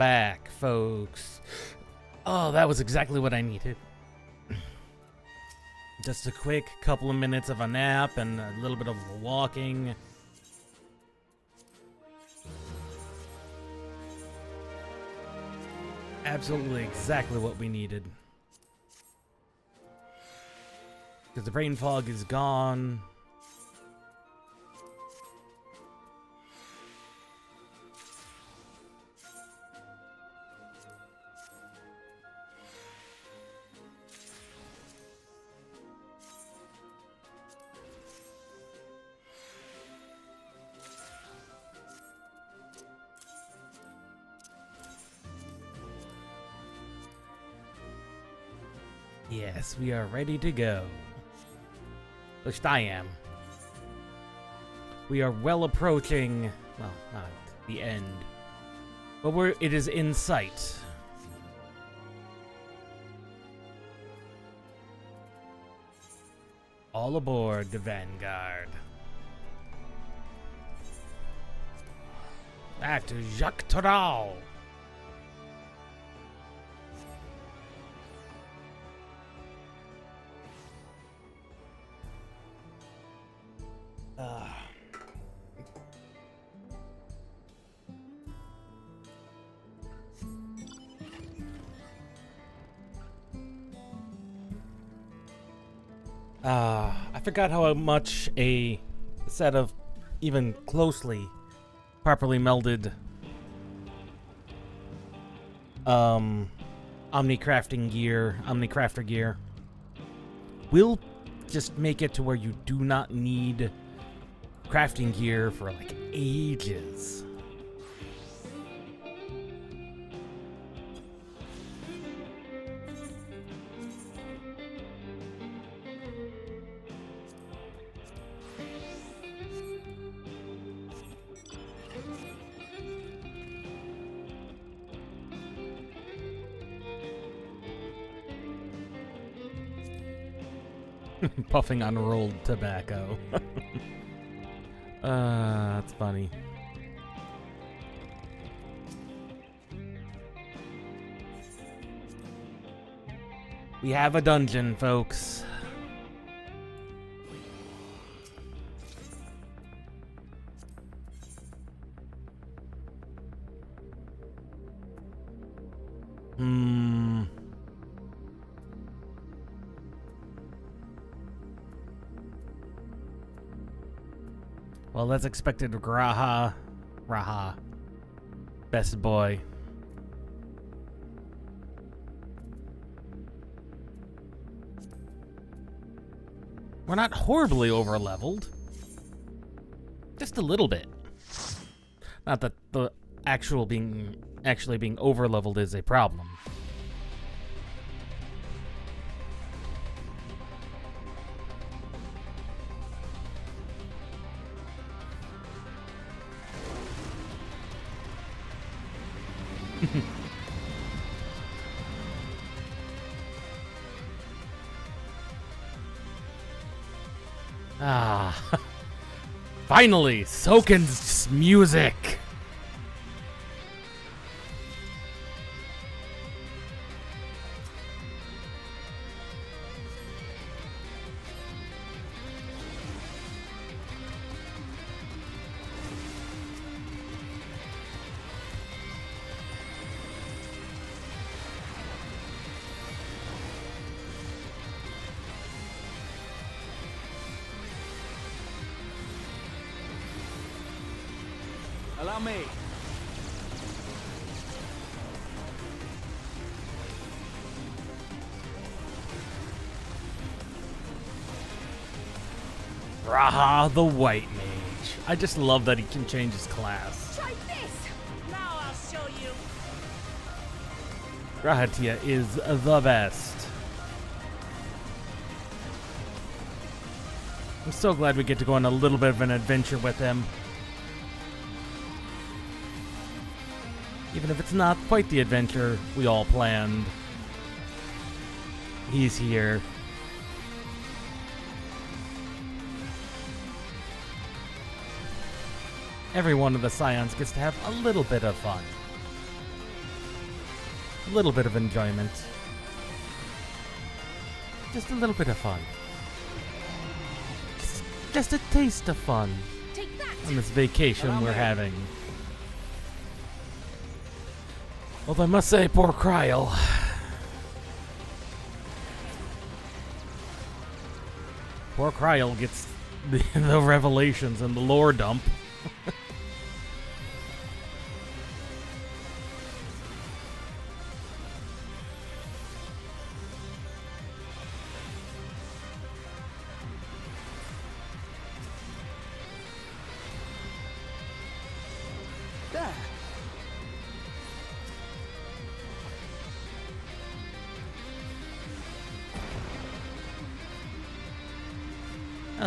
back, folks. Oh, that was exactly what I needed. Just a quick couple of minutes of a nap and a little bit of walking. Absolutely exactly what we needed. Because the brain fog is gone. Yes, we are ready to go. At least I am. We are well approaching, well, not the end, but it is in sight. All aboard the Vanguard. Back to Jacques Toral. I forgot how much a set of even closely properly melded Omnicrafter gear will just make it to where you do not need crafting gear for like ages. Puffing on rolled tobacco. That's funny. We have a dungeon, folks. Well, that's expected. Raha. Best boy. We're not horribly over-leveled. Just a little bit. Not that the actually being over-leveled is a problem. Finally, Soken's music. Allow me. Raha the White Mage. I just love that he can change his class. Try this. Now I'll show you. Rahatia is the best. I'm so glad we get to go on a little bit of an adventure with him. Even if it's not quite the adventure we all planned, he's here. Every one of the Scions gets to have a little bit of fun. A little bit of enjoyment. Just a little bit of fun. Just a taste of fun Take that. on this vacation we're having. Although I must say, poor Kryl. Poor Kryl gets the revelations and the lore dump. There.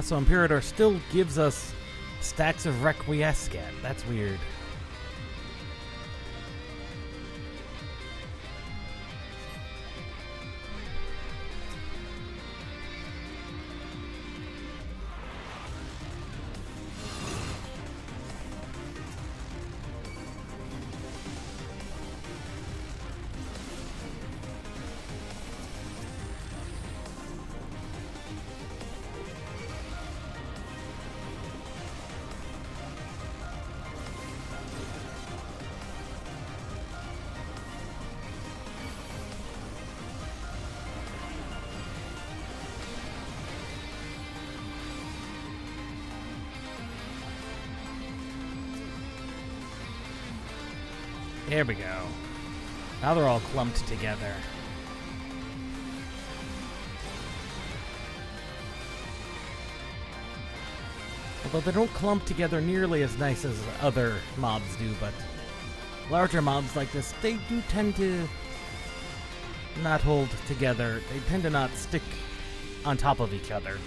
So Imperator still gives us stacks of Requiescat. That's weird. There we go. Now they're all clumped together. Although they don't clump together nearly as nice as other mobs do, but larger mobs like this, they do tend to not hold together. They tend to not stick on top of each other.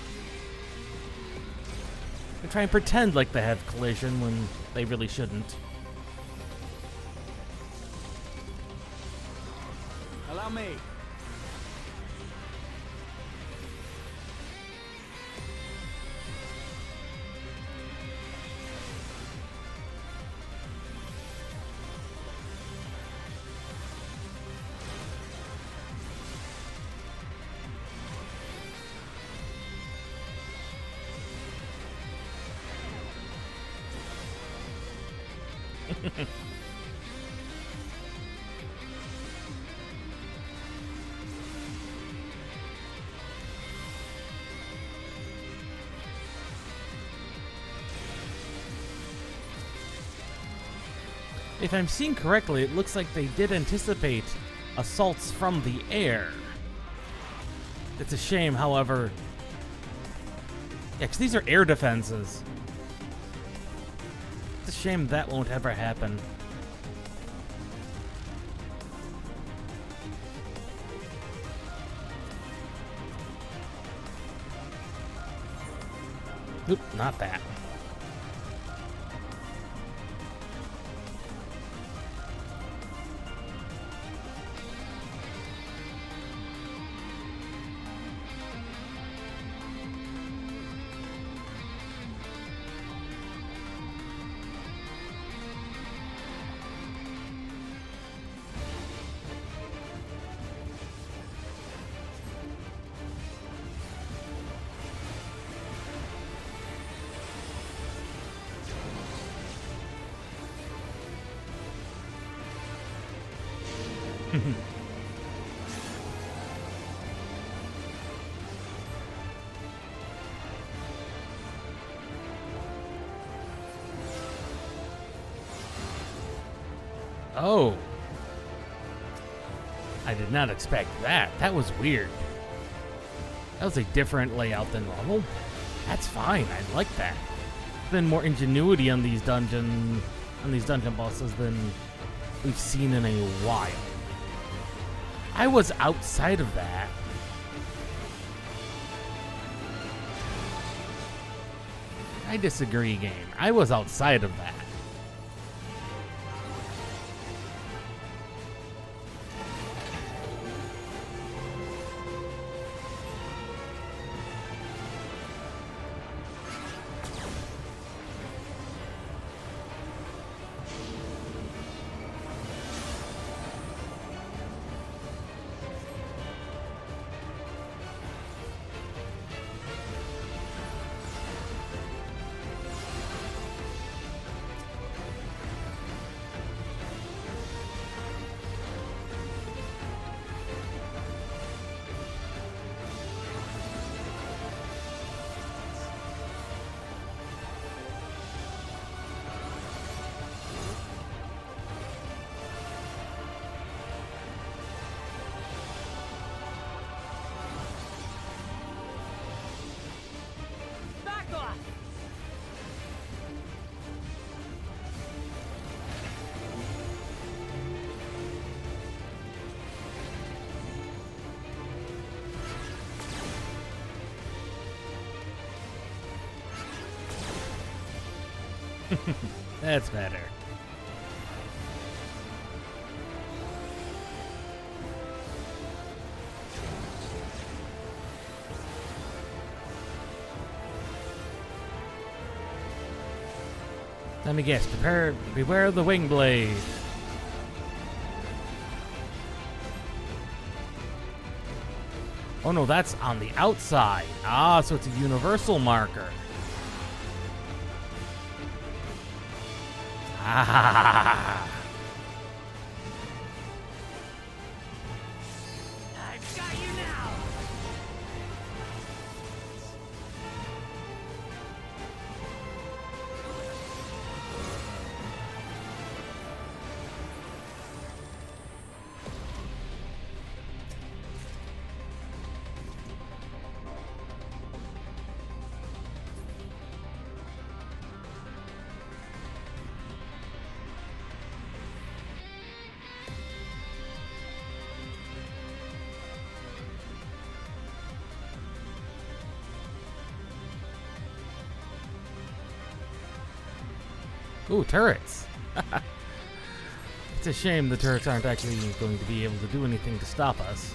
They try and pretend like they have collision when they really shouldn't. Allow me. If I'm seeing correctly, it looks like they did anticipate assaults from the air. It's a shame, however. Yeah, 'cause these are air defenses. It's a shame that won't ever happen. Oop, not that. Oh. I did not expect that. That was weird. That was a different layout than normal. That's fine. I like that. Been more ingenuity on these dungeon bosses than we've seen in a while. I was outside of that. I disagree, game. I was outside of that. That's better. Let me guess. Beware the wing blade. Oh no, that's on the outside. Ah, so it's a universal marker. Ah. I've got you now. Ooh, turrets. It's a shame the turrets aren't actually going to be able to do anything to stop us.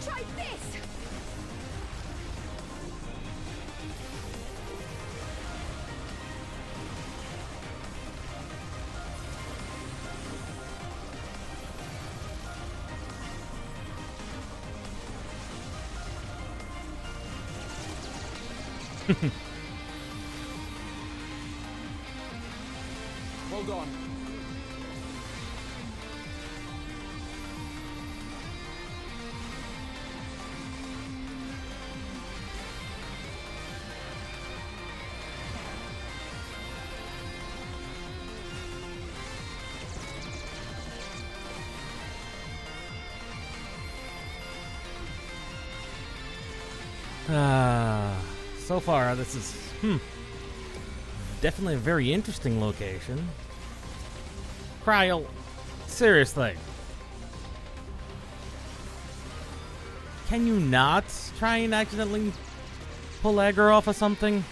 Try this. Hold on. So far, this is definitely a very interesting location. Cryle, seriously. Can you not try and accidentally pull aggro off of something?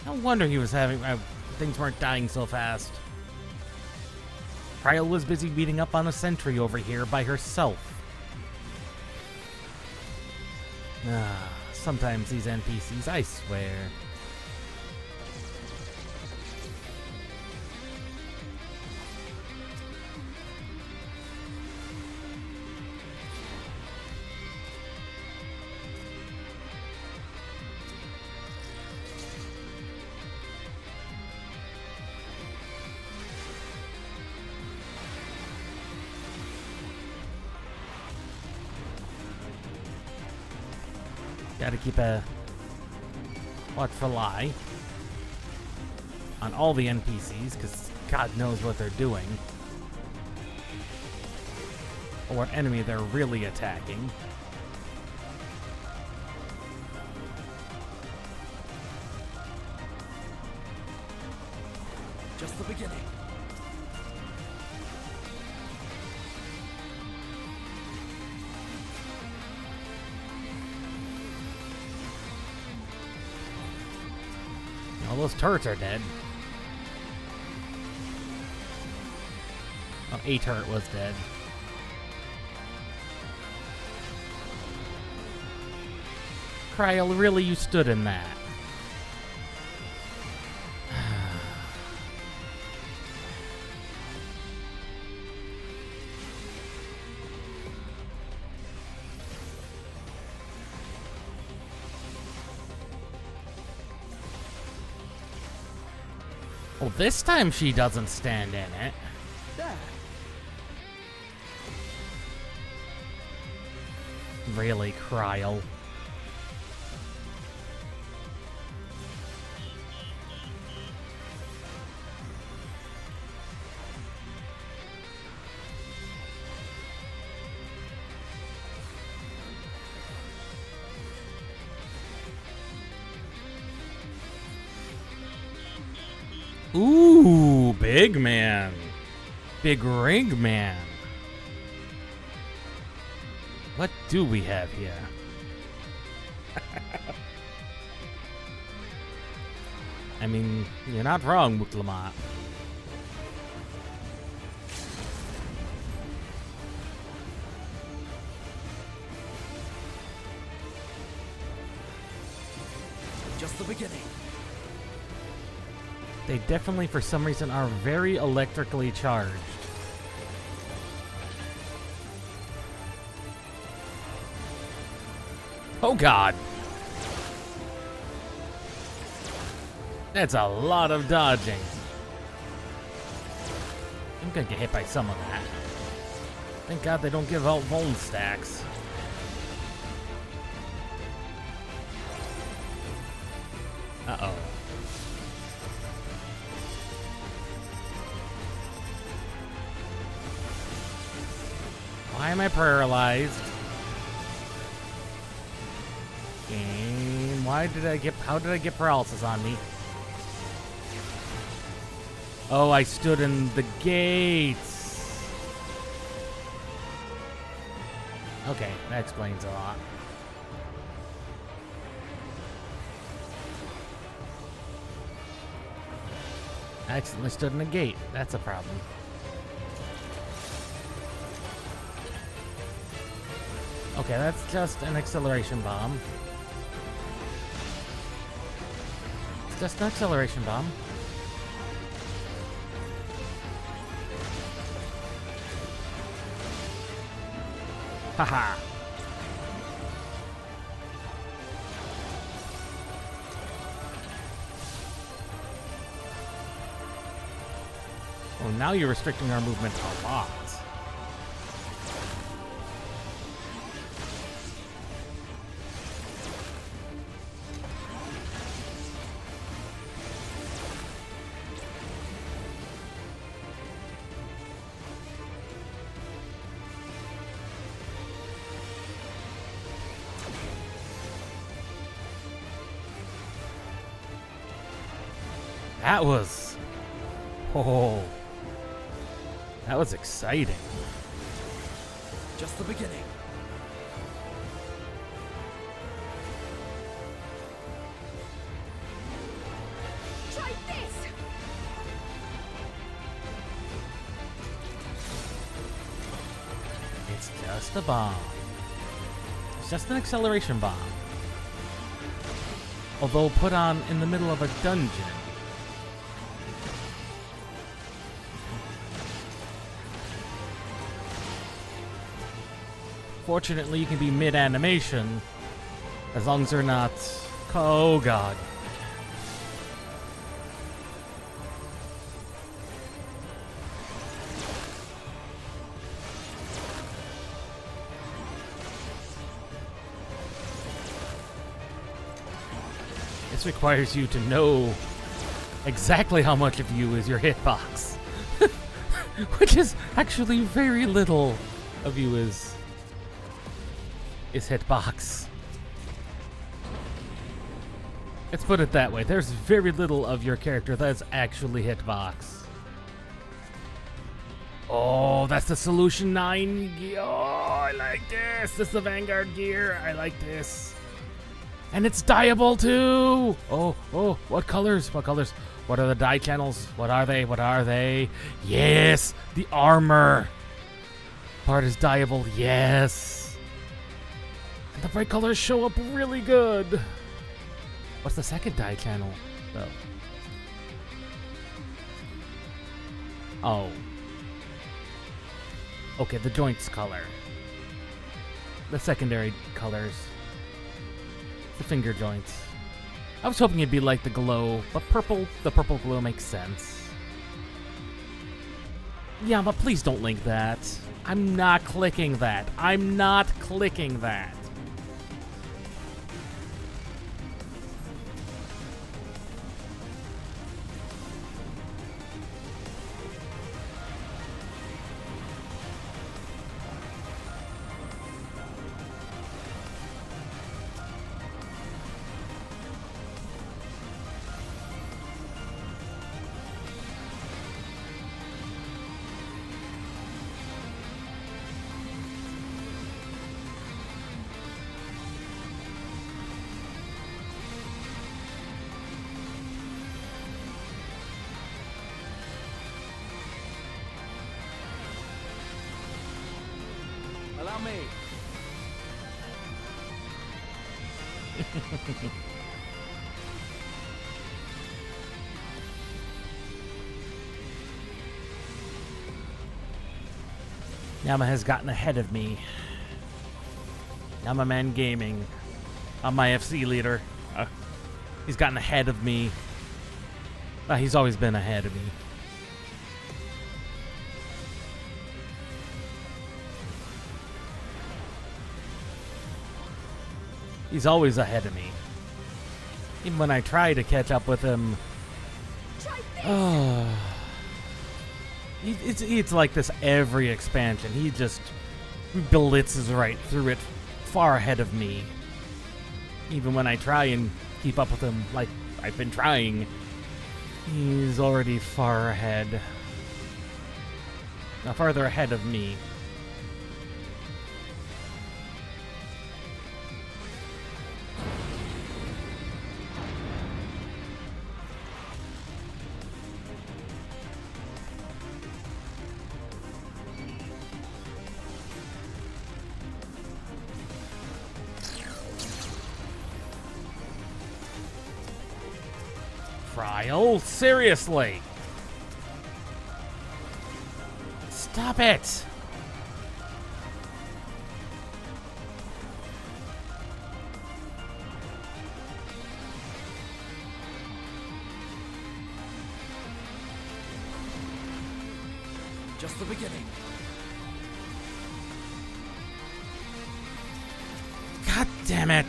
No wonder he was having things weren't dying so fast. Cryle was busy beating up on a sentry over here by herself. Sometimes these NPCs, I swear. Gotta keep a watchful eye on all the NPCs, because God knows what they're doing. Or what enemy they're really attacking. Just the beginning. All those turrets are dead. Oh, a turret was dead. Cryle, really, you stood in that? Well, this time she doesn't stand in it. There. Really, Cryle. Ooh, big man. Big ring man. What do we have here? I mean, you're not wrong, Muklamar. Just the beginning. They definitely, for some reason, are very electrically charged. Oh, God. That's a lot of dodging. I'm gonna get hit by some of that. Thank God they don't give out bone stacks. Uh-oh. Why am I paralyzed? Game, how did I get paralysis on me? Oh, I stood in the gates. Okay, that explains a lot. I accidentally stood in a gate. That's a problem. Okay, that's just an acceleration bomb. It's just an acceleration bomb. Haha. Oh, now you're restricting our movement a lot. That was... Oh. That was exciting. Just the beginning. Try this. It's just a bomb. It's just an acceleration bomb. Although put on in the middle of a dungeon. Fortunately, you can be mid-animation, as long as they're not... Oh, God. This requires you to know exactly how much of you is your hitbox. Which is actually very little of you is hitbox. Let's put it that way. There's very little of your character that's actually hitbox. Oh, that's the Solution 9 gear. Oh, I like this. This is the Vanguard gear. I like this. And it's dyeable too. Oh, what colors? What colors? What are the dye channels? What are they? What are they? Yes, the armor part is dyeable. Yes. And the bright colors show up really good. What's the second dye channel, though? Oh. Okay, the joints color. The secondary colors. The finger joints. I was hoping it'd be like the glow, but the purple glow makes sense. Yeah, but please don't link that. I'm not clicking that. I'm not clicking that. Allow me. Yama has gotten ahead of me. Yama Man Gaming. I'm my FC leader. He's gotten ahead of me. He's always been ahead of me. He's always ahead of me. Even when I try to catch up with him. Try this. It's like this every expansion. He just blitzes right through it far ahead of me. Even when I try and keep up with him like I've been trying, he's already far ahead. Farther ahead of me. Trial? Seriously? Stop it! Just the beginning. God damn it!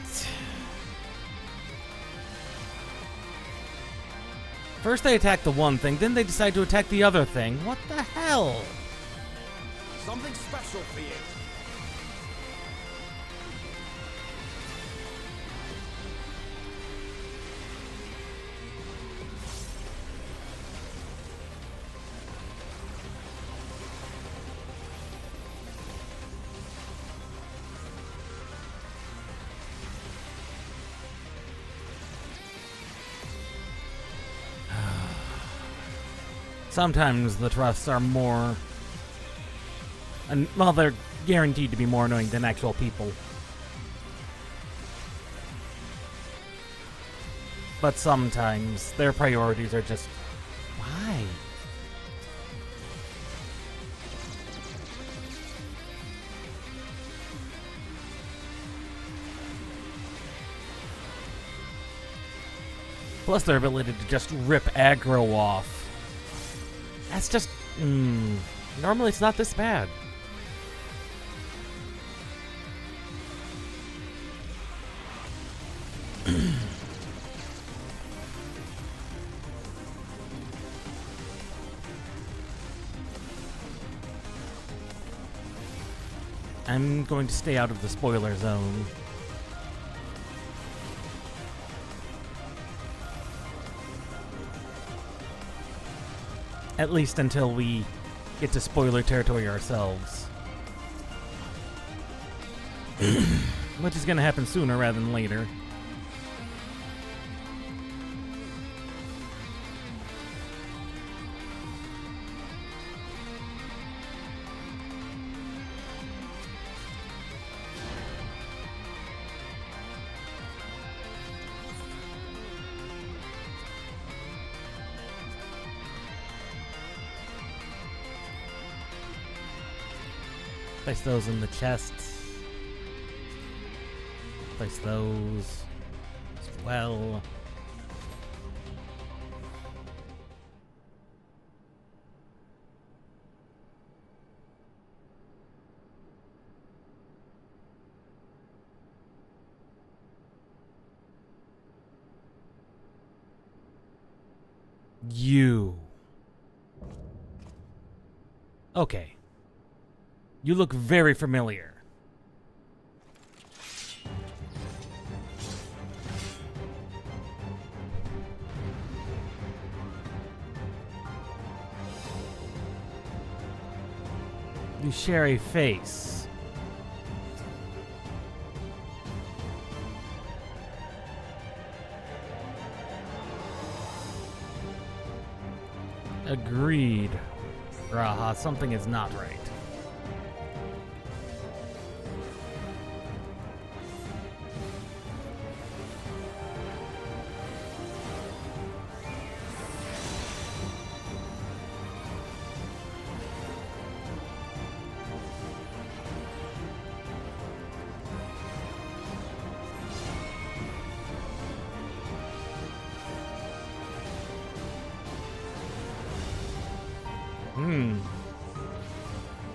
First they attack the one thing, then they decide to attack the other thing. What the hell? Something special for you. Sometimes the trusts are more... well, they're guaranteed to be more annoying than actual people. But sometimes their priorities are just... Why? Plus their ability to just rip aggro off. That's just... normally it's not this bad. I'm going to stay out of the spoiler zone. At least until we get to spoiler territory ourselves. Which is going to happen sooner rather than later. Place those in the chests. Place those as well. You. Okay. You look very familiar. You share a face. Agreed. Raha, something is not right.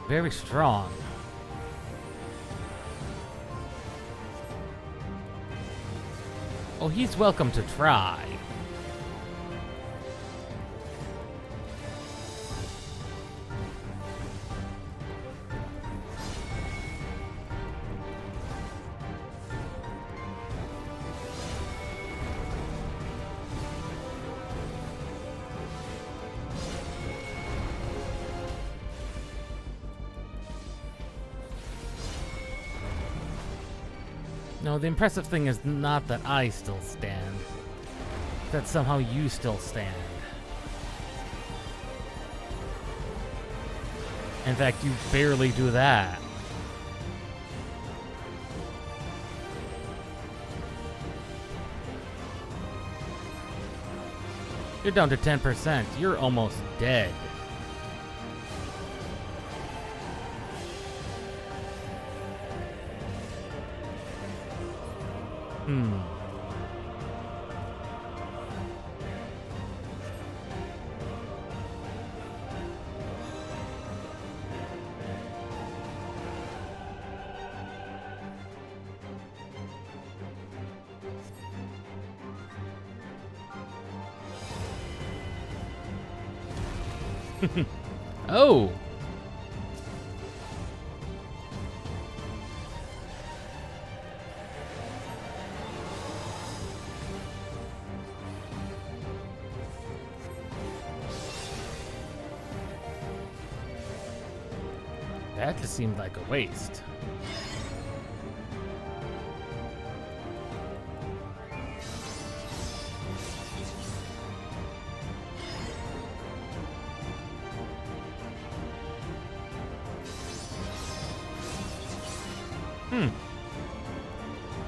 Very strong. Oh, he's welcome to try. No, the impressive thing is not that I still stand. That somehow you still stand. In fact, you barely do that. You're down to 10%. You're almost dead. Oh! That just seemed like a waste.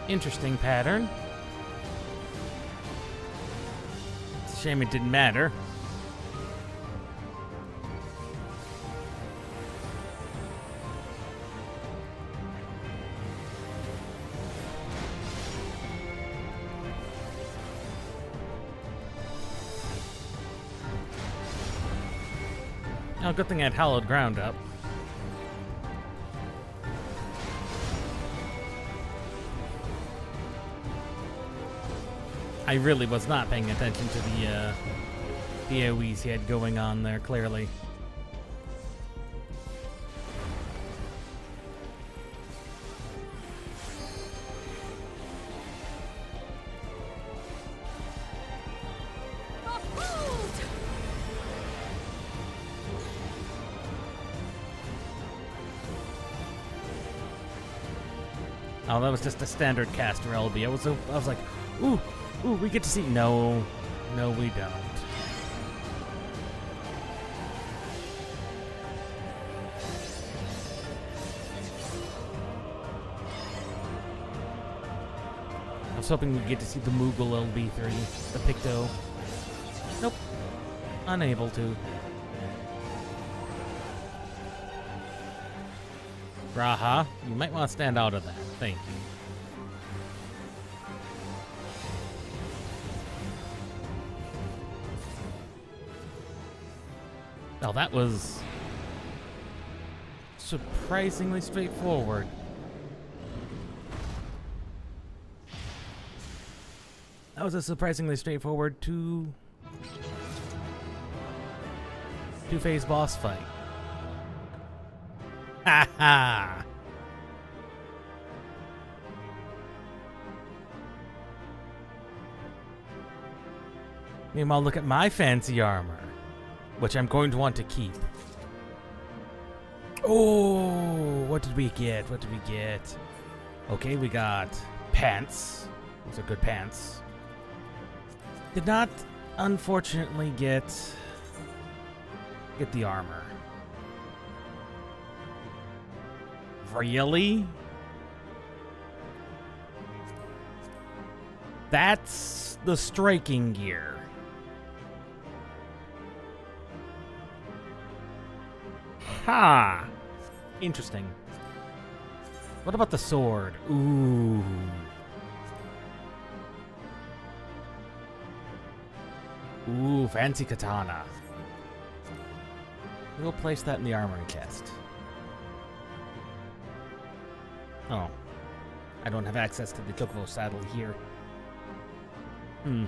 Interesting pattern. It's a shame it didn't matter. Oh, good thing I had hallowed ground up. I really was not paying attention to the AoEs he had going on there, clearly. Oh, that was just a standard caster LB. I was like, ooh, we get to see. No, we don't. I was hoping we'd get to see the Moogle LB3, the Picto. Nope, unable to. Raha, you might want to stand out of that. Thank you. Oh, that was surprisingly straightforward. That was a surprisingly straightforward two-phase boss fight. Ha ha! Meanwhile, look at my fancy armor, which I'm going to want to keep. Oh, what did we get? What did we get? Okay, we got pants. Those are good pants. Did not, unfortunately, get the armor. Really? That's the striking gear. Ha! Interesting. What about the sword? Ooh. Ooh, fancy katana. We'll place that in the armory chest. Oh. I don't have access to the Chocobo saddle here. I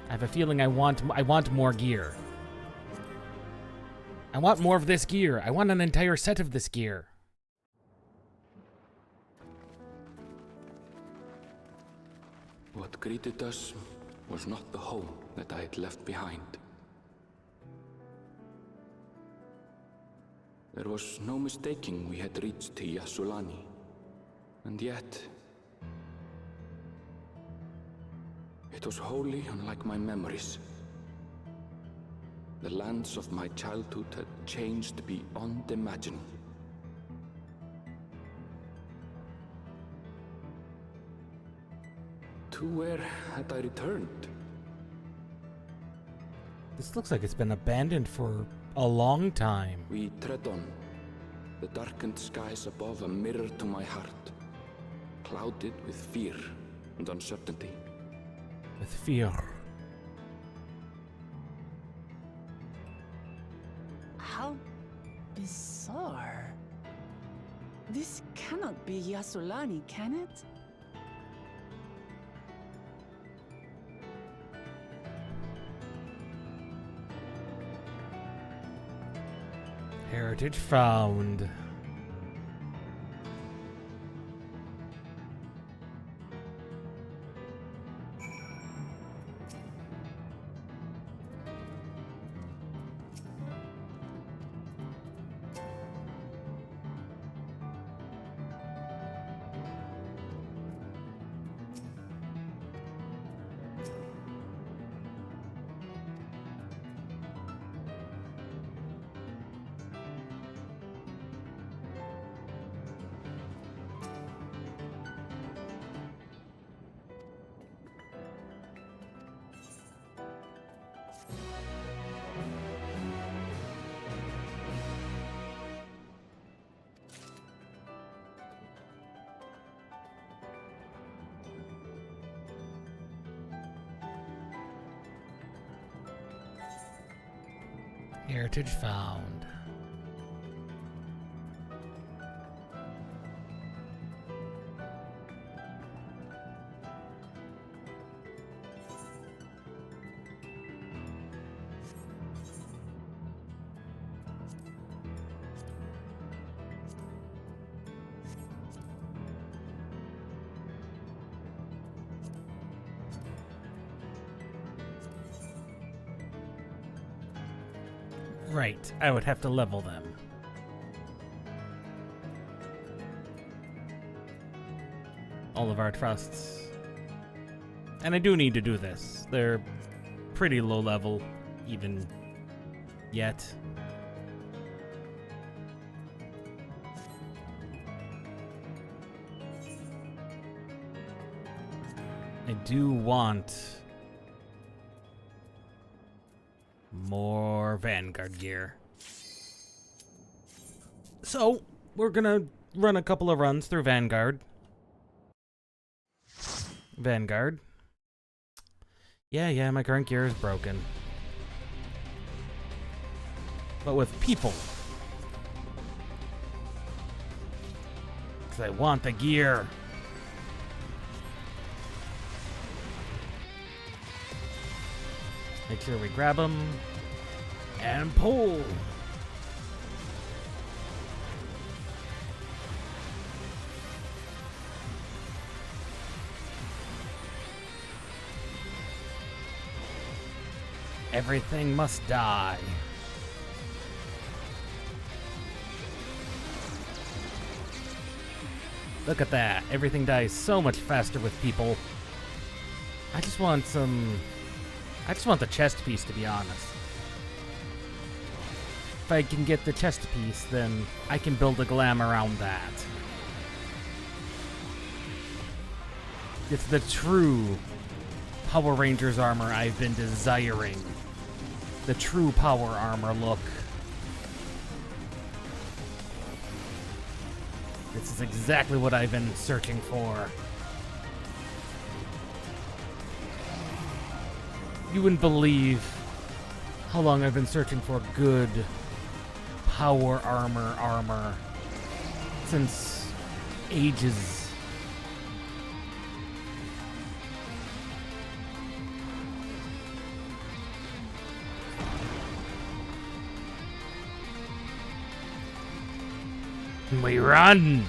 have a feeling I want more gear. I want more of this gear. I want an entire set of this gear. What greeted us was not the home that I had left behind. There was no mistaking we had reached Yassulani, and yet it was wholly unlike my memories. The lands of my childhood had changed beyond imagining. To where had I returned? This looks like it's been abandoned for a long time. We tread on, the darkened skies above a mirror to my heart, clouded with fear and uncertainty. With fear. How bizarre. This cannot be Yassulani, can it? Heritage found. Heritage found. Right, I would have to level them. All of our trusts. And I do need to do this. They're pretty low level, even yet. I do want more Vanguard gear. So, we're gonna run a couple of runs through Vanguard. Yeah, my current gear is broken. But with people. Because I want the gear. Make sure we grab them and pull. Everything must die. Look at that. Everything dies so much faster with people. I just want the chest piece, to be honest. If I can get the chest piece, then I can build a glam around that. It's the true Power Rangers armor I've been desiring. The true power armor look. This is exactly what I've been searching for. You wouldn't believe how long I've been searching for good power armor since ages. We run!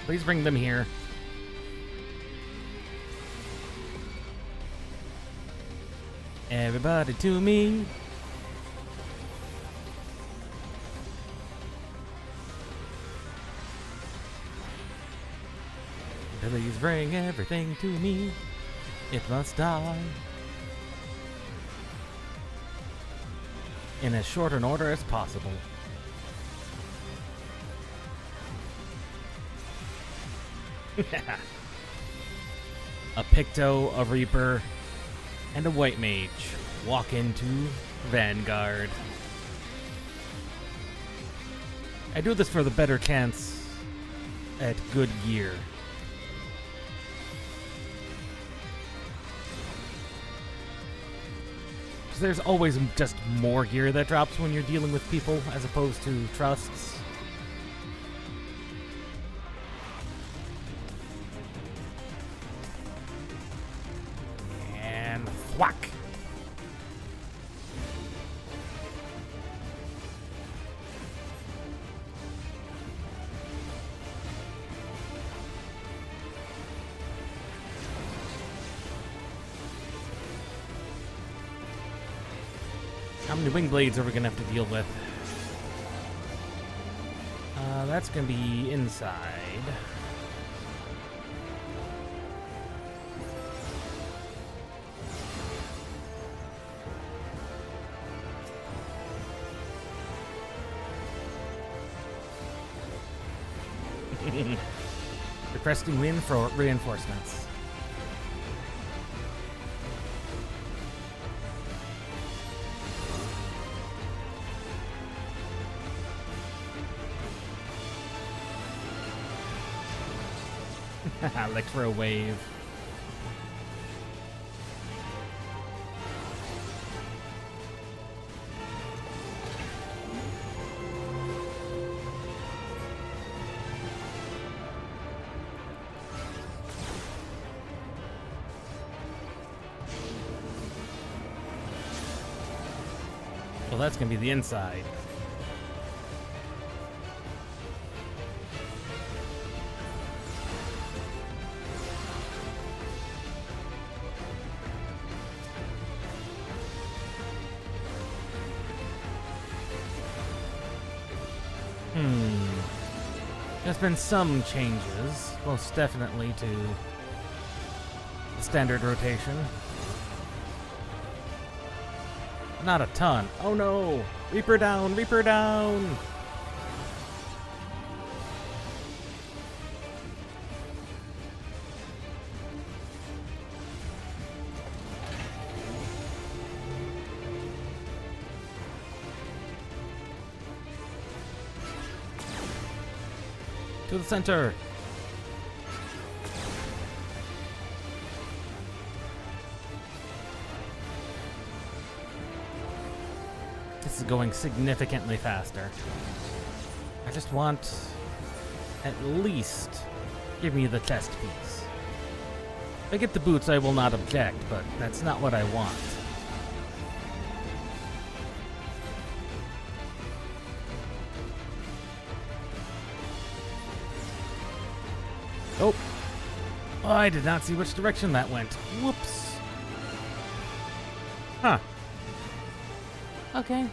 Please bring them here. Everybody to me. Please bring everything to me. It must die. In as short an order as possible. A Picto, a Reaper, and a White Mage walk into Vanguard. I do this for the better chance at good gear. Because there's always just more gear that drops when you're dealing with people as opposed to trusts. Whack! How many wing blades are we gonna have to deal with? That's gonna be inside. Requesting wind for reinforcements. Like for a wave. Well, that's gonna be the inside. There's been some changes, most definitely to the standard rotation. Not a ton. Oh no! Reaper down! Reaper down! To the center! This is going significantly faster. I just want at least give me the chest piece. If I get the boots, I will not object, but that's not what I want. Oh. Oh, I did not see which direction that went. Whoops. Huh. Okay.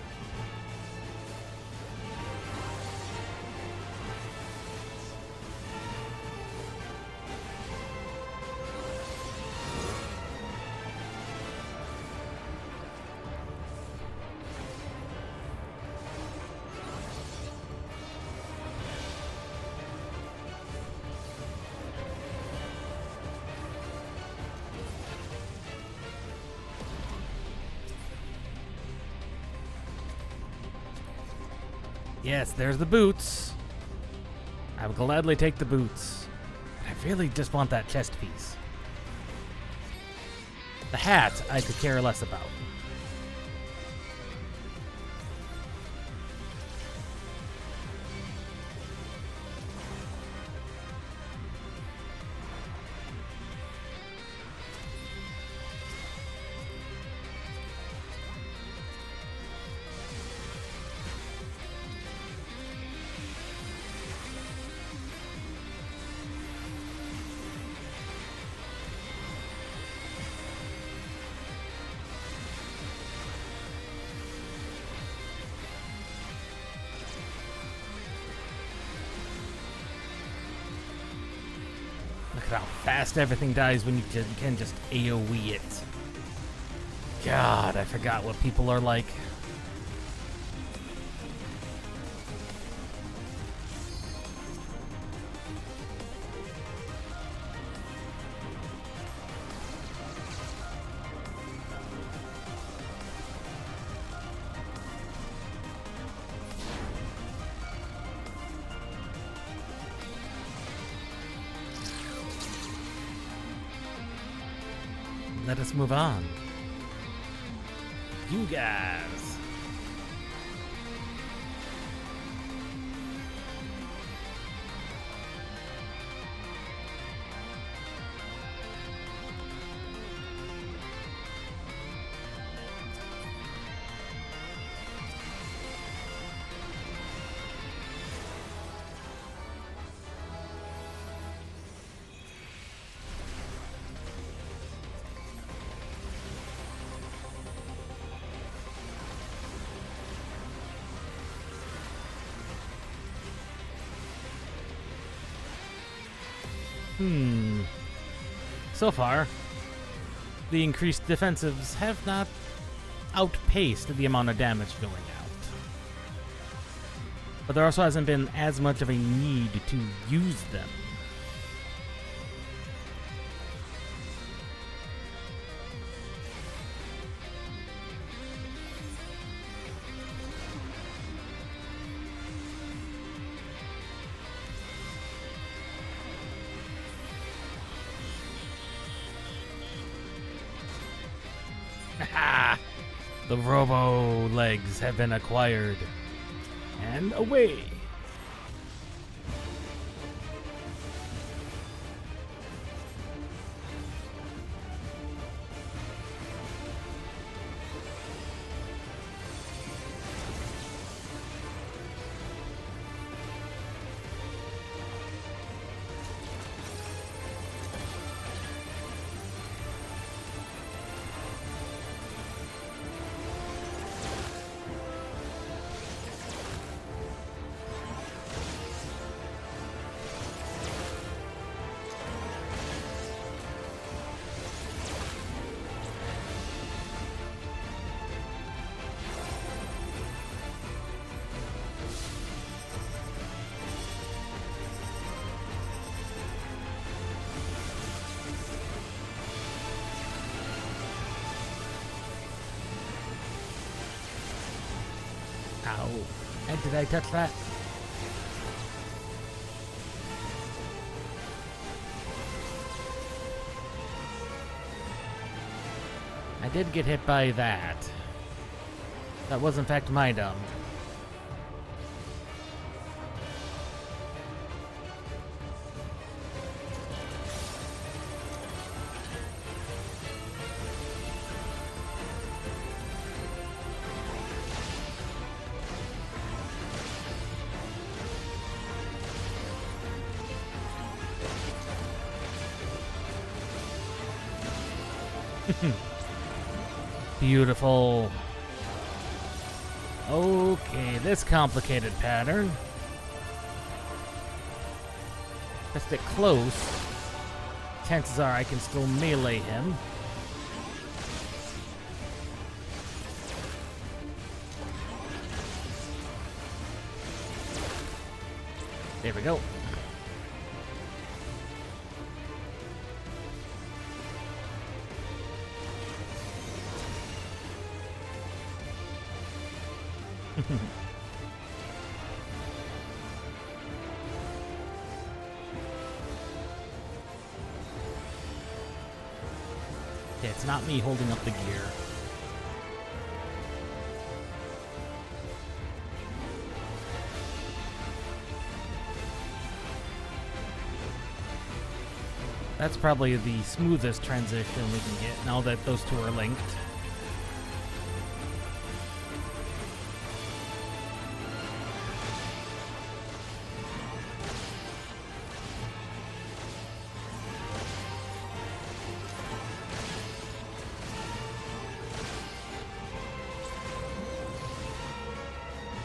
Yes, there's the boots. I would gladly take the boots. But I really just want that chest piece. The hat, I could care less about. Look at how fast everything dies when you can just AoE it. God, I forgot what people are like. Let us move on. You guys. So far, the increased defensives have not outpaced the amount of damage going out. But there also hasn't been as much of a need to use them. The robo legs have been acquired. And away. Ow. And did I touch that? I did get hit by that. That was in fact my dumb. Beautiful. Okay, this complicated pattern. If I stick close, chances are I can still melee him. There we go. Okay, it's not me holding up the gear. That's probably the smoothest transition we can get now that those two are linked.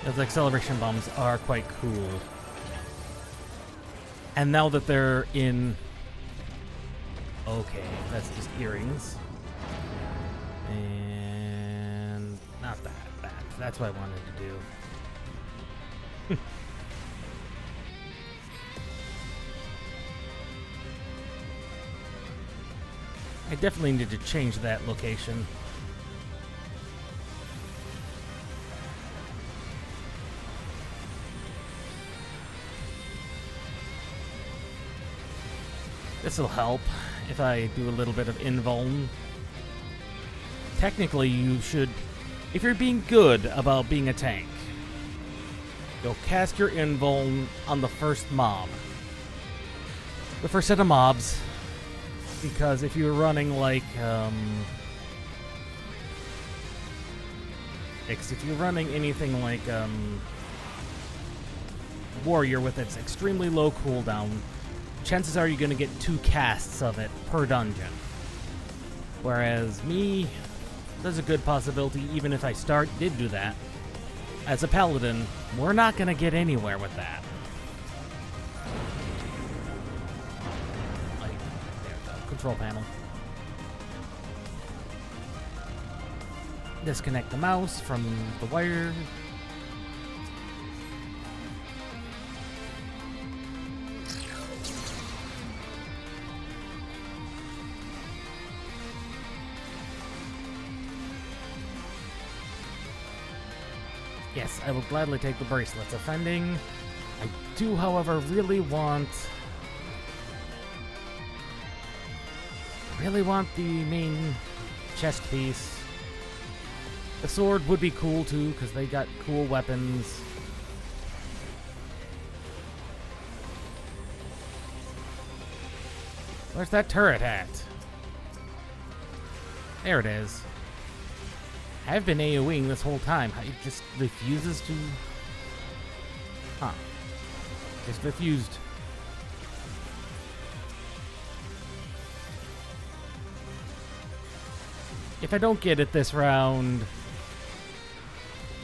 Those acceleration bombs are quite cool. And now that they're in... Okay, that's just earrings. And... not that. That's what I wanted to do. I definitely need to change that location. This will help if I do a little bit of invuln. Technically, you should, if you're being good about being a tank, you'll cast your invuln on the first mob. The first set of mobs. Because if you're running like, if you're running anything like, Warrior with its extremely low cooldown, chances are you're going to get 2 casts of it per dungeon. Whereas me, there's a good possibility, even if I did do that, as a paladin, we're not going to get anywhere with that. Like, there we go, control panel. Disconnect the mouse from the wire. Yes, I will gladly take the bracelets. Offending. I do, however, really want the main chest piece. The sword would be cool too, because they got cool weapons. Where's that turret at? There it is. I've been AoEing this whole time. It just refuses to... Huh. Just refused. If I don't get it this round,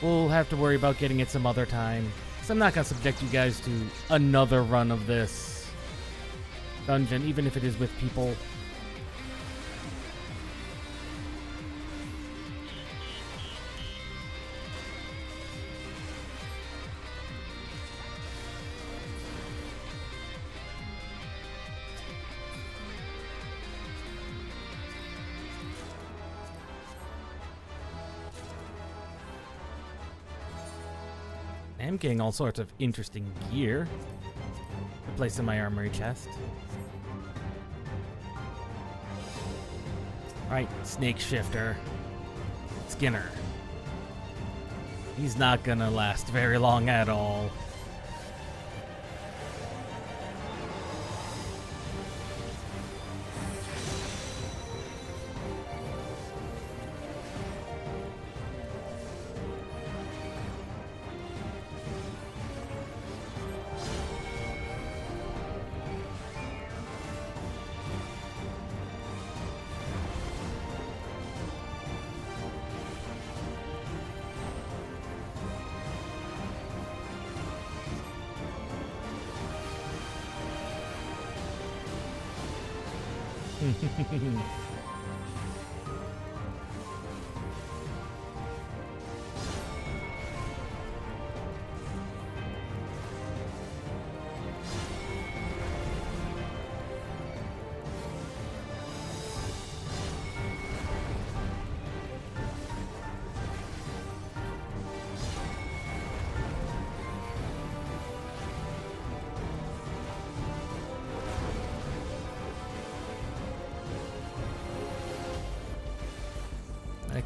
we'll have to worry about getting it some other time. So I'm not going to subject you guys to another run of this dungeon, even if it is with people. I'm getting all sorts of interesting gear to place in my armory chest. Right, Snake Shifter. Skinner. He's not gonna last very long at all.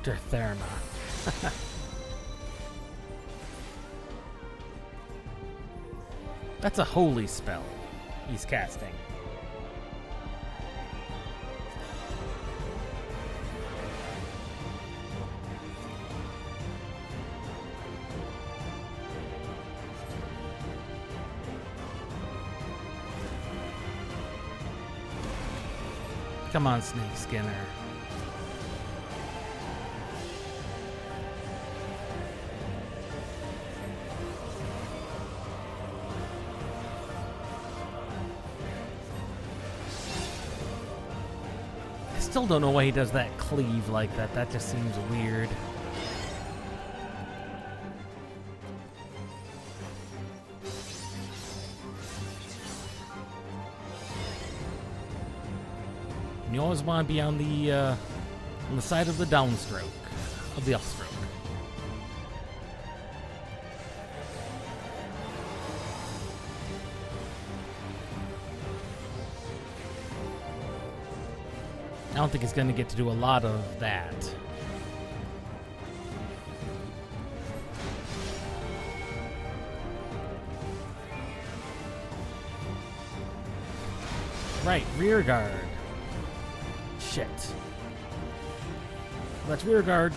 Dr. Therma. That's a holy spell he's casting. Come on, Snake Skinner. I still don't know why he does that cleave like that. That just seems weird. And you always want to be on the side of the downstroke, of the upstroke. I don't think he's going to get to do a lot of that. Right, rear guard. Shit. That's rear guard.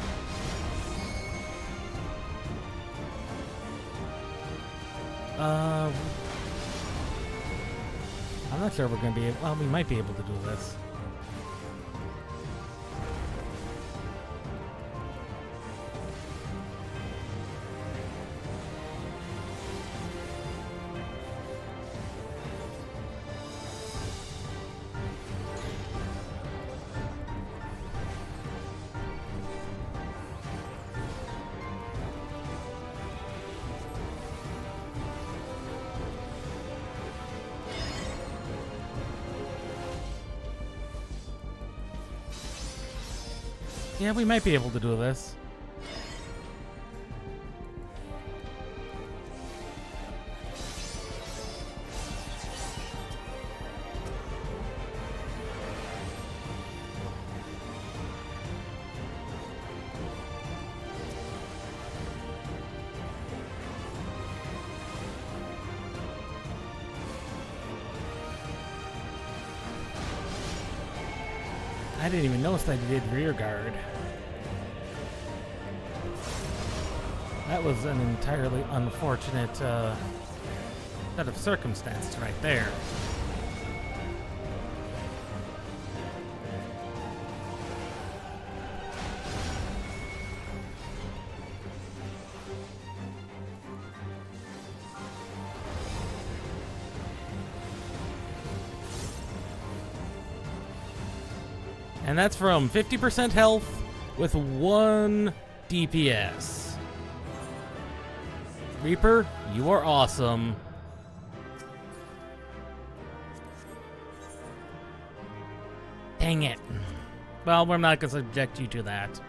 I'm not sure we're going to be able... Well, we might be able to do this. Yeah, we might be able to do this. I didn't even notice that he did rear guard. That was an entirely unfortunate set of circumstances right there. And that's from 50% health with 1 DPS. Reaper, you are awesome. Dang it. Well, we're not going to subject you to that.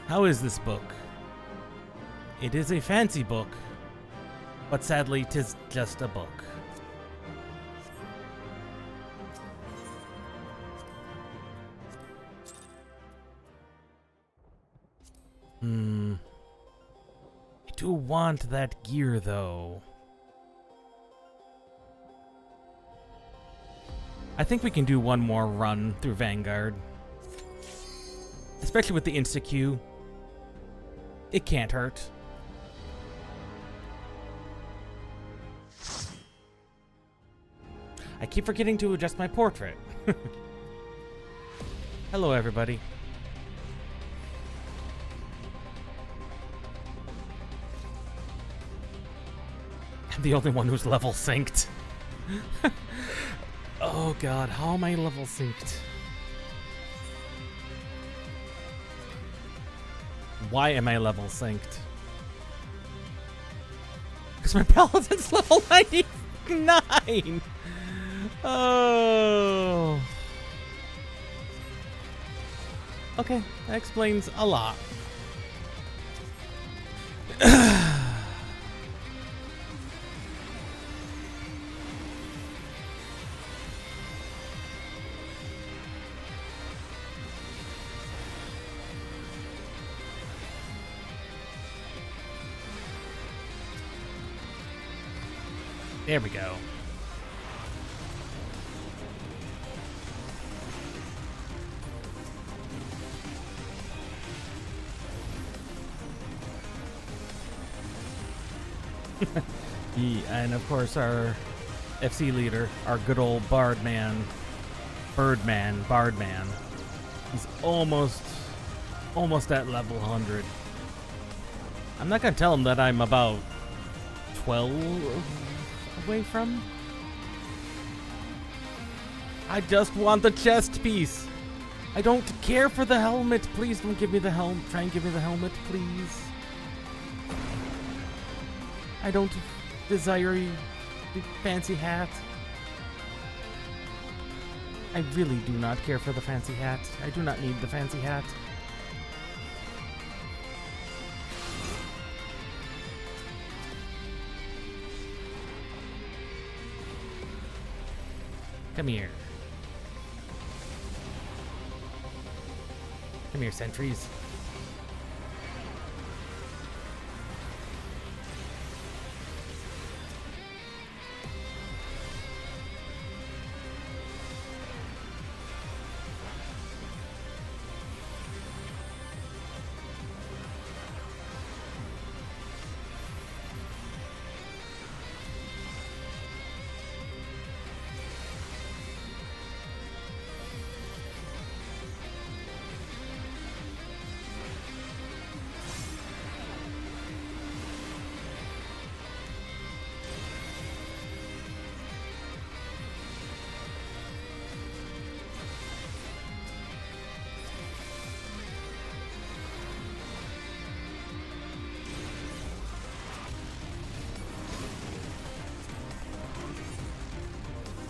How is this book? It is a fancy book, but sadly, 'tis just a book. I do want that gear, though. I think we can do one more run through Vanguard. Especially with the insta-Q. It can't hurt. I keep forgetting to adjust my portrait. Hello, everybody. I'm the only one who's level synced. Oh god, how am I level synced? Why am I level synced? Because my paladin's level 99! Oh. Okay, that explains a lot. There we go. And of course our FC leader, our good old Bardman, Bardman. He's almost at level 100. I'm not gonna tell him that I'm about 12 away from. I just want the chest piece. I don't care for the helmet. Please don't give me the helmet. Try and give me the helmet, please. I don't desire the fancy hat. I really do not care for the fancy hat. I do not need the fancy hat. Come here. Come here, sentries.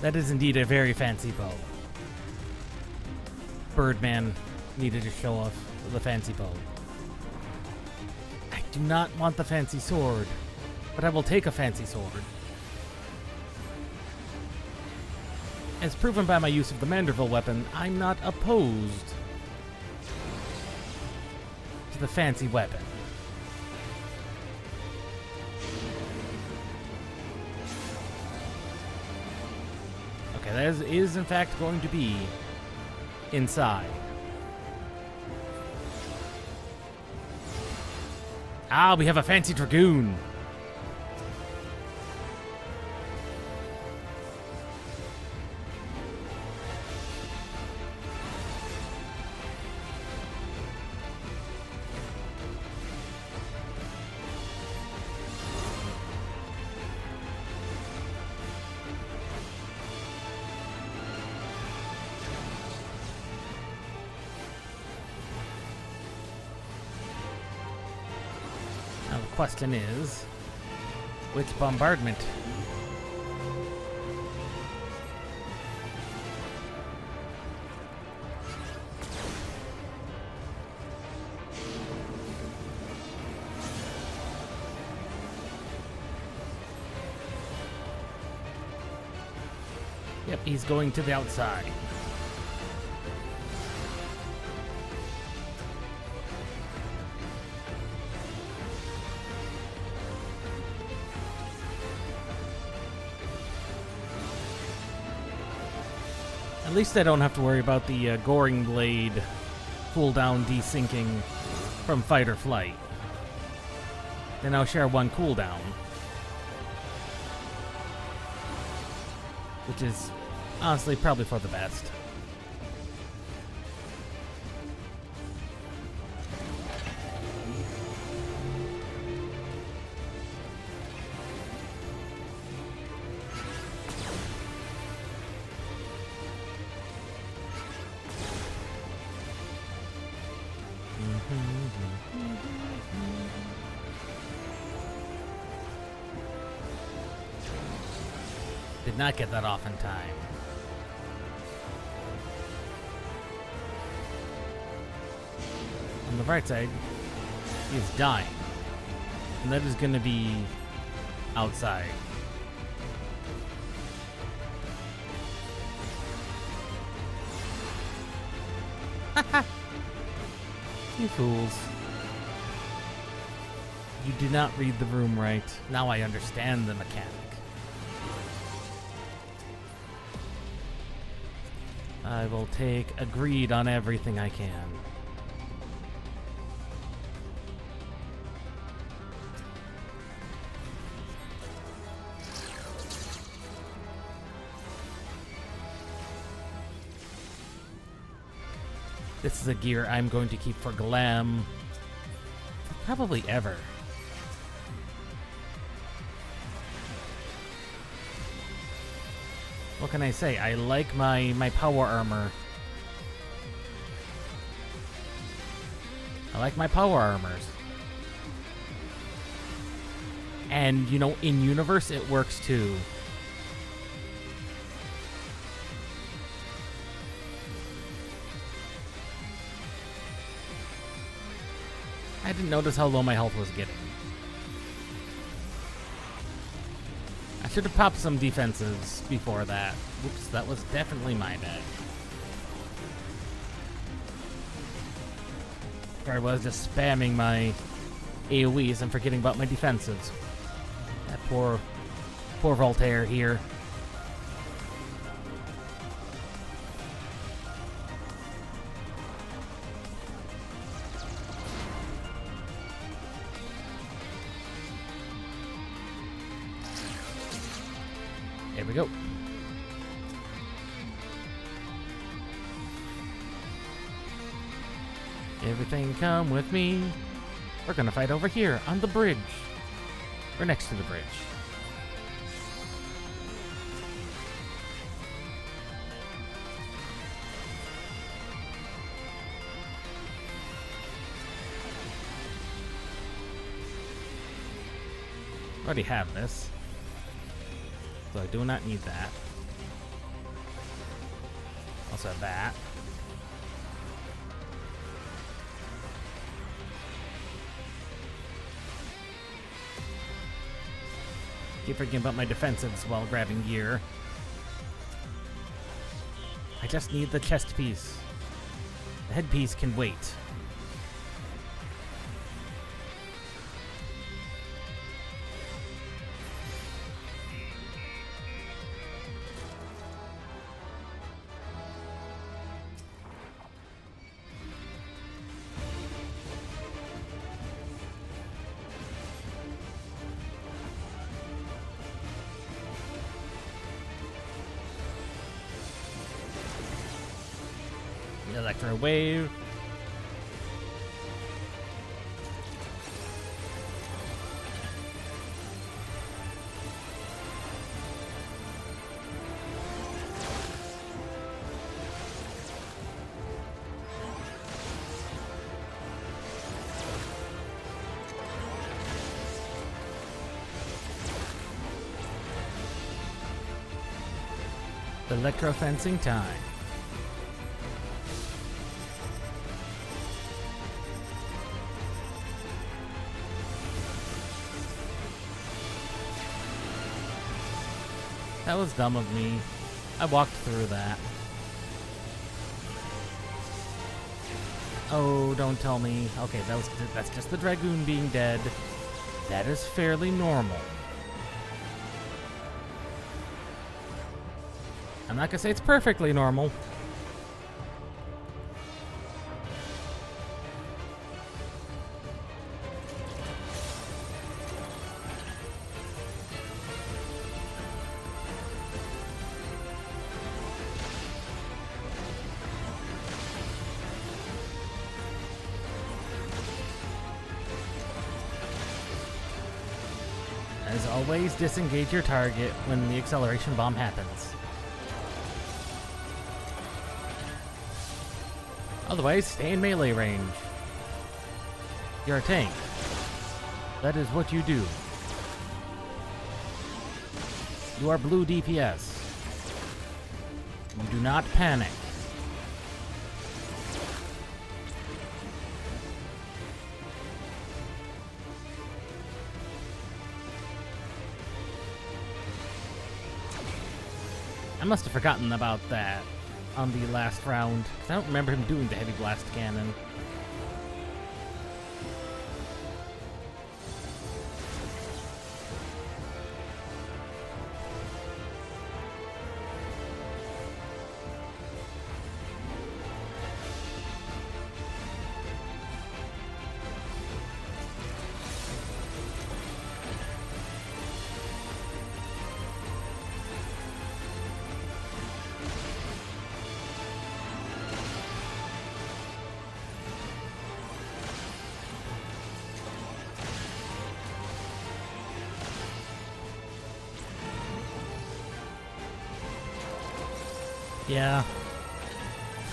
That is indeed a very fancy bow. Birdman needed to show off the fancy bow. I do not want the fancy sword, but I will take a fancy sword. As proven by my use of the Manderville weapon, I'm not opposed to the fancy weapon. Okay, that is in fact going to be inside. Ah, we have a fancy dragoon. Now the question is, which bombardment? Yep, he's going to the outside. At least I don't have to worry about the Goring Blade cooldown desyncing from fight or flight. They now share one cooldown, which is honestly probably for the best. Did not get that off in time. On the right side, he is dying. And that is going to be outside. You fools. You do not read the room right. Now I understand the mechanic. I will take agreed on everything I can. This is a gear I'm going to keep for glam for probably ever. What can I say? I like my power armor. I like my power armors. And, you know, in universe, it works too. I didn't notice how low my health was getting. I should have popped some defenses before that. Oops, that was definitely my bad. Or I was just spamming my AoEs and forgetting about my defensives. That poor Voltaire here. There we go. Everything come with me. We're gonna fight over here on the bridge. Or next to the bridge. Already have this. So I do not need that. Also have that. Keep forgetting about my defensives while grabbing gear. I just need the chest piece. The headpiece can wait. Electro wave. Electro fencing time. That was dumb of me. I walked through that. Oh, don't tell me. Okay, that's just the Dragoon being dead. That is fairly normal. I'm not gonna say it's perfectly normal. As always, disengage your target when the acceleration bomb happens. Otherwise, stay in melee range. You're a tank. That is what you do. You are blue DPS. You do not panic. I must have forgotten about that on the last round, because I don't remember him doing the heavy blast cannon. Yeah.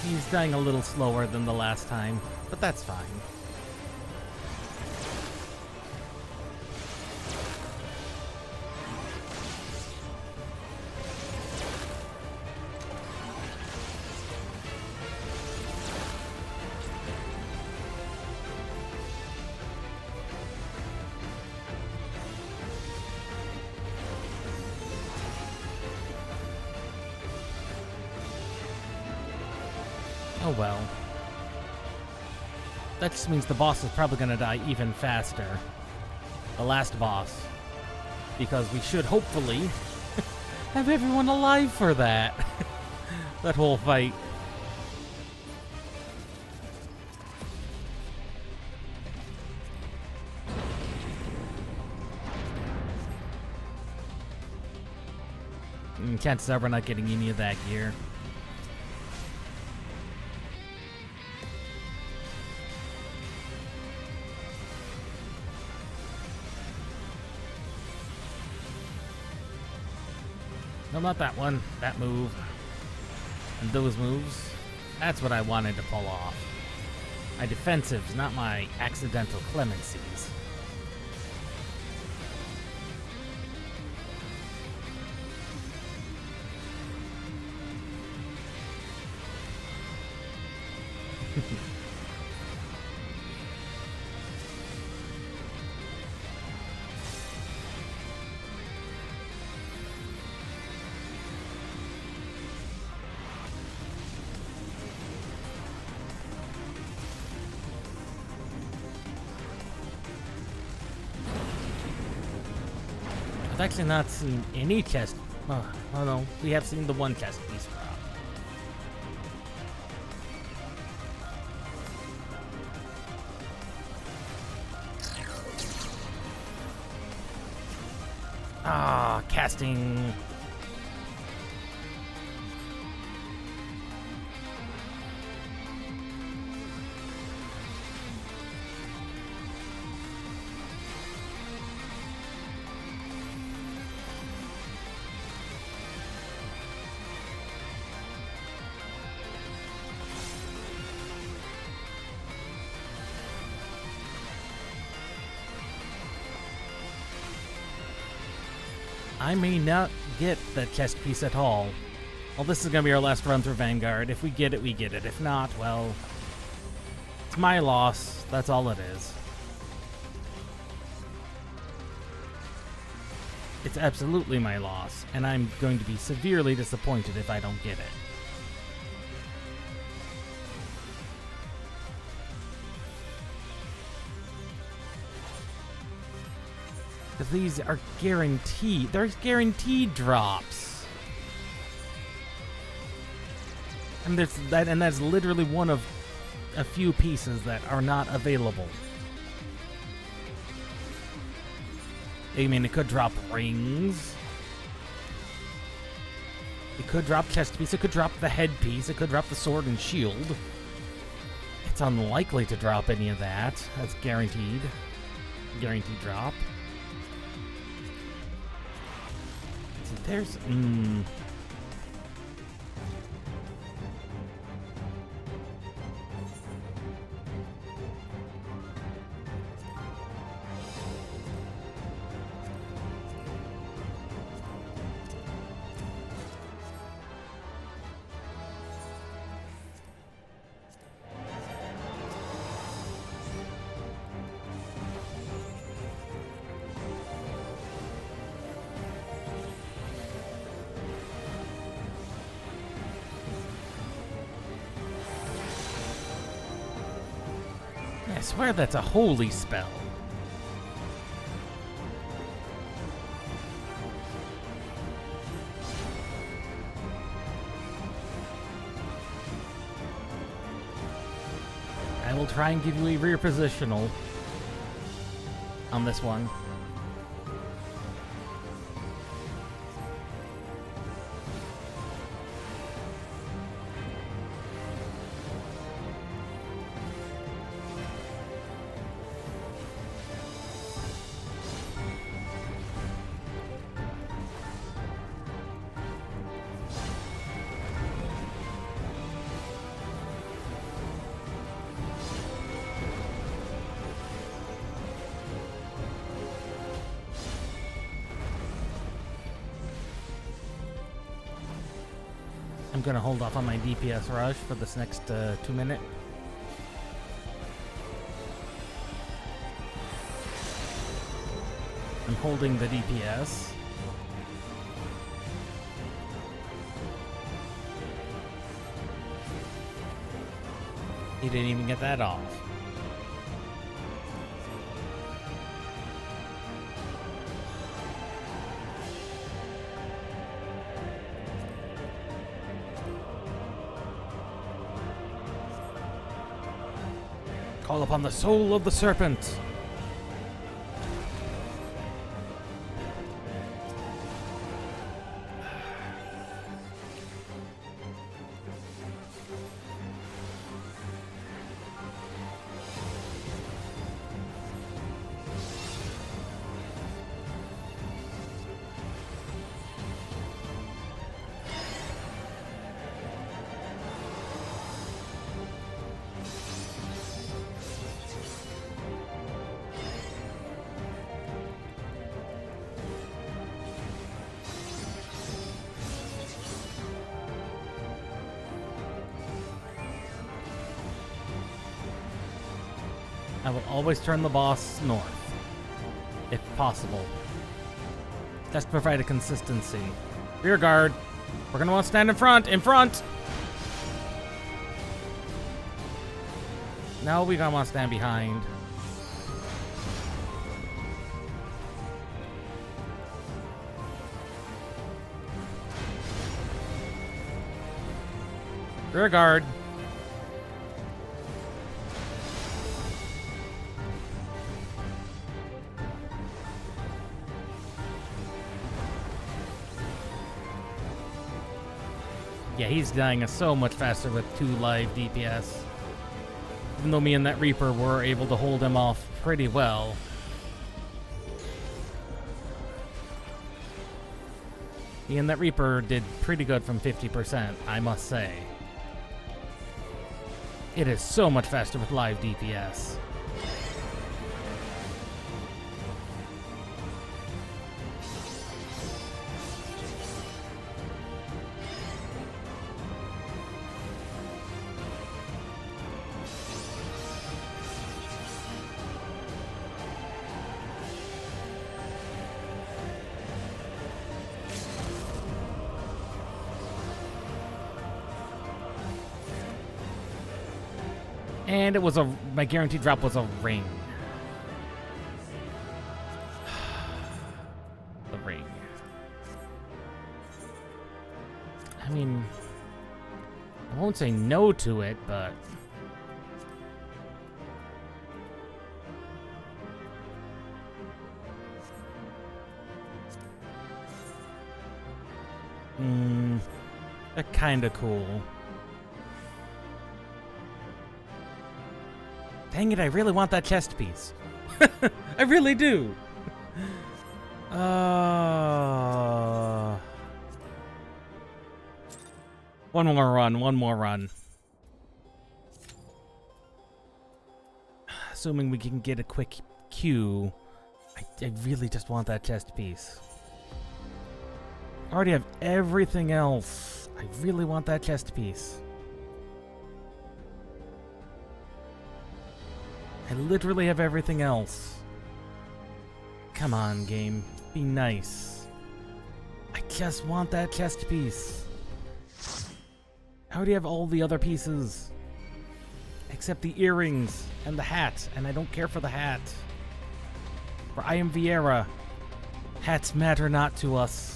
He's dying a little slower than the last time, but that's fine. Oh well. That just means the boss is probably going to die even faster. The last boss. Because we should hopefully have everyone alive for that. That whole fight. Chances are we're not getting any of that gear. No, not that one. That move. And those moves. That's what I wanted to pull off. My defensives, not my accidental clemencies. I've actually not seen any chest. Oh no, we have seen the one chest piece drop. Ah, casting. I may not get that chest piece at all. Well, this is going to be our last run through Vanguard. If we get it, we get it. If not, well, it's my loss. That's all it is. It's absolutely my loss, and I'm going to be severely disappointed if I don't get it. Because these are guaranteed. There's guaranteed drops. And that's literally one of a few pieces that are not available. I mean, it could drop rings. It could drop chest piece. It could drop the headpiece. It could drop the sword and shield. It's unlikely to drop any of that. That's guaranteed. Guaranteed drop. There's I swear that's a holy spell. I will try and give you a rear positional on this one. I'm gonna hold off on my DPS rush for this next 2 minute. I'm holding the DPS. He didn't even get that off. Call upon the soul of the serpent. I will always turn the boss north, if possible. Just to provide a consistency. Rear guard. We're gonna want to stand in front. In front! No, we gonna want to stand behind. Rear guard. Yeah, he's dying so much faster with 2 live DPS. Even though me and that Reaper were able to hold him off pretty well. Me and that Reaper did pretty good from 50%, I must say. It is so much faster with live DPS. And it was my guaranteed drop was a ring. The ring. I mean, I won't say no to it, but they're kinda cool. Dang it, I really want that chest piece. I really do. One more run. Assuming we can get a quick queue, I really just want that chest piece. I already have everything else. I really want that chest piece. I literally have everything else. Come on, game. Be nice. I just want that chest piece. I already have all the other pieces. Except the earrings and the hat, and I don't care for the hat. For I am Vieira. Hats matter not to us.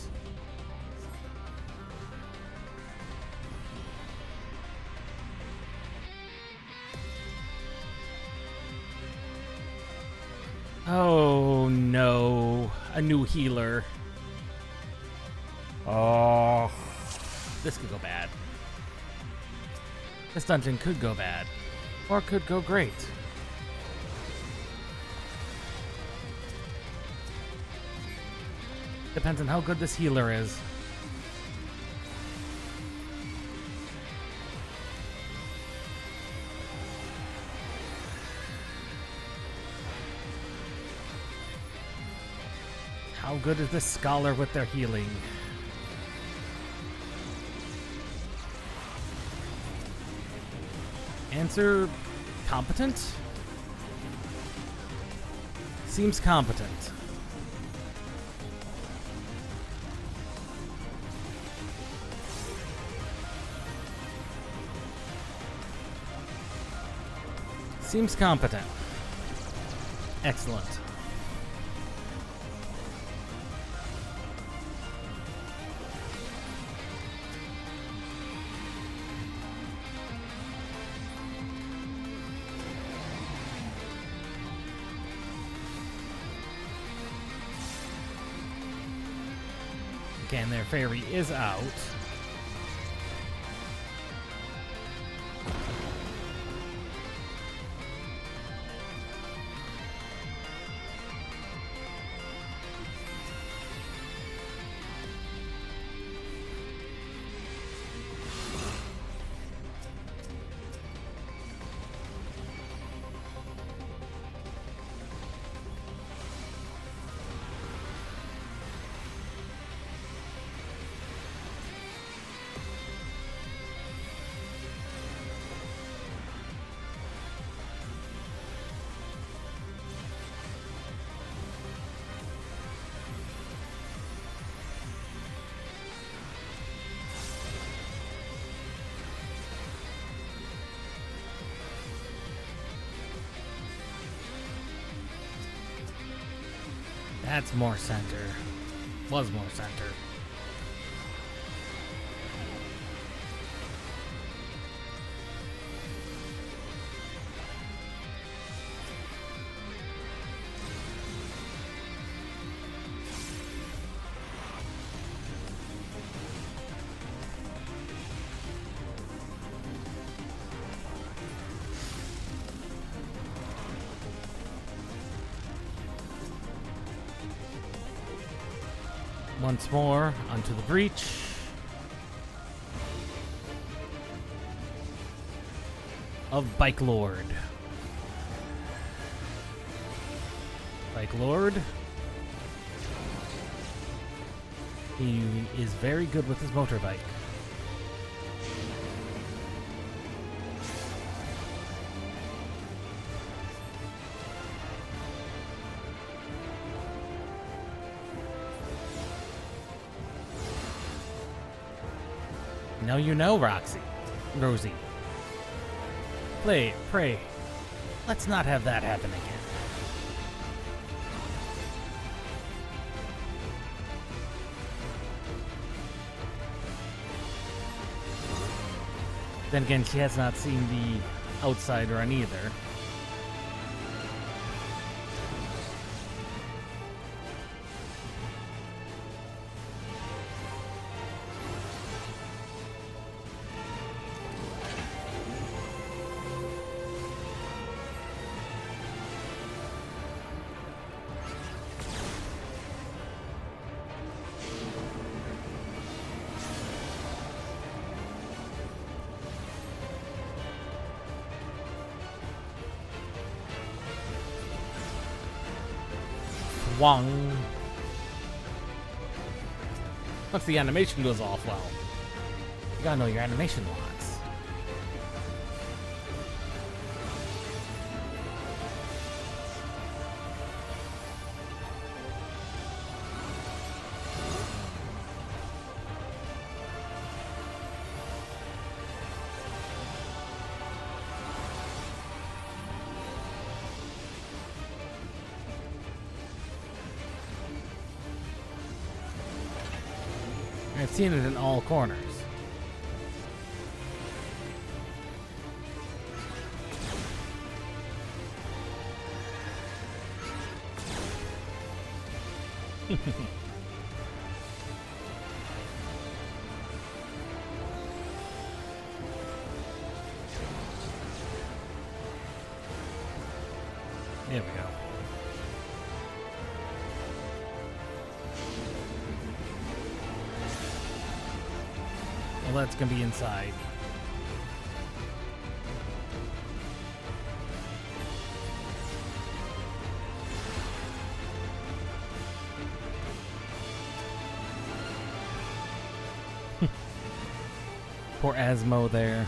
Oh no, a new healer. Oh, this could go bad. This dungeon could go bad, or could go great. Depends on how good this healer is. How good is this scholar with their healing? Answer competent? Seems competent. Seems competent. Excellent. Again, their fairy is out. That's more center. Was more center. Once more, onto the breach. Of Bike Lord. Bike Lord. He is very good with his motorbike. Now you know, Rosie. Pray, let's not have that happen again. Then again, she has not seen the outside run either. Wong. Once the animation goes off, well, you gotta know your animation locks. I've seen it in all corners. There we go. Well, that's gonna be inside. Poor Asmo there.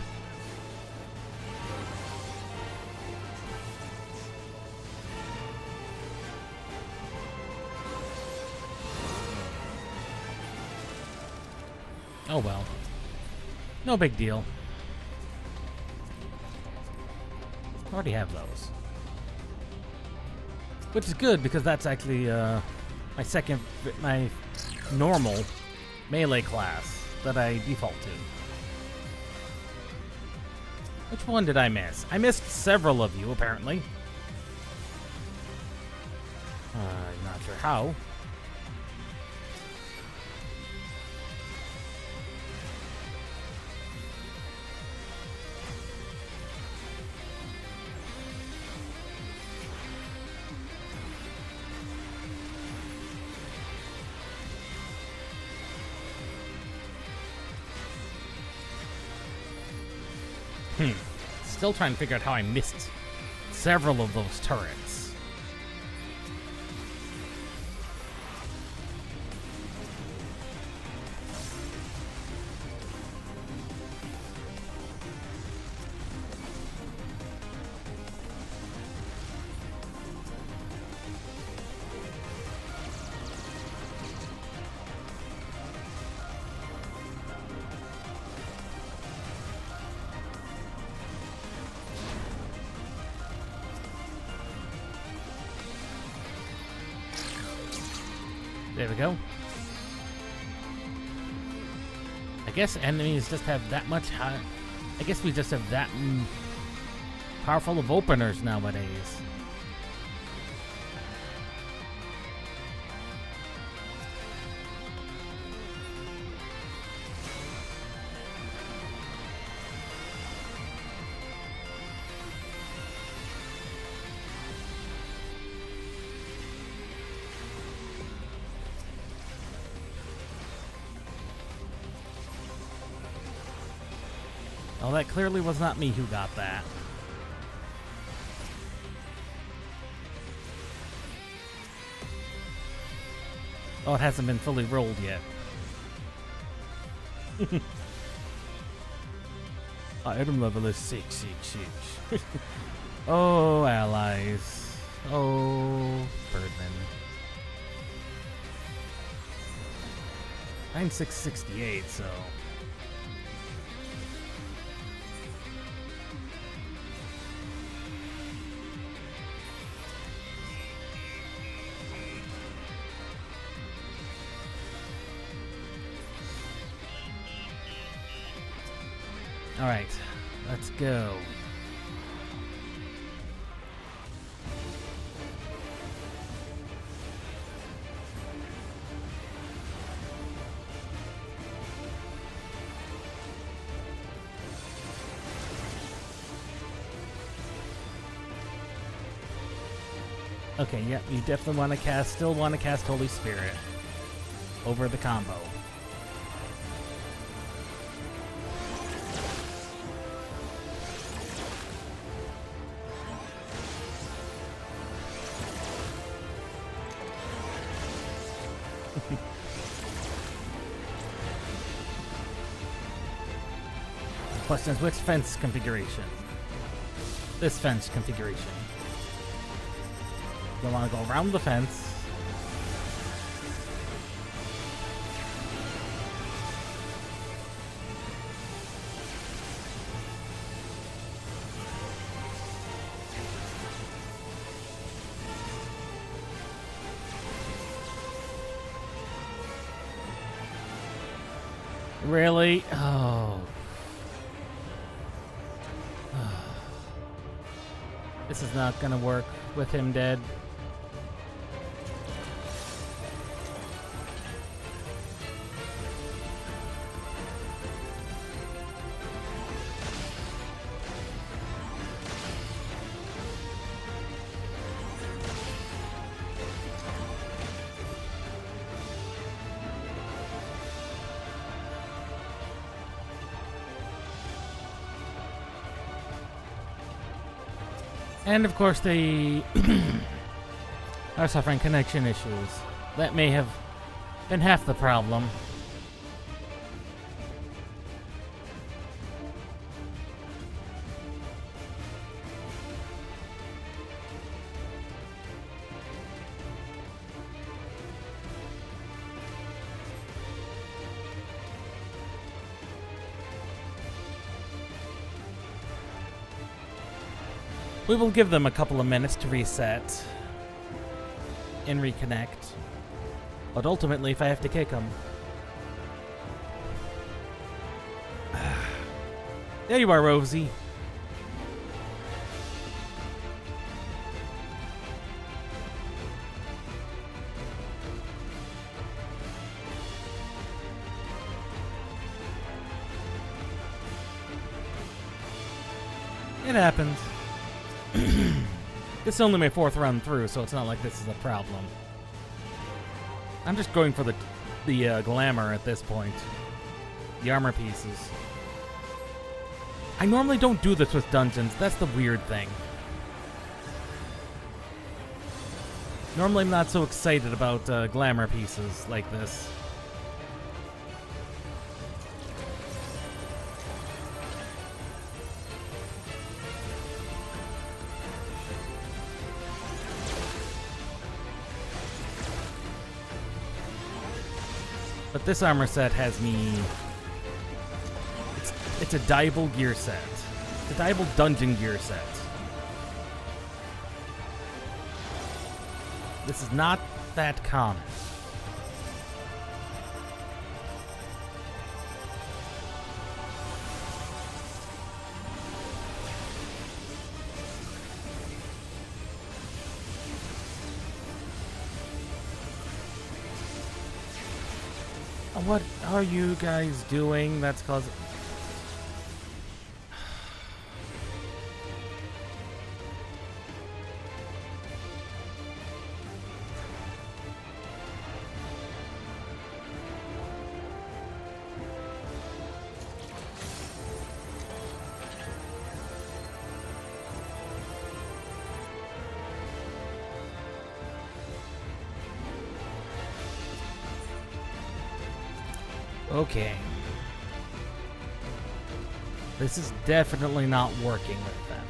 Oh well. No big deal. Already have those. Which is good because that's actually my normal melee class that I default to. Which one did I miss? I missed several of you, apparently. Not sure how. Still trying to figure out how I missed several of those turrets. There we go. I guess enemies just have that much high. I guess we just have that powerful of openers nowadays. Oh, that clearly was not me who got that. Oh, it hasn't been fully rolled yet. Item level is 666. Oh, allies. Oh, Birdman. I'm 668, so... All right, let's go. Okay, yep, you definitely want to cast, still want to cast Holy Spirit over the combo. Question is, which fence configuration? This fence configuration. You want to go around the fence. Really? Oh. This is not gonna work with him dead. And of course they are suffering connection issues. That may have been half the problem. We will give them a couple of minutes to reset and reconnect. But ultimately, if I have to kick them... There you are, Rosie. It happens. This is only my 4th run through, so it's not like this is a problem. I'm just going for the glamour at this point. The armor pieces. I normally don't do this with dungeons. That's the weird thing. Normally I'm not so excited about glamour pieces like this. But this armor set has me... It's a dyeable gear set. It's a dyeable dungeon gear set. This is not that common. What are you guys doing? That's causing... Okay. This is definitely not working with them.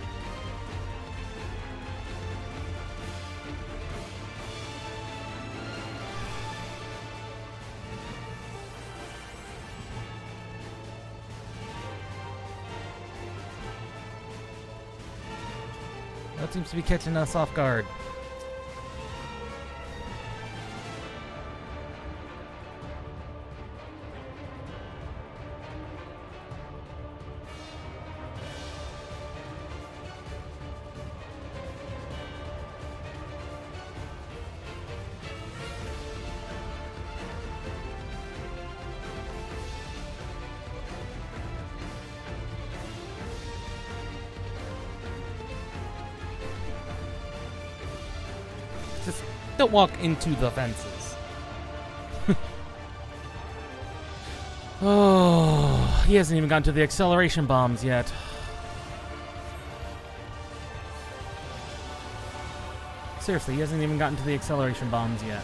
That seems to be catching us off guard. Just don't walk into the fences. Oh, he hasn't even gotten to the acceleration bombs yet. Seriously, he hasn't even gotten to the acceleration bombs yet.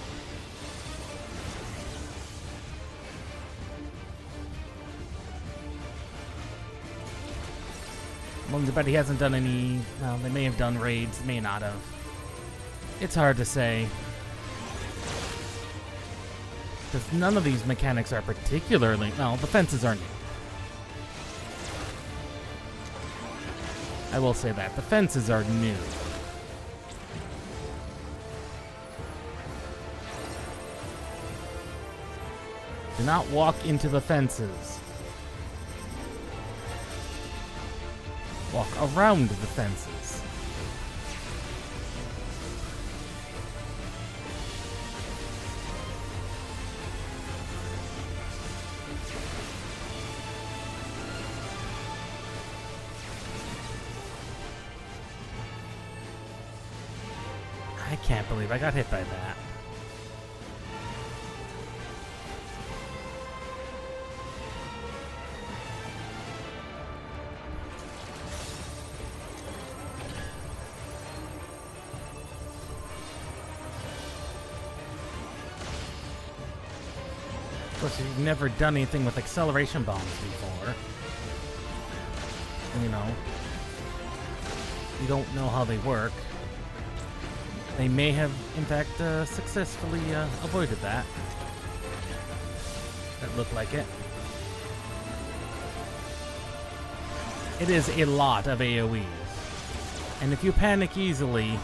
Well, but he hasn't done any... Well, they may have done raids, may not have. It's hard to say. Because none of these mechanics are particularly... No, the fences are new. I will say that. The fences are new. Do not walk into the fences. Walk around the fences. I can't believe I got hit by that. Of course, you've never done anything with acceleration bombs before. You know, you don't know how they work. They may have, in fact, successfully avoided that. That looked like it. It is a lot of AoEs. And if you panic easily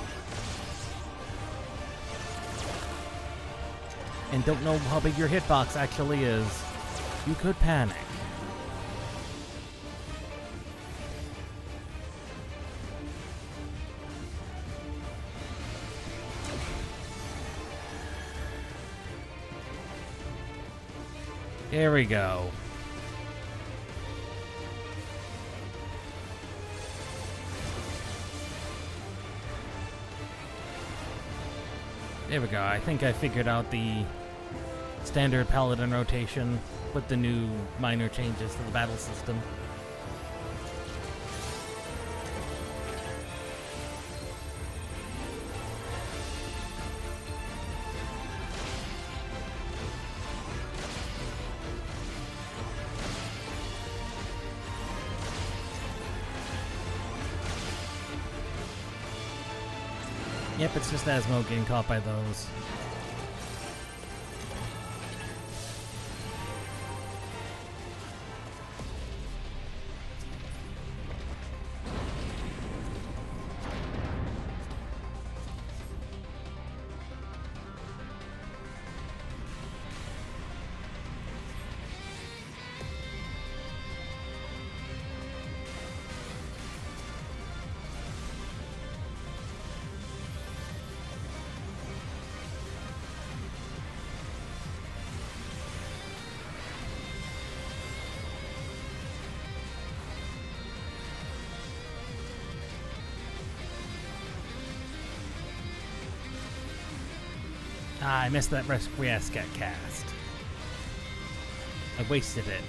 and don't know how big your hitbox actually is, you could panic. Here we go. There we go. I think I figured out the standard paladin rotation with the new minor changes to the battle system. Yep, it's just Asmo getting caught by those. Ah, I missed that Requiescat cast. I wasted it.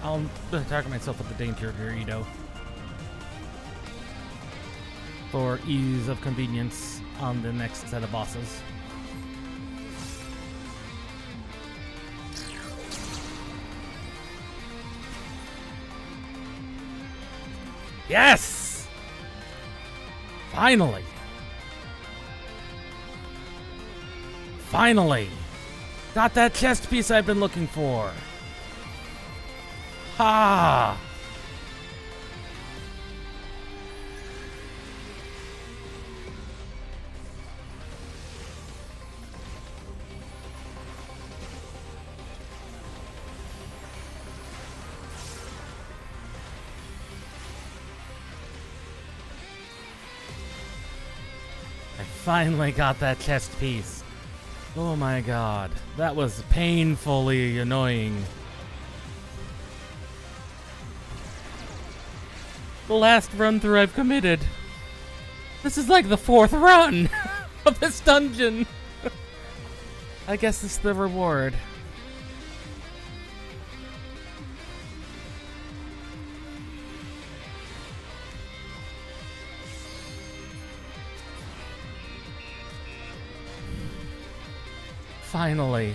I'll target myself with the Danger Dorito for ease of convenience on the next set of bosses. Yes! Finally! Finally! Got that chest piece I've been looking for! Ha! I finally got that chest piece. Oh my god, that was painfully annoying. The last run through I've committed. This is like the 4th run of this dungeon. I guess it's the reward. Finally.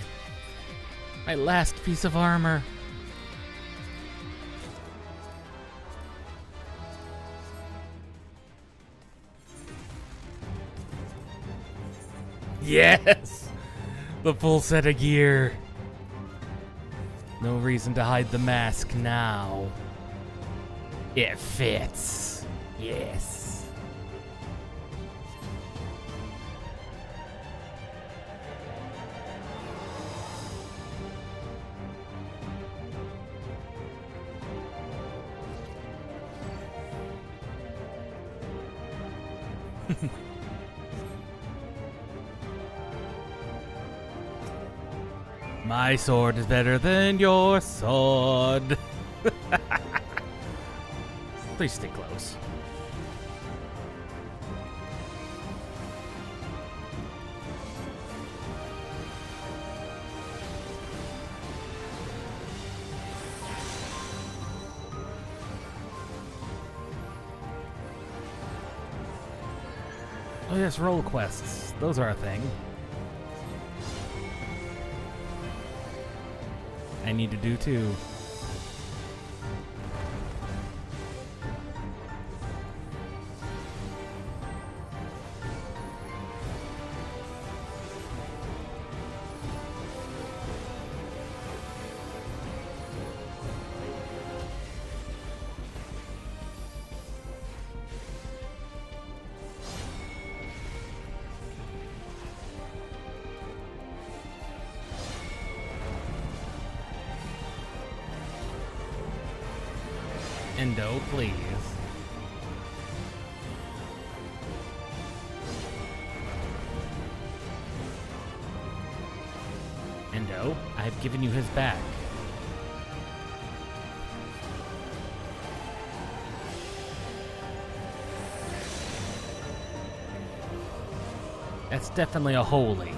My last piece of armor. Yes! The full set of gear. No reason to hide the mask now. It fits. Yes. My sword is better than your sword. Please stick close. yes, roll quests. Those are a thing. I need to do too. Endo, please. Endo, I've given you his back. That's definitely a holy.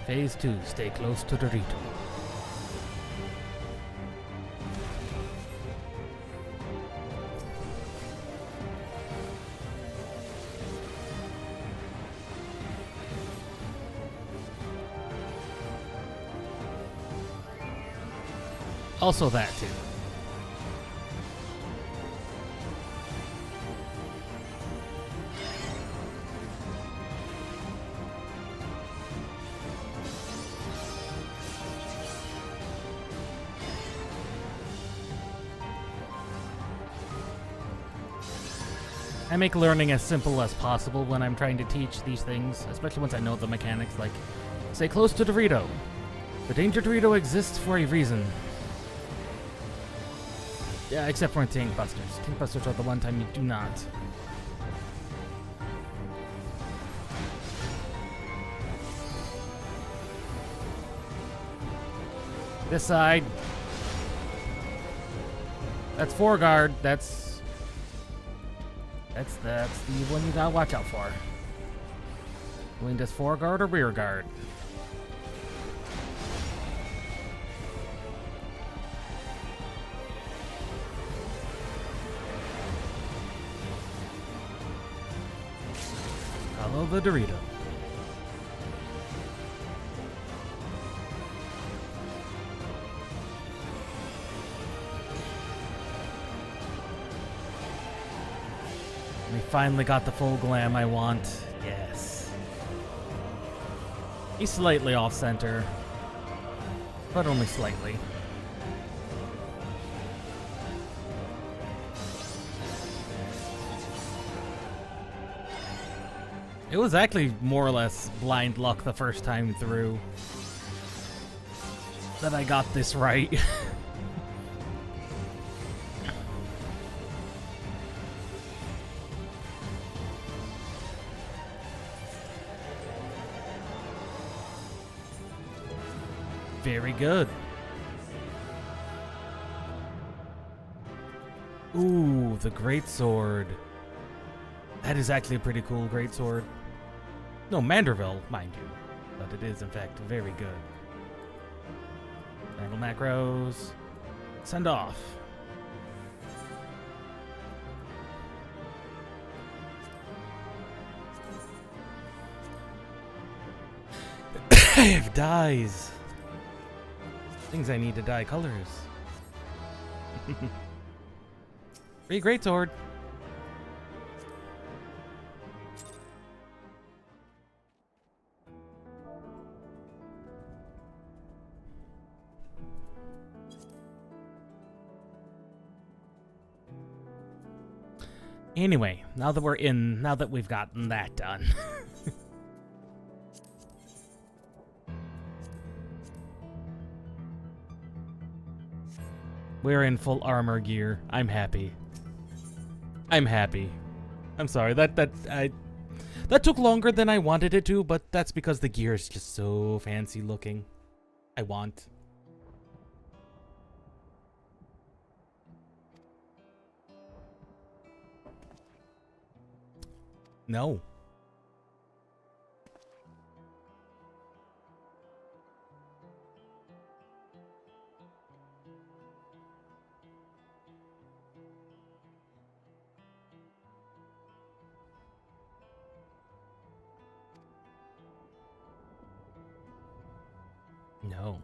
Phase 2, stay close to Dorito. Also that too. I make learning as simple as possible when I'm trying to teach these things, especially once I know the mechanics, like, stay close to Dorito. The danger Dorito exists for a reason. Yeah, except for in Tank Busters. Tank Busters are the one time you do not. This side. That's foreguard. That's the one you gotta watch out for. Going does foreguard or rear guard? Follow the Dorito. We finally got the full glam I want. Yes. He's slightly off center, but only slightly. It was actually more or less blind luck the first time through that I got this right. Very good. Ooh, the greatsword. That is actually a pretty cool greatsword. No, Manderville, mind you. But it is, in fact, very good. Handle macros. Send off. I have dyes. Things I need to dye colors. Free greatsword. Anyway, now that we've gotten that done. We're in full armor gear. I'm happy. I'm happy. I'm sorry. That took longer than I wanted it to, but that's because the gear is just so fancy looking. I want. No. No.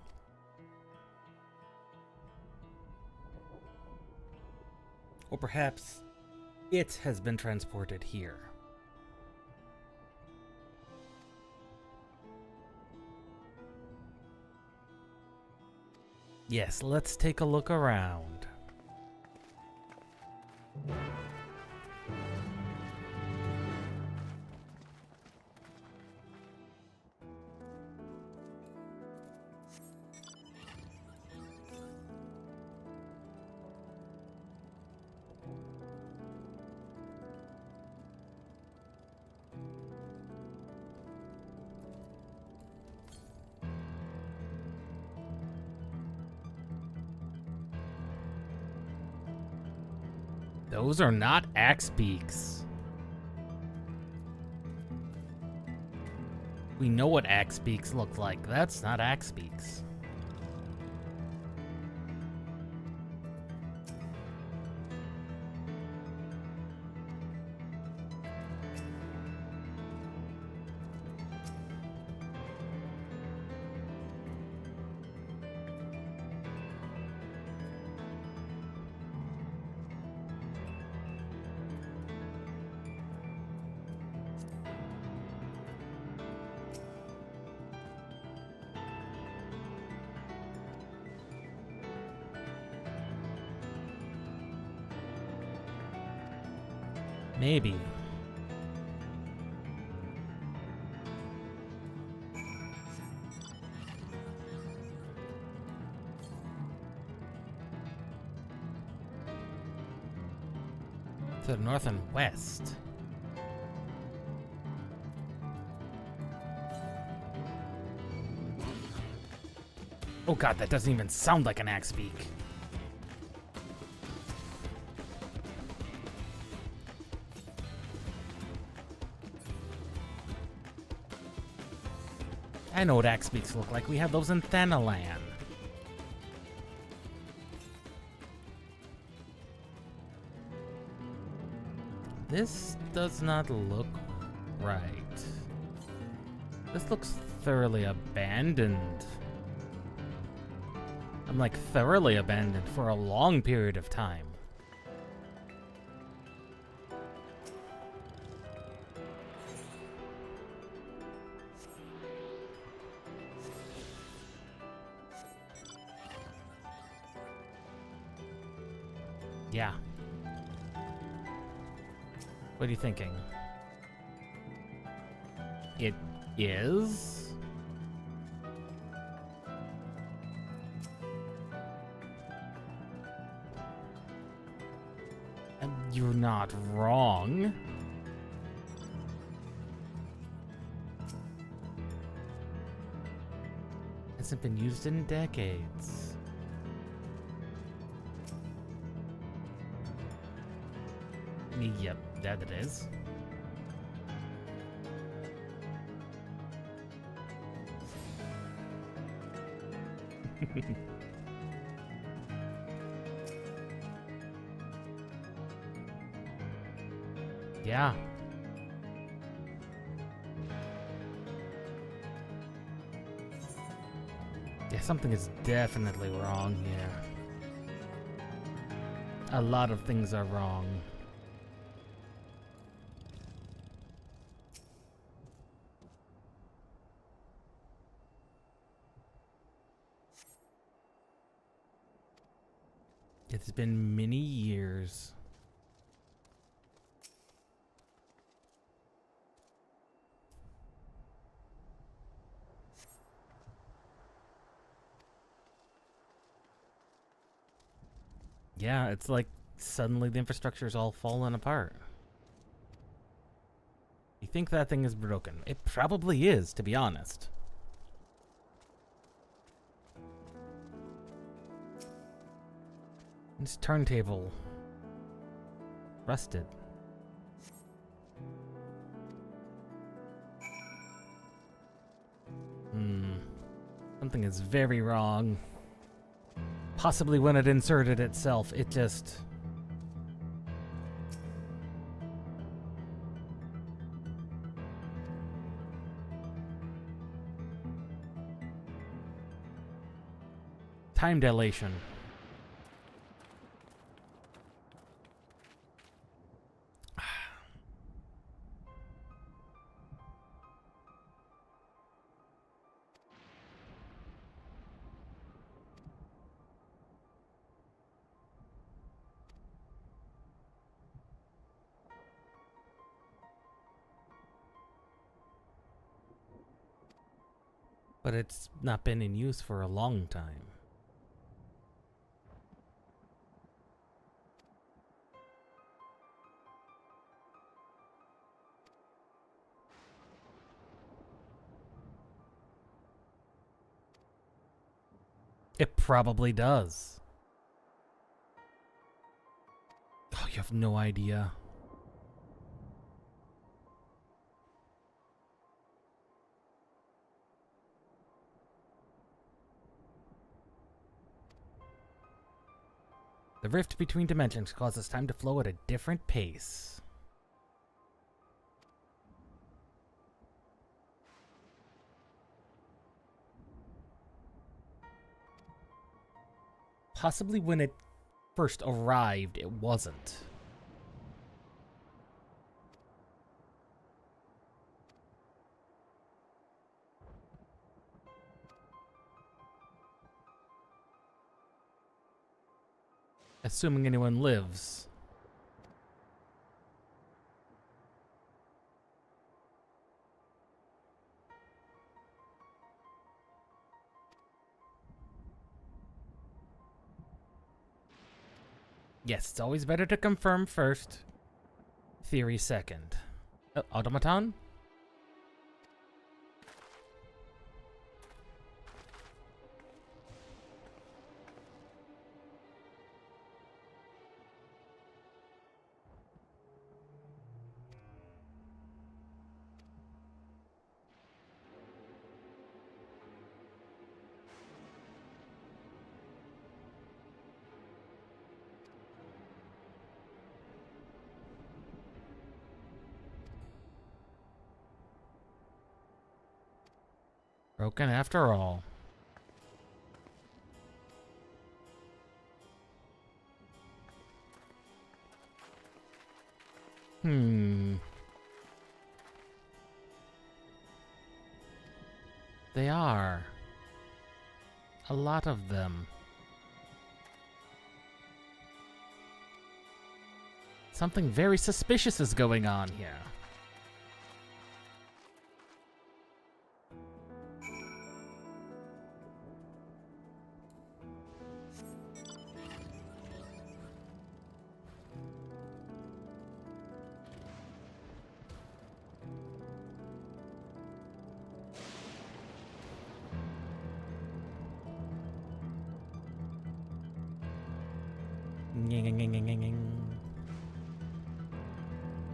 Or perhaps it has been transported here. Yes, let's take a look around. Those are not axe beaks. We know what axe beaks look like. That's not axe beaks. Maybe. To the north and west. Oh god, that doesn't even sound like an axe beak. I know what axe beaks look like. We have those in Thanalan. This does not look right. This looks thoroughly abandoned. I'm like thoroughly abandoned for a long period of time. Yeah. What are you thinking? It is? And you're not wrong. Hasn't been used in decades. Yep, that it is. Yeah. Yeah, something is definitely wrong here. A lot of things are wrong. It's been many years. Yeah, it's like suddenly the infrastructure is all falling apart. You think that thing is broken. It probably is, to be honest. This turntable. Rusted. Something is very wrong. Possibly when it inserted itself, it just... Time dilation. But it's not been in use for a long time. It probably does. Oh, you have no idea. The rift between dimensions causes time to flow at a different pace. Possibly when it first arrived, it wasn't. Assuming anyone lives. Yes, it's always better to confirm first. Theory second. Automaton? Broken after all. They are. A lot of them. Something very suspicious is going on here.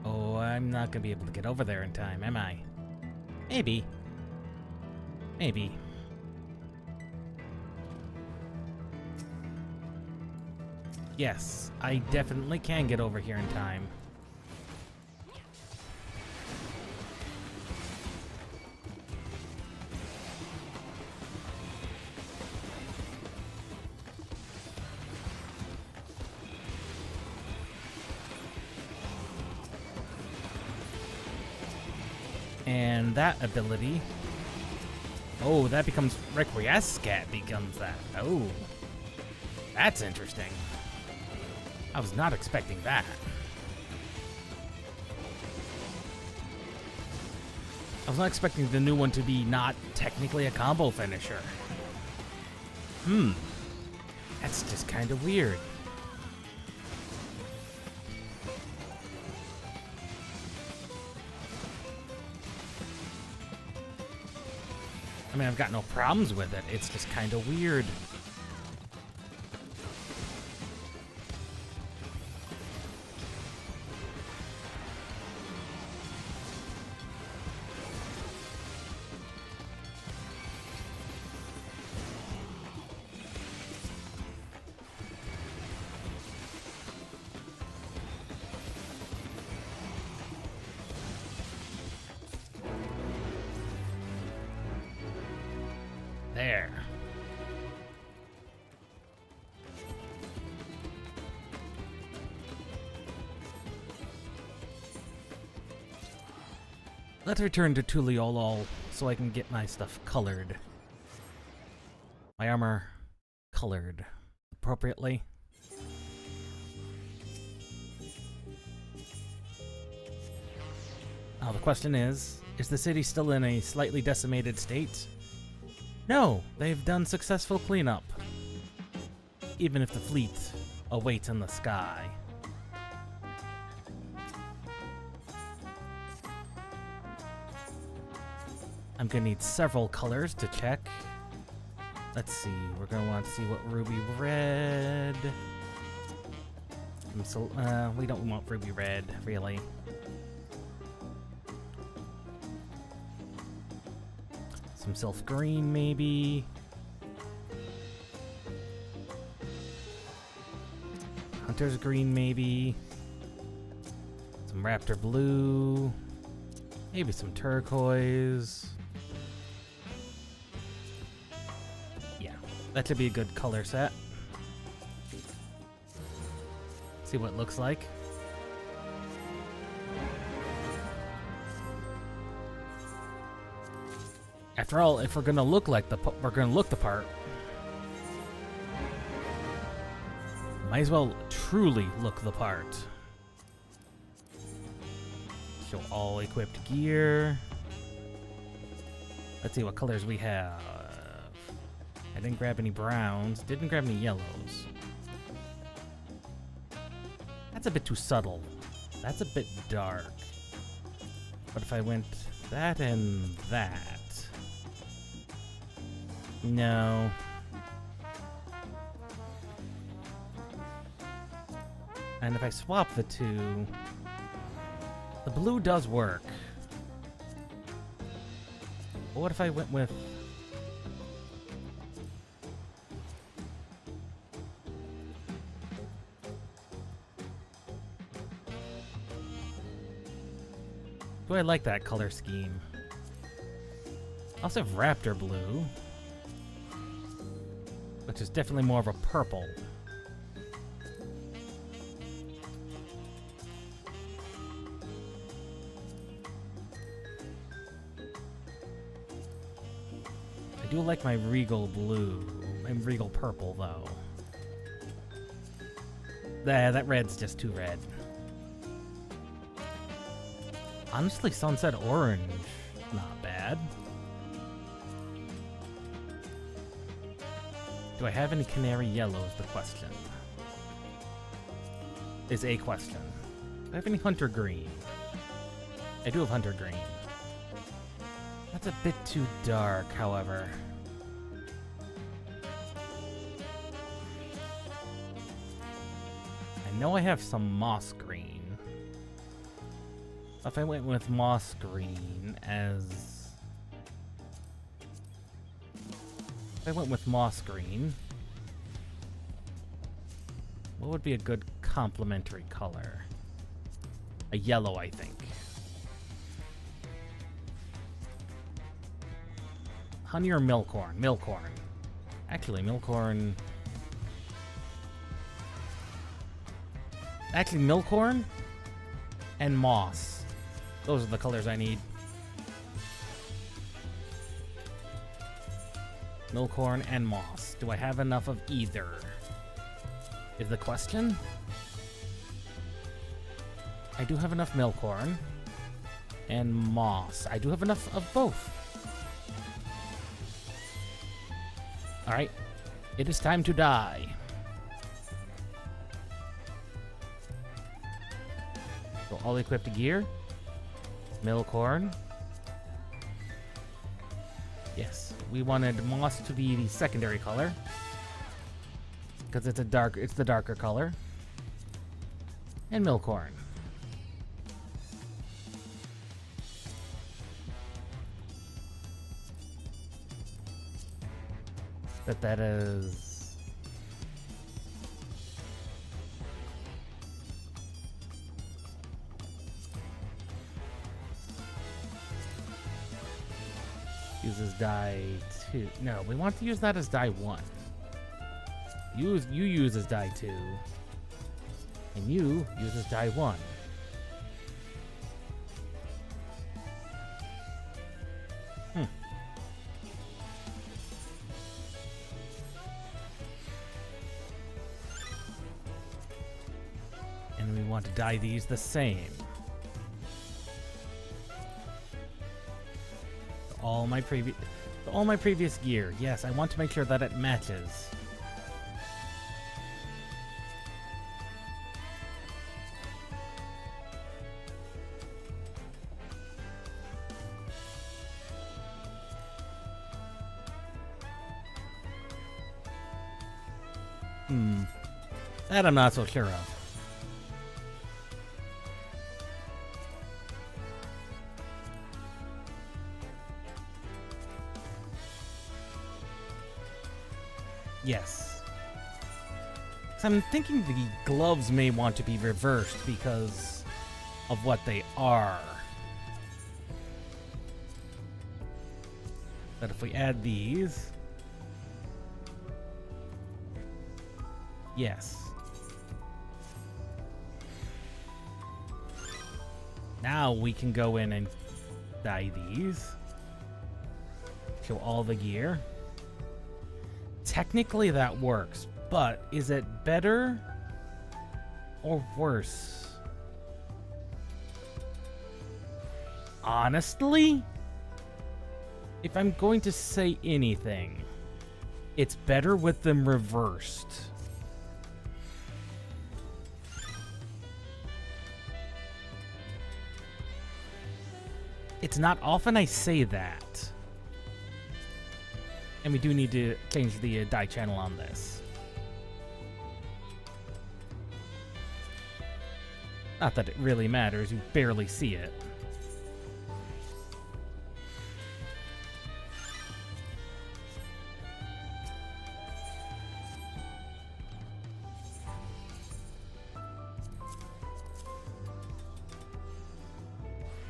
Oh, I'm not gonna be able to get over there in time, am I? Maybe. Maybe. Yes, I definitely can get over here in time. And that ability... Oh, that becomes... Requiescat becomes that. Oh. That's interesting. I was not expecting that. I was not expecting the new one to be not technically a combo finisher. That's just kind of weird. I mean, I've got no problems with it. It's just kind of weird. There. Let's return to Tuliolol so I can get my stuff colored. My armor colored appropriately. Now the question is the city still in a slightly decimated state? No, they've done successful cleanup. Even if the fleet awaits in the sky. I'm gonna need several colors to check. Let's see, we're gonna want to see what ruby red. We don't want ruby red, really. Some sylph green, maybe. Hunter's green, maybe. Some raptor blue. Maybe some turquoise. Yeah, that should be a good color set. See what it looks like. After all, if we're gonna look the part. Might as well truly look the part. Show all equipped gear. Let's see what colors we have. I didn't grab any browns. Didn't grab any yellows. That's a bit too subtle. That's a bit dark. What if I went that and that? No. And if I swap the two, the blue does work. But what if I went with... Do I like that color scheme? I also have raptor blue, which is definitely more of a purple. I do like my regal blue, and regal purple though. That red's just too red. Honestly, sunset orange, not bad. Do I have any canary yellow is the question. Is a question. Do I have any hunter green? I do have hunter green. That's a bit too dark, however. I know I have some moss green. If I went with moss green as... If I went with moss green, what would be a good complementary color? A yellow, I think. Honey or milkhorn? Milkhorn. Actually, milkhorn... Actually, milkhorn and moss. Those are the colors I need. Milkhorn and moss. Do I have enough of either? Is the question? I do have enough milkhorn and moss. I do have enough of both. Alright. It is time to die. So all equipped gear. Milkhorn. Yes. We wanted moss to be the secondary color because it's the darker color. And milkhorn. That is uses die 2. No, we want to use that as die 1. You use as die 2. And you use as die 1. And we want to dye these the same. All my previous gear. Yes, I want to make sure that it matches. That I'm not so sure of. Yes. 'Cause I'm thinking the gloves may want to be reversed because of what they are. But if we add these... Yes. Now we can go in and dye these. Show all the gear. Technically that works, but is it better or worse? Honestly, if I'm going to say anything, it's better with them reversed. It's not often I say that. And we do need to change the dye channel on this. Not that it really matters, you barely see it.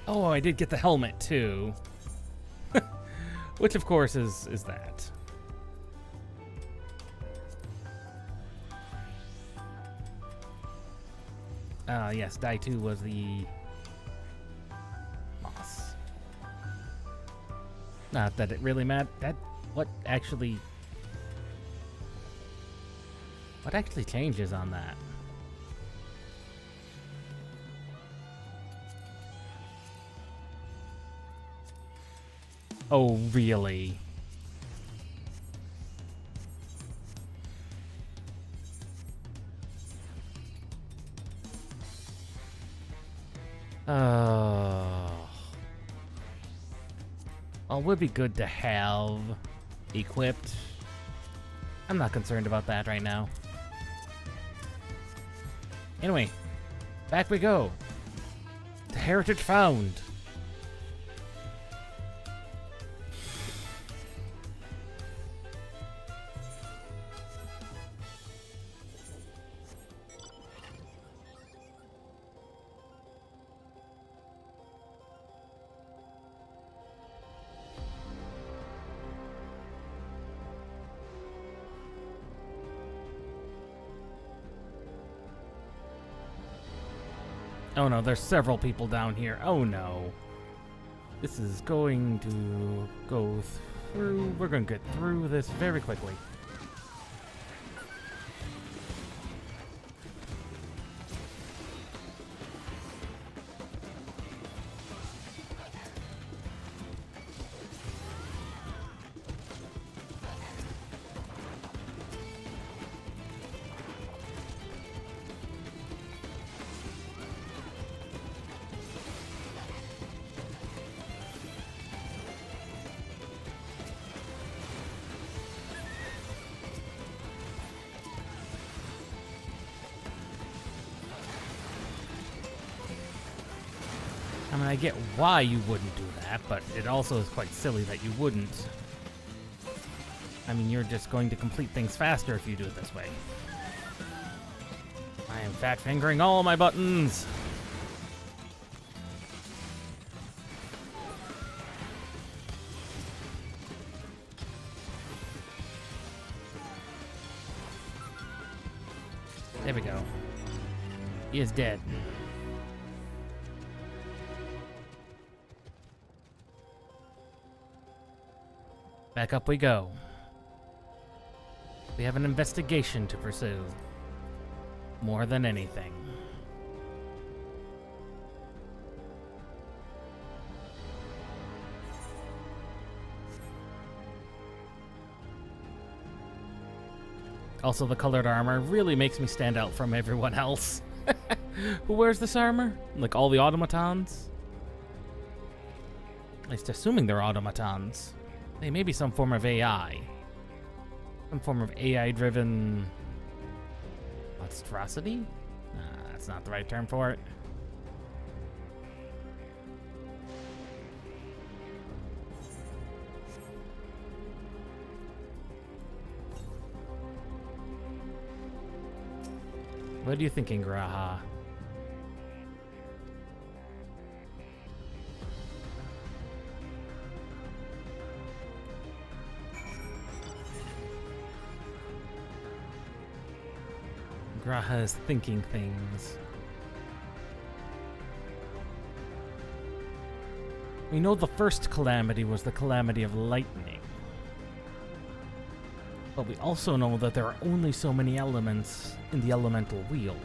Oh, I did get the helmet too. Which of course is that. Yes, die 2 was the moss. Not that it really mattered. What actually changes on that? Oh, really? Well, it would be good to have equipped. I'm not concerned about that right now. Anyway, back we go. The heritage found. Oh no, there's several people down here. Oh no. This is going to go through. We're going to get through this very quickly. I mean, I get why you wouldn't do that, but it also is quite silly that you wouldn't. I mean, you're just going to complete things faster if you do it this way. I am fat fingering all my buttons. There we go. He is dead. Back up we go. We have an investigation to pursue. More than anything. Also, the colored armor really makes me stand out from everyone else. Who wears this armor? Like all the automatons? At least assuming they're automatons. They may be some form of AI. Some form of AI-driven monstrosity? Nah, that's not the right term for it. What are you thinking, Graha? Graha is thinking things. We know the first calamity was the calamity of lightning. But we also know that there are only so many elements in the elemental wheel.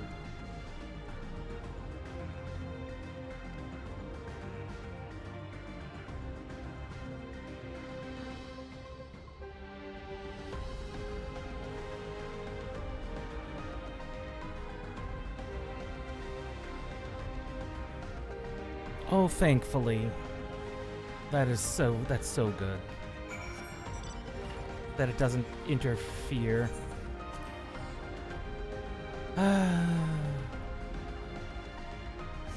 Oh, thankfully. That's so good. That it doesn't interfere.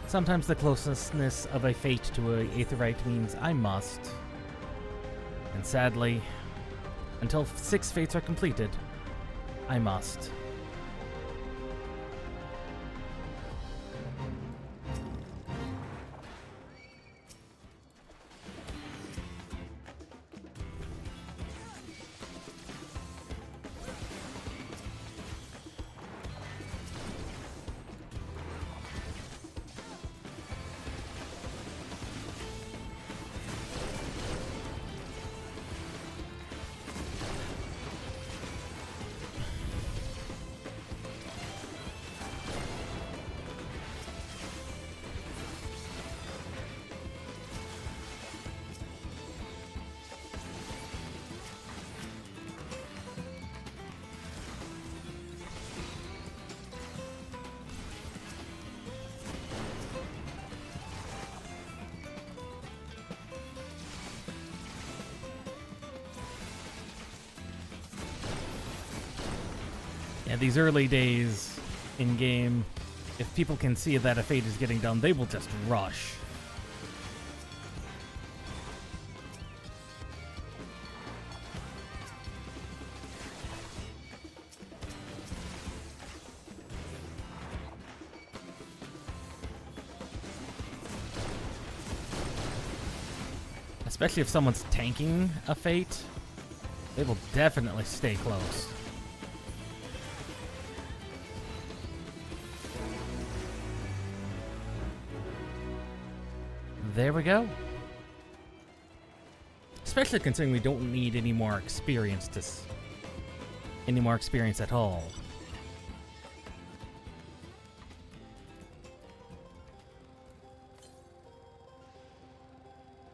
Sometimes the closeness of a fate to a aetheryte means I must. And sadly, until 6 fates are completed, I must. Yeah, these early days in game, if people can see that a fate is getting done, they will just rush. Especially if someone's tanking a fate, they will definitely stay close. There we go. Especially considering we don't need any more experience at all.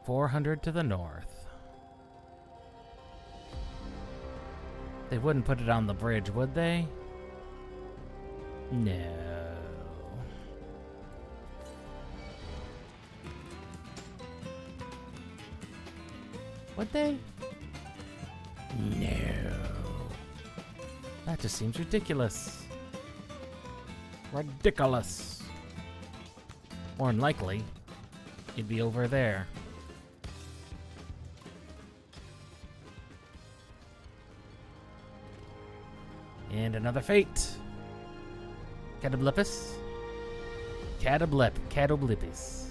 $400 to the north. They wouldn't put it on the bridge, would they? No. Would they? No. That just seems ridiculous. Ridiculous. More than likely, It'd be over there. And another fate. Catablipus. Catablipus.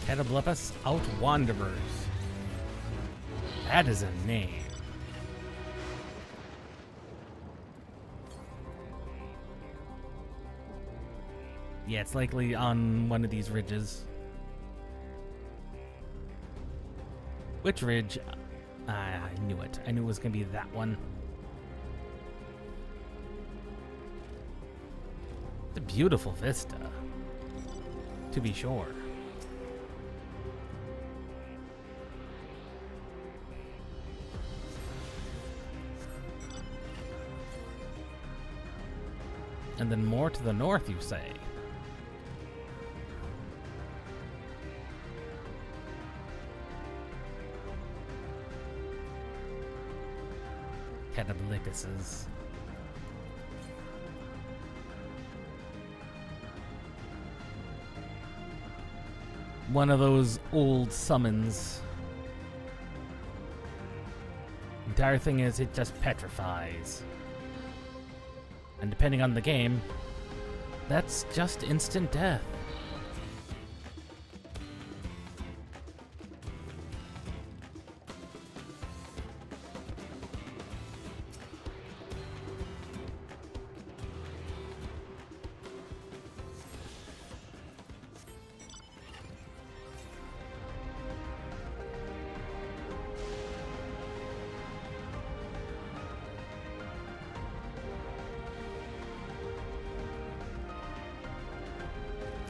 Catablipus Outwanderers. That is a name. Yeah, it's likely on one of these ridges. Which ridge? I knew it. I knew it was going to be that one. It's a beautiful vista, to be sure. And then more to the north, you say? Catablipuses. One of those old summons. Entire thing is, it just petrifies. And depending on the game, that's just instant death.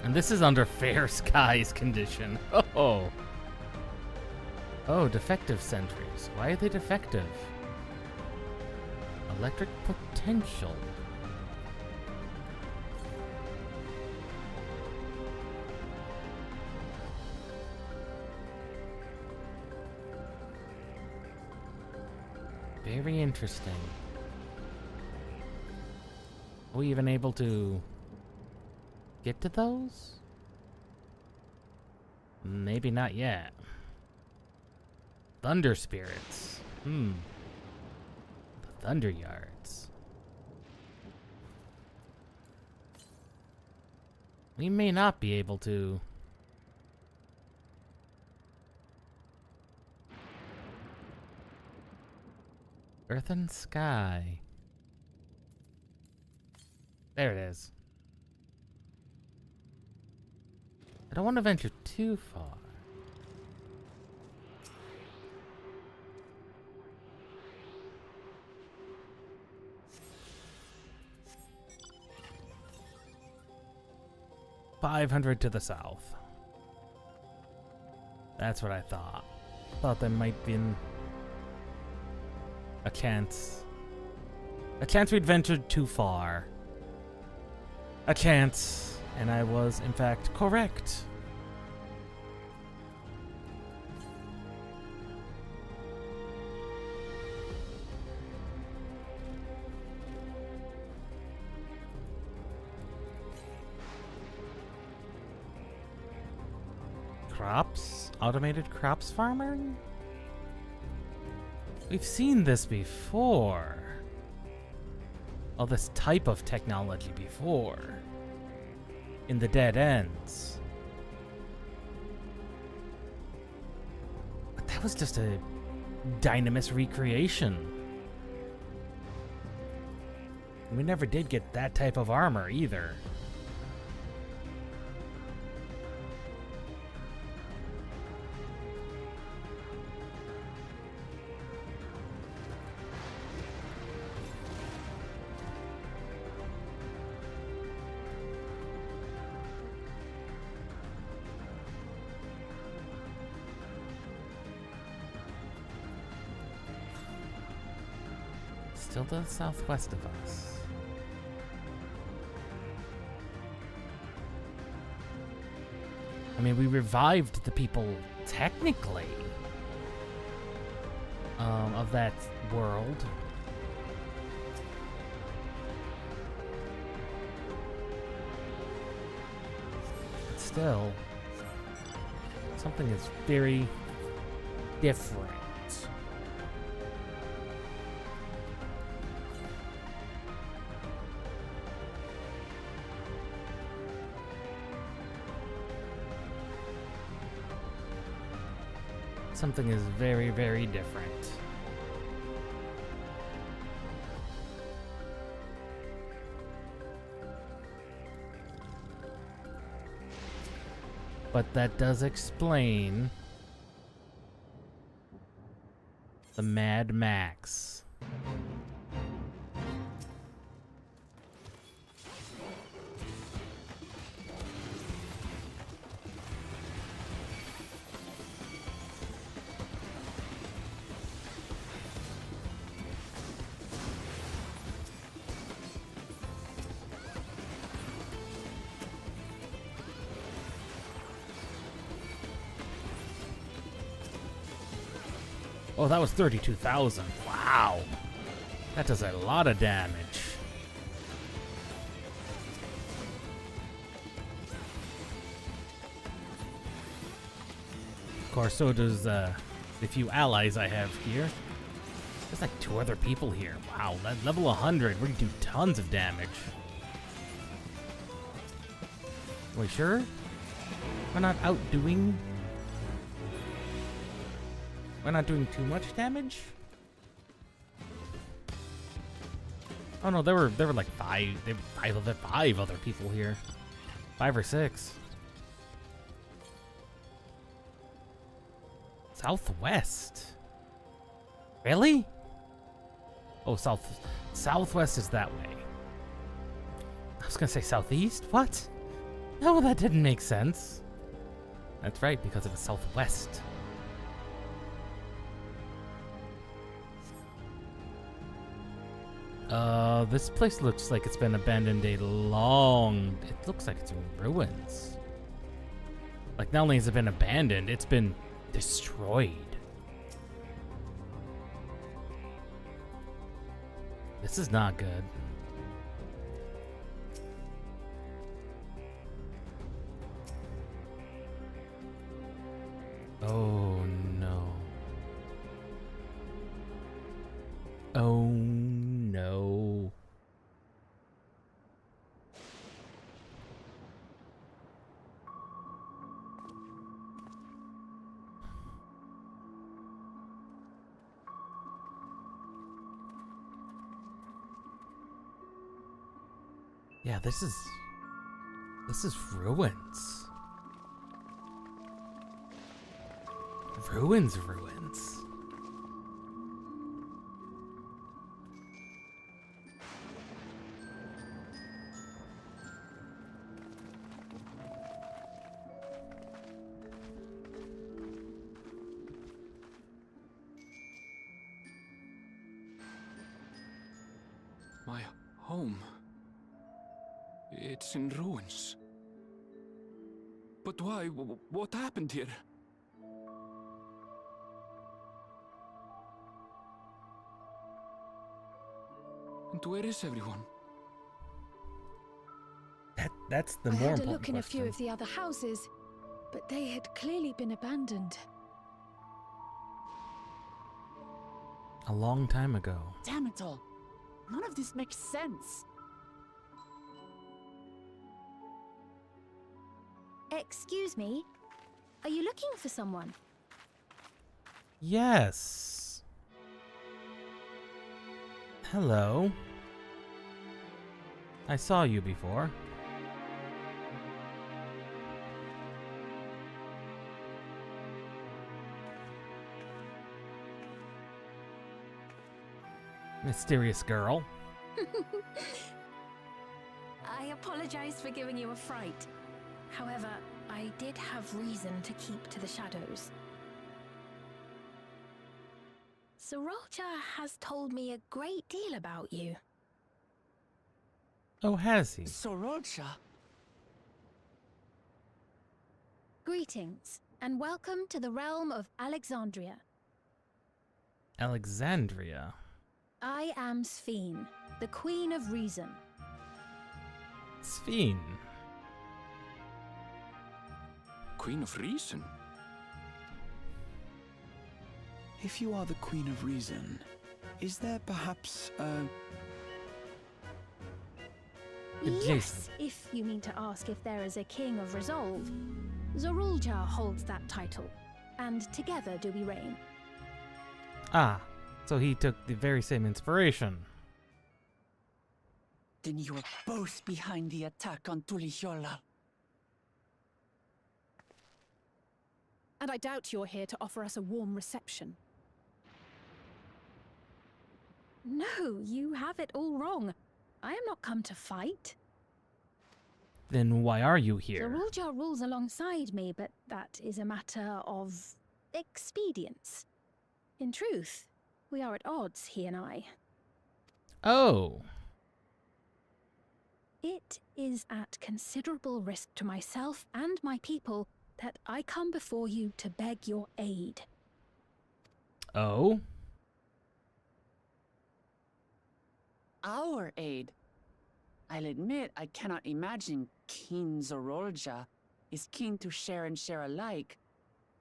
And this is under fair skies condition. Oh. Oh, defective sentries. Why are they defective? Electric potential. Very interesting. Are we even able to get to those? Maybe not yet. Thunder spirits. The Thunder Yards. We may not be able to. Earth and Sky. There it is. I don't want to venture too far. $500 to the south. That's what I thought. Thought there might be a chance. A chance we'd ventured too far. A chance. And I was, in fact, correct. Crops? Automated crops farming? We've seen this before. Well, this type of technology before. In the Dead Ends. But that was just a Dynamis recreation. We never did get that type of armor either. Still to the southwest of us. I mean, we revived the people, technically, of that world. But still, something is very different. Something is very, very different. But that does explain the Mad Max. Oh, that was 32,000. Wow. That does a lot of damage. Of course, so does the few allies I have here. There's like 2 other people here. Wow, that level 100, we can do tons of damage. Are we sure? We're not outdoing... We're not doing too much damage? Oh no, there were like 5 other people here. 5 or 6. Southwest. Really? Oh, southwest is that way. I was gonna say southeast? What? No, that didn't make sense. That's right, because it was southwest. This place looks like it's been abandoned a long... It looks like it's in ruins. Like, not only has it been abandoned, it's been destroyed. This is not good. Oh, no. Oh, no. Yeah, this is ruins. Ruins. My home. It's in ruins. But why? What happened here? And where is everyone? That's the I more had a important look in a few question. of the other houses, but they had clearly been abandoned. A long time ago. Damn it all. None of this makes sense. Excuse me, are you looking for someone? Yes. Hello. I saw you before. Mysterious girl. I apologize for giving you a fright. However, I did have reason to keep to the shadows. Zorolja has told me a great deal about you. Oh, has he? Sorolcha. Greetings, and welcome to the realm of Alexandria. Alexandria. I am Sphene, the Queen of Reason. Sphene. Queen of Reason? If you are the Queen of Reason, is there perhaps Yes, if you mean to ask if there is a King of Resolve. Zorolja holds that title, and together do we reign. Ah, so he took the very same inspiration. Then you are both behind the attack on Tuliyollal. And I doubt you're here to offer us a warm reception. No, you have it all wrong. I am not come to fight. Then why are you here? Zorolja rules alongside me, but that is a matter of expedience. In truth, we are at odds, he and I. Oh. It is at considerable risk to myself and my people that I come before you to beg your aid. Oh? Our aid. I'll admit I cannot imagine King Zorolja is keen to share and share alike.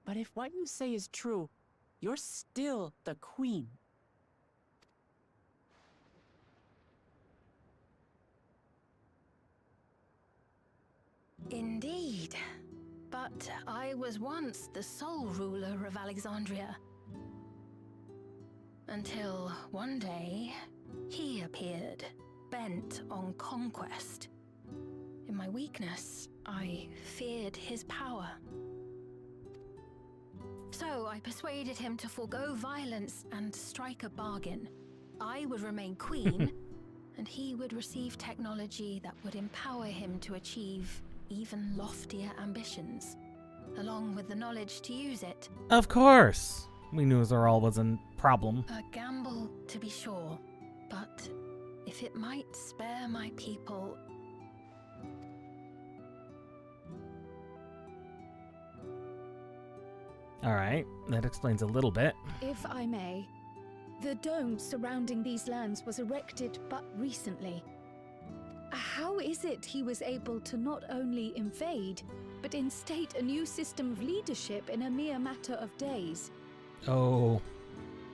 But if what you say is true, you're still the queen. Indeed. But I was once the sole ruler of Alexandria. Until one day, he appeared, bent on conquest. In my weakness, I feared his power. So I persuaded him to forego violence and strike a bargain. I would remain queen, and he would receive technology that would empower him to achieve even loftier ambitions, along with the knowledge to use it. Of course! We knew Zoral was a problem. A gamble, to be sure, but if it might spare my people... Alright, that explains a little bit. If I may, the dome surrounding these lands was erected but recently. How is it he was able to not only invade, but instate a new system of leadership in a mere matter of days? Oh,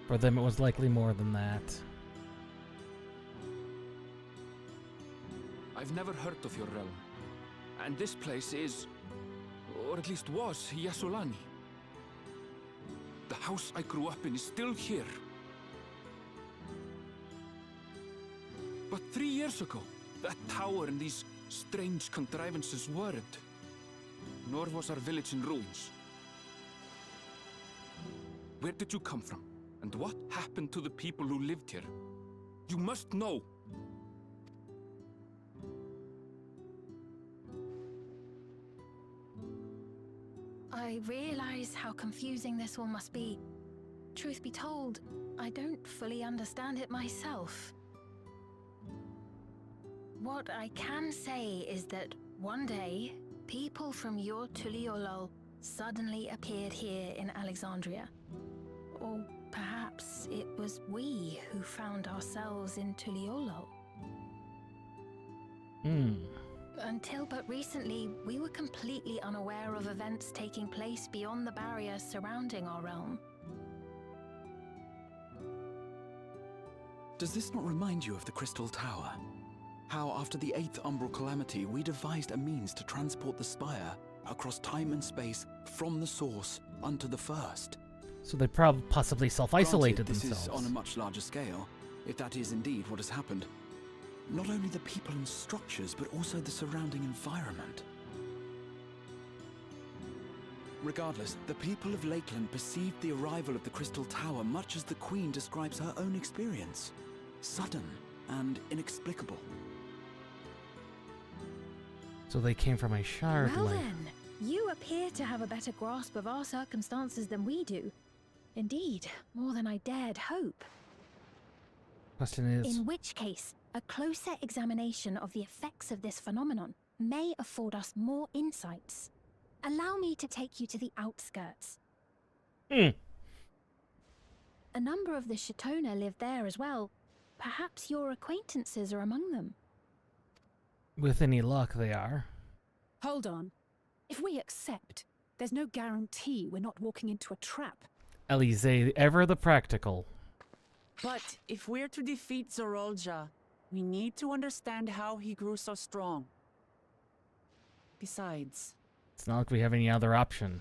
for them it was likely more than that. I've never heard of your realm. And this place is, or at least was, Yasolani. The house I grew up in is still here. But 3 years ago, that tower and these strange contrivances weren't. Nor was our village in ruins. Where did you come from? And what happened to the people who lived here? You must know! I realize how confusing this all must be. Truth be told, I don't fully understand it myself. What I can say is that one day, people from your Tuliyollal suddenly appeared here in Alexandria. Or perhaps it was we who found ourselves in Tuliyollal. Until but recently, we were completely unaware of events taking place beyond the barriers surrounding our realm. Does this not remind you of the Crystal Tower? How after the 8th Umbral Calamity, we devised a means to transport the Spire across time and space from the source unto the first. So they possibly self-isolated Granted, themselves. This is on a much larger scale, if that is indeed what has happened. Not only the people and structures, but also the surrounding environment. Regardless, the people of Lakeland perceived the arrival of the Crystal Tower much as the Queen describes her own experience. Sudden and inexplicable. So they came from a shard Well like... then, you appear to have a better grasp of our circumstances than we do. Indeed, more than I dared hope. Question is, In which case, a closer examination of the effects of this phenomenon may afford us more insights. Allow me to take you to the outskirts. Hmm. A number of the Shatona live there as well. Perhaps your acquaintances are among them. with any luck, they are. Hold on. If we accept, there's no guarantee we're not walking into a trap. Elise, ever the practical. But if we're to defeat Zorolja, we need to understand how he grew so strong. Besides, It's not like we have any other option.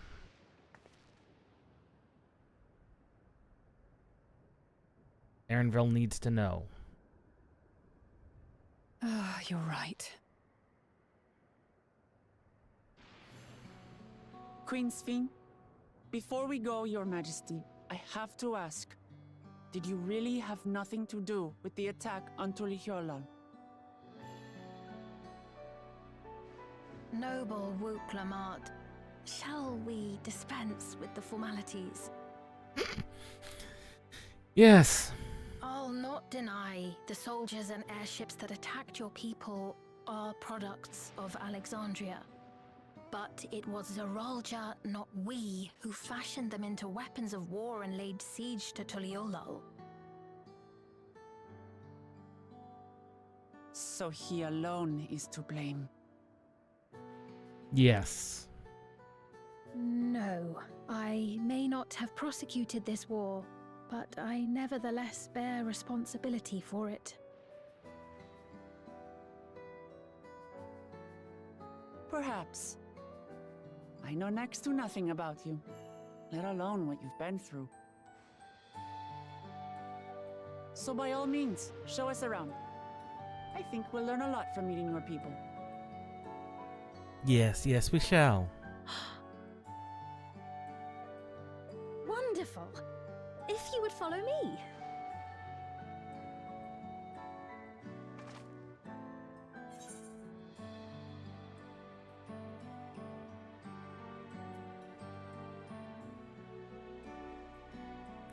Aaronville needs to know. You're right. Queen Sphene, before we go, Your Majesty, I have to ask, did you really have nothing to do with the attack on Tulihyolal? Noble Wuklamart, shall we dispense with the formalities? Yes. I'll not deny the soldiers and airships that attacked your people are products of Alexandria. But it was Zorolja, not we, who fashioned them into weapons of war and laid siege to Tuliolal. So he alone is to blame. Yes. No, I may not have prosecuted this war, but I nevertheless bear responsibility for it. Perhaps. I know next to nothing about you, let alone what you've been through. So by all means, show us around. I think we'll learn a lot from meeting your people. Yes, yes, we shall. Wonderful! If you would follow me.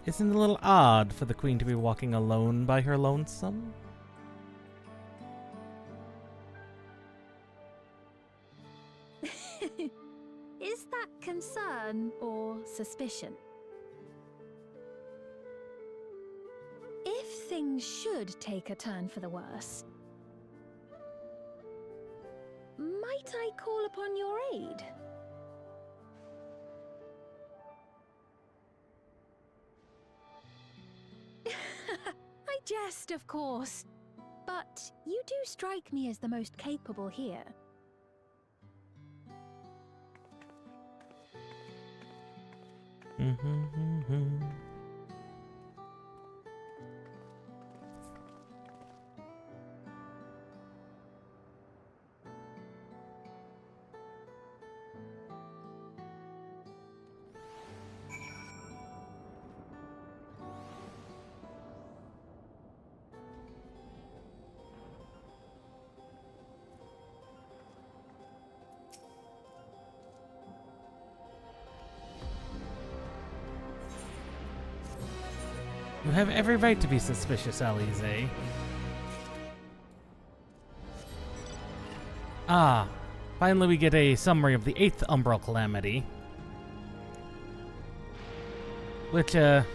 Isn't it a little odd for the queen to be walking alone by her lonesome? Is that concern or suspicion? If things should take a turn for the worse, might I call upon your aid? I jest, of course, but you do strike me as the most capable here. You have every right to be suspicious, Alize. Ah, finally we get a summary of the 8th Umbral Calamity. Which, that's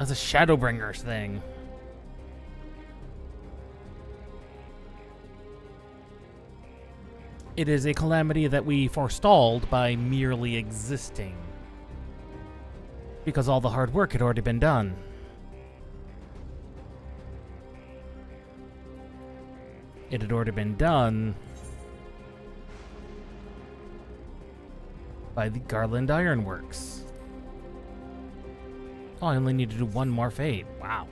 a Shadowbringers thing. It is a calamity that we forestalled by merely existing. Because all the hard work had already been done. It had already been done by the Garland Ironworks. Oh, I only need to do one more fate. Wow.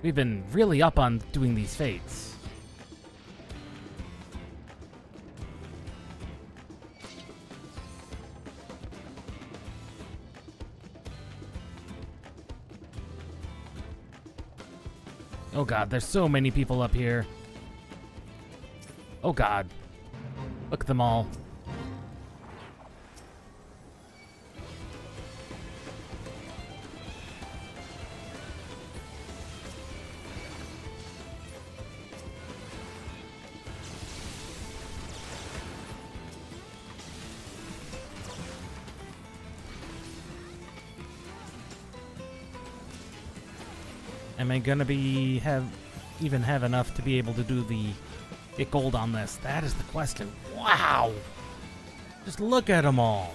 We've been really up on doing these fates. Oh god, there's so many people up here. Oh god. Look at them all. Am I gonna even have enough to be able to do get gold on this? That is the question. Wow! Just look at them all.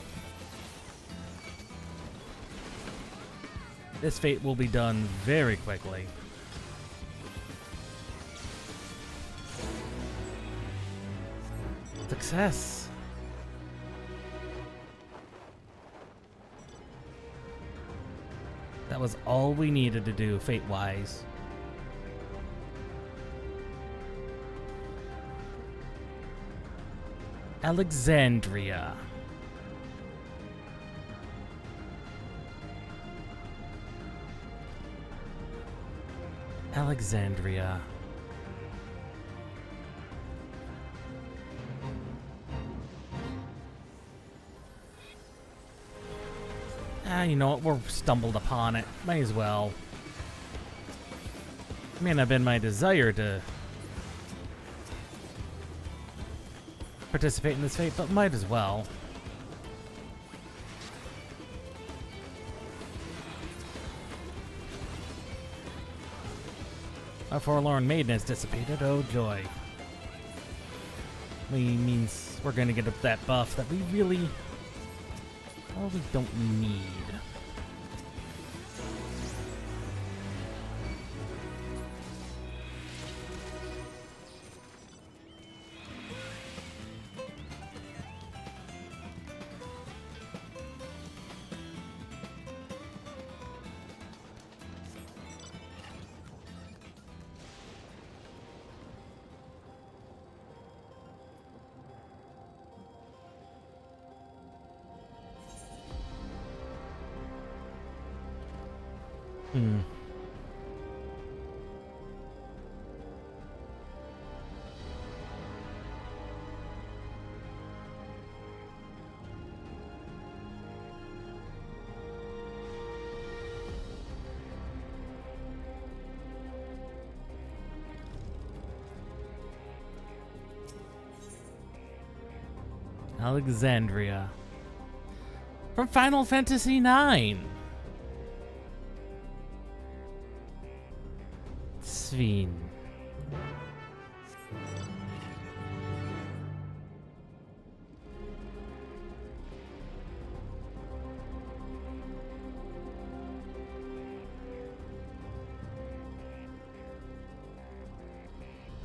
This fate will be done very quickly. Success. That was all we needed to do, fate-wise. Alexandria. Alexandria. You know what? We're stumbled upon it. Might as well. It may not have been my desire to participate in this fate, but might as well. A forlorn maiden has dissipated. Oh joy. Means we're gonna get up that buff that we really probably don't need. Alexandria. From Final Fantasy IX. XIV.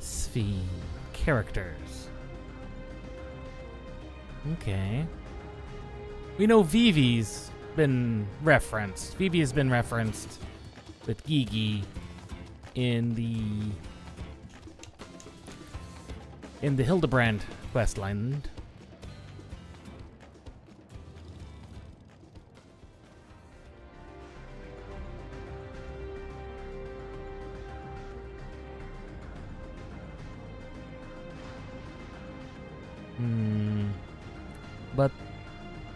XIV. Characters. Okay. We know Vivi's been referenced. Vivi has been referenced with Gigi in the Hildebrand questline. But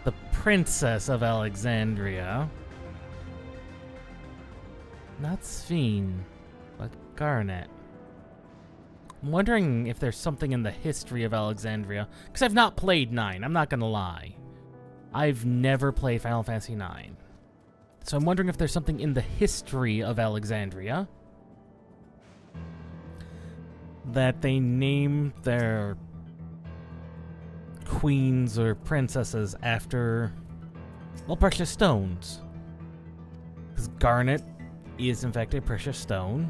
the Princess of Alexandria, not Sphene, but Garnet. I'm wondering if there's something in the history of Alexandria, because I've not played 9, I'm not gonna lie. I've never played Final Fantasy 9. So I'm wondering if there's something in the history of Alexandria that they named their queens or princesses after, well, precious stones. Because Garnet is in fact a precious stone.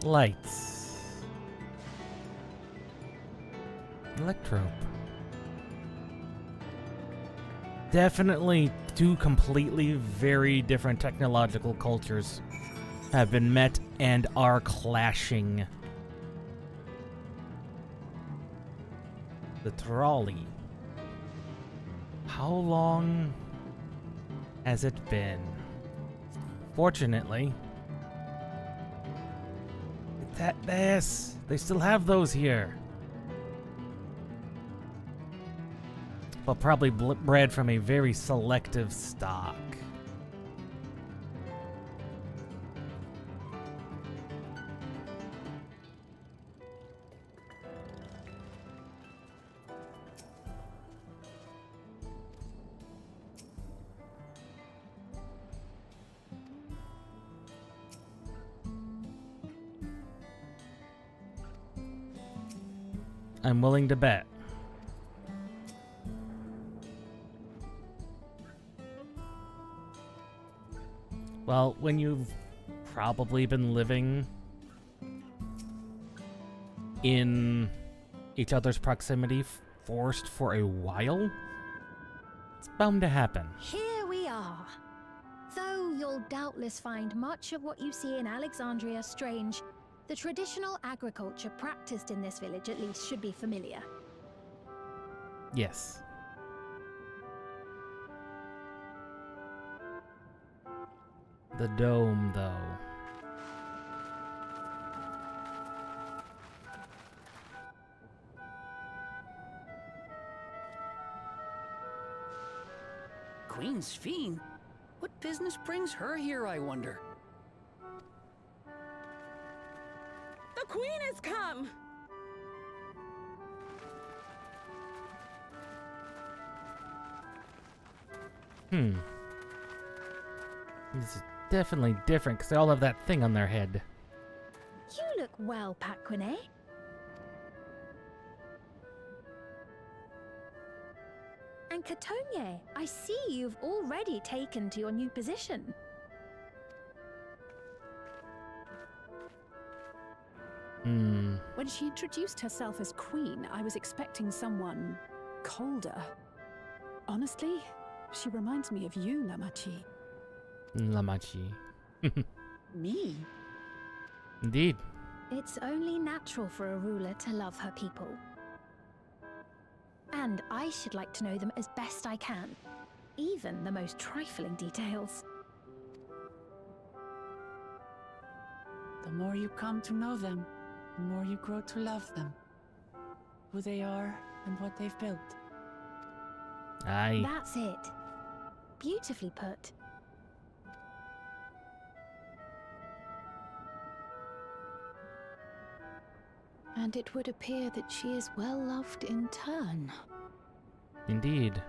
Lights. Electrope. Definitely two completely very different technological cultures have been met and are clashing. The trolley. How long has it been? Fortunately, They still have those here. But probably bred from a very selective stock. I'm willing to bet. Well, when you've probably been living in each other's proximity forced for a while, it's bound to happen. Here we are. Though you'll doubtless find much of what you see in Alexandria strange, the traditional agriculture practiced in this village at least should be familiar. Yes. The dome, though. Queen's Fiend? What business brings her here, I wonder? The Queen has come! This is definitely different because they all have that thing on their head. You look well, Paquine. And Katonye, I see you've already taken to your new position. When she introduced herself as queen, I was expecting someone colder. Honestly, she reminds me of you, Lamachi. Lamachi. Me? Indeed. It's only natural for a ruler to love her people. And I should like to know them as best I can, even the most trifling details. The more you come to know them, the more you grow to love them. Who they are and what they've built. Aye. That's it. Beautifully put. And it would appear that she is well loved in turn. Indeed.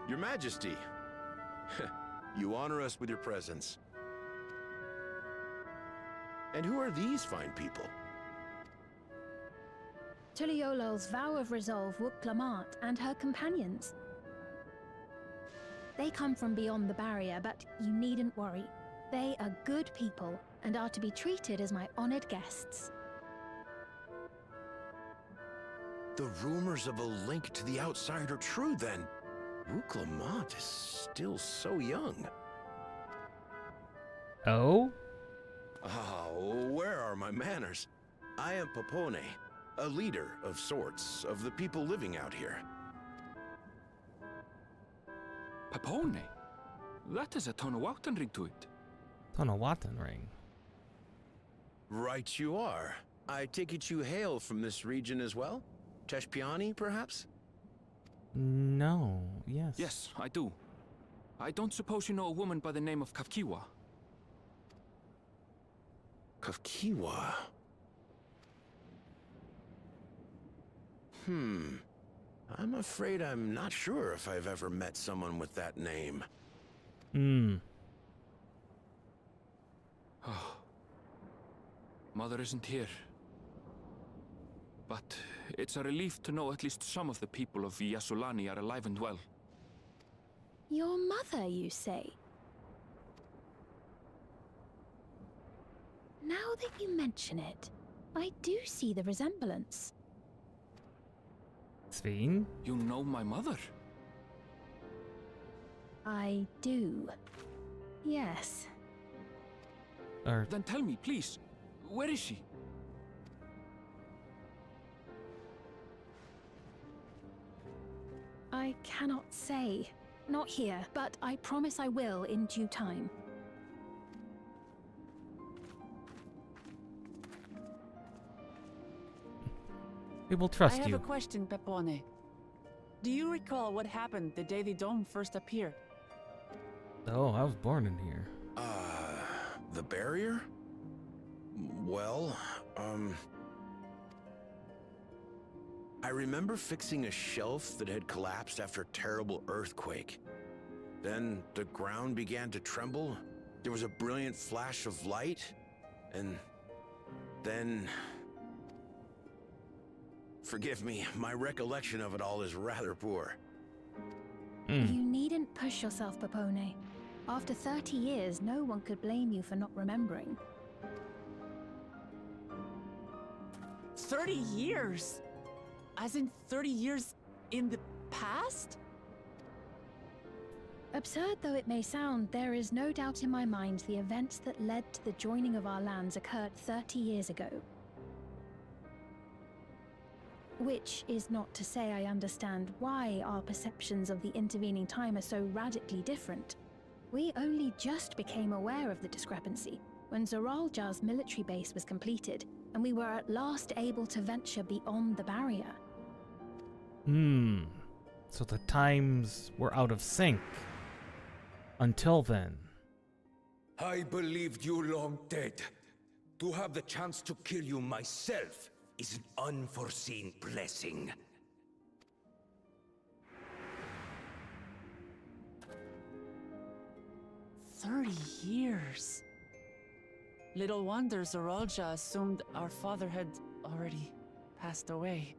Your Majesty, you honor us with your presence. And who are these fine people? Tuliolol's vow of resolve Wuk-Lamart and her companions. They come from beyond the barrier, but you needn't worry. They are good people and are to be treated as my honored guests. The rumors of a link to the outside are true, then. Wuk-Lamart is still so young. Oh? Oh, where are my manners? I am Popone, a leader of sorts of the people living out here. Papone? That is a Tonawautan ring to it. Tonawautan ring. Right you are. I take it you hail from this region as well? Teshpiani, perhaps? No. Yes. Yes, I do. I don't suppose you know a woman by the name of Kafkiwa? Kafkiwa? I'm afraid I'm not sure if I've ever met someone with that name. Oh. Mother isn't here. But it's a relief to know at least some of the people of Yasulani are alive and well. Your mother, you say? Now that you mention it, I do see the resemblance. Sveen? You know my mother? I do. Yes. Or Then tell me, please, where is she? I cannot say. Not here, but I promise I will in due time. We will trust I have you. a question, Pepone. Do you recall what happened the day the dome first appeared? Oh, I was born in here. The barrier? Well, I remember fixing a shelf that had collapsed after a terrible earthquake. Then the ground began to tremble. There was a brilliant flash of light, and then... Forgive me, my recollection of it all is rather poor. You needn't push yourself, Pepone. After 30 years, no one could blame you for not remembering. 30 years? As in 30 years in the past? Absurd though it may sound, there is no doubt in my mind the events that led to the joining of our lands occurred 30 years ago. Which is not to say I understand why our perceptions of the intervening time are so radically different. We only just became aware of the discrepancy when Zoralja's military base was completed, and we were at last able to venture beyond the barrier. So the times were out of sync. Until then. I believed you long dead. To have the chance to kill you myself is an unforeseen blessing. Years. Little wonder Zoralja assumed our father had already passed away.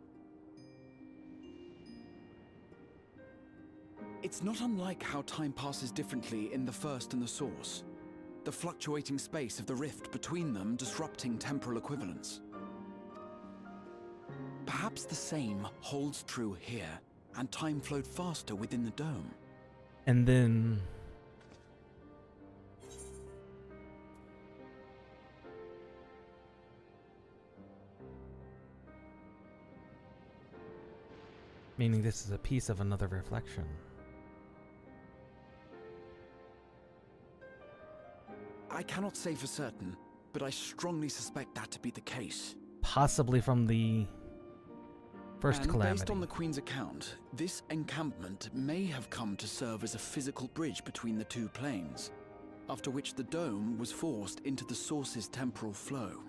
It's not unlike how time passes differently in the First and the Source. The fluctuating space of the rift between them disrupting temporal equivalence. Perhaps the same holds true here, and time flowed faster within the dome. And then... Meaning this is a piece of another reflection. I cannot say for certain, but I strongly suspect that to be the case. Possibly from the first calamity. Based on the Queen's account, this encampment may have come to serve as a physical bridge between the two planes, after which the dome was forced into the Source's temporal flow.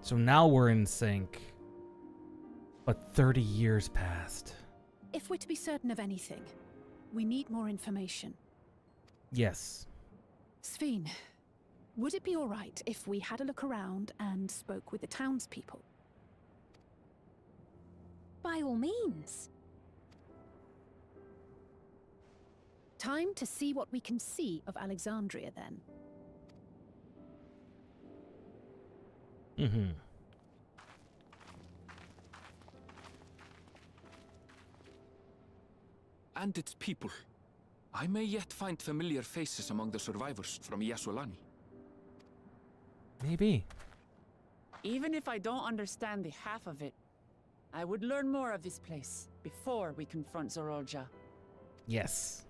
So now we're in sync. But 30 years passed. If we're to be certain of anything, we need more information. Yes. Sveen, would it be all right if we had a look around and spoke with the townspeople? By all means. Time to see what we can see of Alexandria, then. Mm-hmm. And its people. I may yet find familiar faces among the survivors from Yasolani. Maybe. Even if I don't understand the half of it, I would learn more of this place before we confront Zoralja. Yes.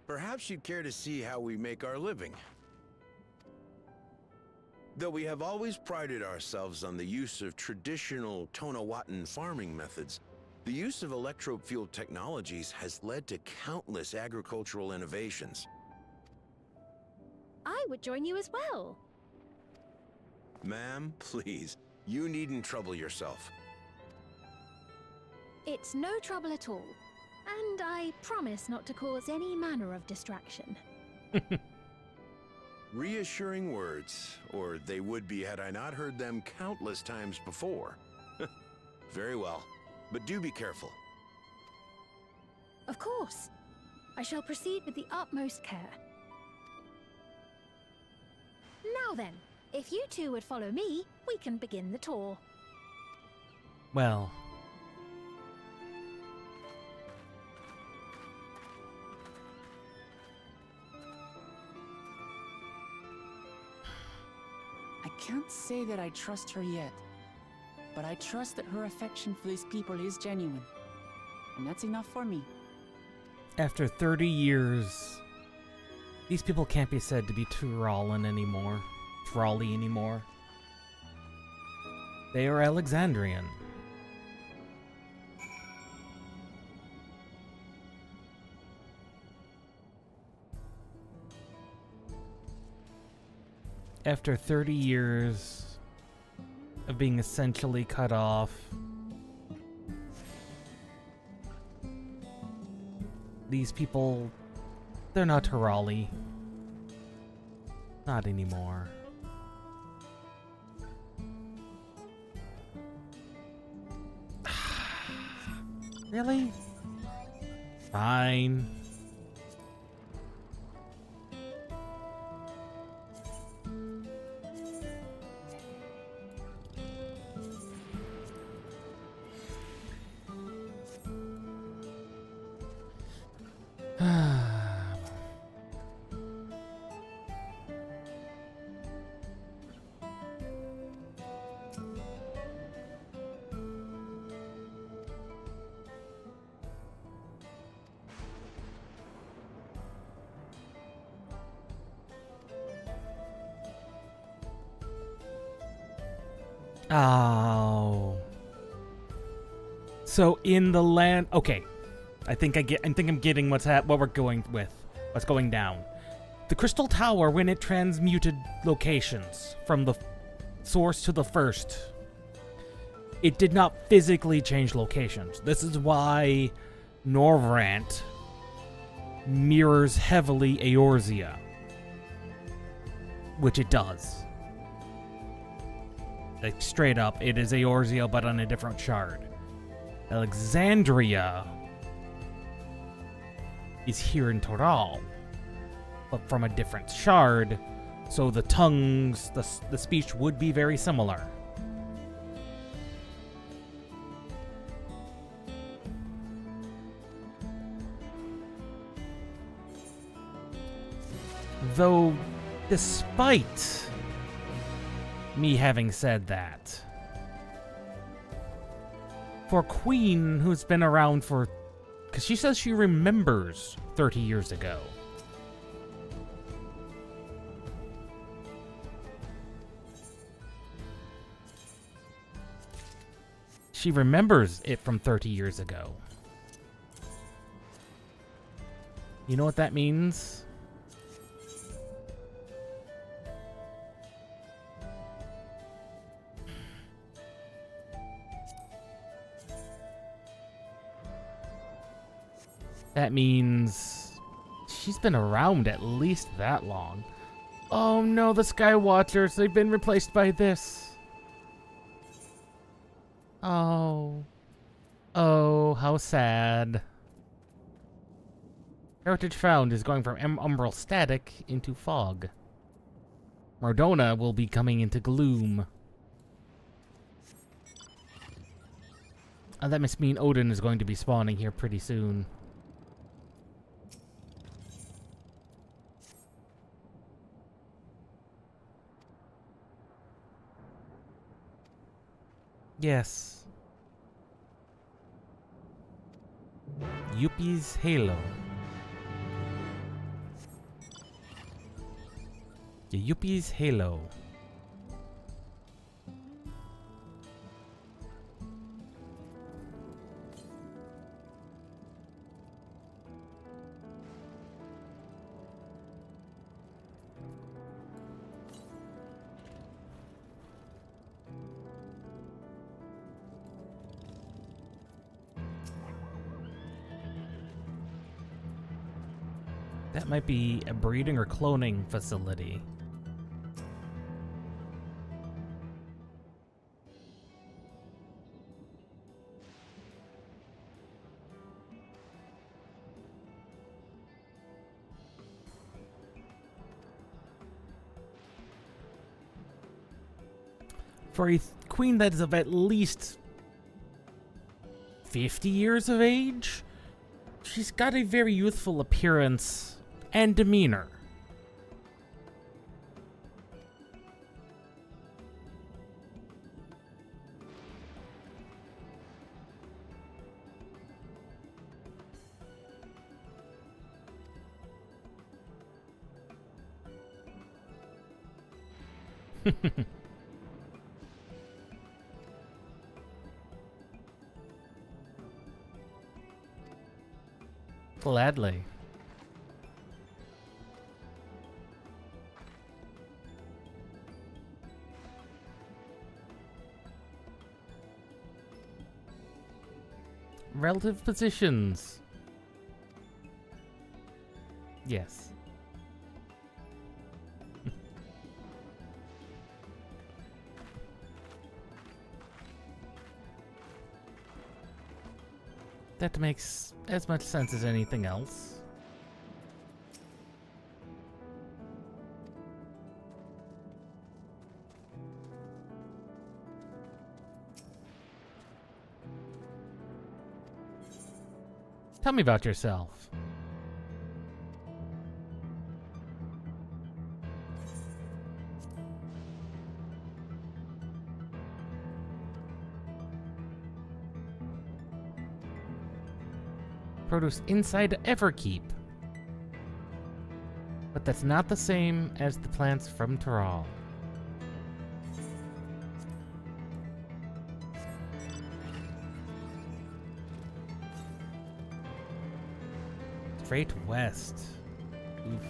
Perhaps you'd care to see how we make our living. Though we have always prided ourselves on the use of traditional Tonawatan farming methods, the use of electro-fueled technologies has led to countless agricultural innovations. I would join you as well. Ma'am, please, you needn't trouble yourself. It's no trouble at all. And I promise not to cause any manner of distraction. Reassuring words, or they would be had I not heard them countless times before. Very well, but do be careful. Of course. I shall proceed with the utmost care. Now then, if you two would follow me, we can begin the tour. Well. I can't say that I trust her yet, but I trust that her affection for these people is genuine. and that's enough for me. After 30 years, these people can't be said to be Tyrallan anymore. Trolly anymore. They are Alexandrian. After 30 years of being essentially cut off, these people, they're not Tyralli. Not anymore. Really? Fine. Oh. So in the land, okay. I think I'm getting what we're going with. What's going down. The Crystal Tower, when it transmuted locations from the source to the first, it did not physically change locations. This is why Norvrant mirrors heavily Eorzea, which it does. Like, straight up, it is Eorzea, but on a different shard. Alexandria is here in Toral, but from a different shard, so the tongues, the speech would be very similar. Though, despite me having said that, for Queen, who's been around for... Because she says she remembers 30 years ago. She remembers it from 30 years ago. You know what that means? That means she's been around at least that long. Oh no, the Skywatchers, they've been replaced by this. Oh. Oh, how sad. Heritage found is going from umbral static into fog. Mardona will be coming into gloom. That must mean Odin is going to be spawning here pretty soon. Yes. Yuppie's Halo. The Yuppie's Halo. That might be a breeding or cloning facility. For a queen that is of at least 50 years of age, she's got a very youthful appearance and demeanor. Gladly. Relative positions. Yes. That makes as much sense as anything else. Tell me about yourself. Produce inside Everkeep. But that's not the same as the plants from Taral. Straight west. Oof.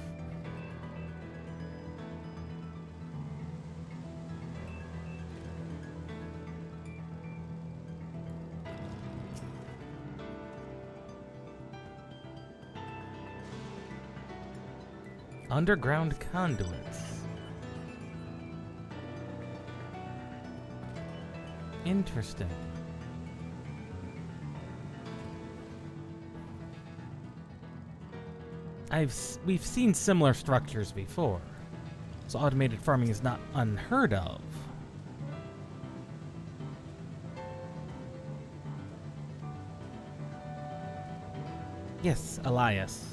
Underground conduits. Interesting. We've seen similar structures before, so automated farming is not unheard of. Yes, Elias.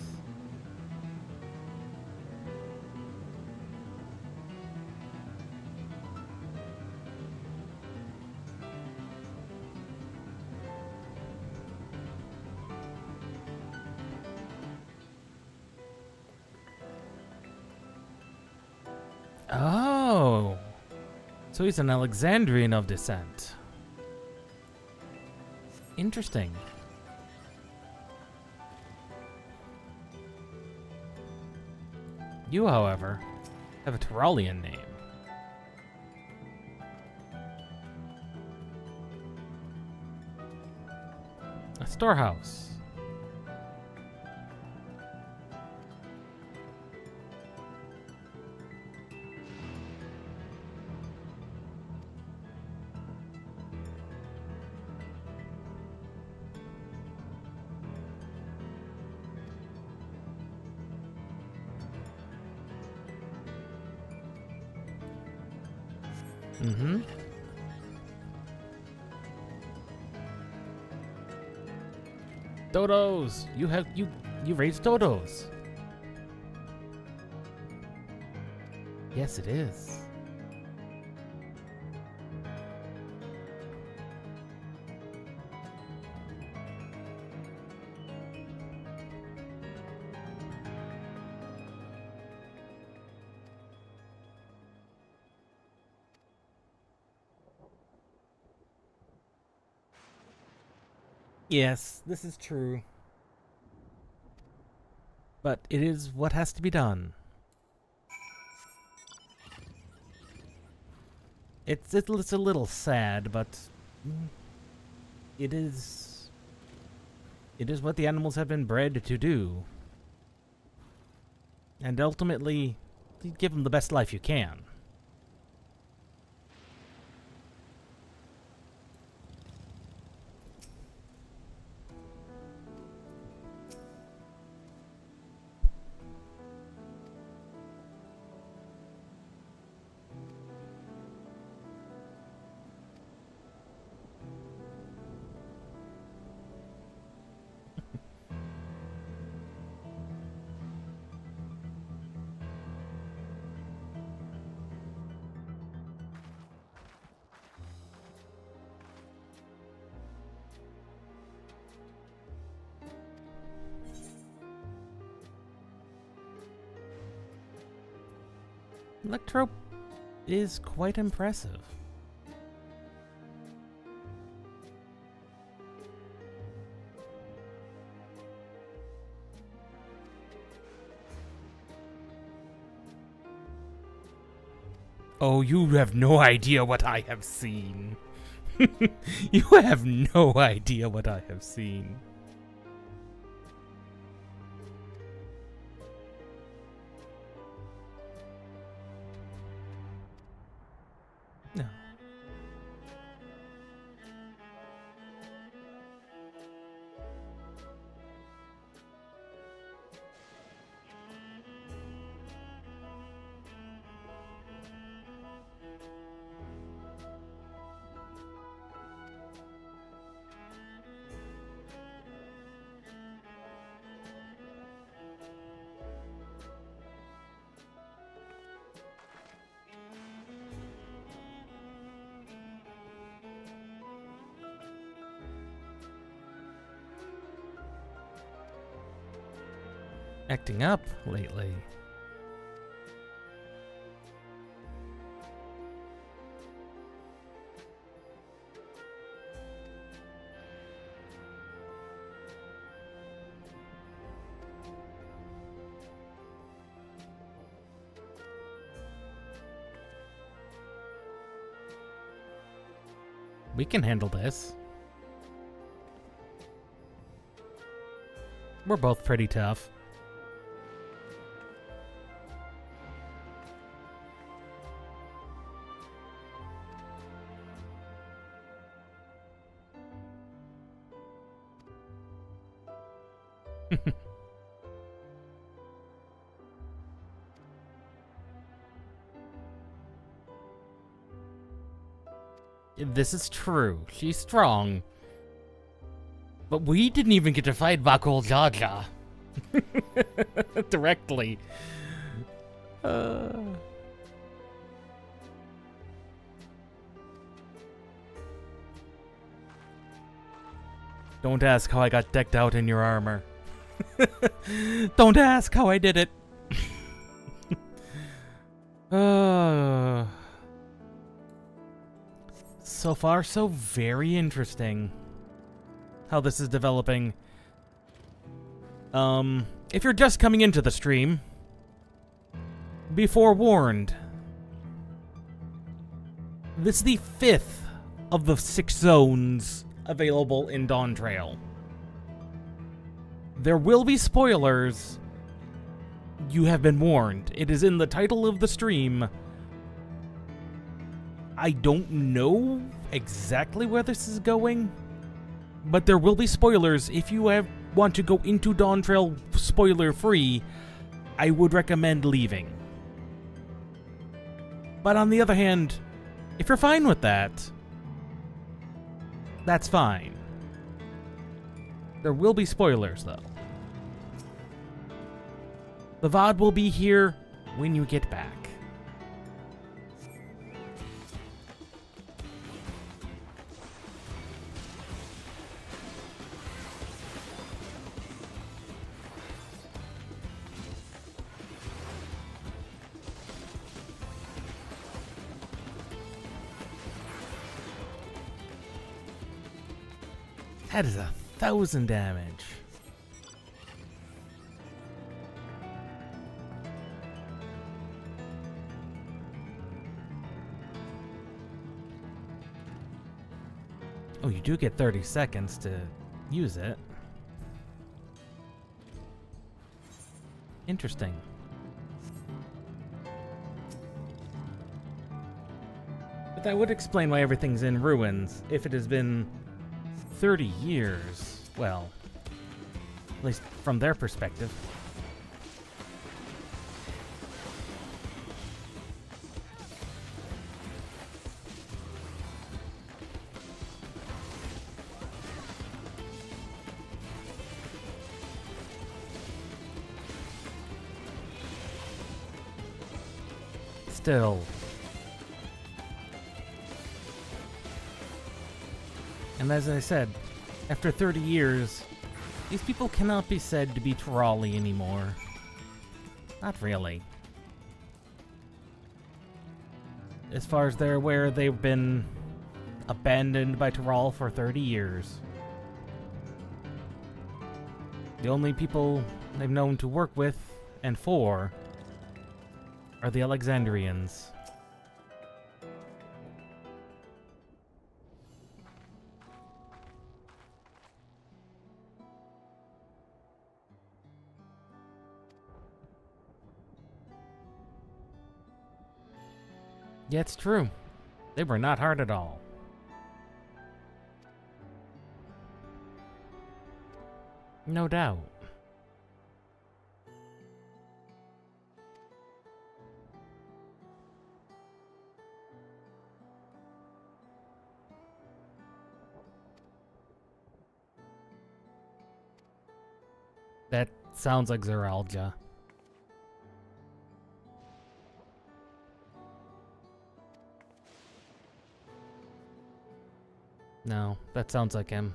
Oh, so he's an Alexandrian of descent. Interesting. You, however, have a Tyrolian name. A storehouse. Mm-hmm. Dodos! You raised dodos. Yes, it is. Yes, this is true. But it is what has to be done. It's a little sad, but it is what the animals have been bred to do. And ultimately, you give them the best life you can. is quite impressive. Oh, you have no idea what I have seen. You have no idea what I have seen. No. Acting up lately. We can handle this. We're both pretty tough. This is true. She's strong. But we didn't even get to fight Bakul Jaja. Directly. Don't ask how I got decked out in your armor. Don't ask how I did it. So far, so very interesting how this is developing. If you're just coming into the stream, be forewarned. This is the 5th of the 6 zones available in Dawntrail. There will be spoilers. You have been warned. It is in the title of the stream. I don't know exactly where this is going, but there will be spoilers. If you want to go into Dawntrail spoiler-free, I would recommend leaving. But on the other hand, if you're fine with that, that's fine. There will be spoilers, though. The VOD will be here when you get back. That is 1,000 damage. Oh, you do get 30 seconds to use it. Interesting. But that would explain why everything's in ruins. If it has been 30 years, well, at least from their perspective. Still. And as I said, after 30 years, these people cannot be said to be Trawley anymore. Not really. As far as they're aware, they've been abandoned by Tyrell for 30 years. The only people they've known to work with and for are the Alexandrians. Yeah, it's true. They were not hard at all. No doubt. That sounds like Zeralja. No, that sounds like him.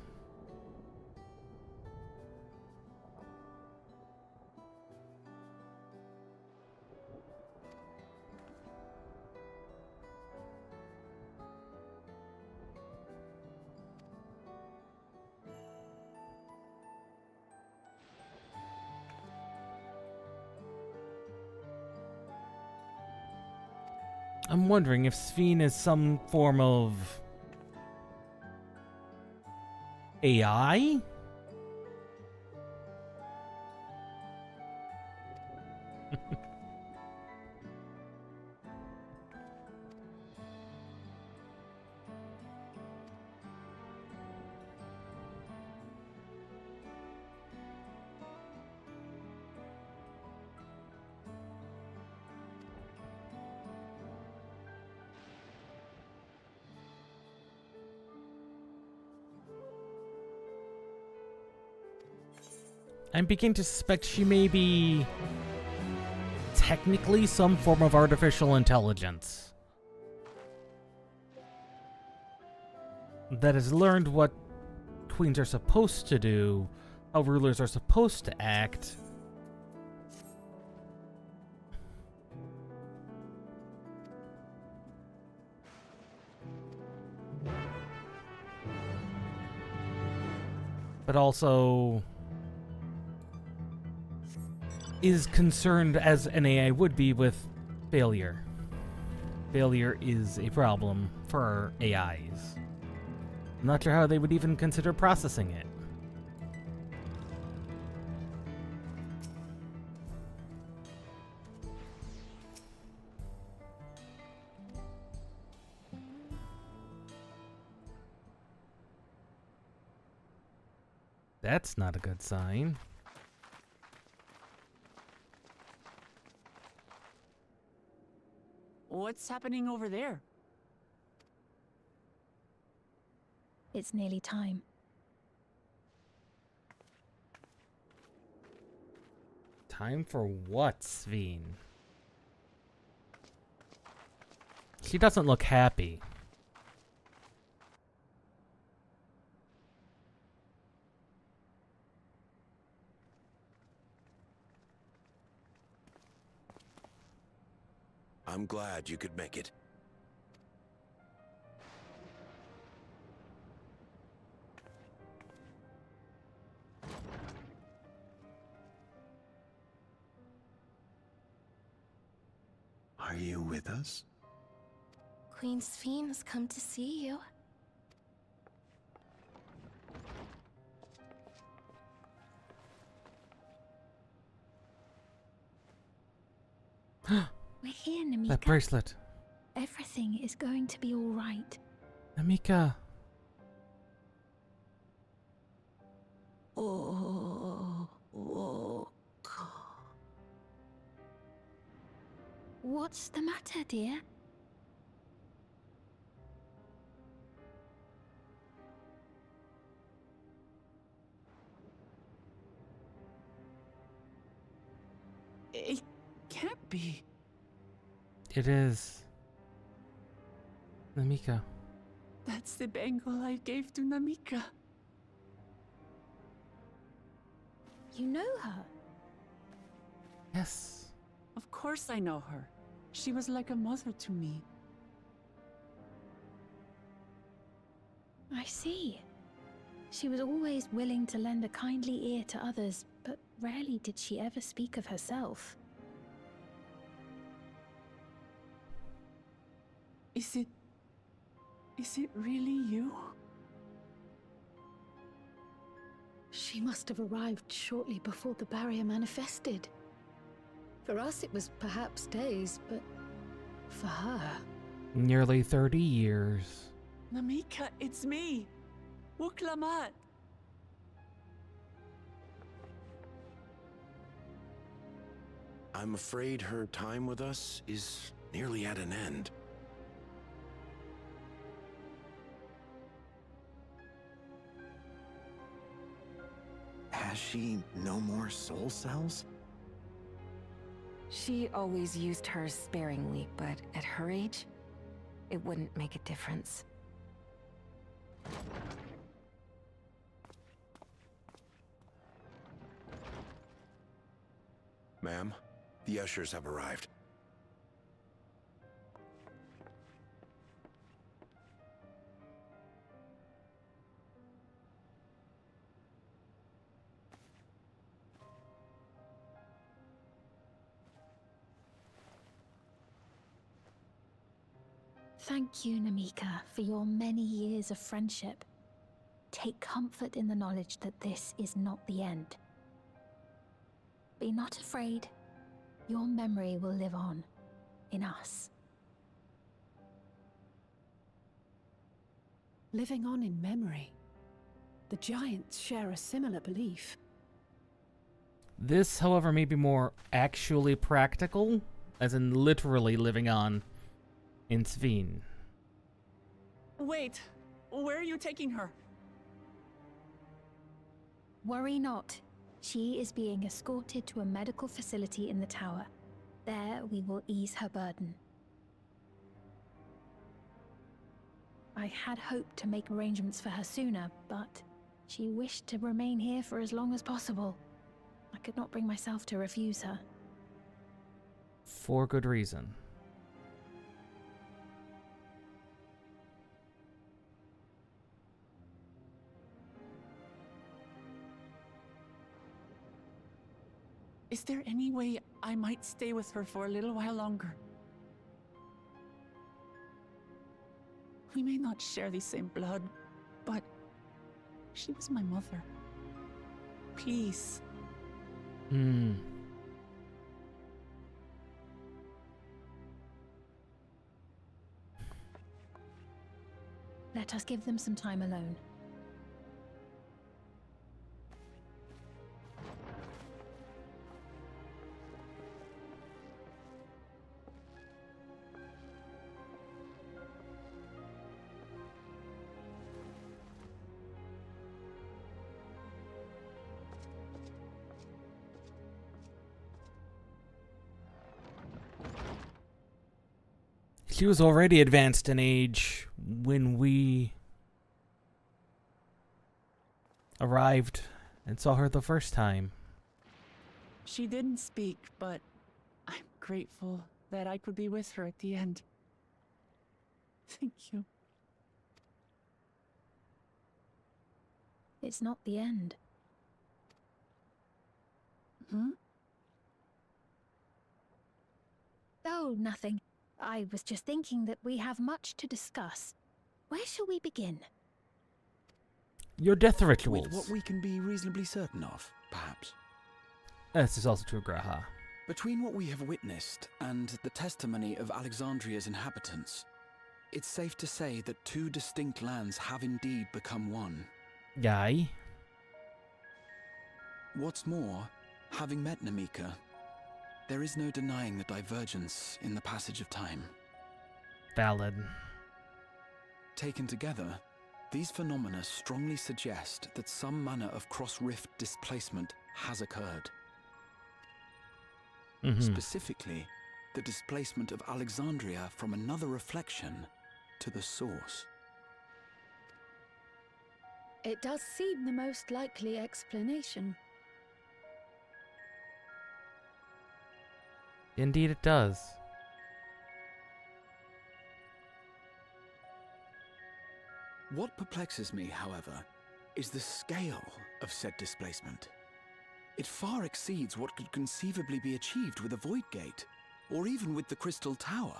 I'm wondering if Sphene is some form of AI? I'm beginning to suspect she may be technically some form of artificial intelligence that has learned what queens are supposed to do, how rulers are supposed to act. But also is concerned, as an AI would be, with failure. Failure is a problem for AIs. I'm not sure how they would even consider processing it. That's not a good sign. What's happening over there? It's nearly time. Time for what, Sphene? She doesn't look happy. I'm glad you could make it. Are you with us? Queen Sphene has come to see you. We're here, Namika. That bracelet. Everything is going to be all right. Namika. What's the matter, dear? It can't be. It is. Namika. That's the bangle I gave to Namika. You know her? Yes. Of course I know her. She was like a mother to me. I see. She was always willing to lend a kindly ear to others, but rarely did she ever speak of herself. Is it really you? She must have arrived shortly before the barrier manifested. For us, it was perhaps days, but for her... Nearly 30 years. Namika, it's me. Wuklamat. I'm afraid her time with us is nearly at an end. Has she no more soul cells? She always used hers sparingly, but at her age, it wouldn't make a difference. Ma'am, the ushers have arrived. Thank you, Namika, for your many years of friendship. Take comfort in the knowledge that this is not the end. Be not afraid. Your memory will live on, in us. Living on in memory. The giants share a similar belief. This, however, may be more actually practical, as in literally living on in XIV. Wait, where are you taking her? Worry not. She is being escorted to a medical facility in the tower. There we will ease her burden. I had hoped to make arrangements for her sooner, but she wished to remain here for as long as possible. I could not bring myself to refuse her. For good reason. Is there any way I might stay with her for a little while longer? We may not share the same blood, but she was my mother. Please. Let us give them some time alone. She was already advanced in age when we arrived and saw her the first time. She didn't speak, but I'm grateful that I could be with her at the end. Thank you. It's not the end. Oh, nothing. I was just thinking that we have much to discuss. Where shall we begin? Your death rituals. With what we can be reasonably certain of, perhaps. This is also true of Graha. Between what we have witnessed and the testimony of Alexandria's inhabitants, it's safe to say that two distinct lands have indeed become one. Yay. What's more, having met Namika, there is no denying the divergence in the passage of time. Valid. Taken together, these phenomena strongly suggest that some manner of cross-rift displacement has occurred. Specifically, the displacement of Alexandria from another reflection to the source. It does seem the most likely explanation. Indeed it does. What perplexes me, however, is the scale of said displacement. It far exceeds what could conceivably be achieved with a Void Gate, or even with the Crystal Tower.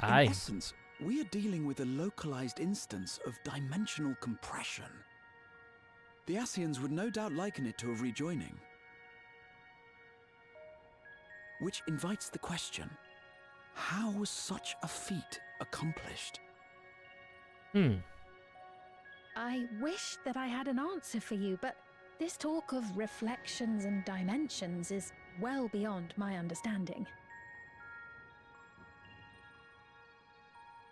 Aye. In essence, we are dealing with a localized instance of dimensional compression. The Ascians would no doubt liken it to a rejoining. Which invites the question, how was such a feat accomplished? I wish that I had an answer for you, but this talk of reflections and dimensions is well beyond my understanding.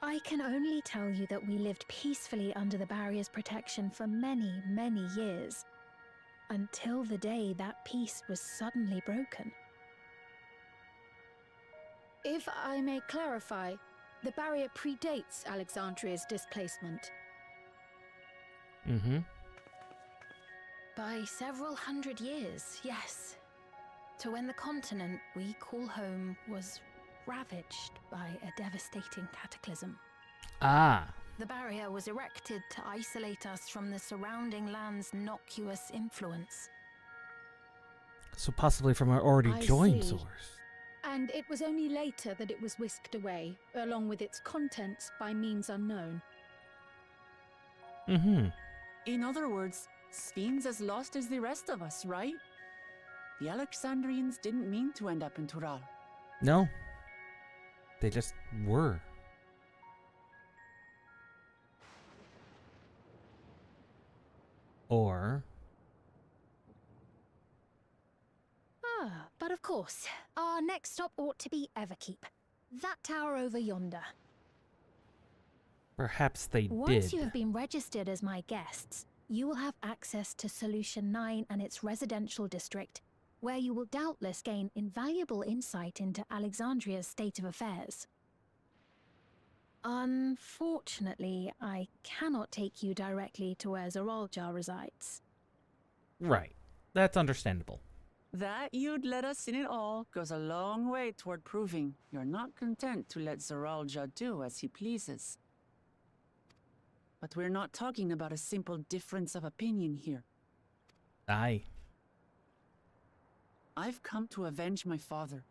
I can only tell you that we lived peacefully under the barrier's protection for many, many years, until the day that peace was suddenly broken. If I may clarify, the barrier predates Alexandria's displacement. Mm-hmm. By several hundred years, yes. To when the continent we call home was ravaged by a devastating cataclysm. Ah. The barrier was erected to isolate us from the surrounding land's noxious influence. So possibly from our already I joined see. source. And it was only later that it was whisked away, along with its contents, by means unknown. Mm-hmm. In other words, Sphene's as lost as the rest of us, right? The Alexandrians didn't mean to end up in Tural. No. They just were. Or... But of course, our next stop ought to be Everkeep. That tower over yonder. perhaps they Once did. you have been registered as my guests, you will have access to Solution 9 and its residential district, where you will doubtless gain invaluable insight into Alexandria's state of affairs. Unfortunately, I cannot take you directly to where Zoraljar resides. Right. That's understandable. That you'd let us in it all goes a long way toward proving you're not content to let Zoraljar do as he pleases. But we're not talking about a simple difference of opinion here. Aye. I've come to avenge my father.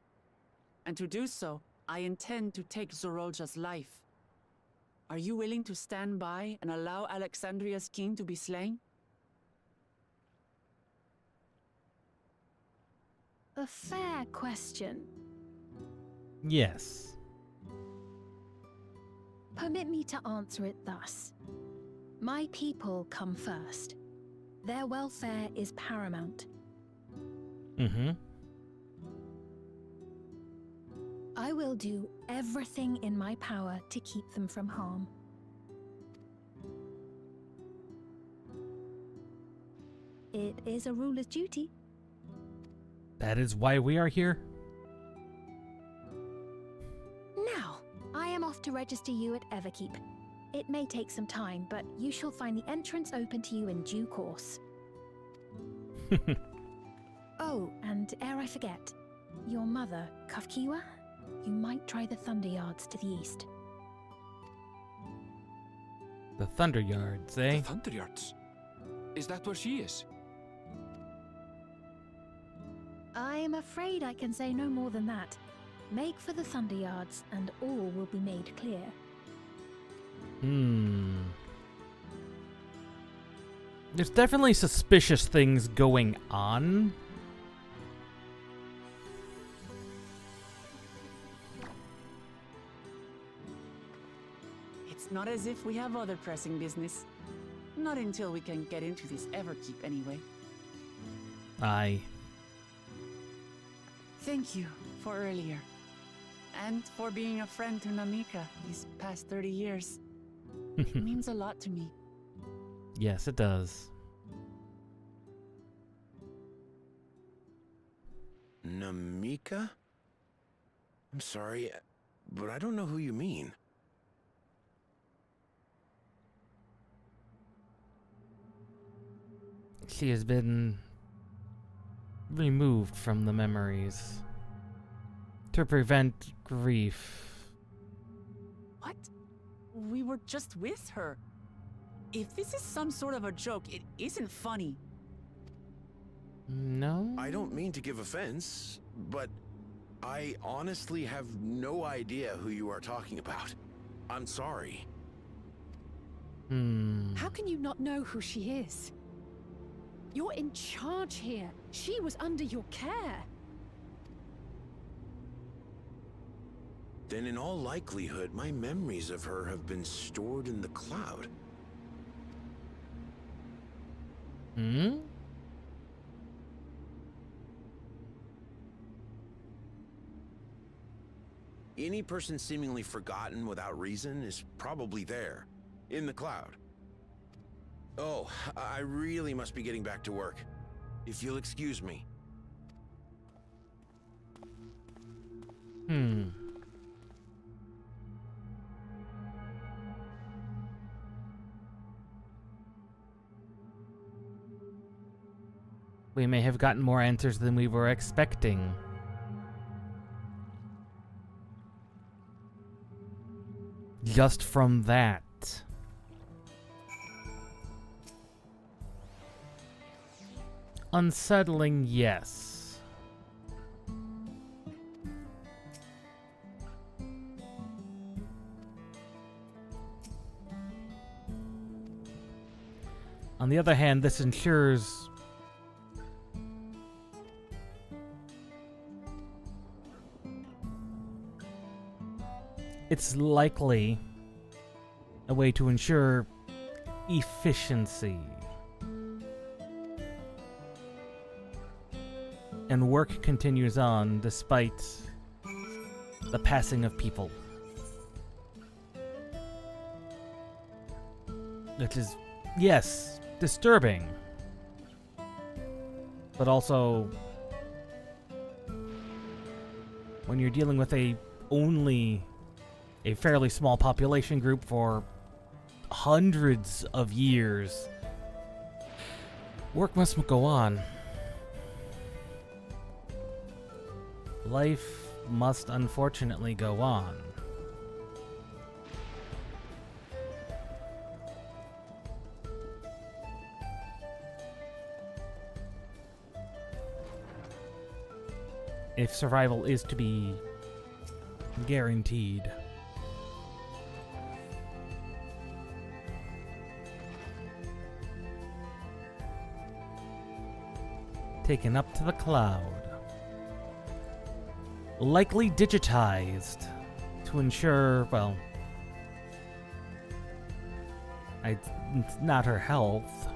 And to do so, I intend to take Zoraljar's life. Are you willing to stand by and allow Alexandria's king to be slain? A fair question. Yes. Permit me to answer it thus. My people come first. Their welfare is paramount. Mm-hmm. I will do everything in my power to keep them from harm. It is a ruler's duty. That is why we are here. Now, I am off to register you at Everkeep. It may take some time, but you shall find the entrance open to you in due course. Oh, and ere I forget, your mother, Kafkiwa, you might try the Thunder Yards to the east. The Thunder Yards, eh? The Thunder Yards? Is that where she is? I'm afraid I can say no more than that. Make for the Thunder Yards, and all will be made clear. There's definitely suspicious things going on. It's not as if we have other pressing business. Not until we can get into this Everkeep anyway. Aye. Thank you for earlier. And for being a friend to Namika these past 30 years. It means a lot to me. Yes, it does. Namika? I'm sorry, but I don't know who you mean. She has been removed from the memories to prevent grief. What? We were just with her. If this is some sort of a joke, it isn't funny. No? I don't mean to give offense, but I honestly have no idea who you are talking about. I'm sorry. How can you not know who she is? You're in charge here. She was under your care. Then in all likelihood, my memories of her have been stored in the cloud. Hmm? Any person seemingly forgotten without reason is probably there, in the cloud. Oh, I really must be getting back to work. If you'll excuse me. We may have gotten more answers than we were expecting. Just from that. Unsettling, yes. On the other hand, this ensures it's likely a way to ensure efficiency. And work continues on despite the passing of people. Which is, yes, disturbing. But also, when you're dealing with only a fairly small population group for hundreds of years, work must go on. Life must unfortunately go on. If survival is to be guaranteed. Taken up to the cloud. Likely digitized to ensure, well, it's not her health.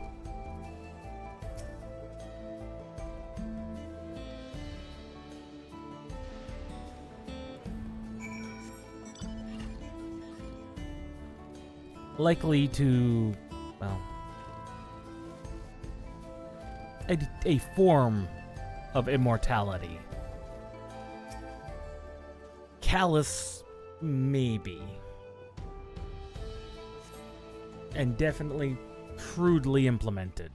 Likely to, well, a form of immortality. Callous, maybe. And definitely crudely implemented.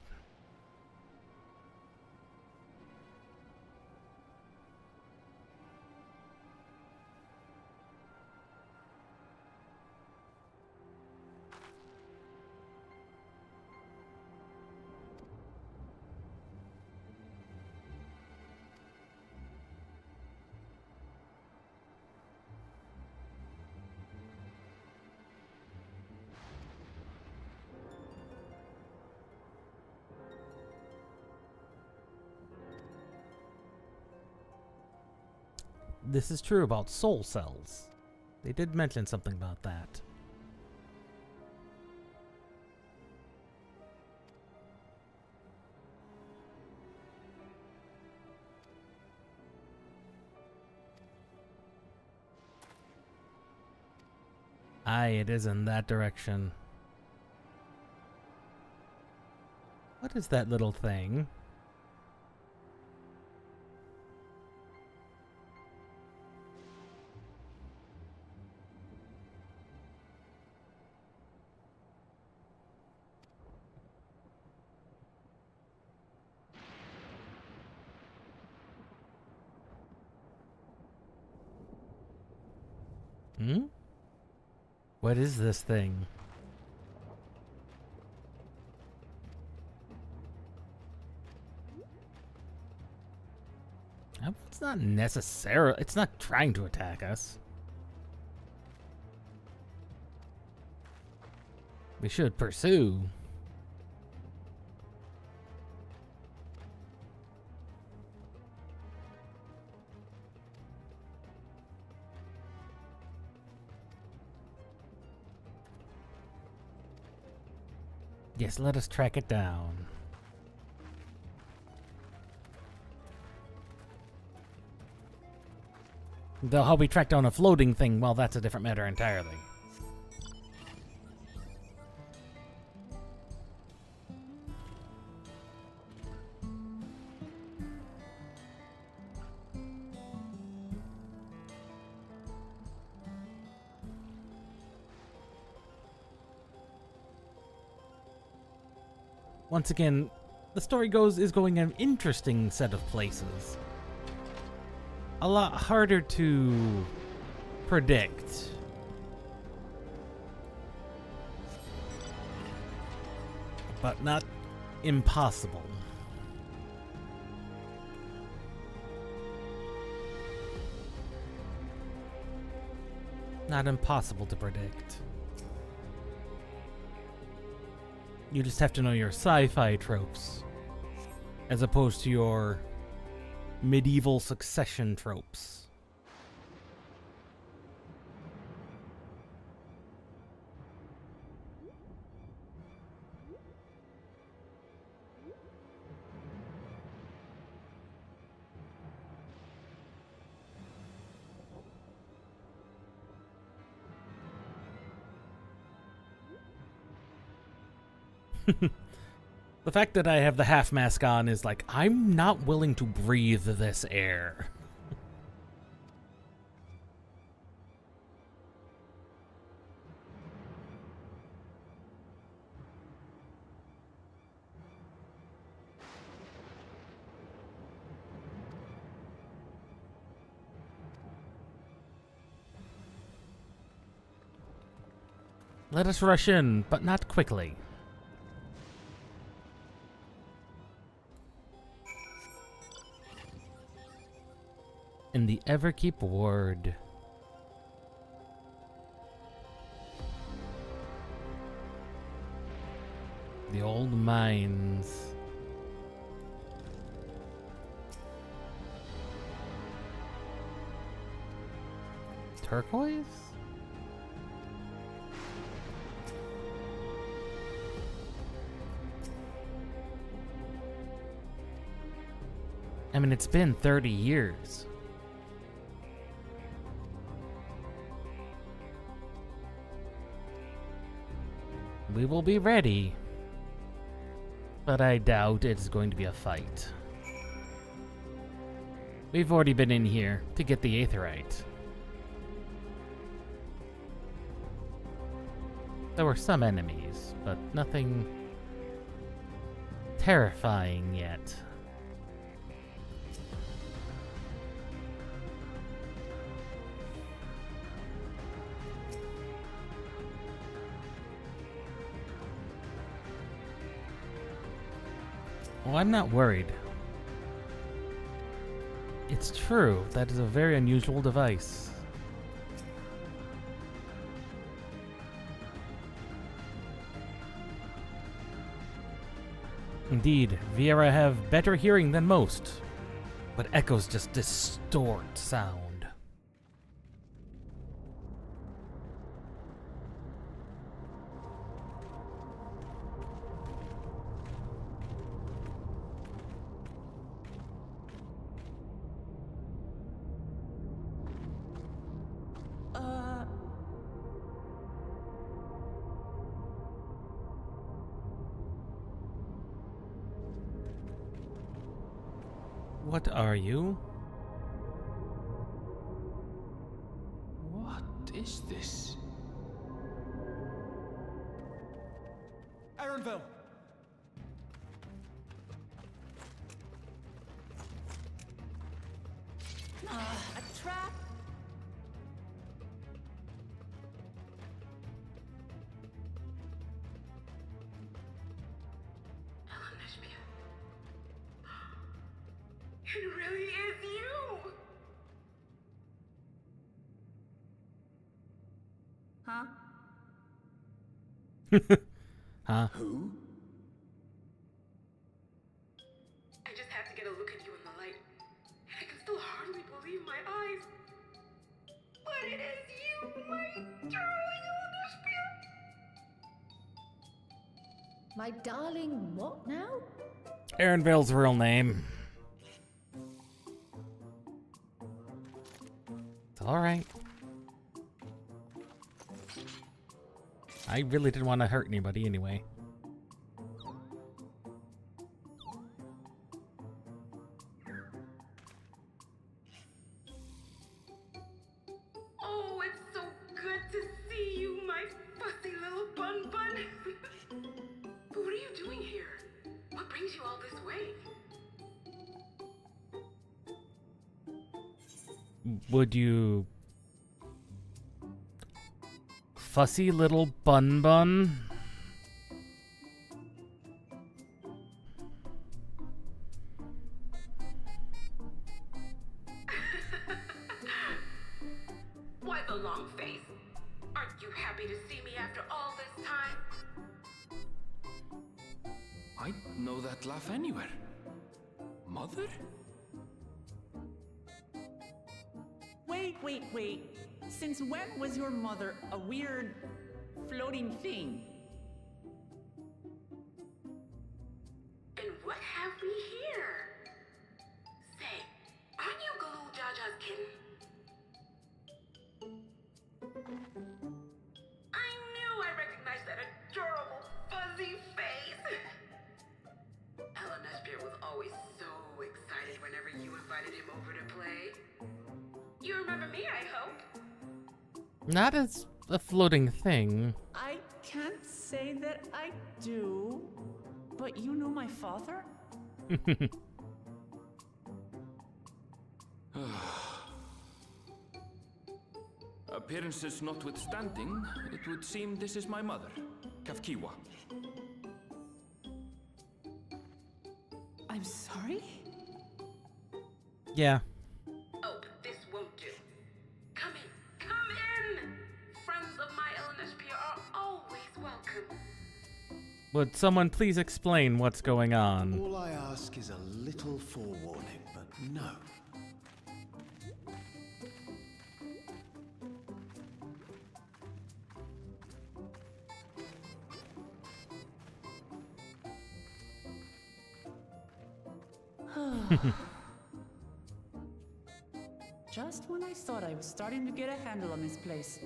This is true about soul cells. They did mention something about that. Aye, it is in that direction. What is that little thing? Hmm? What is this thing? It's not necessarily. It's not trying to attack us. We should pursue. Yes, let us track it down. Though how we track down a floating thing, well, that's a different matter entirely. Once again, the story is going an interesting set of places. A lot harder to predict. But not impossible. Not impossible to predict. You just have to know your sci-fi tropes, as opposed to your medieval succession tropes. The fact that I have the half mask on is like, I'm not willing to breathe this air. Let us rush in, but not quickly. In the Everkeep Ward. The old mines. Turquoise? I mean, it's been 30 years. We will be ready, but I doubt it's going to be a fight. We've already been in here to get the Aetherite. There were some enemies, but nothing terrifying yet. Well, I'm not worried. It's true, that is a very unusual device. Indeed, Viera have better hearing than most, but echoes just distort sound. What are you? What is this? Aaronville! A trap? It really is you! Huh? Huh? Who? I just have to get a look at you in the light. And I can still hardly believe my eyes. But it is you, my darling Elderspiel! My darling, what now? Aaronvale's real name. It's alright. I really didn't want to hurt anybody anyway. Oh, it's so good to see you, my fussy little bun bun. But what are you doing here? What brings you all this way? Would you... Fussy little bun bun? Why the long face? Aren't you happy to see me after all this time? I'd know that laugh anywhere. Mother? Wait. Since when was your mother a weird floating thing? And what have we here? Say, aren't you Galoo Jaja's kitten? I knew I recognized that adorable fuzzy face! Elanasphere was always so excited whenever you invited him over to play. You remember me, I hope? Not as a floating thing. I can't say that I do, but you know my father? Appearances notwithstanding, it would seem this is my mother, Kafkiwa. I'm sorry? Yeah. Oh, this won't do. Come in. Friends of my Elanasphere are always welcome. Would someone please explain what's going on? All I ask is a little forewarning, but no. Just when I thought I was starting to get a handle on this place.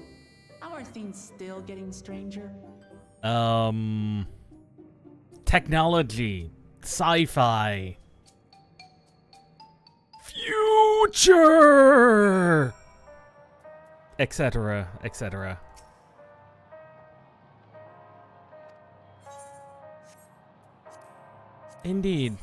How are things still getting stranger? Technology, sci-fi, future, etc., etc. Indeed.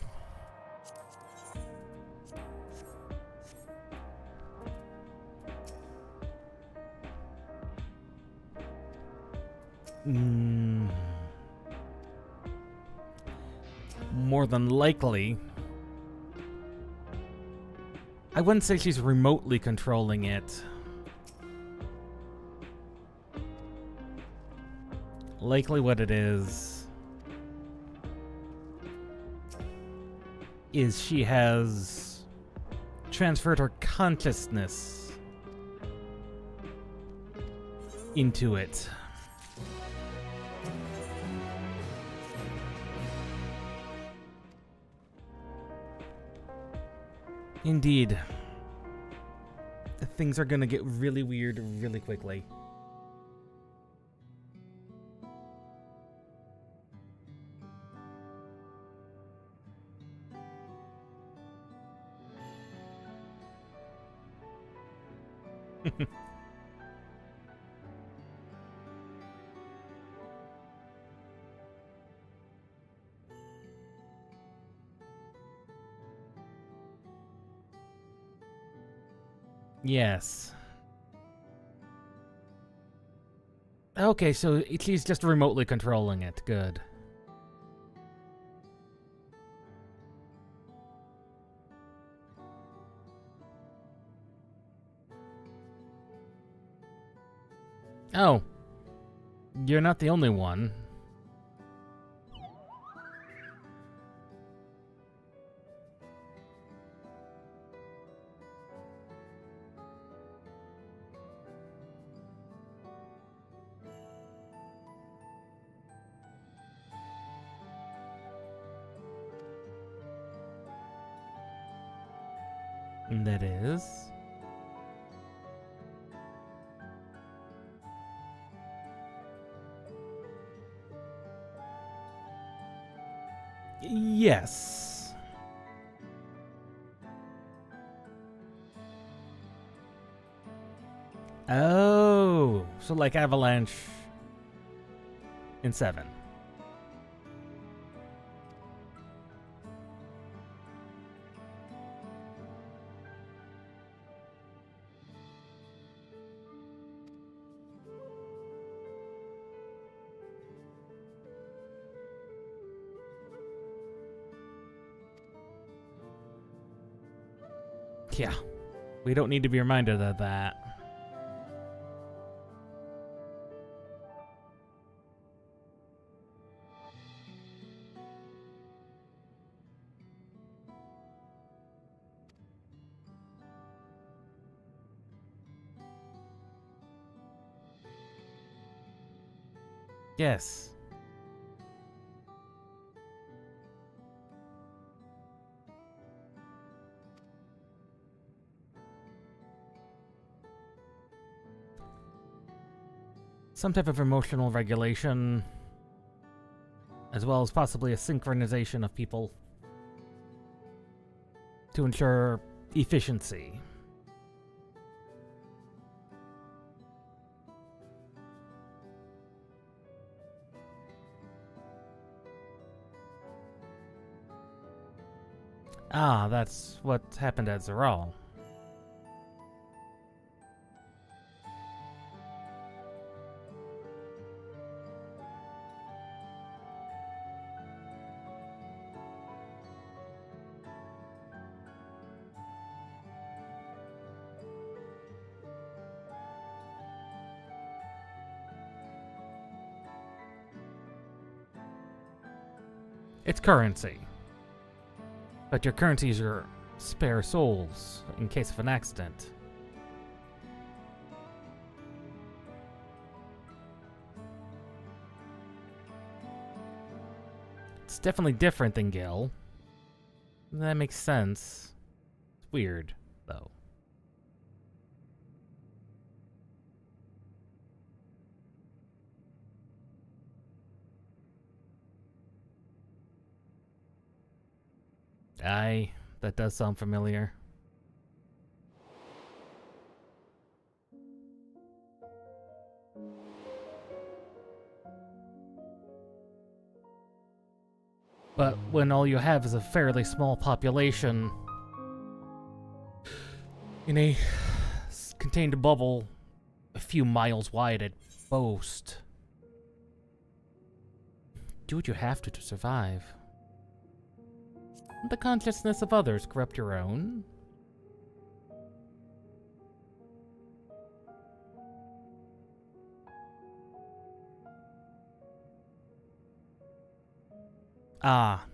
More than likely. I wouldn't say she's remotely controlling it. Likely what it is she has transferred her consciousness into it. Indeed. Things are gonna get really weird really quickly. Yes. Okay, so she's just remotely controlling it. Good. Oh. You're not the only one. And that is... Yes. Oh, so like Avalanche in 7. Yeah, we don't need to be reminded of that. Yes. Some type of emotional regulation, as well as possibly a synchronization of people to ensure efficiency. Ah, that's what happened at Zeral. It's currency. But your currency is your spare souls in case of an accident. It's definitely different than Gil. That makes sense. It's weird, though. Aye, that does sound familiar. But when all you have is a fairly small population in a contained bubble a few miles wide at most, do what you have to survive. The consciousness of others corrupt your own. Ah.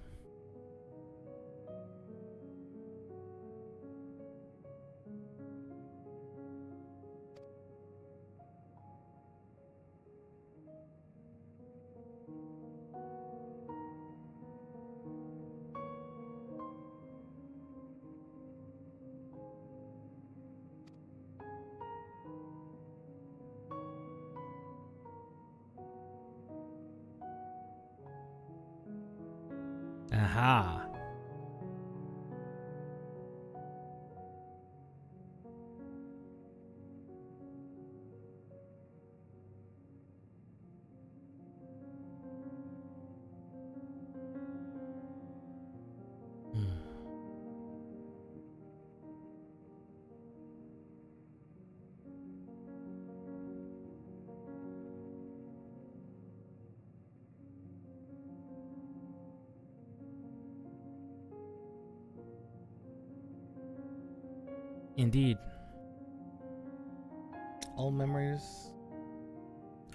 Aha. Indeed. All memories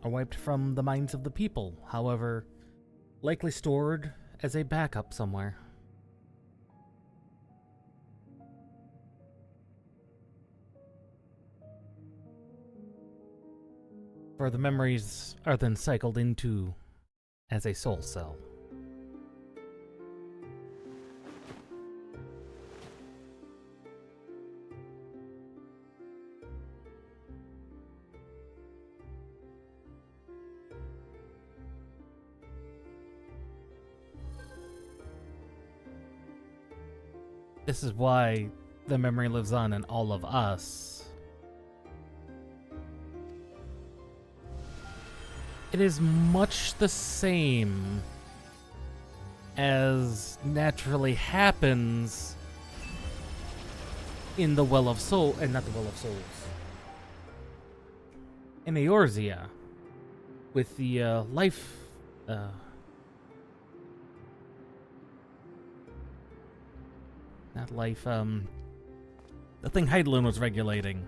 are wiped from the minds of the people, however, likely stored as a backup somewhere. For the memories are then cycled into as a soul cell. This is why the memory lives on in all of us. It is much the same as naturally happens in the Well of Soul, and not the Well of Souls. In Eorzea, with the life, not life, the thing Heidelin was regulating.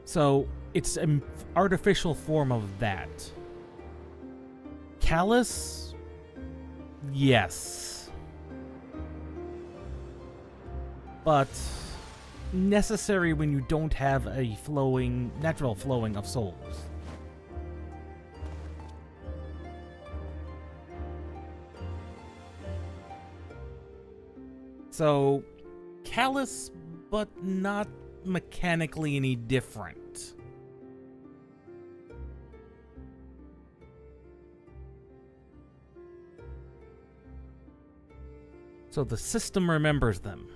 So, it's an artificial form of that. Callus? Yes. But necessary when you don't have a natural flowing of souls. So, callous, but not mechanically any different. So the system remembers them.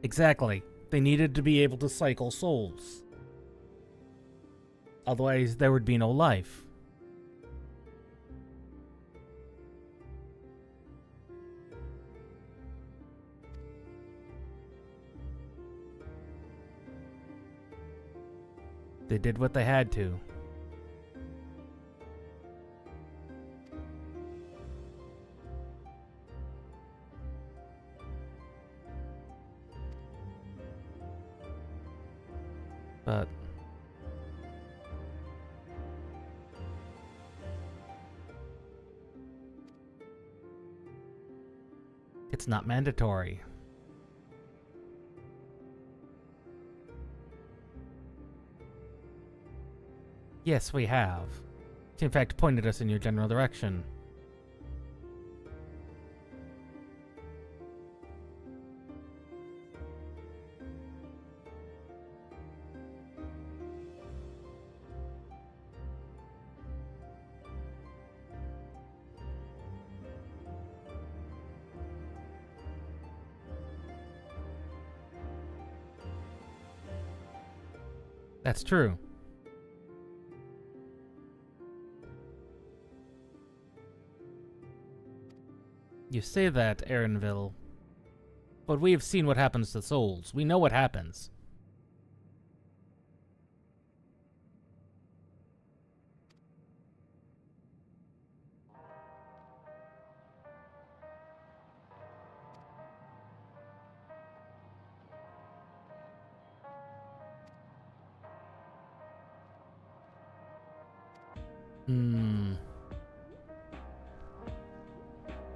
Exactly. They needed to be able to cycle souls. Otherwise, there would be no life. They did what they had to. But it's not mandatory. Yes, we have. It's in fact pointed us in your general direction. That's true. You say that, Erinville, but we have seen what happens to souls. We know what happens.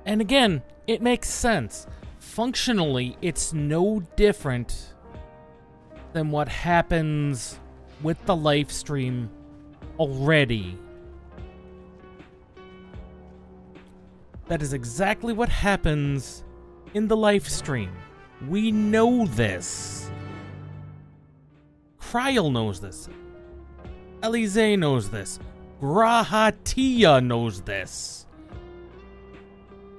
And again, it makes sense. Functionally, it's no different than what happens with the live stream already. That is exactly what happens in the live stream. We know this. Kryl knows this. Elise knows this. Grahatia knows this.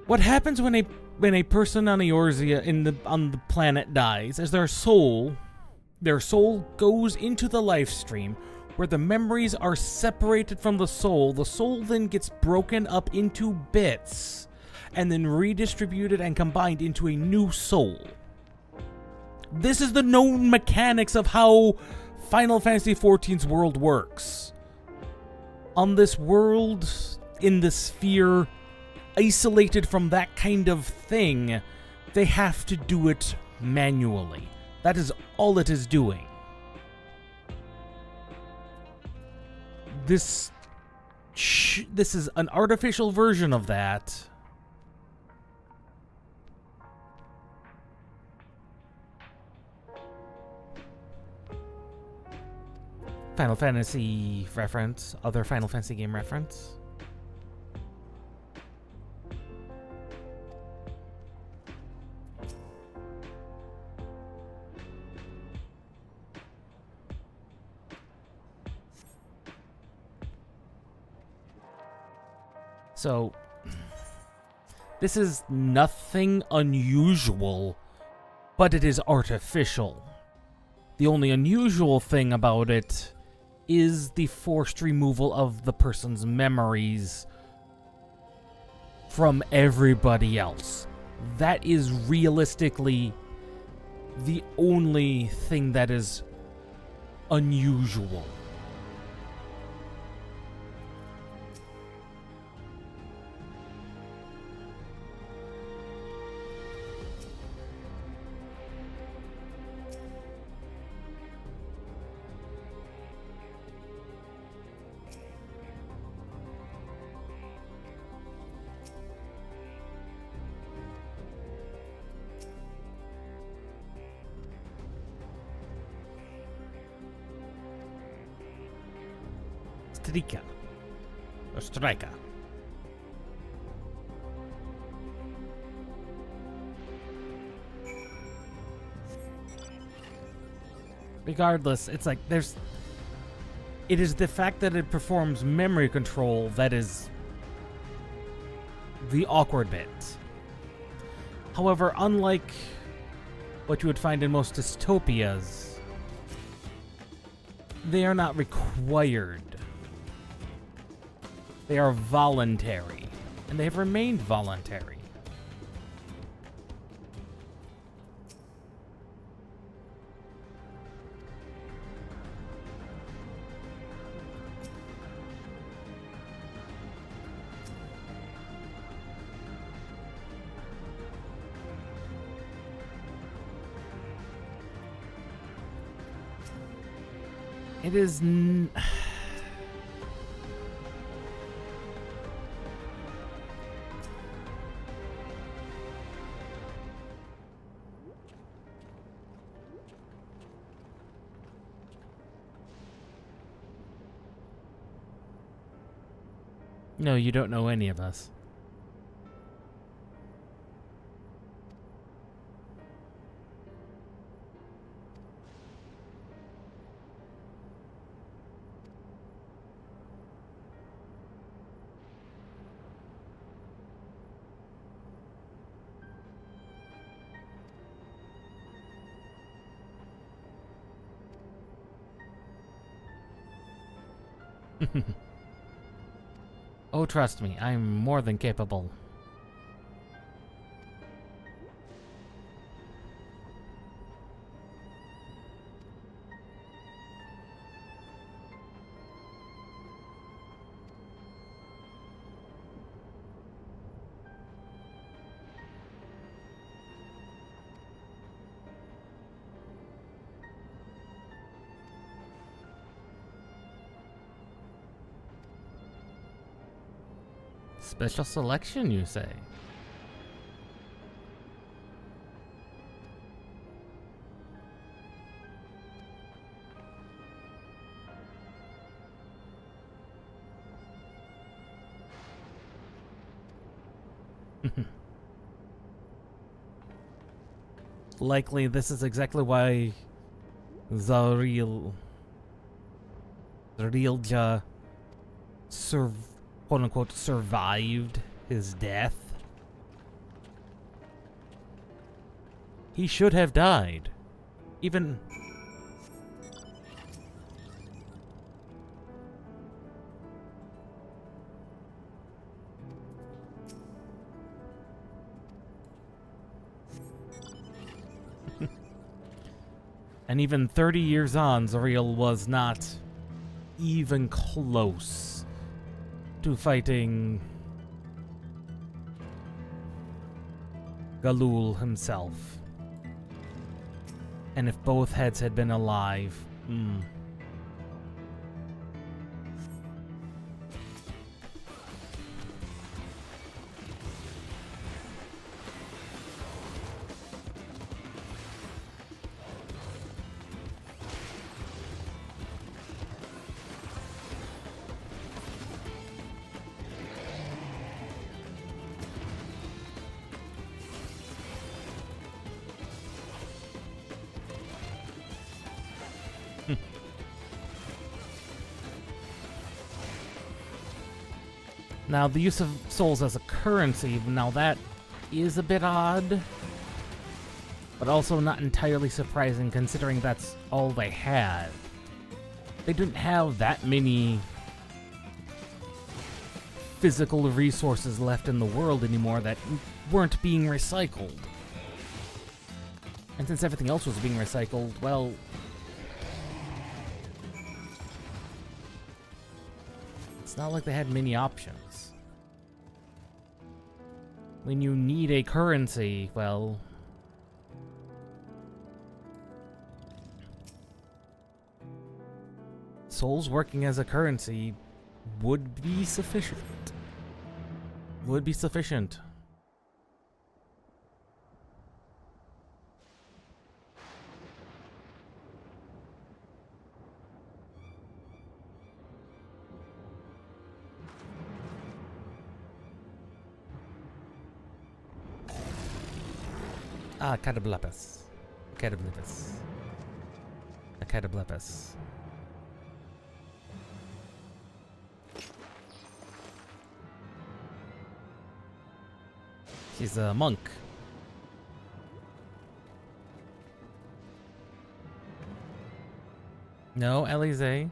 What happens when a person on Eorzea on the planet dies is their soul goes into the life stream where the memories are separated from the soul. The soul then gets broken up into bits and then redistributed and combined into a new soul. This is the known mechanics of how Final Fantasy XIV's world works. On this world, in the sphere, isolated from that kind of thing, they have to do it manually. That is all it is doing. This is an artificial version of that. Final Fantasy reference, other Final Fantasy game reference. So, this is nothing unusual, but it is artificial. The only unusual thing about it is the forced removal of the person's memories from everybody else. That is realistically the only thing that is unusual. Strika. Or Strika. Regardless, it's like it is the fact that it performs memory control that is the awkward bit. However, unlike what you would find in most dystopias, they are not required. They are voluntary, and they have remained voluntary. It is No, you don't know any of us. Oh, trust me, I'm more than capable. Special selection, you say? Likely, this is exactly why Zarielja quote-unquote survived his death. He should have died. Even... And even 30 years on, Zariel was not even close to fighting Galul himself. And if both heads had been alive, Now, the use of souls as a currency, now that is a bit odd, but also not entirely surprising considering that's all they had. They didn't have that many physical resources left in the world anymore that weren't being recycled. And since everything else was being recycled, well, it's not like they had many options. When you need a currency, well, souls working as a currency would be sufficient. Would be sufficient. Ah, Cadablepis. Cadablepis. A Cadablepis. She's a monk. No, Elise.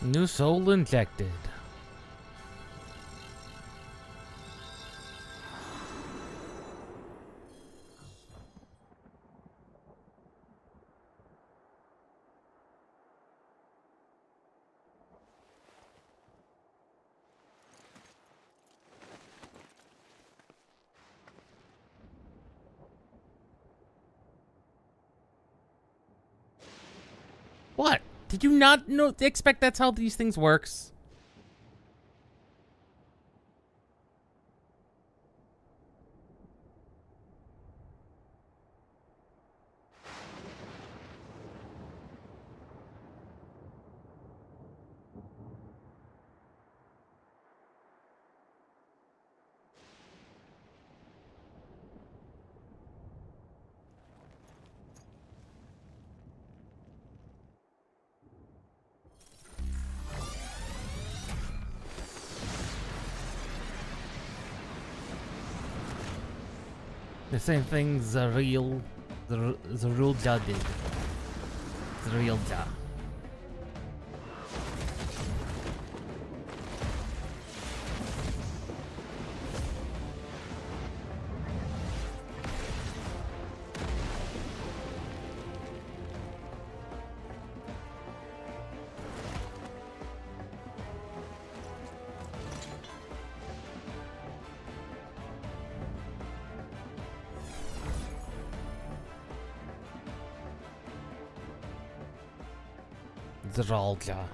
New soul injected. What? Did you not expect that's how these things works? The same thing Zariel Ja did. Zariel Ja. Zeralja.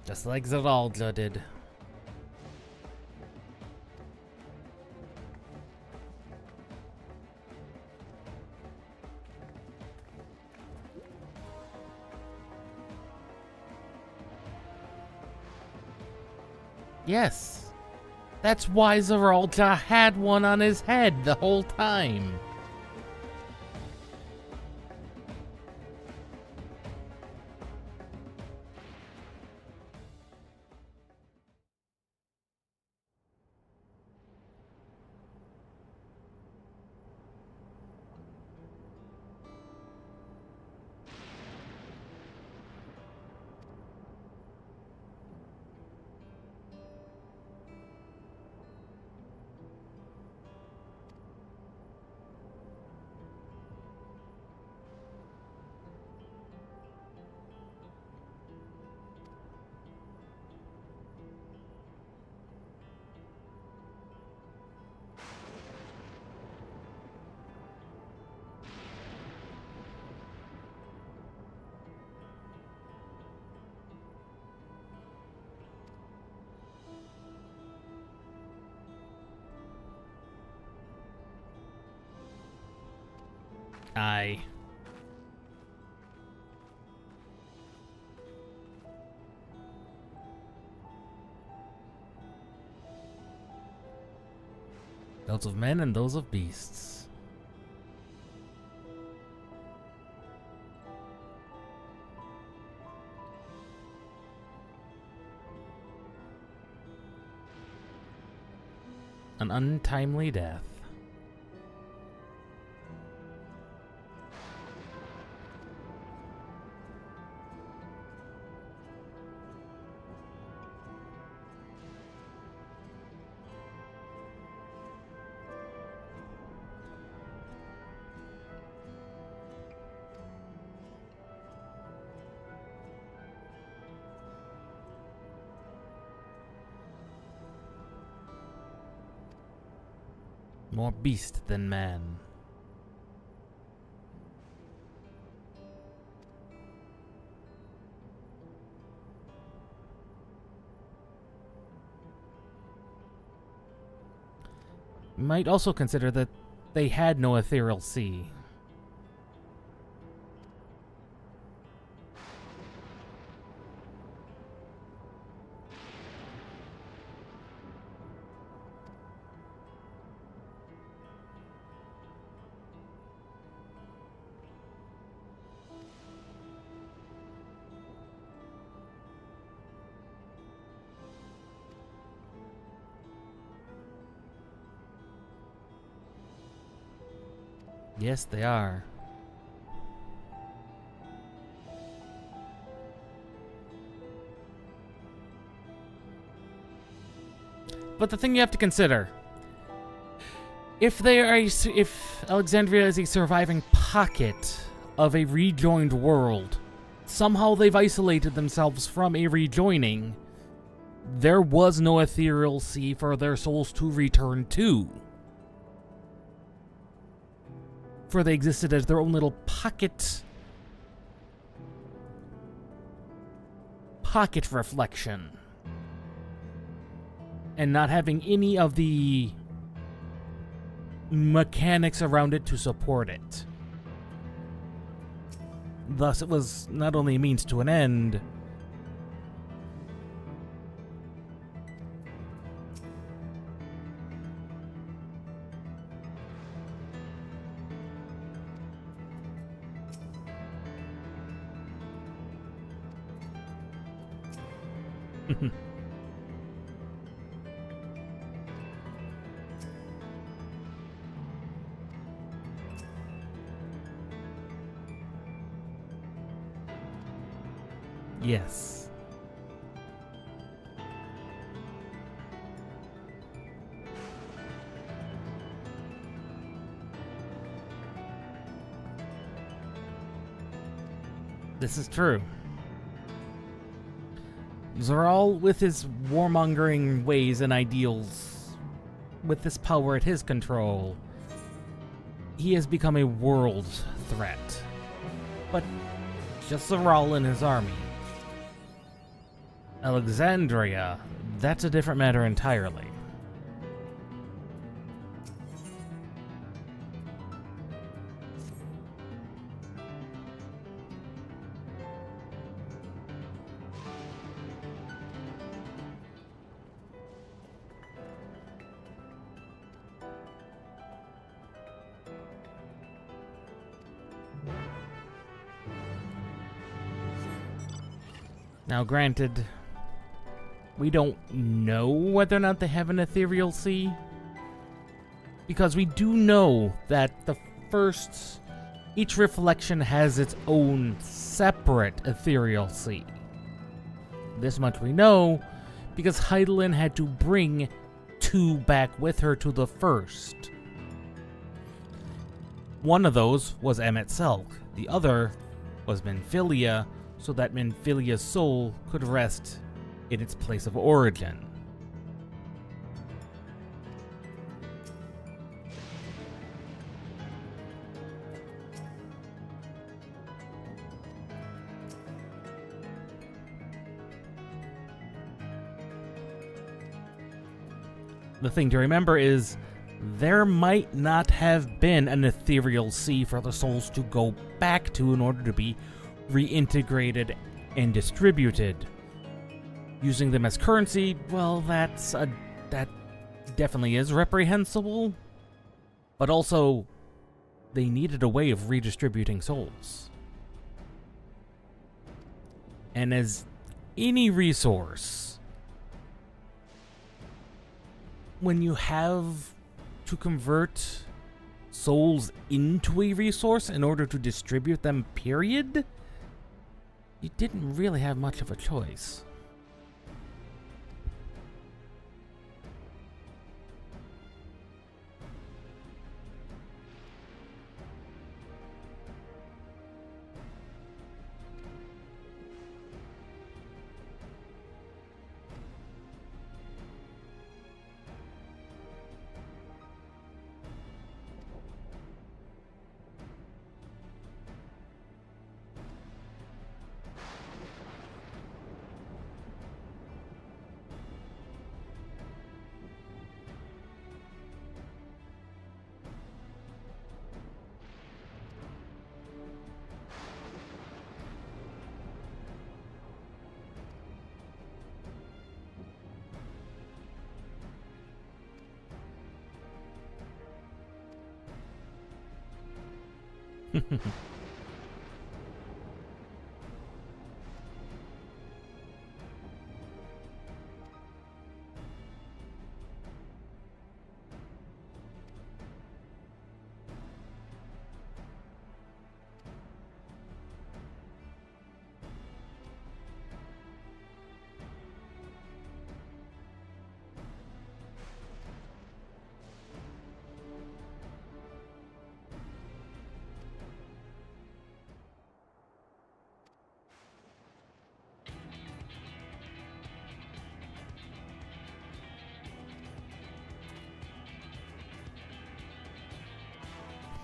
Just like Zeralja did. Yes. That's why Zeralda had one on his head the whole time. Aye. Those of men and those of beasts. An untimely death. More beast than man. You might also consider that they had no ethereal sea. Yes, they are. But the thing you have to consider, if Alexandria is a surviving pocket of a rejoined world, somehow they've isolated themselves from a rejoining, there was no ethereal sea for their souls to return to. For they existed as their own little pocket reflection. And not having any of the mechanics around it to support it. Thus, it was not only a means to an end, yes. This is true. Zeral, with his warmongering ways and ideals, with this power at his control, he has become a world threat. But just Zeral and his army. Alexandria, that's a different matter entirely. Now, granted, we don't know whether or not they have an ethereal sea, because we do know that each reflection has its own separate ethereal sea. This much we know because Heidelin had to bring 2 back with her to the first. One of those was Emmet Selk, the other was Menphilia, so that Menphilia's soul could rest in its place of origin. The thing to remember is there might not have been an ethereal sea for the souls to go back to in order to be reintegrated and distributed. Using them as currency, well, that definitely is reprehensible. But also, they needed a way of redistributing souls. And as any resource, when you have to convert souls into a resource in order to distribute them, period, you didn't really have much of a choice.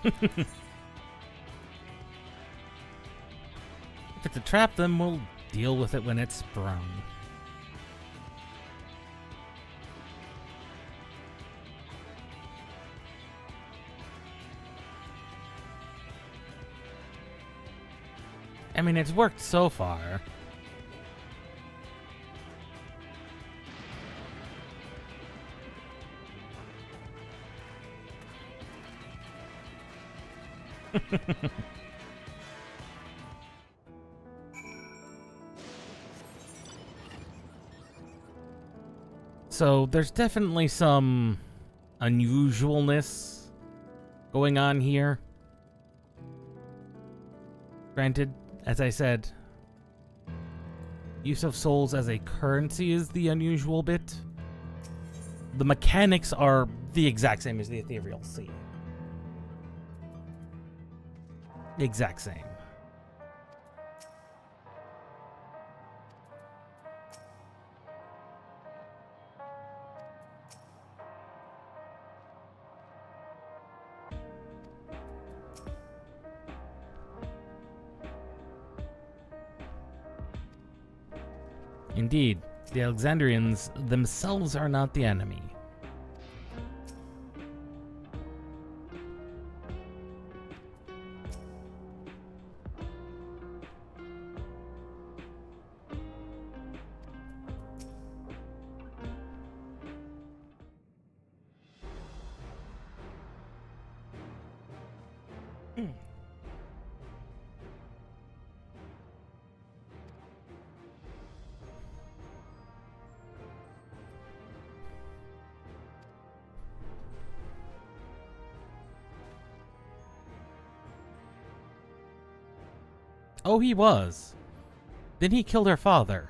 If it's a trap, then we'll deal with it when it's sprung. I mean, it's worked so far. So there's definitely some unusualness going on here. Granted, as I said, use of souls as a currency is the unusual bit. The mechanics are the exact same as the Ethereal Sea. The exact same. Indeed, the Alexandrians themselves are not the enemy. Oh, he was. Then he killed her father.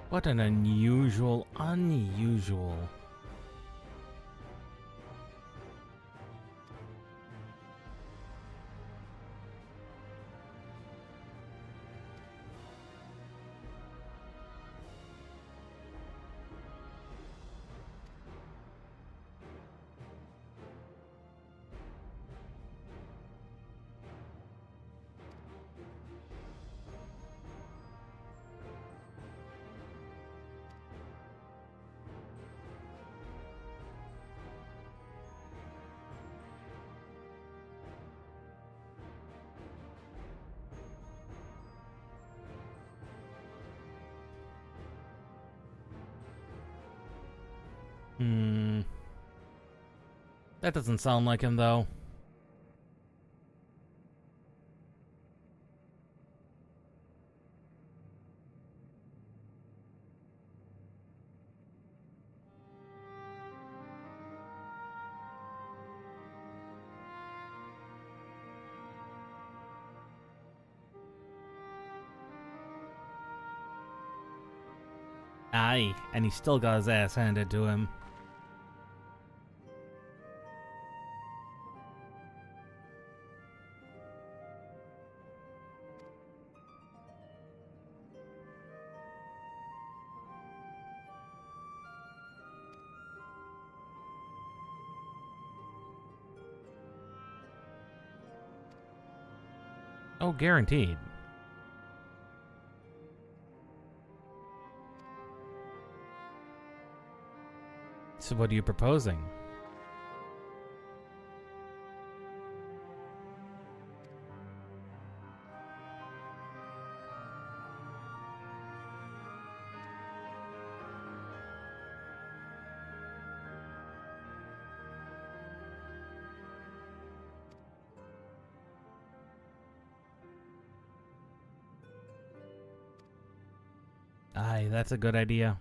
What an unusual. That doesn't sound like him, though. Aye, and he still got his ass handed to him. Oh, guaranteed. So what are you proposing? Aye, that's a good idea.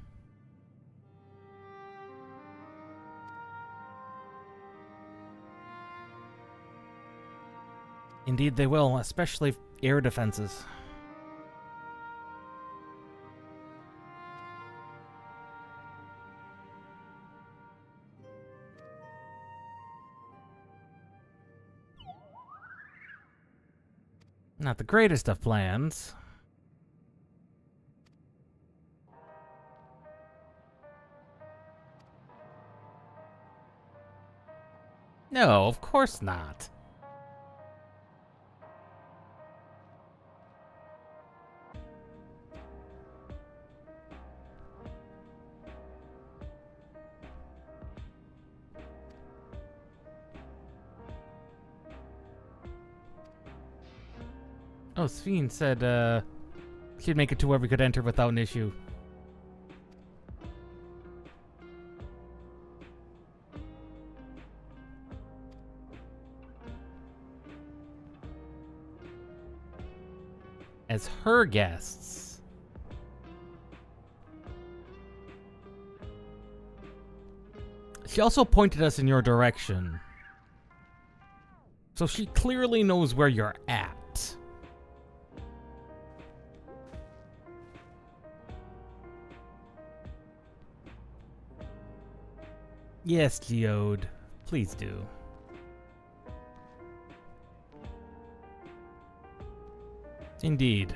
Indeed they will, especially air defenses. Not the greatest of plans. No, of course not. Oh, Sphene said, she'd make it to where we could enter without an issue. As her guests. She also pointed us in your direction. So she clearly knows where you're at. Yes, Geode. Please do. Indeed.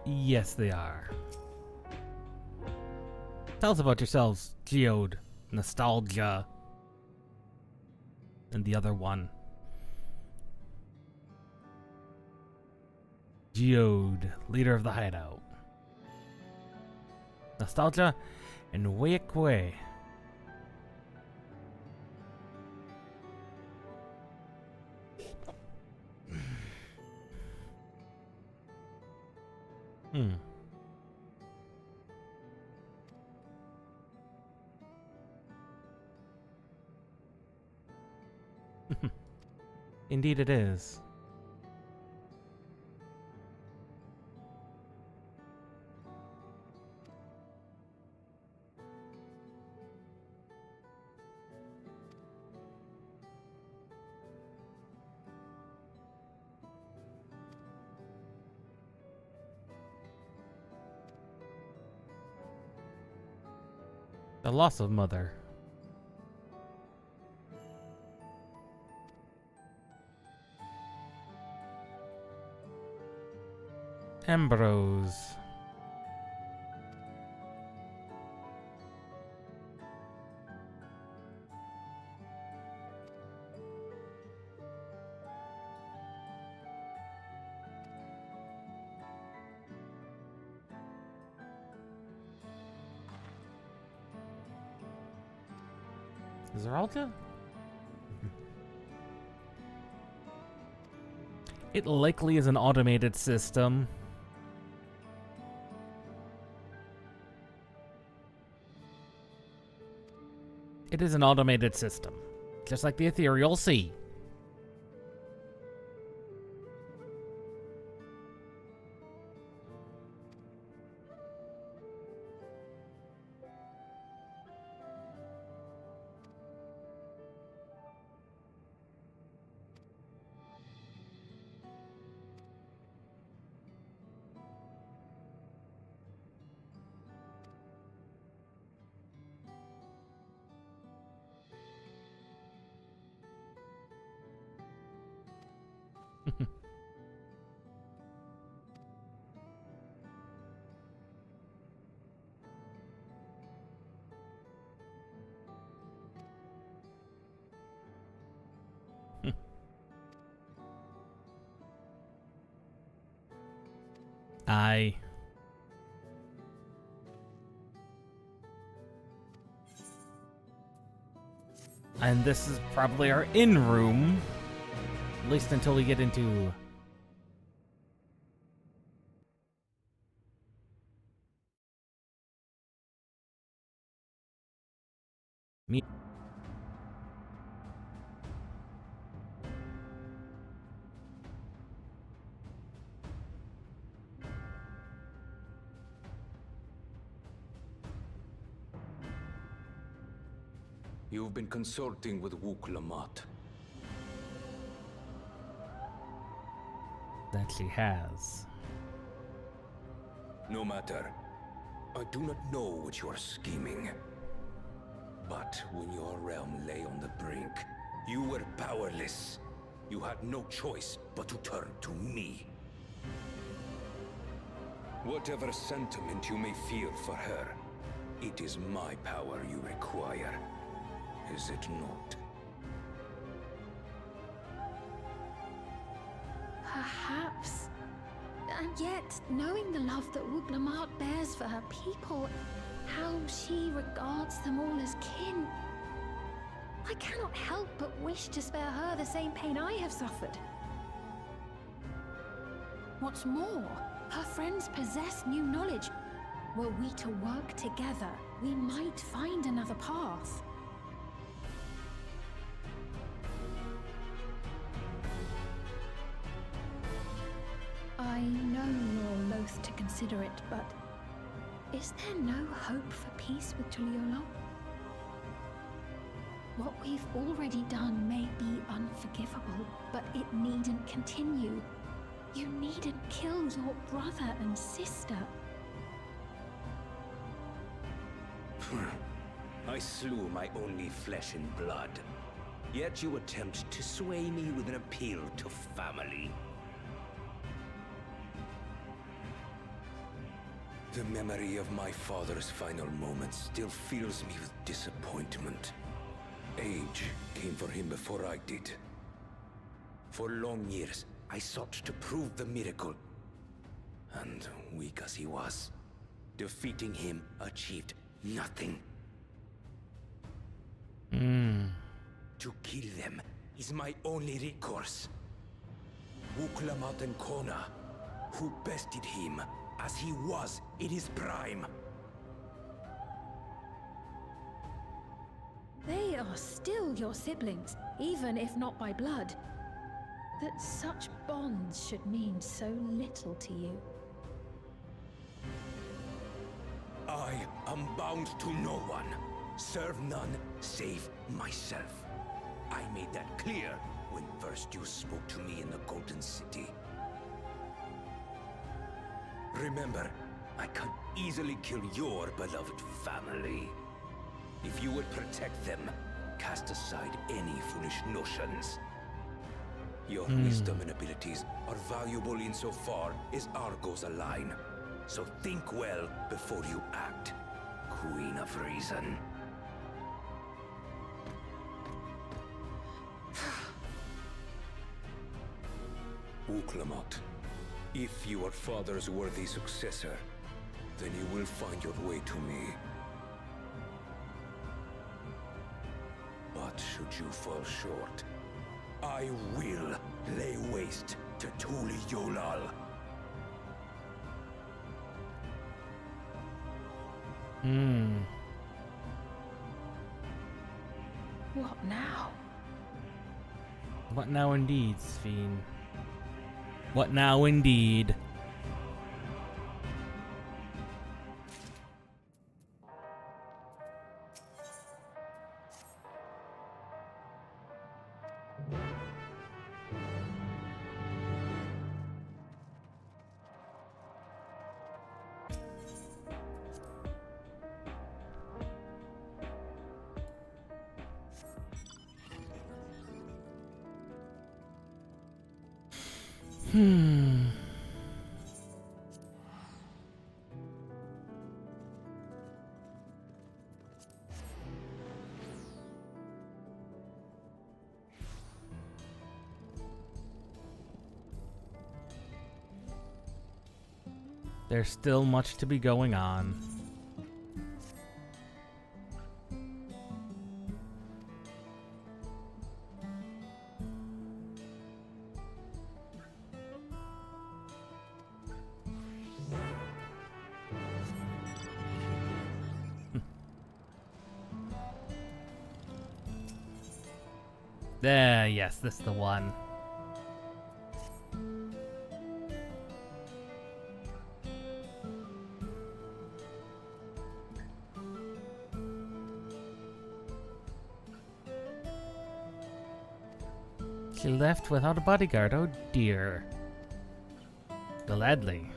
Yes, they are. Tell us about yourselves, Geode, Nostalgia, and the other one. Geode, leader of the hideout. Nostalgia and Wayakwe. Indeed it is. The loss of mother. Ambrose. Zeralta? It likely is an automated system. It is an automated system, just like the Ethereal Sea. Aye. And this is probably our in room, at least until we get into me. You've been consulting with Wook Lamont. That she has. No matter. I do not know what you are scheming. But when your realm lay on the brink, you were powerless. You had no choice but to turn to me. Whatever sentiment you may feel for her, it is my power you require. Is it not? Perhaps. And yet, knowing the love that Wooglamart bears for her people, how she regards them all as kin, I cannot help but wish to spare her the same pain I have suffered. What's more, her friends possess new knowledge. Were we to work together, we might find another path. I know you're loath to consider it, but is there no hope for peace with Tuliyola? What we've already done may be unforgivable, but it needn't continue. You needn't kill your brother and sister. I slew my only flesh and blood. Yet you attempt to sway me with an appeal to family. The memory of my father's final moments still fills me with disappointment. Age came for him before I did. For long years, I sought to prove the miracle. And weak as he was, defeating him achieved nothing. To kill them is my only recourse. Wuklamat and Kona, who bested him as he was in his prime. They are still your siblings, even if not by blood. That such bonds should mean so little to you. I am bound to no one. Serve none save myself. I made that clear when first you spoke to me in the Golden City. Remember, I can easily kill your beloved family. If you would protect them, cast aside any foolish notions. Your wisdom and abilities are valuable insofar as our goals align. So think well before you act, Queen of Reason. Wuklamat, if you are father's worthy successor, then you will find your way to me. But should you fall short, I will lay waste to Tuliyola. What now? What now indeed, Sphene? What now indeed? There's still much to be going on. Yes, this is the one. She left without a bodyguard, oh dear. Gladly.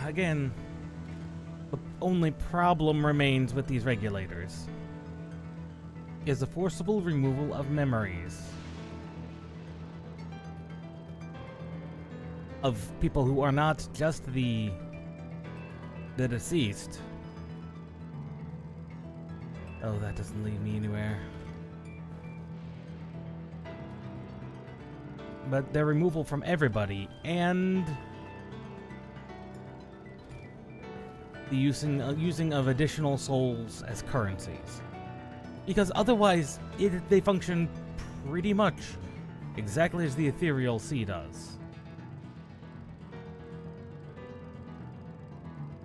Again, the only problem remains with these regulators is the forcible removal of memories. of people who are not just the deceased. Oh, that doesn't lead me anywhere. But their removal from everybody, and the using of additional souls as currencies. Because otherwise, they function pretty much exactly as the Ethereal Sea does.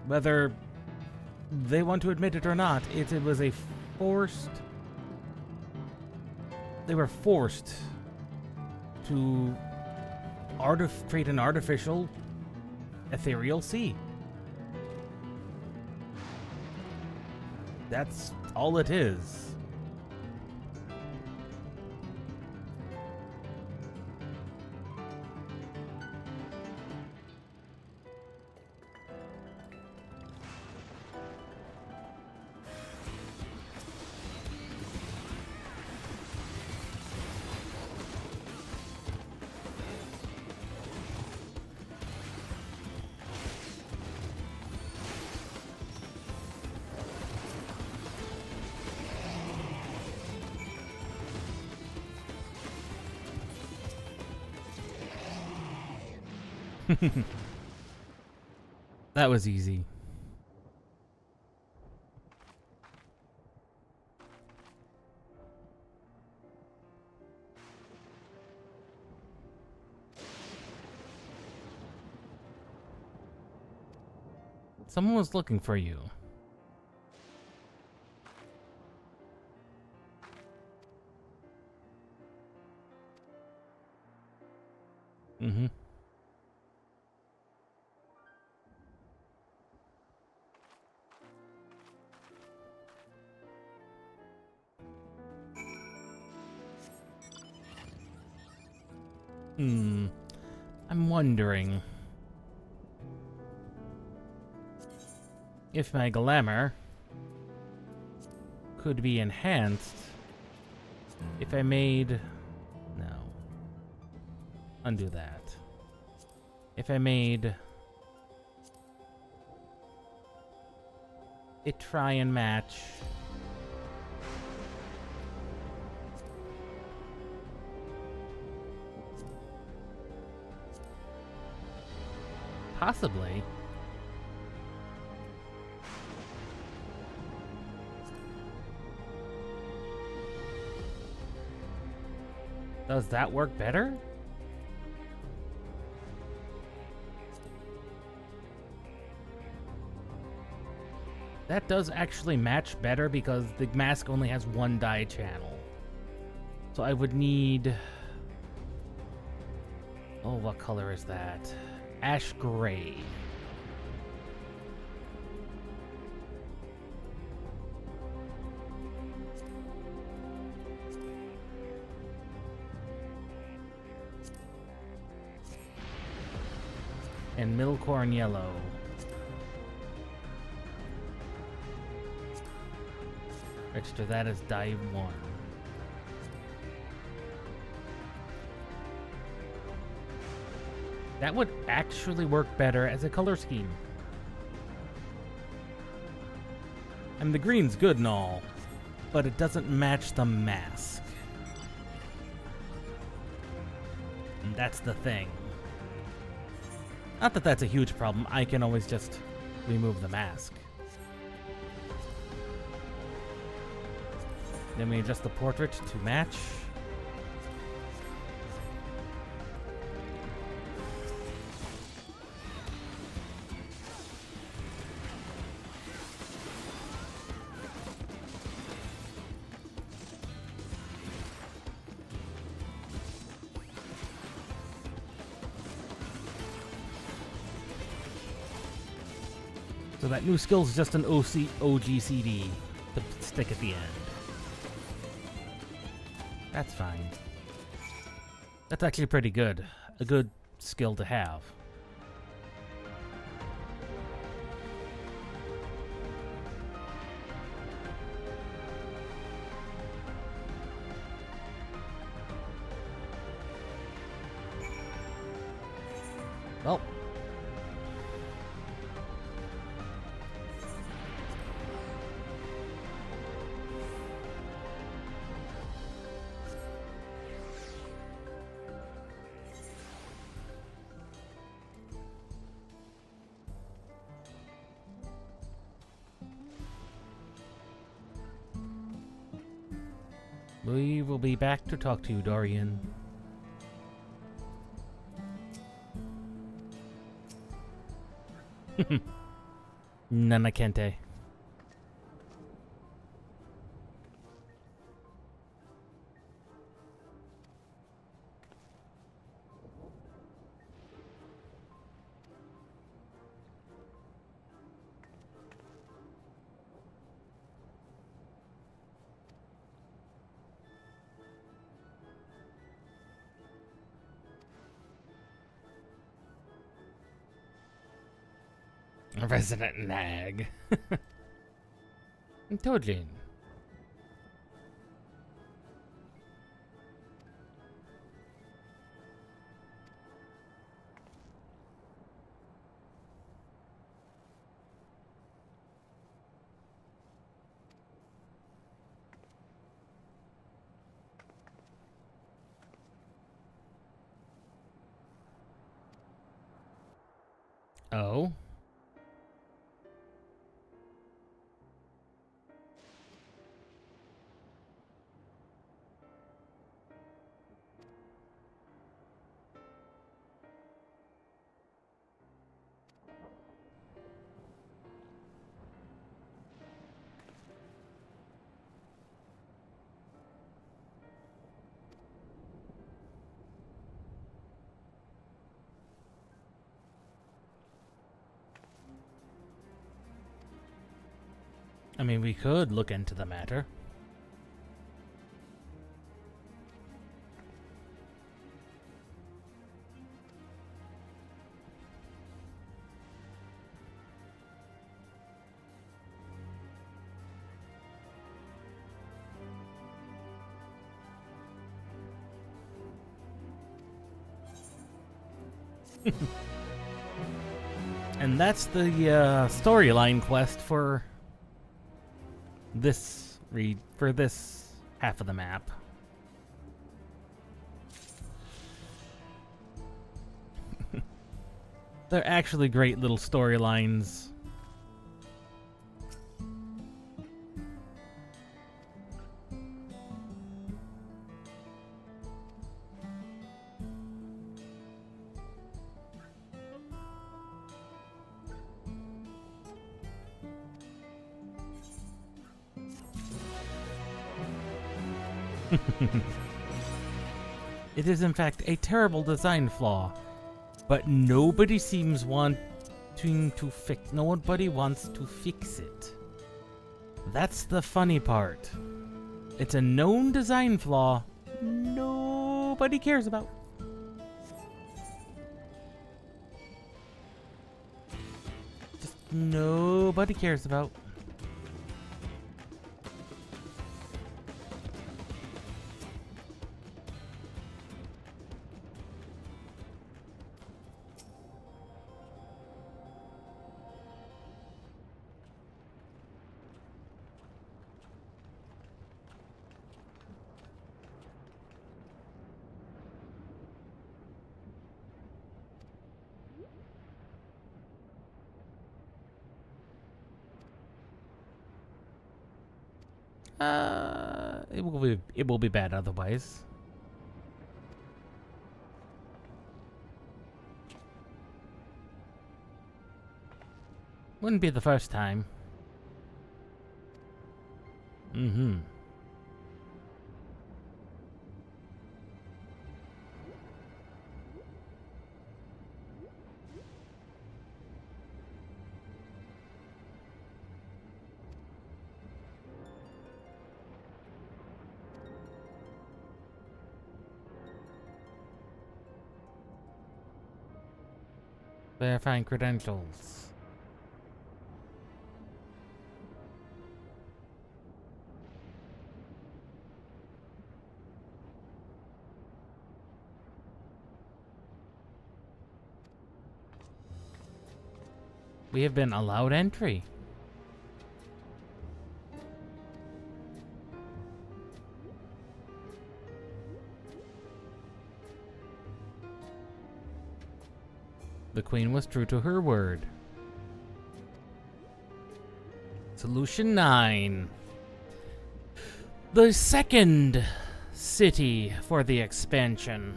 Whether they want to admit it or not, it was a forced... They were forced to create an artificial Ethereal Sea. That's all it is. That was easy. Someone was looking for you. Mm-hmm. I'm wondering if my glamour could be enhanced if I made... No. Undo that. If I made it try and match... Possibly. Does that work better? That does actually match better because the mask only has one dye channel. So I would need... Oh, what color is that? Ash gray. And milcorn yellow. Register that as dye 1. That would actually work better as a color scheme. And the green's good and all, but it doesn't match the mask. And that's the thing. Not that that's a huge problem, I can always just remove the mask. Then we adjust the portrait to match. So that new skill is just an OGCD to stick at the end. That's fine. That's actually pretty good. A good skill to have. Well. We will be back to talk to you, Dorian. Nanakente. Resident nag. Toadlin. Oh. I mean, we could look into the matter. And that's the storyline quest for this half of the map. They're actually great little storylines. It is in fact a terrible design flaw, but nobody seems wanting to fix. Nobody wants to fix it. That's the funny part. It's a known design flaw nobody cares about. Just nobody cares about. It will be bad otherwise. Wouldn't be the first time. Mm-hmm. Verifying credentials. We have been allowed entry. The queen was true to her word. Solution 9. The second city for the expansion.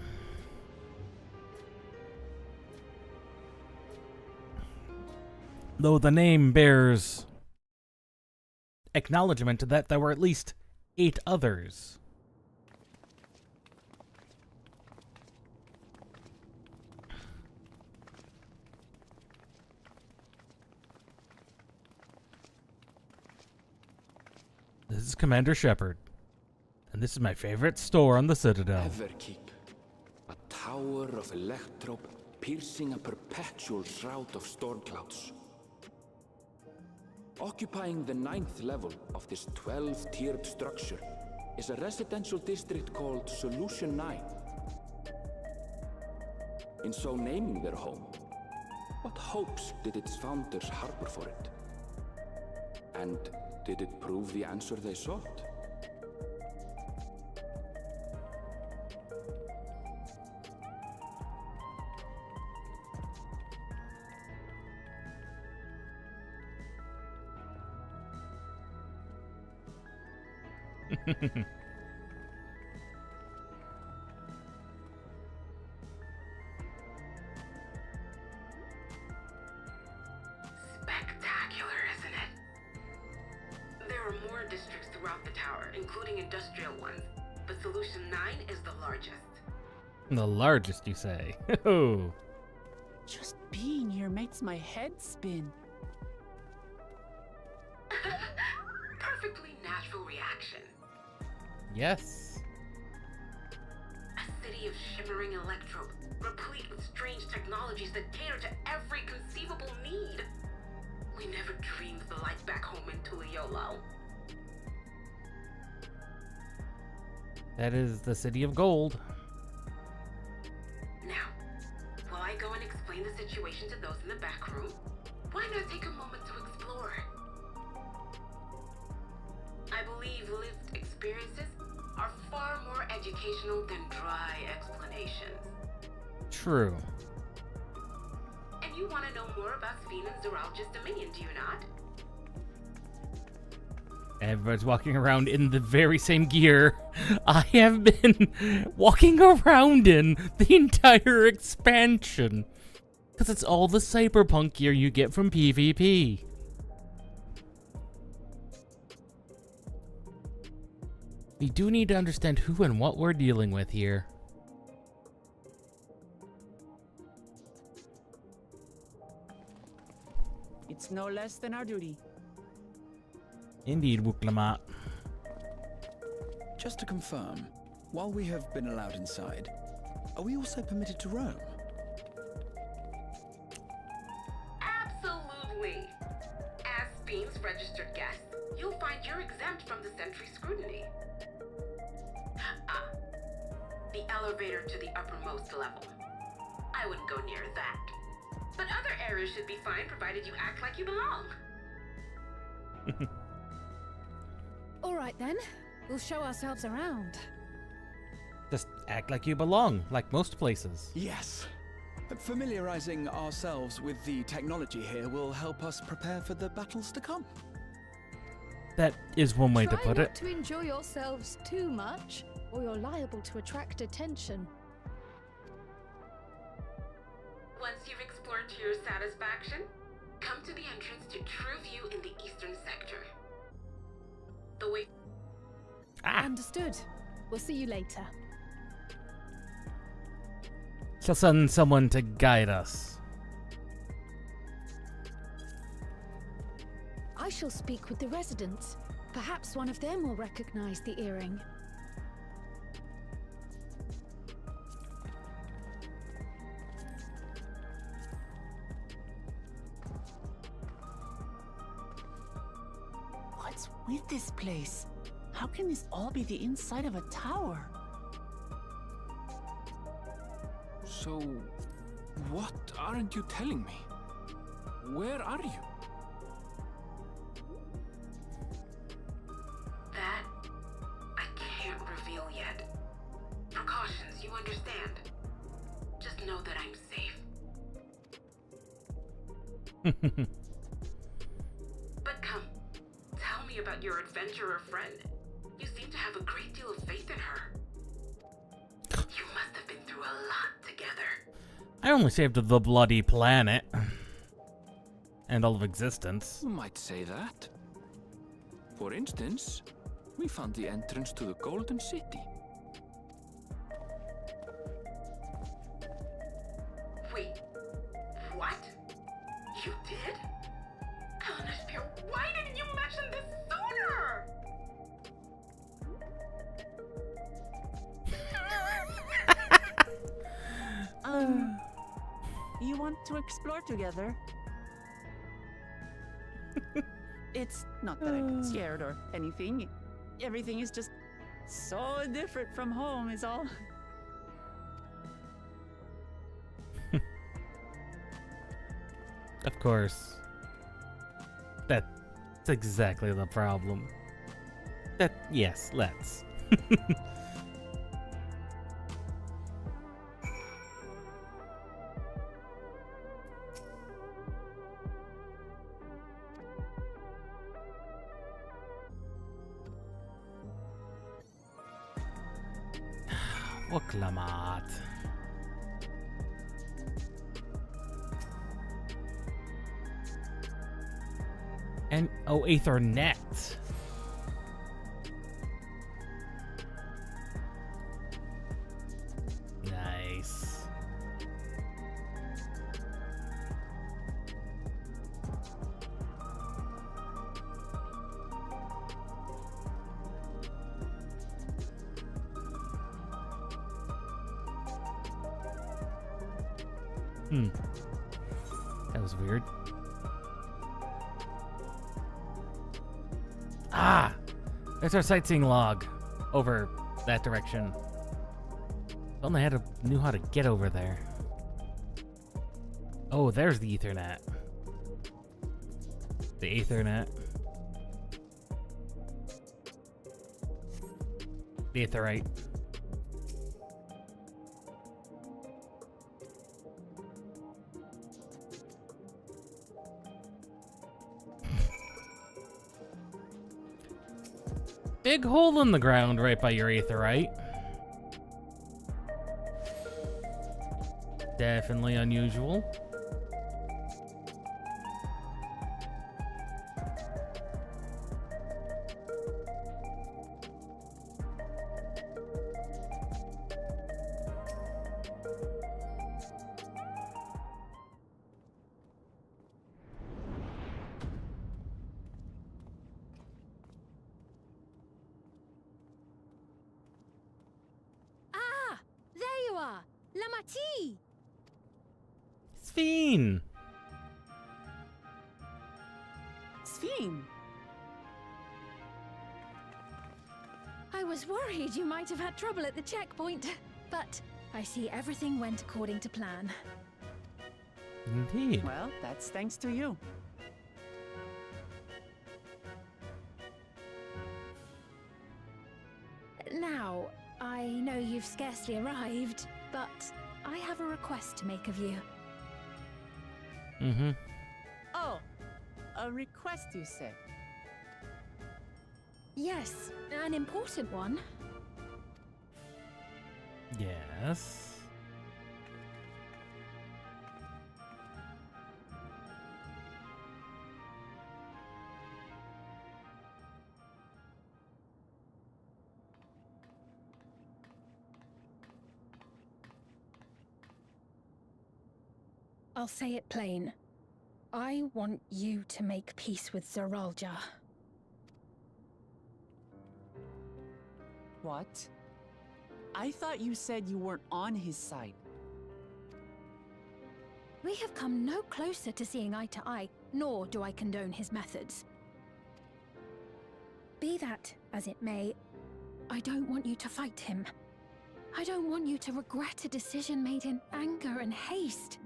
Though the name bears acknowledgement that there were at least 8 others. This is Commander Shepard, and this is my favorite store on the Citadel. Everkeep, a tower of electrope piercing a perpetual shroud of storm clouds. Occupying the 9th level of this 12-tiered structure is a residential district called Solution 9. In so naming their home, what hopes did its founders harbor for it? And did it prove the answer they sought? Spectacular, isn't it? There are more districts throughout the tower, including industrial ones, but Solution 9 is the largest. The largest, you say? Oh. Just being here makes my head spin. Perfectly natural reaction. Yes. A city of shimmering electrope, replete with strange technologies that cater to every conceivable need. We never dreamed the light back home in Tuliolo. That is the City of Gold. Now, while I go and explain the situation to those in the back room, why not take a moment to explore? I believe lived experiences are far more educational than dry explanations. True. And you want to know more about Sphene and Zoralja's Dominion, do you not? Everybody's walking around in the very same gear I have been walking around in the entire expansion. Because it's all the cyberpunk gear you get from PvP. We do need to understand who and what we're dealing with here. It's no less than our duty. Indeed, Wuklamat. Just to confirm, while we have been allowed inside, are we also permitted to roam? Absolutely. As Sphene's registered guest, you'll find you're exempt from the sentry scrutiny. The elevator to the uppermost level. I wouldn't go near that. But other areas should be fine provided you act like you belong. All right then, we'll show ourselves around. Just act like you belong, like most places. Yes. Familiarizing ourselves with the technology here will help us prepare for the battles to come. That is one way to Try put not it. to enjoy yourselves too much, or you're liable to attract attention. Once you've explored to your satisfaction, come to the entrance to True View in the eastern sector. The way... Understood. We'll see you later. She'll send someone to guide us. I shall speak with the residents. Perhaps one of them will recognize the earring. What's with this place? How can this all be the inside of a tower? So, what aren't you telling me? Where are you? That I can't reveal yet. Precautions, you understand. Just know that I'm safe. But come, tell me about your adventurer friend. You seem to have a great deal of faith in her. You must have been through a lot together. I only saved the bloody planet. And all of existence. You might say that. For instance, we found the entrance to the Golden City. Wait, what? You did? Spear, why didn't you mention this sooner? You want to explore together? It's not that I'm scared or anything. Everything is just so different from home is all. Of course. That's exactly the problem. Yes, let's. Oklamat. And Ethernet. Nice. That was weird. Ah! There's our sightseeing log over that direction. If only I knew how to get over there. Oh, there's the Ethernet. The Ethernet. The Aetherite. Big hole in the ground right by your Aetherite. Definitely unusual. Sphene! Sphene! I was worried you might have had trouble at the checkpoint, but I see everything went according to plan. Indeed. Well, that's thanks to you. Now, I know you've scarcely arrived, but I have a request to make of you. Mm-hmm. Oh, a request, you say? Yes, an important one. Yes. I'll say it plain. I want you to make peace with Zeralja. What? I thought you said you weren't on his side. We have come no closer to seeing eye to eye, nor do I condone his methods. Be that as it may, I don't want you to fight him. I don't want you to regret a decision made in anger and haste.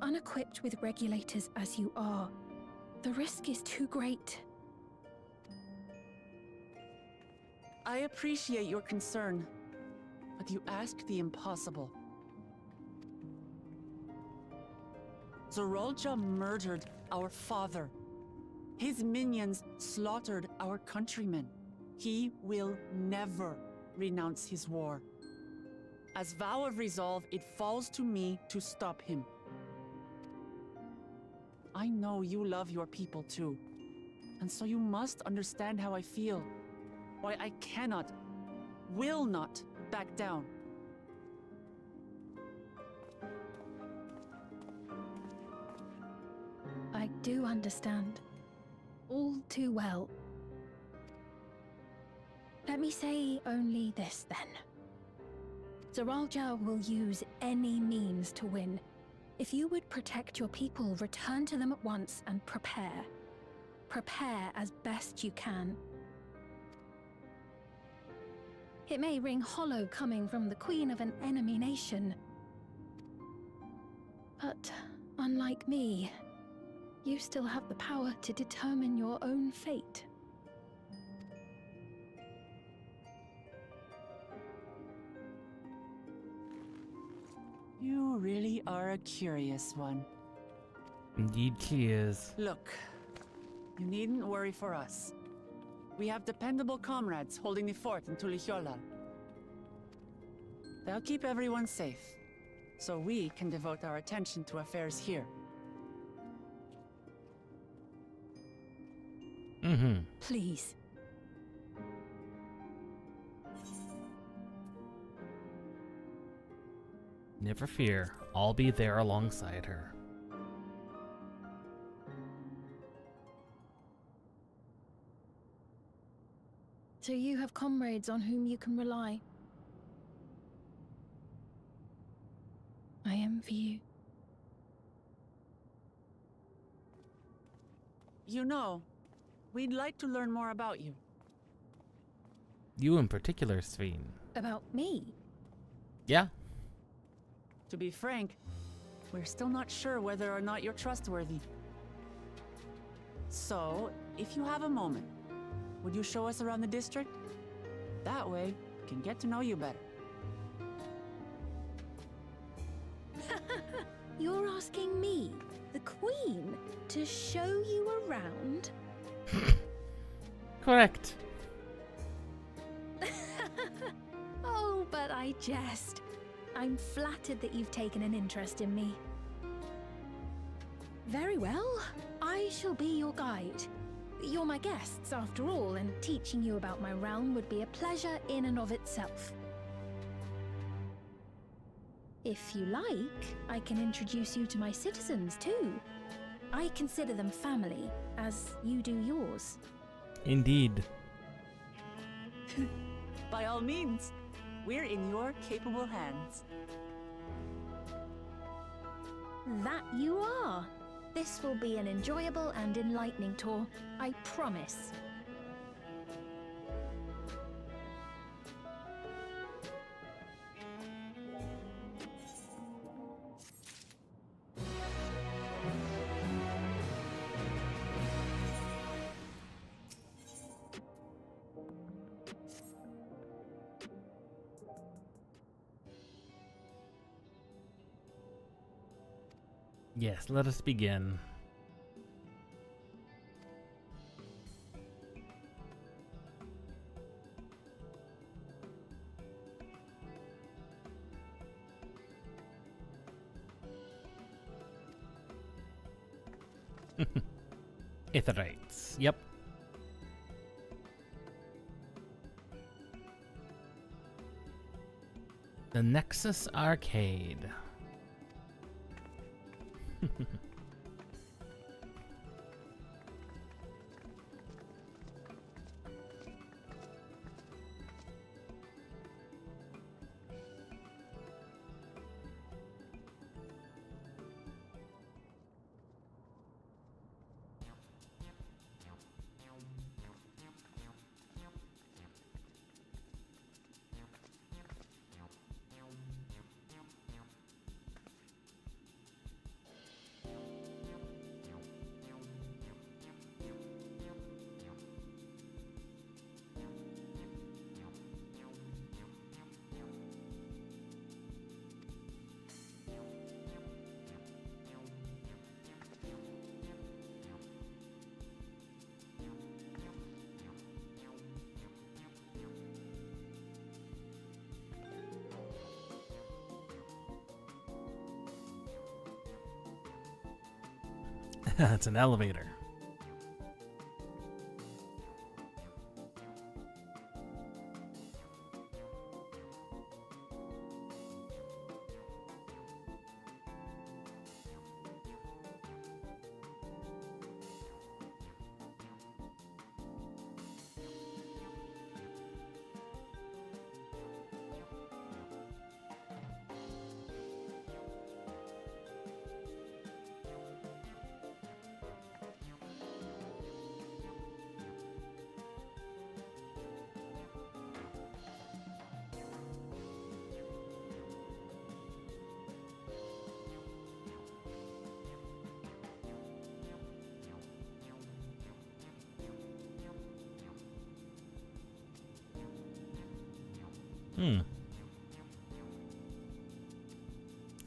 unequipped with regulators as you are, the risk is too great. I appreciate your concern, but you ask the impossible. Zorolja murdered our father. His minions slaughtered our countrymen. He will never renounce his war. As vow of resolve, it falls to me to stop him. I know you love your people too, and so you must understand how I feel. Why I cannot, will not back down. I do understand. All too well. Let me say only this then. Zoralja will use any means to win. If you would protect your people, return to them at once and prepare. Prepare as best you can. It may ring hollow coming from the queen of an enemy nation. But unlike me, you still have the power to determine your own fate. You really are a curious one. Indeed she is. Look, you needn't worry for us. We have dependable comrades holding the fort in Tulichola. They'll keep everyone safe, so we can devote our attention to affairs here. Please. Never fear, I'll be there alongside her. So you have comrades on whom you can rely. I envy you. You know, we'd like to learn more about you. You in particular, Sveen. About me? Yeah. To be frank, we're still not sure whether or not you're trustworthy. So, if you have a moment, would you show us around the district? That way, we can get to know you better. You're asking me, the Queen, to show you around? Correct. Oh, but I jest. I'm flattered that you've taken an interest in me. Very well. I shall be your guide. You're my guests, after all, and teaching you about my realm would be a pleasure in and of itself. If you like, I can introduce you to my citizens, too. I consider them family, as you do yours. Indeed. By all means, we're in your capable hands. That you are. This will be an enjoyable and enlightening tour, I promise. Yes, let us begin. Itherites, yep. The Nexus Arcade. It's an elevator.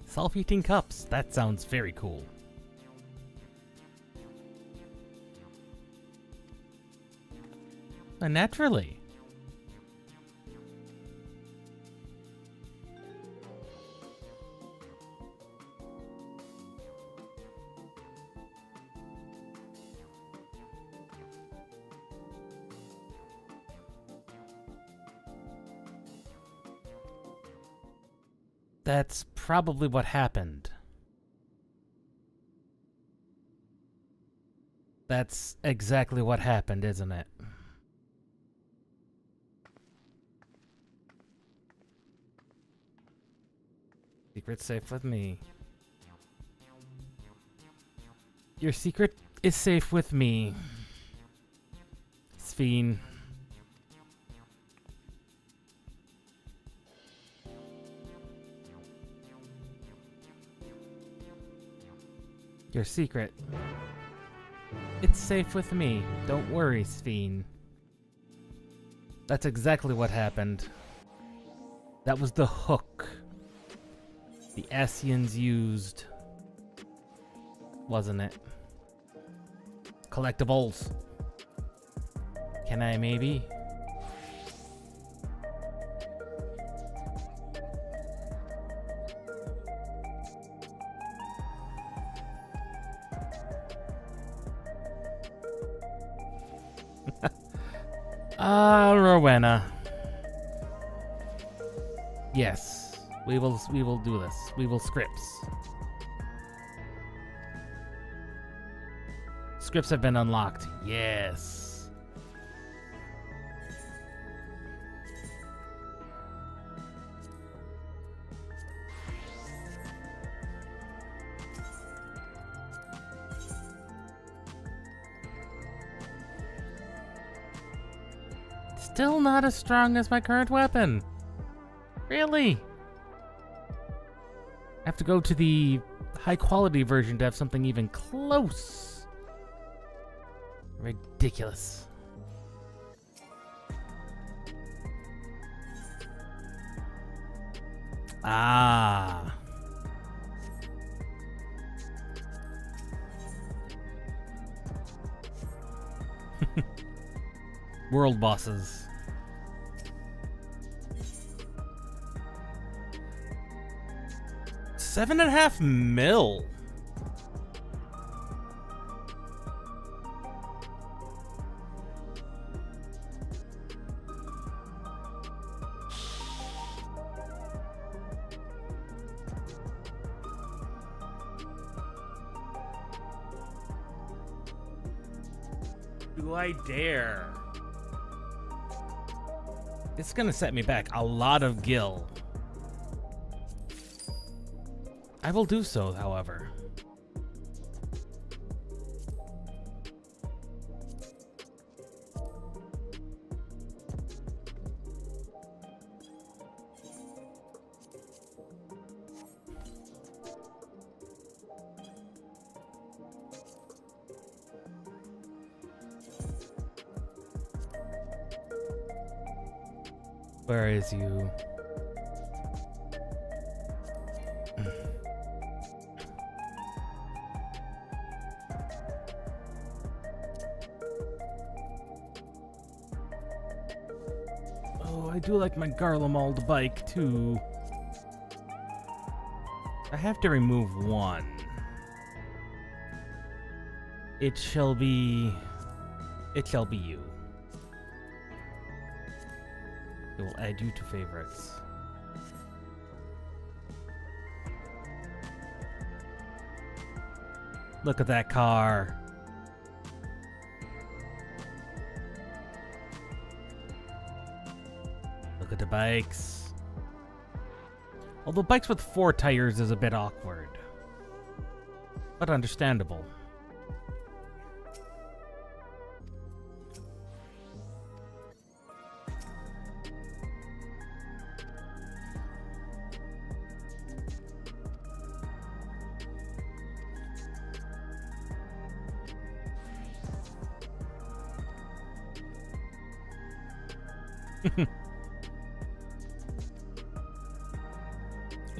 Self-heating cups. That sounds very cool. Naturally. That's probably what happened. That's exactly what happened, isn't it? Secret's safe with me. Your secret is safe with me, Sphene. Your secret. It's safe with me. Don't worry, Sphene. That's exactly what happened. That was the hook the Ascians used, wasn't it? Collectibles. Can I maybe? Rowena. Yes, we will do this. We will scripts. Scripts have been unlocked. Yes. Still not as strong as my current weapon. Really? I have to go to the high quality version to have something even close. Ridiculous. Ah. World bosses. $7.5 mil. Do I dare? It's gonna set me back a lot of gil. I will do so, however. Where is you? Oh, I do like my Garlemald bike too. I have to remove one. It shall be... It shall be you. It will add you to favorites. Look at that car. Look at the bikes. Although bikes with 4 tires is a bit awkward. But understandable.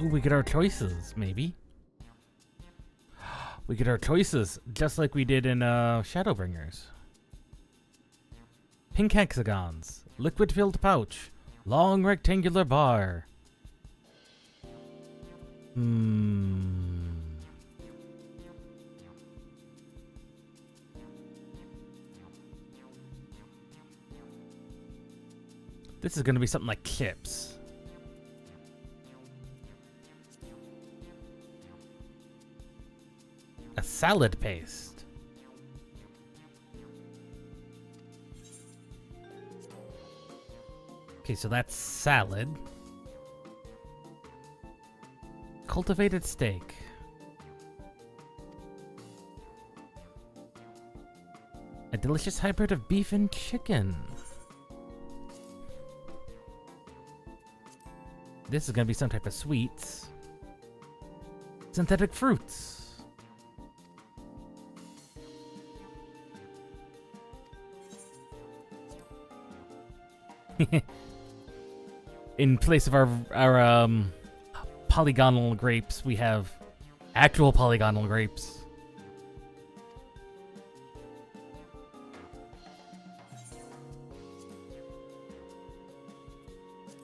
Ooh, we get our choices, maybe. We get our choices, just like we did in Shadowbringers. Pink hexagons, liquid-filled pouch, long rectangular bar. This is going to be something like chips. A salad paste. Okay, so that's salad. Cultivated steak. A delicious hybrid of beef and chicken. This is gonna be some type of sweets. Synthetic fruits. In place of our polygonal grapes, we have actual polygonal grapes.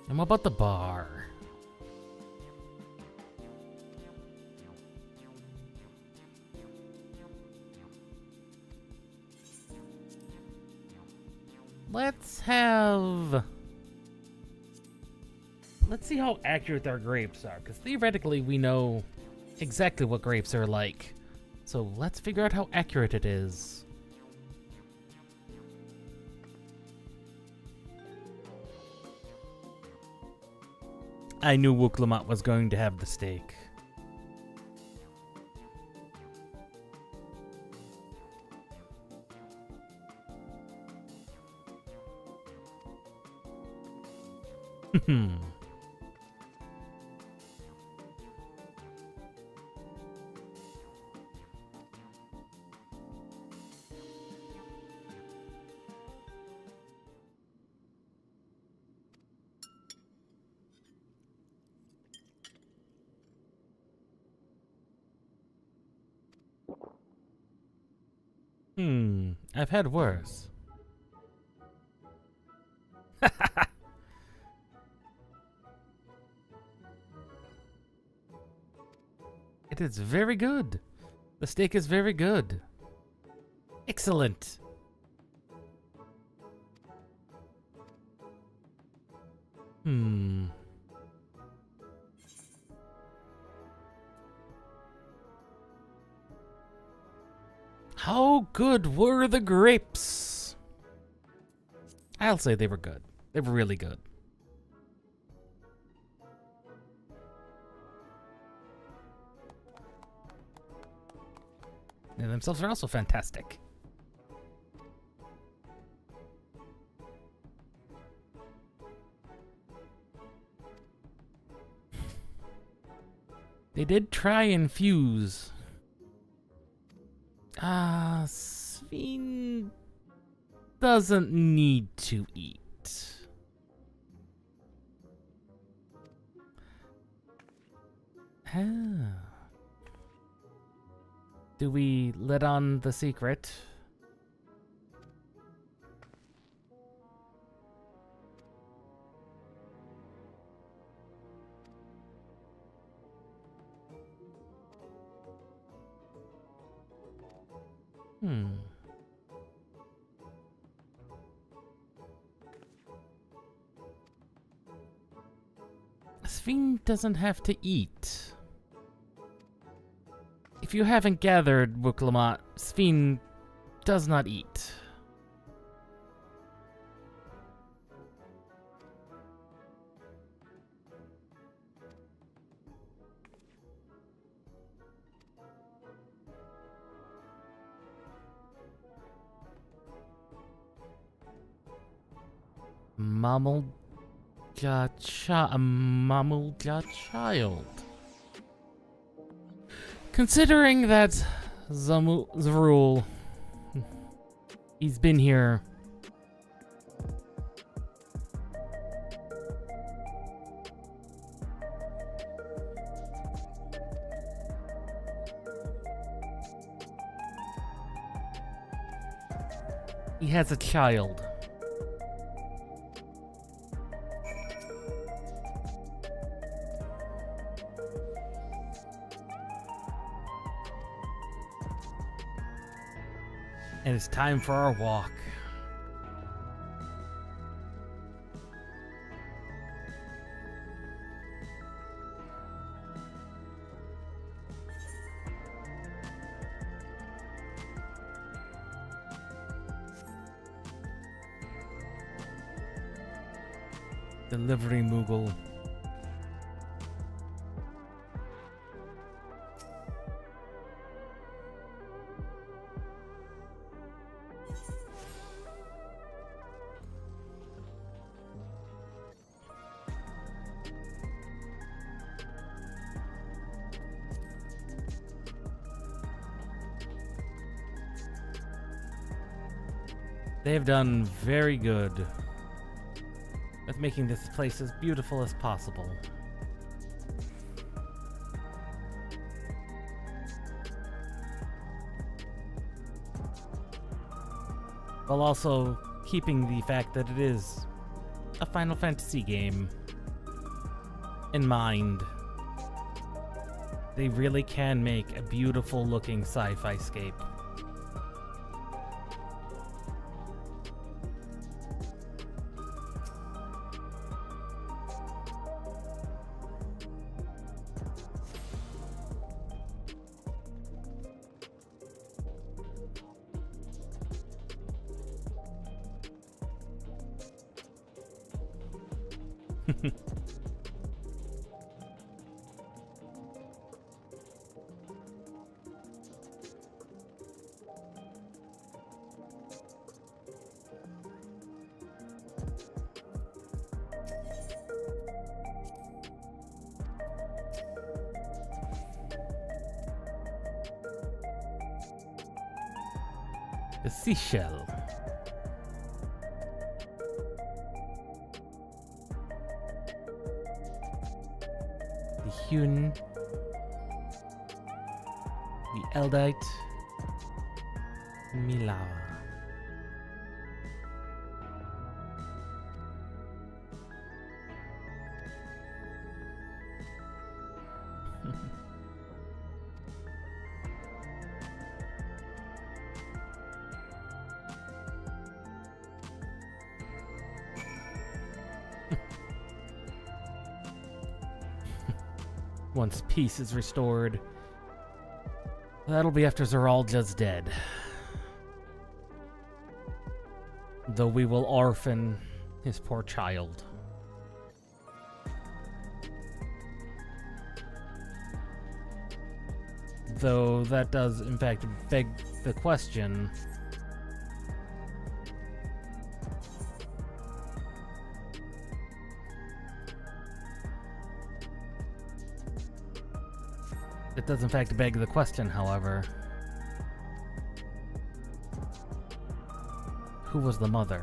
And what about the bar? Let's see how accurate our grapes are, because theoretically we know exactly what grapes are like. So let's figure out how accurate it is. I knew Wuklamot was going to have the steak. I've had worse. It is very good. The steak is very good. Excellent. How good were the grapes? I'll say they were good. They were really good. They themselves are also fantastic. They did try and fuse. Sven doesn't need to eat. Do we let on the secret? Sphene doesn't have to eat. If you haven't gathered, Wuklamat, Sphene does not eat. Mamulja child. Considering that Zarul, he's been here. He has a child. And it's time for our walk. Delivery Moogle. They have done very good with making this place as beautiful as possible. While also keeping the fact that it is a Final Fantasy game in mind. They really can make a beautiful looking sci-fi scape. The seashell. The Hune. The Eldite. Milawa. Once peace is restored, that'll be after Zeralja's dead. Though we will orphan his poor child. Though that does, in fact, beg the question. It does in fact beg the question, however. Who was the mother?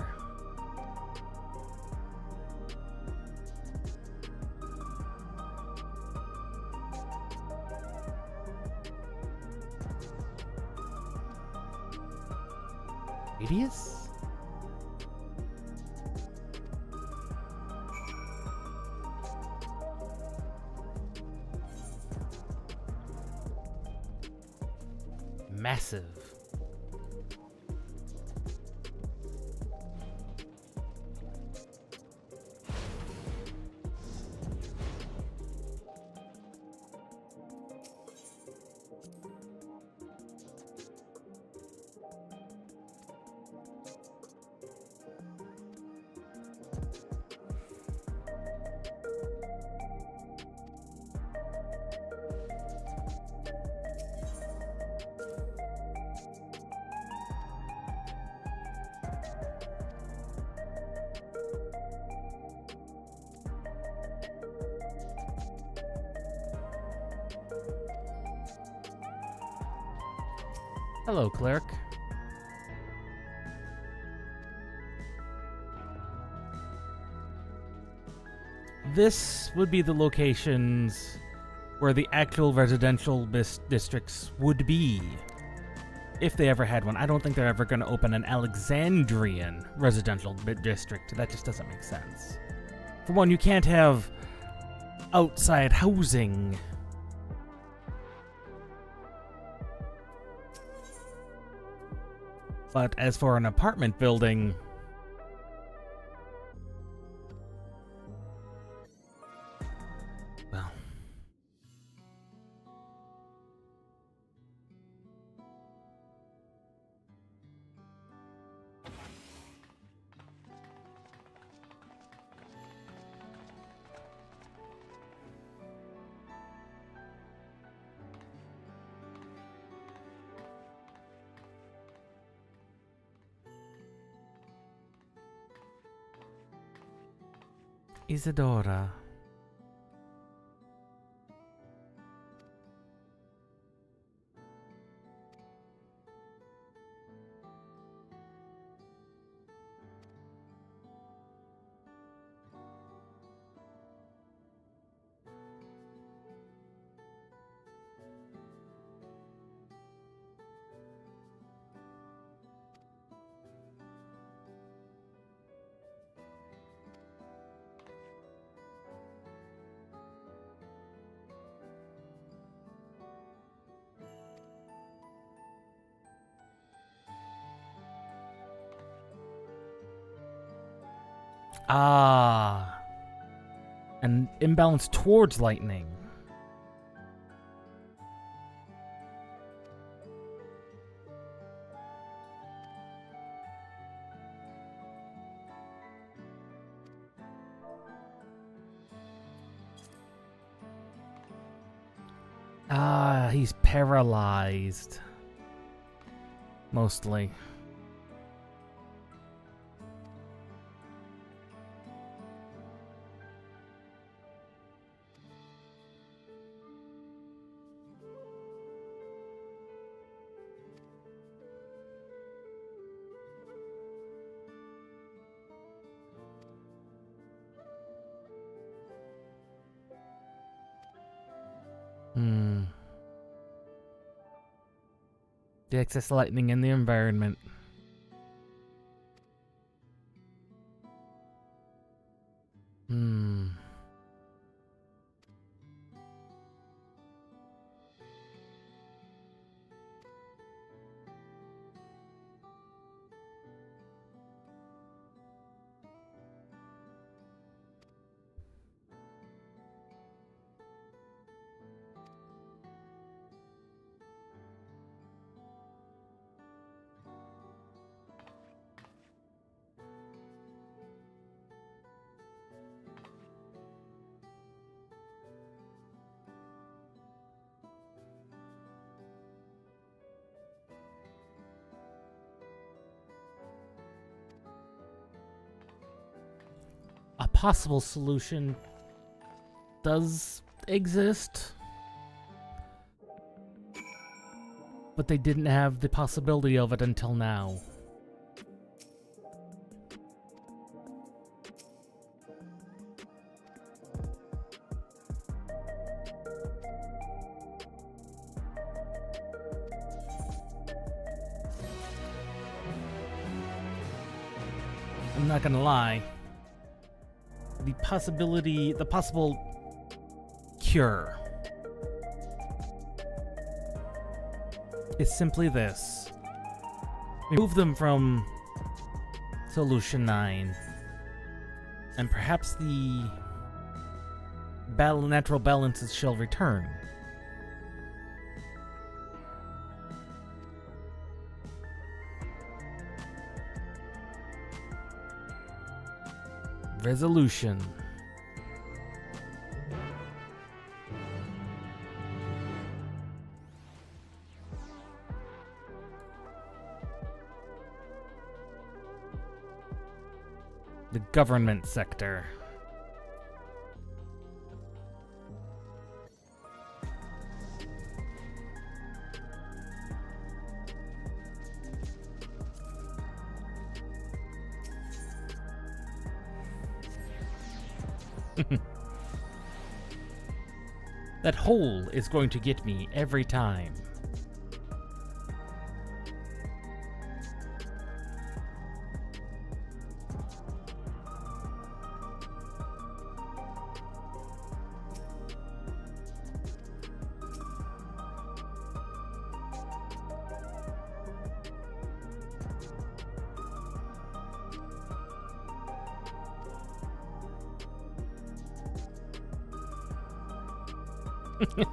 Idius? Massive. Hello, cleric. This would be the locations where the actual residential districts would be. If they ever had one. I don't think they're ever going to open an Alexandrian residential district. That just doesn't make sense. For one, you can't have outside housing. But as for an apartment building, well, Isadora. Ah, an imbalance towards lightning. Ah, he's paralyzed. Mostly. The excess lightning in the environment. A possible solution does exist, but they didn't have the possibility of it until now. I'm not gonna lie. The possible cure is simply this. Remove them from Solution 9, and perhaps the natural balances shall return. Resolution. The government sector. That hole is going to get me every time.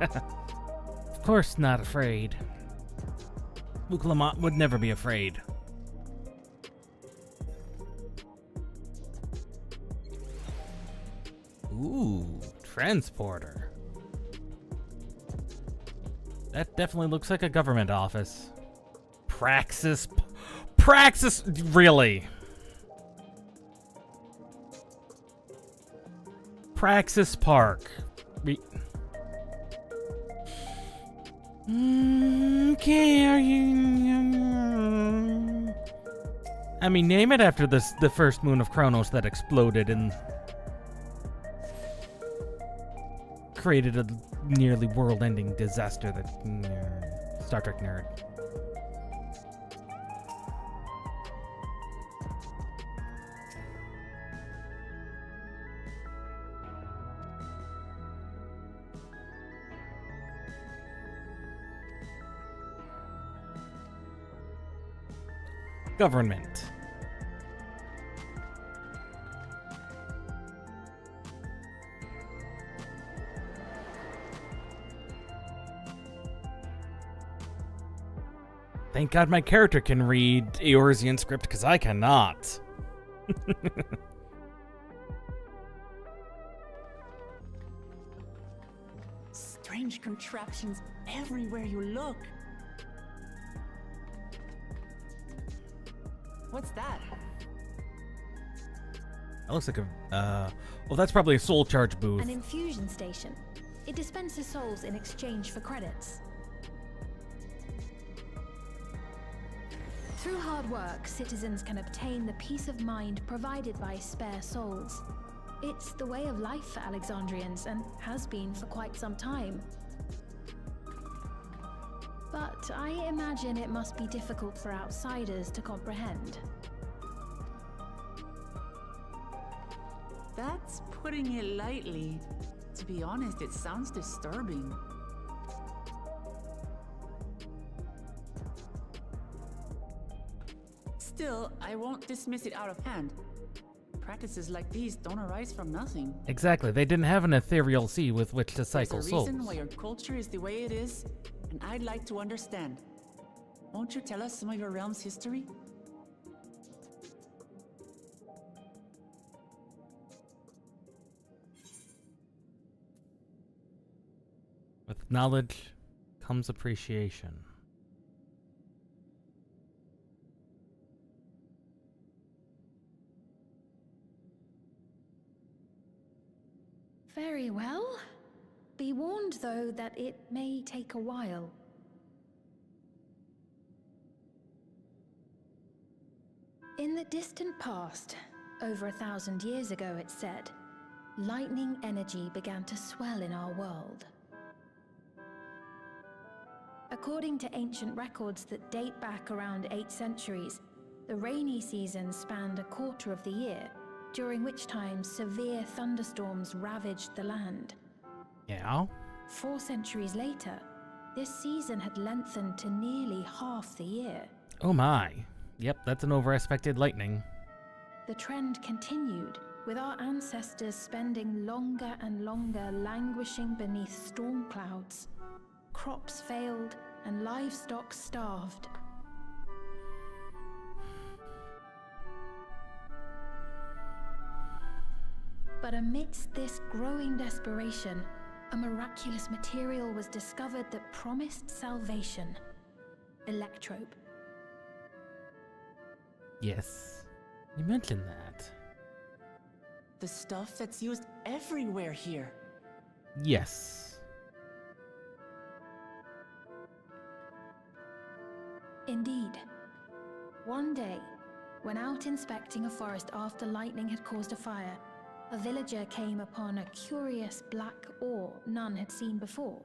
Of course not afraid. Lamont would never be afraid. Ooh, transporter. That definitely looks like a government office. Praxis, really? Praxis Park. Okay, are you? I mean, name it after the first moon of Kronos that exploded and created a nearly world-ending disaster that Star Trek nerd. Government. Thank God my character can read Eorzean script, because I cannot. Strange contraptions everywhere you look. What's that? That looks like a, well, that's probably a soul charge booth. An infusion station. It dispenses souls in exchange for credits. Through hard work, citizens can obtain the peace of mind provided by spare souls. It's the way of life for Alexandrians and has been for quite some time. But I imagine it must be difficult for outsiders to comprehend. That's putting it lightly. To be honest, it sounds disturbing. Still, I won't dismiss it out of hand. Practices like these don't arise from nothing. Exactly, they didn't have an ethereal sea with which to cycle souls. There's a reason why your culture is the way it is, and I'd like to understand. Won't you tell us some of your realm's history? With knowledge comes appreciation. Very well. Be warned, though, that it may take a while. In the distant past, over 1,000 years ago, it's said, lightning energy began to swell in our world. According to ancient records that date back around 8 centuries, the rainy season spanned a quarter of the year, during which time severe thunderstorms ravaged the land. Yeah? 4 centuries later, this season had lengthened to nearly half the year. Oh my. Yep, that's an over-expected lightning. The trend continued, with our ancestors spending longer and longer languishing beneath storm clouds. Crops failed, and livestock starved. But amidst this growing desperation, a miraculous material was discovered that promised salvation. Electrope. Yes, you mentioned that. The stuff that's used everywhere here. Yes. Indeed. One day, when out inspecting a forest after lightning had caused a fire, a villager came upon a curious black ore none had seen before.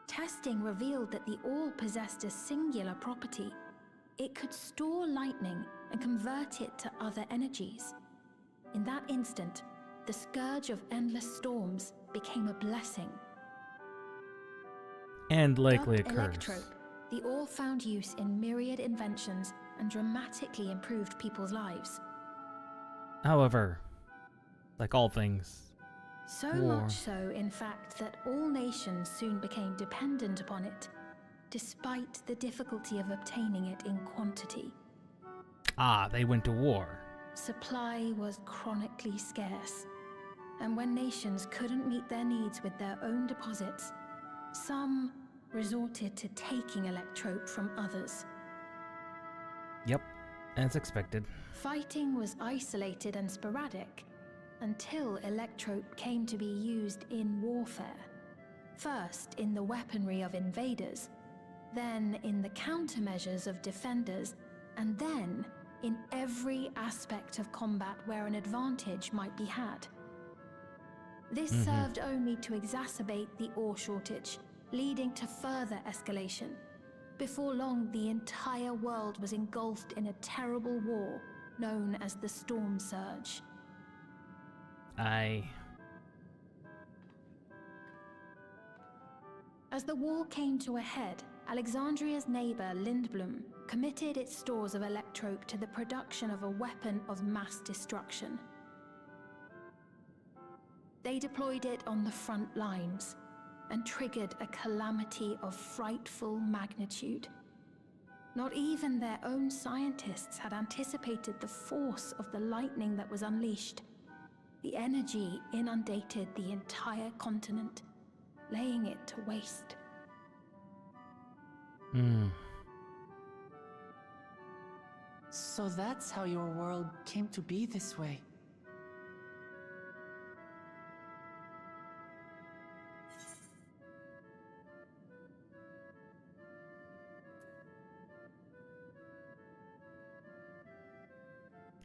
Testing revealed that the ore possessed a singular property. It could store lightning and convert it to other energies. In that instant, the scourge of endless storms became a blessing. And likely a Dubbed curse. electrope, the ore found use in myriad inventions and dramatically improved people's lives. However, like all things, So war. much so, in fact, that all nations soon became dependent upon it, despite the difficulty of obtaining it in quantity. Ah, they went to war. Supply was chronically scarce, and when nations couldn't meet their needs with their own deposits, some resorted to taking electrope from others. Yep, as expected. Fighting was isolated and sporadic until electrope came to be used in warfare. First in the weaponry of invaders, then in the countermeasures of defenders, and then in every aspect of combat where an advantage might be had. This served only to exacerbate the ore shortage, leading to further escalation. Before long, the entire world was engulfed in a terrible war known as the Storm Surge. As the war came to a head, Alexandria's neighbor Lindblum committed its stores of electrope to the production of a weapon of mass destruction. They deployed it on the front lines and triggered a calamity of frightful magnitude. Not even their own scientists had anticipated the force of the lightning that was unleashed. The energy inundated the entire continent, laying it to waste. So that's how your world came to be this way.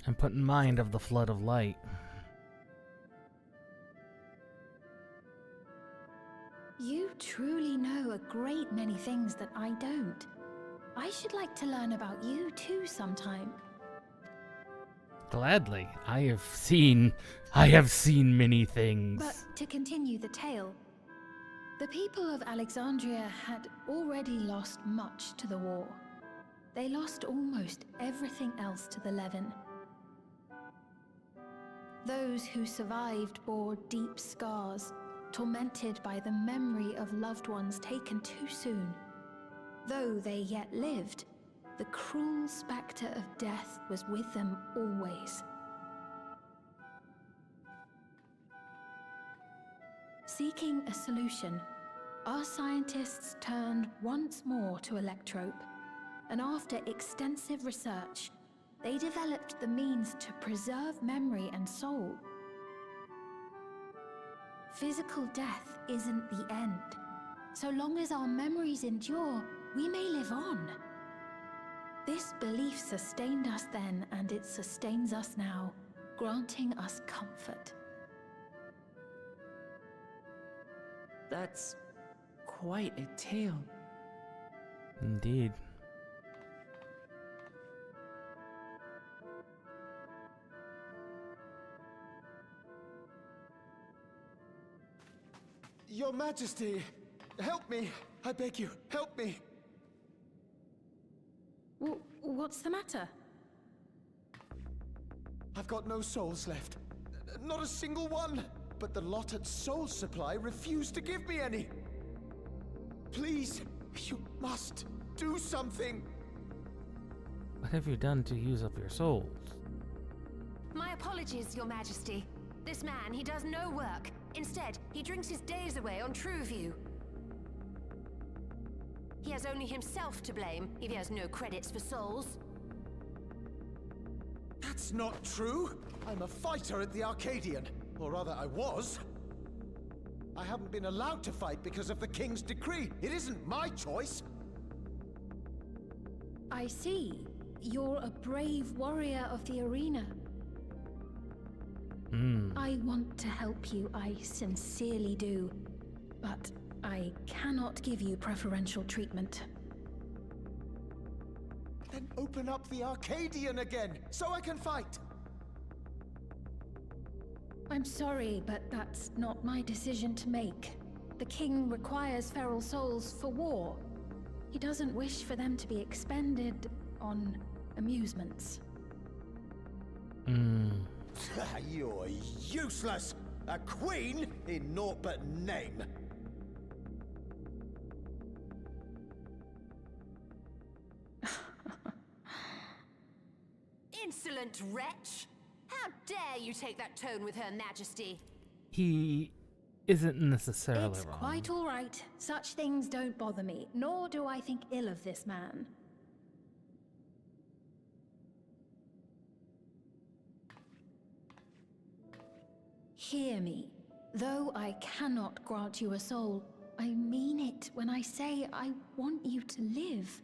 I'm put in mind of the flood of light. You truly know a great many things that I don't. I should like to learn about you too sometime. Gladly. I have seen many things. But to continue the tale, the people of Alexandria had already lost much to the war. They lost almost everything else to the Levin. Those who survived bore deep scars, tormented by the memory of loved ones taken too soon. Though they yet lived, the cruel specter of death was with them always. Seeking a solution, our scientists turned once more to electrope, and after extensive research, they developed the means to preserve memory and soul. Physical death isn't the end. So long as our memories endure, we may live on. This belief sustained us then, and it sustains us now, granting us comfort. That's quite a tale. Indeed. Your Majesty, help me! I beg you, help me! What's the matter? I've got no souls left. Not a single one! But the lot at Soul Supply refused to give me any! Please, you must do something! What have you done to use up your souls? My apologies, Your Majesty. This man, he does no work. Instead, he drinks his days away on Trueview. He has only himself to blame if he has no credits for souls. That's not true! I'm a fighter at the Arcadian. Or rather, I was. I haven't been allowed to fight because of the King's decree. It isn't my choice. I see. You're a brave warrior of the arena. I want to help you, I sincerely do. But I cannot give you preferential treatment. Then open up the Arcadian again, so I can fight! I'm sorry, but that's not my decision to make. The king requires feral souls for war. He doesn't wish for them to be expended on amusements. You're useless! A queen in naught but name! Insolent wretch! How dare you take that tone with Her Majesty? He isn't necessarily It's wrong. quite all right. Such things don't bother me, nor do I think ill of this man. Hear me. Though I cannot grant you a soul, I mean it when I say I want you to live.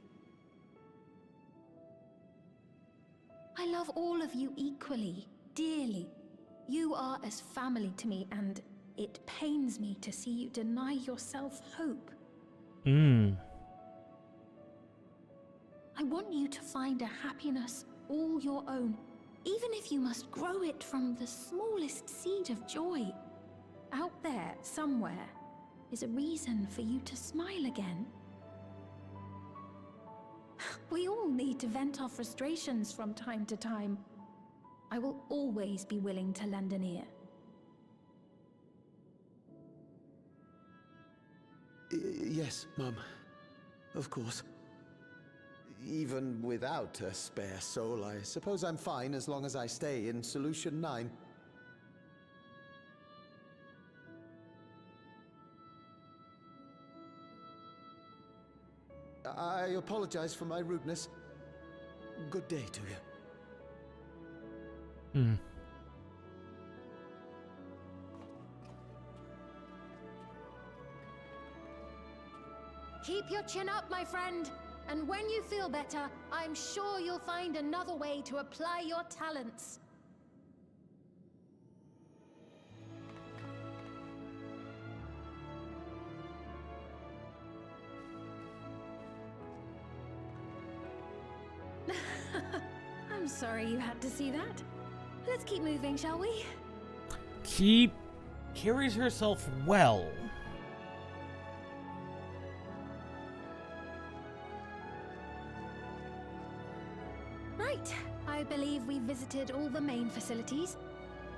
I love all of you equally, dearly. You are as family to me, and it pains me to see you deny yourself hope. I want you to find a happiness all your own, even if you must grow it from the smallest seed of joy. Out there, somewhere, is a reason for you to smile again. We all need to vent our frustrations from time to time. I will always be willing to lend an ear. Yes, Mum. Of course. Even without a spare soul, I suppose I'm fine as long as I stay in Solution 9. I apologize for my rudeness. Good day to you. Keep your chin up, my friend. And when you feel better, I'm sure you'll find another way to apply your talents. I'm sorry you had to see that. Let's keep moving, shall we? She carries herself well. Right. I believe we visited all the main facilities.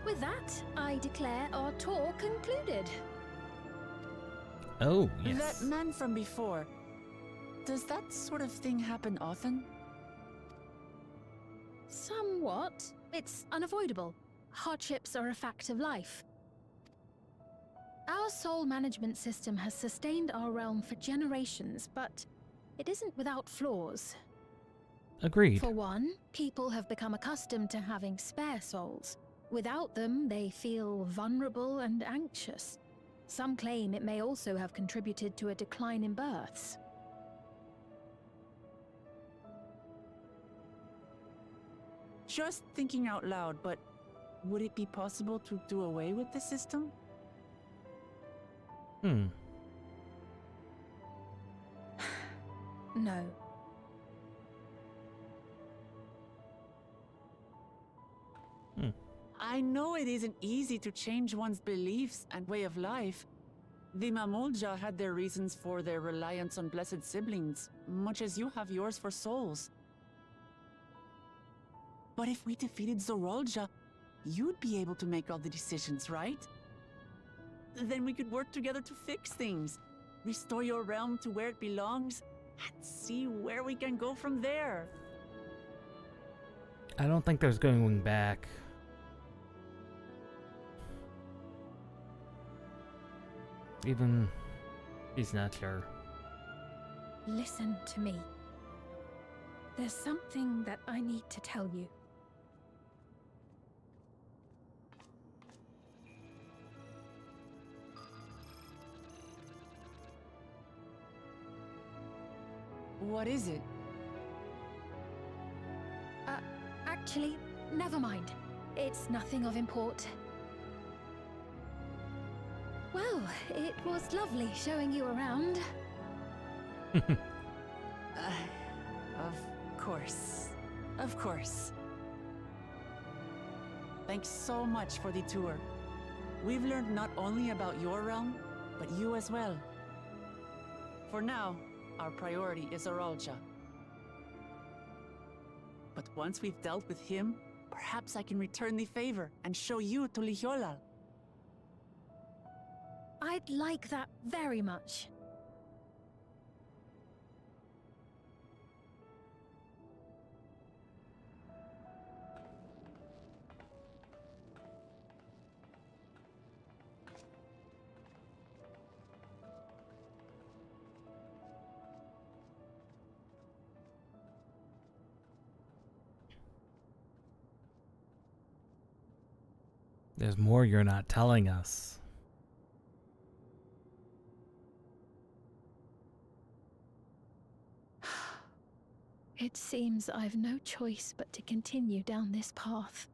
With that, I declare our tour concluded. Oh, yes. That man from before, does that sort of thing happen often? Somewhat. It's unavoidable. Hardships are a fact of life. Our soul management system has sustained our realm for generations, but it isn't without flaws. Agreed. For one, people have become accustomed to having spare souls. Without them, they feel vulnerable and anxious. Some claim it may also have contributed to a decline in births. Just thinking out loud, but would it be possible to do away with the system? No. I know it isn't easy to change one's beliefs and way of life. The Mamulja had their reasons for their reliance on blessed siblings, much as you have yours for souls. But if we defeated Zorolja, you'd be able to make all the decisions, right? Then we could work together to fix things, restore your realm to where it belongs, and see where we can go from there. I don't think there's going back. Even he's not sure. Listen to me. There's something that I need to tell you. What is it? Actually, never mind. It's nothing of import. Well, it was lovely showing you around. Of course. Of course. Thanks so much for the tour. We've learned not only about your realm, but you as well. For now, our priority is Arolja. But once we've dealt with him, perhaps I can return the favor and show you to Lihiolal. I'd like that very much. There's more you're not telling us. It seems I've no choice but to continue down this path.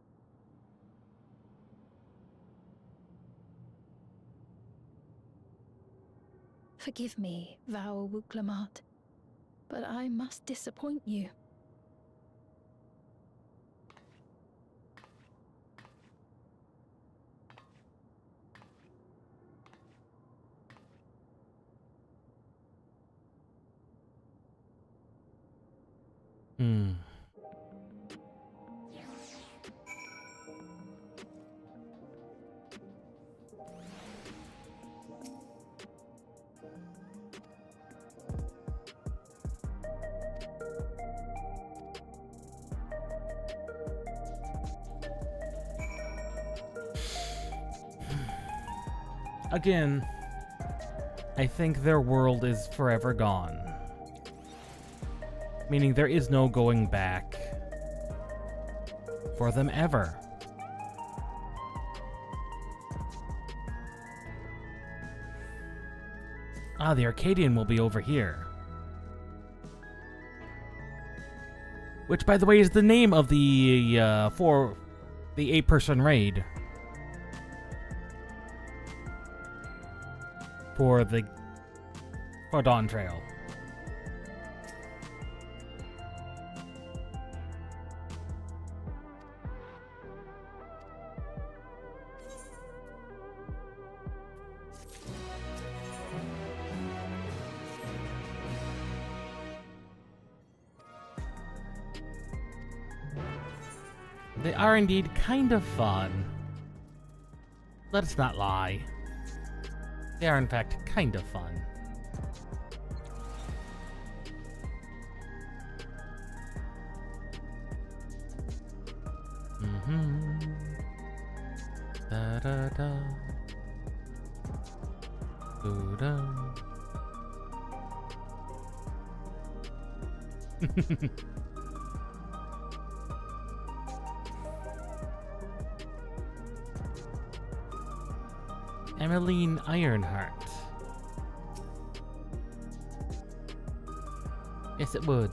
Forgive me, Vau Wuklamat, but I must disappoint you. Again, I think their world is forever gone. Meaning there is no going back for them ever. Ah, the Arcadian will be over here. Which, by the way, is the name of the 8-person raid. For Dawntrail. They are indeed kind of fun. Let's not lie. They are in fact kind of fun. Da da da. Doo da. Emmeline Ironheart. Yes, it would.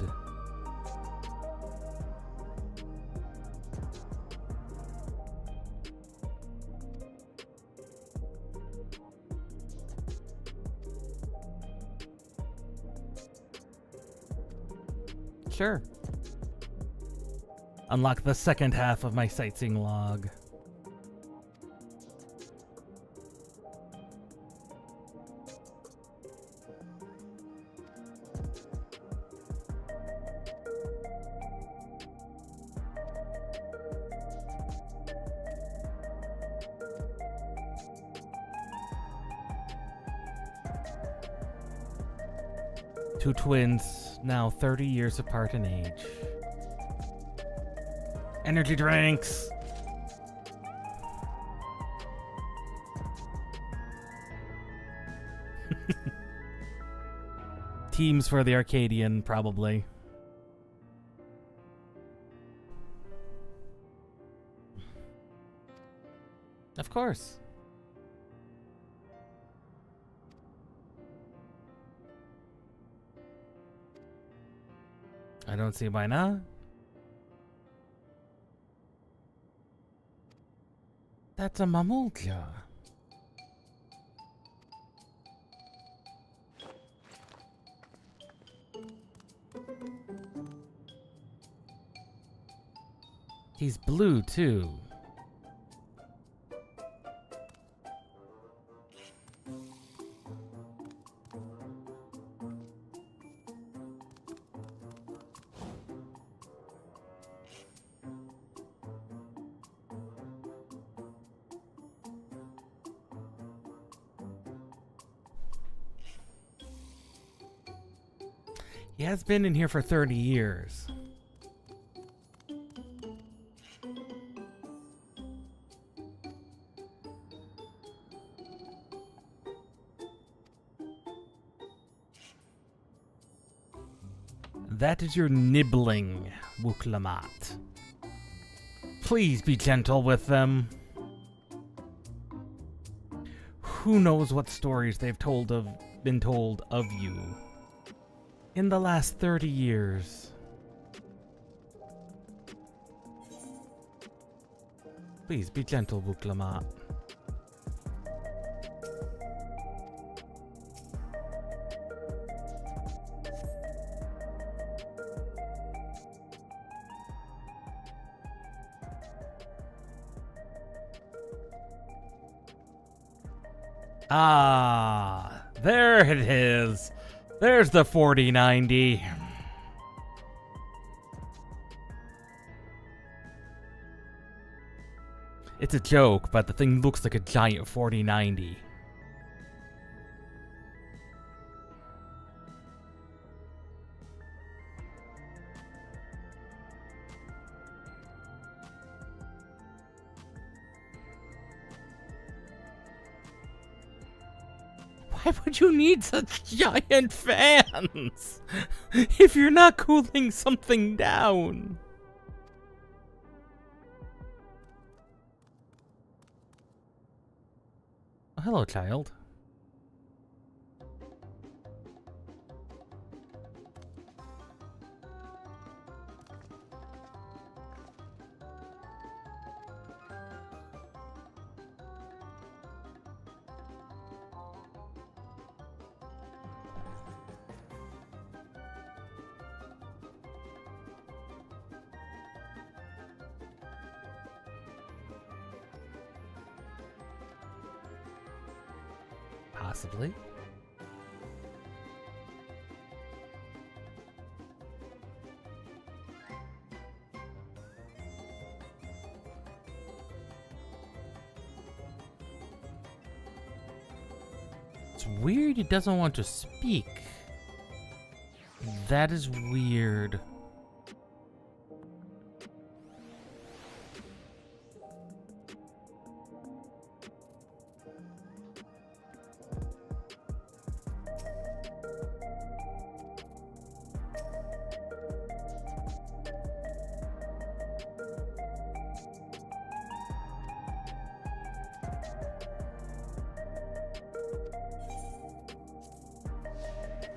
Sure. Unlock the second half of my sightseeing log. Two twins, now 30 years apart in age. Energy drinks! Teams for the Arcadian, probably. Of course. I don't see why not. That's a Mamulja. He's blue, too. He has been in here for 30 years. That is your nibbling, Wuklamat. Please be gentle with them. Who knows what stories they've been told of you in the last 30 years. Please be gentle, Wuklamat. Ah, there it is. There's the 4090. It's a joke, but the thing looks like a giant 4090. Why would you need such giant fans if you're not cooling something down? Oh, hello, child. Possibly. It's weird he doesn't want to speak. That is weird.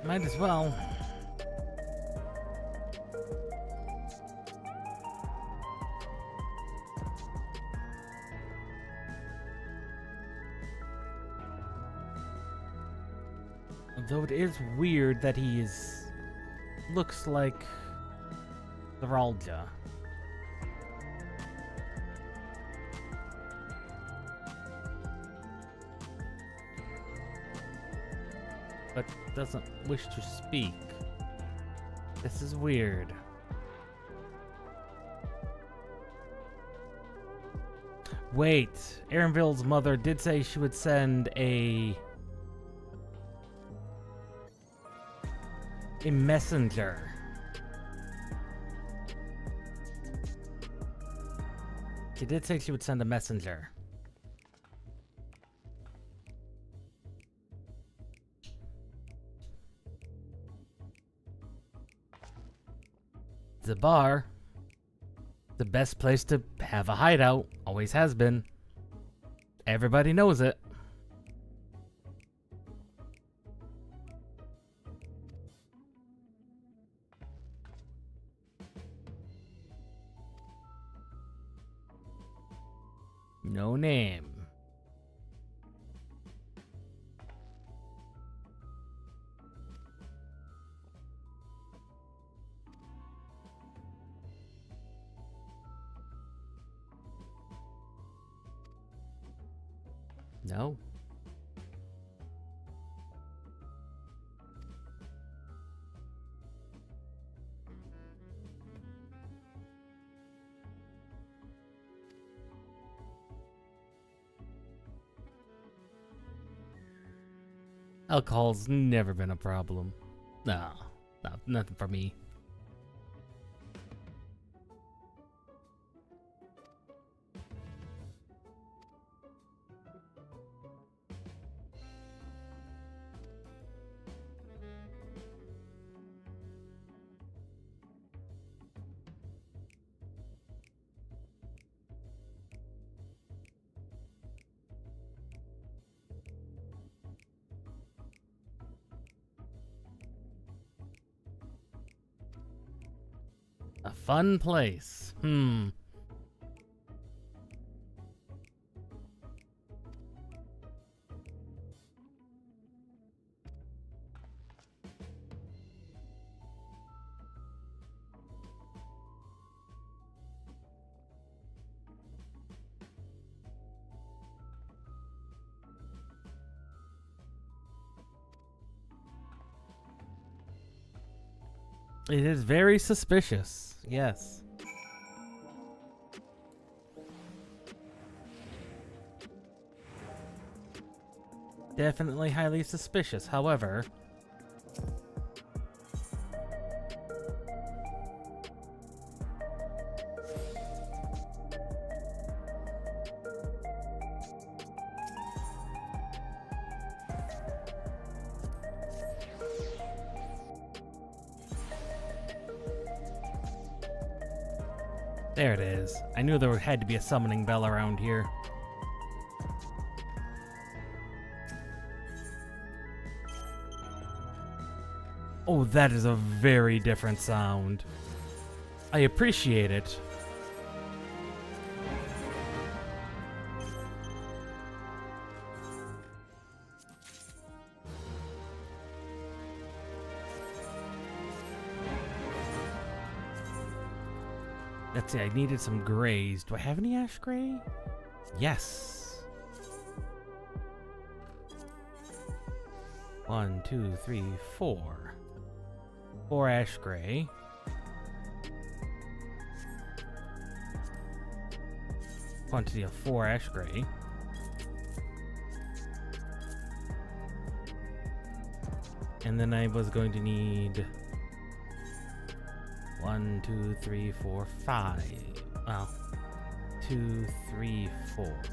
Might as well. Though it is weird that looks like the Ralja. But doesn't wish to speak. This is weird. Wait, Aaronville's mother did say she would send a messenger. She did say she would send a messenger. The bar, the best place to have a hideout, always has been. Everybody knows it. No name. No. Alcohol's never been a problem. No, nothing for me. A fun place. It is very suspicious. Yes. Definitely highly suspicious. However, there it is. I knew there had to be a summoning bell around here. Oh, that is a very different sound. I appreciate it. Let's see, I needed some grays. Do I have any ash gray? Yes. 1, 2, 3, 4. 4 ash gray. Quantity of 4 ash gray. And then I was going to need 1, 2, 3, 4, 5. Well, 2, 3, 4.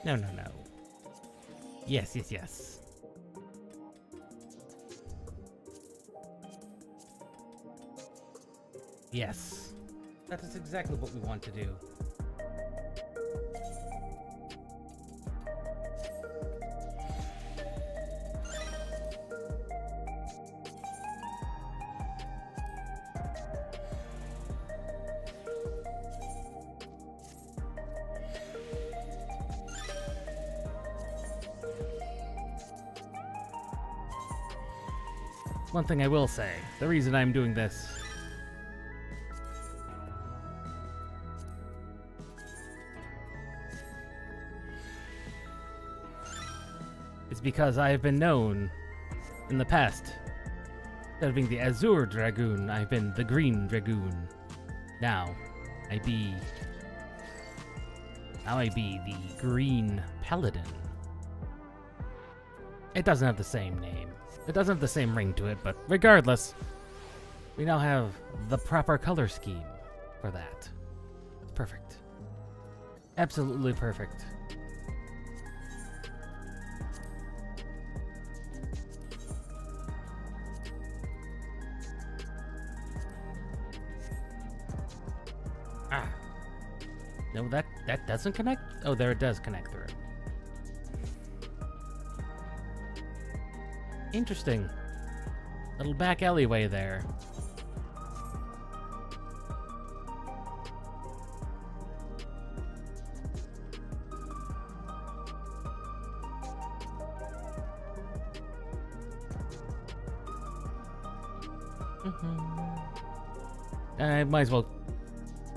No, no, no. Yes, yes, yes. Yes. That is exactly what we want to do. One thing I will say, the reason I'm doing this is because I have been known in the past, instead of being the Azure Dragoon, I've been the Green Dragoon. Now I be the Green Paladin. It doesn't have the same name. It doesn't have the same ring to it, but regardless, we now have the proper color scheme for that. It's perfect. Absolutely perfect. Ah. No, that doesn't connect? Oh, there it does connect through. Interesting. Little back alleyway there.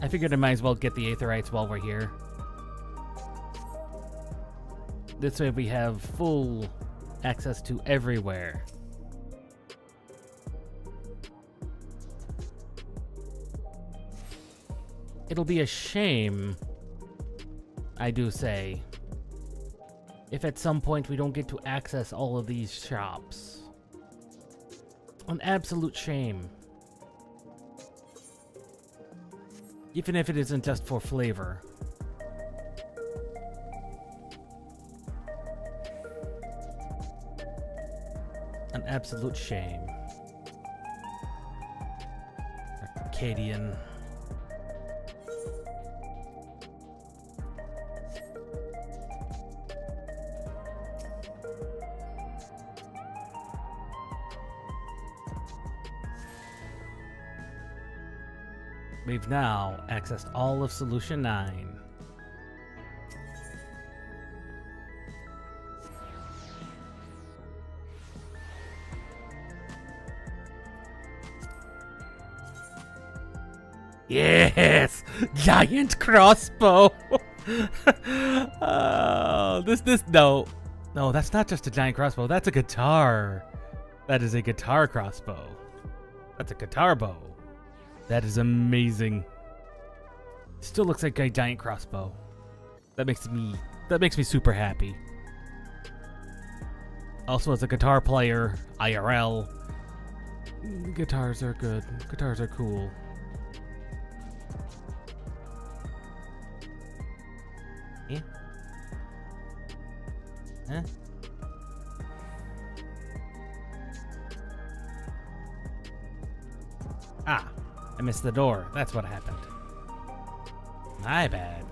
I figured I might as well get the Aetherites while we're here. This way we have full access to everywhere. It'll be a shame, I do say, if at some point we don't get to access all of these shops. An absolute shame. Even if it isn't just for flavor. An absolute shame. Arcadian. We've now accessed all of Solution 9. Yes! Giant crossbow! Oh, no, that's not just a giant crossbow, that's a guitar. That is a guitar crossbow. That's a guitar bow. That is amazing. Still looks like a giant crossbow. That makes me super happy. Also, as a guitar player, IRL, guitars are good. Guitars are cool. Yeah. Huh? Ah. I missed the door. That's what happened. My bad.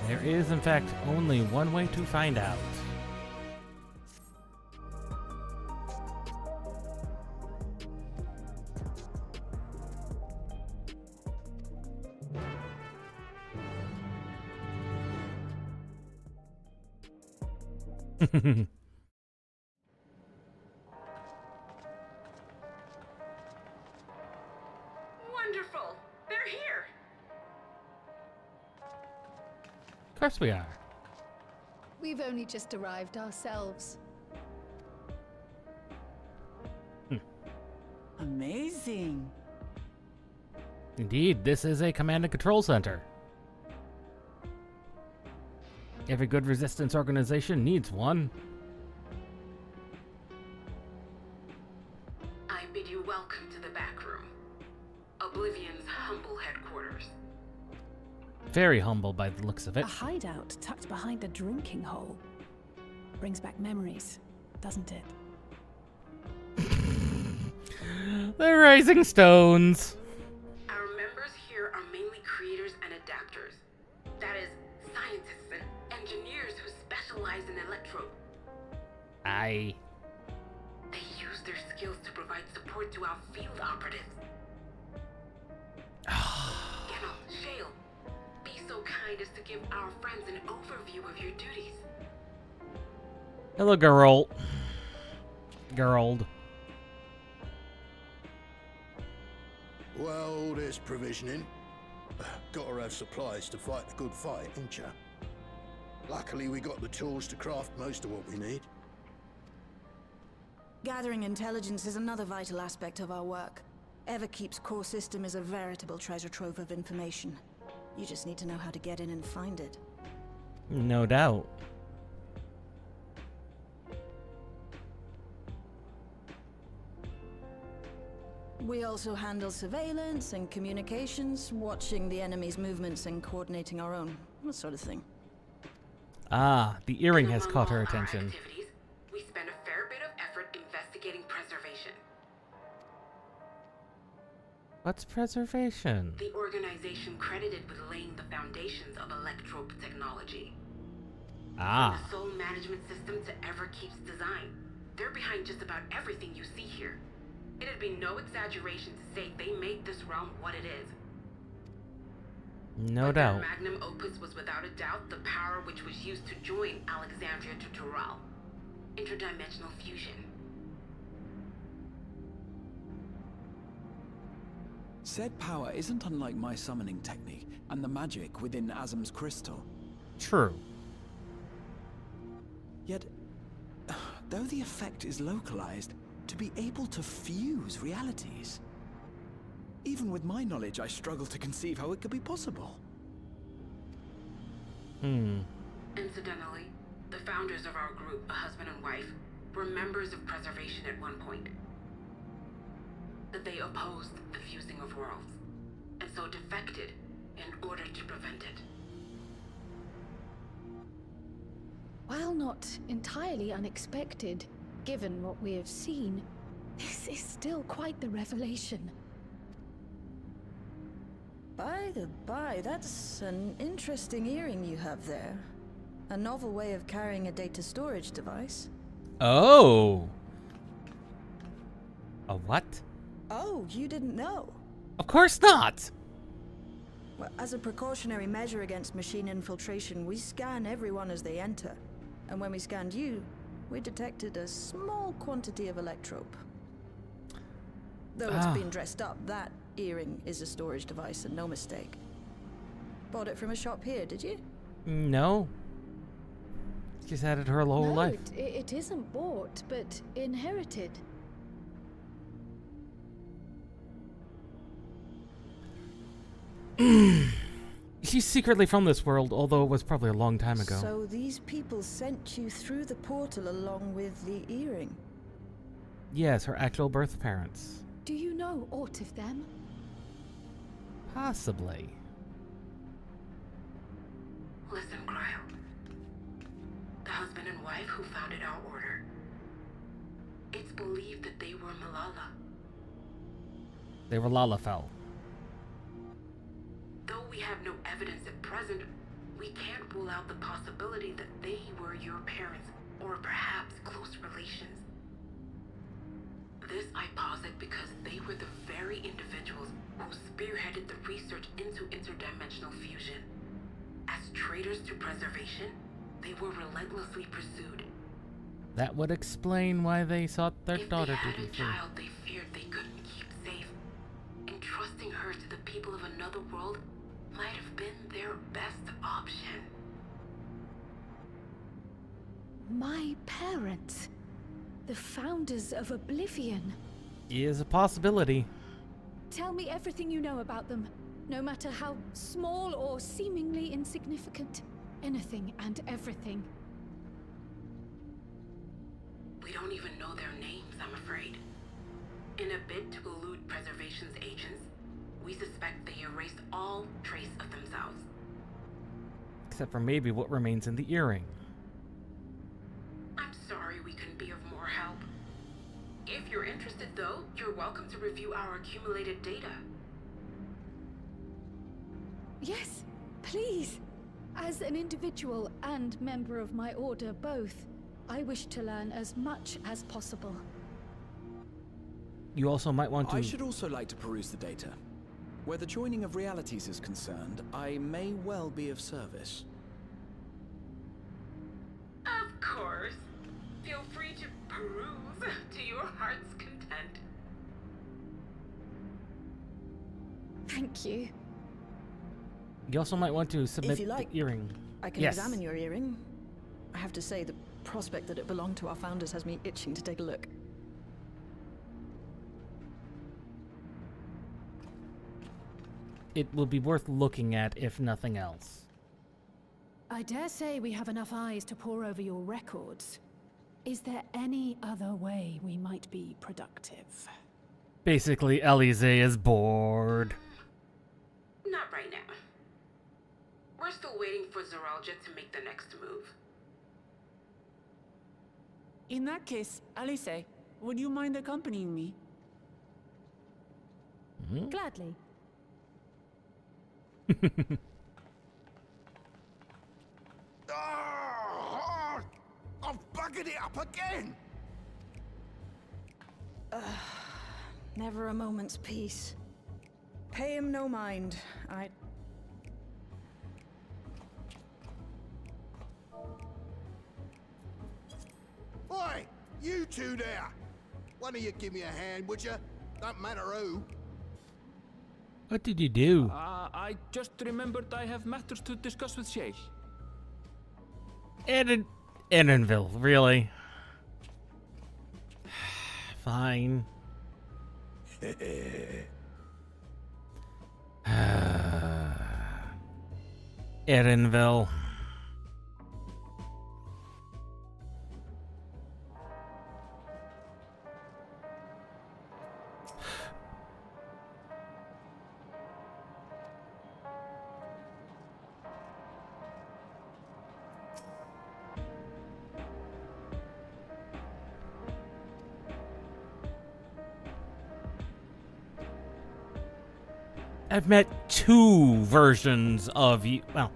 There is, in fact, only one way to find out. Wonderful! They're here! Of course we are. We've only just arrived ourselves. Amazing. Indeed, this is a command and control center. Every good resistance organization needs one. I bid you welcome to the back room. Oblivion's humble headquarters. Very humble by the looks of it. A hideout tucked behind a drinking hole. Brings back memories, doesn't it? The Rising Stones. Our members here are mainly creators and adapters. That is, scientists and engineers who specialize in electro. Aye. They use their skills to provide support to our field operatives. Geralt, Shale, be so kind as to give our friends an overview of your duties. Hello, Geralt. Gerald. Well, there's provisioning. Gotta have supplies to fight the good fight, ain't ya? Luckily, we got the tools to craft most of what we need. Gathering intelligence is another vital aspect of our work. Everkeep's core system is a veritable treasure trove of information. You just need to know how to get in and find it. No doubt. We also handle surveillance and communications, watching the enemy's movements and coordinating our own, that sort of thing. Ah, the earring And has among caught her all our attention. activities, we spend a fair bit of effort investigating preservation. What's preservation? The organization credited with laying the foundations of electrope technology. Ah. From the soul management system to Everkeep's design, they're behind just about everything you see here. It'd be no exaggeration to say they made this realm what it is. No But doubt. their magnum opus was without a doubt the power which was used to join Alexandria to Tural. Interdimensional fusion. Said power isn't unlike my summoning technique and the magic within Azam's crystal. True. Yet, though the effect is localized, to be able to fuse realities. Even with my knowledge, I struggle to conceive how it could be possible. Incidentally, the founders of our group, a husband and wife, were members of preservation at one point. That they opposed the fusing of worlds, and so defected in order to prevent it. While not entirely unexpected, given what we have seen, this is still quite the revelation. By the by, that's an interesting earring you have there. A novel way of carrying a data storage device. Oh. A what? Oh, you didn't know? Of course not! Well, as a precautionary measure against machine infiltration, we scan everyone as they enter. And when we scanned you, we detected a small quantity of electrope. Though it's been dressed up, that earring is a storage device and no mistake. Bought it from a shop here, did you? No. She's had it her whole life. It isn't bought, but inherited. She's secretly from this world, although it was probably a long time ago. So these people sent you through the portal along with the earring? Yes, her actual birth parents. Do you know aught of them? Possibly. Listen, Cryo. The husband and wife who founded our order. It's believed that they were Malala. They were Lalafell. Though we have no evidence at present, we can't rule out the possibility that they were your parents, or perhaps close relations. This I posit because they were the very individuals who spearheaded the research into interdimensional fusion. As traitors to preservation, they were relentlessly pursued. That would explain why they sought their daughter to be If they had a child they feared they couldn't keep safe, entrusting her to the people of another world might have been their best option. My parents. The founders of Oblivion. Is a possibility. Tell me everything you know about them, no matter how small or seemingly insignificant. Anything and everything. We don't even know their names, I'm afraid. In a bid to elude preservation's agents, we suspect they erased all trace of themselves. Except for maybe what remains in the earring. I'm sorry we couldn't be of more help. If you're interested, though, you're welcome to review our accumulated data. Yes, please. As an individual and member of my order both, I wish to learn as much as possible. You also might want to... I should also like to peruse the data. Where the joining of realities is concerned, I may well be of service. Of course. Feel free to peruse to your heart's content. Thank you. You also might want to submit If you like, the earring. I can Yes. examine your earring. I have to say, the prospect that it belonged to our founders has me itching to take a look. It will be worth looking at, if nothing else. I dare say we have enough eyes to pore over your records. Is there any other way we might be productive? Basically, Elise is bored. Not right now. We're we're still waiting for Zoralja to make the next move. In that case, Alice, would you mind accompanying me? Gladly. I've buggered it up again! Never a moment's peace. Pay him no mind. Oi! You two there! One of you give me a hand, would you? Don't matter who. What did you do? I just remembered I have matters to discuss with Shale. Edenville, really? Fine. Edenville. I've met two versions of you. Well,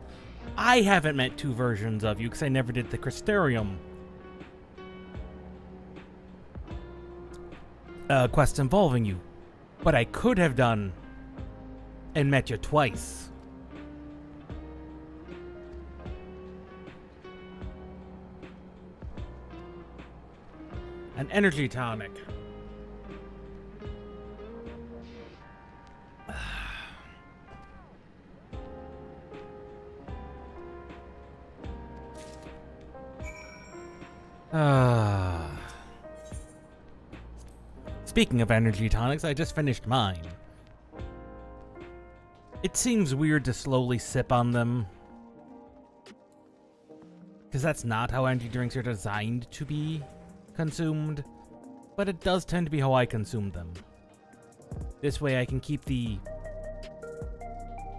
I haven't met two versions of you because I never did the Crystarium quest involving you. But I could have done and met you twice. An energy tonic. Speaking of energy tonics, I just finished mine. It seems weird to slowly sip on them, because that's not how energy drinks are designed to be consumed, but it does tend to be how I consume them. This way I can keep the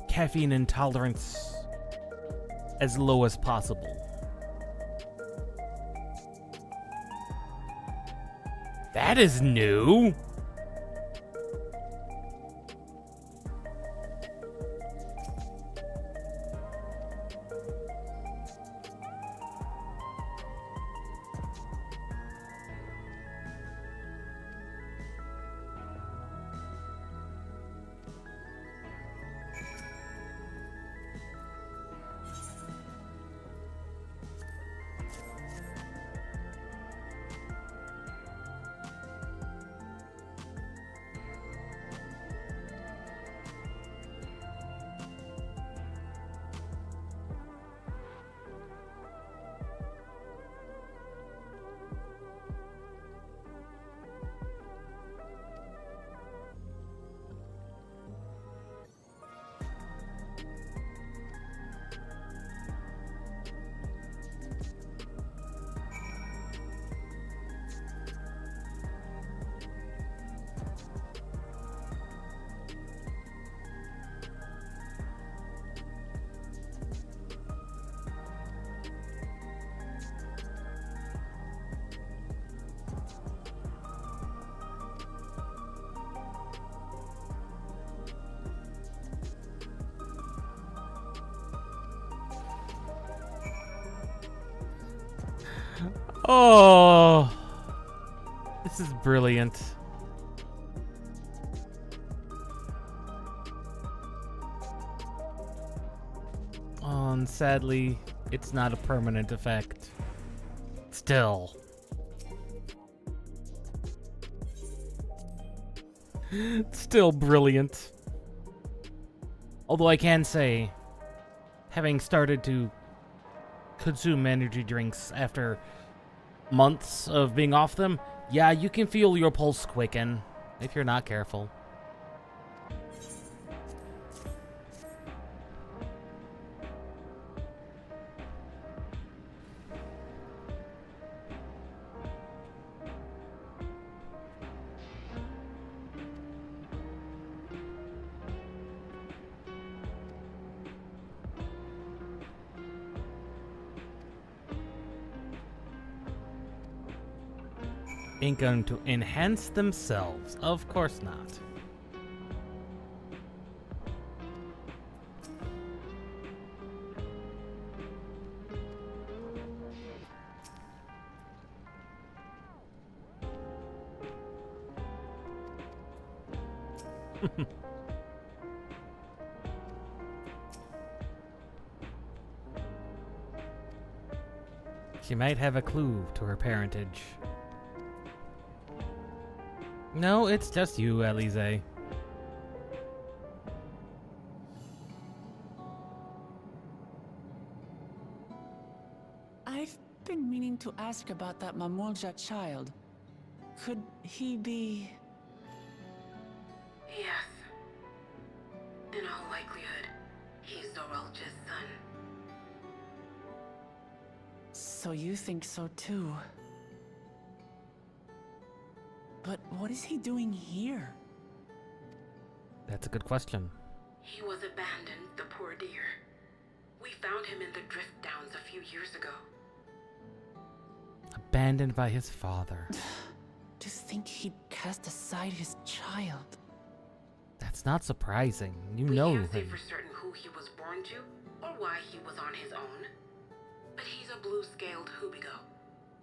caffeine intolerance as low as possible. That is new. Oh, this is brilliant. Oh, and sadly, it's not a permanent effect. Still. Still brilliant. Although I can say, having started to consume energy drinks after months of being off them, yeah, you can feel your pulse quicken if you're not careful. ain't going to enhance themselves. Of course not. She might have a clue to her parentage. No, it's just you, Elise. I've been meaning to ask about that Mamulja child. Could he be... Yes. In all likelihood, he's Zoralja's son. So you think so too? But what is he doing here? That's a good question. He was abandoned, the poor dear. We found him in the Drift Downs a few years ago. Abandoned by his father. To think he'd cast aside his child. That's not surprising. You We know can't say him. for certain who he was born to, or why he was on his own. But he's a blue-scaled Hubigo,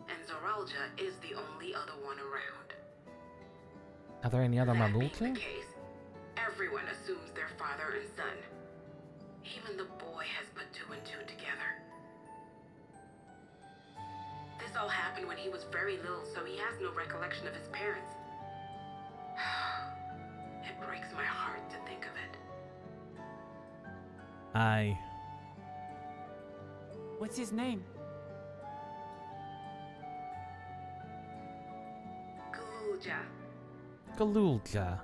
and Zoralja is the only other one around. Are there any other That being Mamulja? the case, everyone assumes they're father and son. Even the boy has put two and two together. This all happened when he was very little, so he has no recollection of his parents. It breaks my heart to think of it. What's his name? Galulja. Galulja.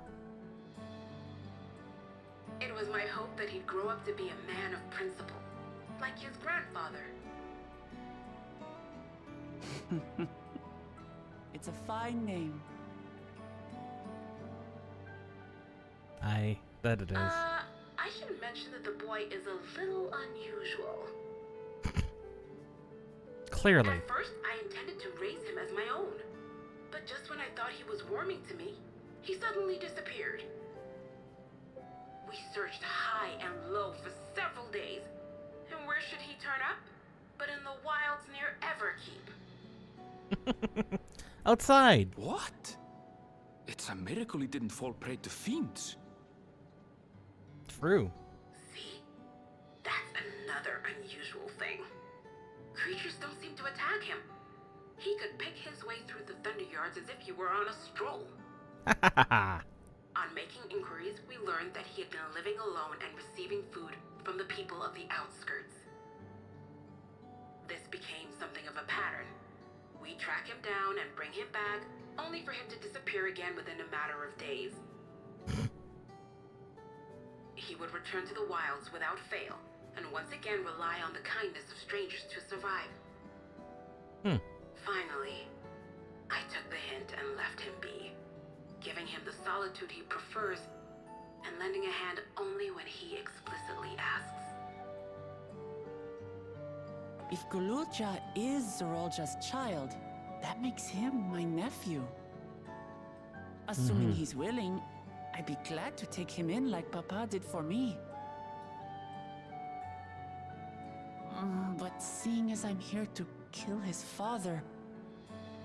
It was my hope that he'd grow up to be a man of principle, like his grandfather. It's a fine name. I bet it is. I should mention that the boy is a little unusual. Clearly. At first, I intended to raise him as my own. But just when I thought he was warming to me, he suddenly disappeared. We searched high and low for several days. And where should he turn up? But in the wilds near Everkeep. Outside. What? It's a miracle he didn't fall prey to fiends. True. See? That's another unusual thing. Creatures don't seem to attack him. He could pick his way through the Thunderyards as if he were on a stroll. On making inquiries, we learned that he had been living alone and receiving food from the people of the outskirts. This became something of a pattern. We track him down and bring him back, only for him to disappear again within a matter of days. He would return to the wilds without fail, and once again rely on the kindness of strangers to survive. Finally, I took the hint and left him be, giving him the solitude he prefers, and lending a hand only when he explicitly asks. If Galulja is Zoralja's child, that makes him my nephew. Assuming he's willing, I'd be glad to take him in like Papa did for me. But seeing as I'm here to kill his father,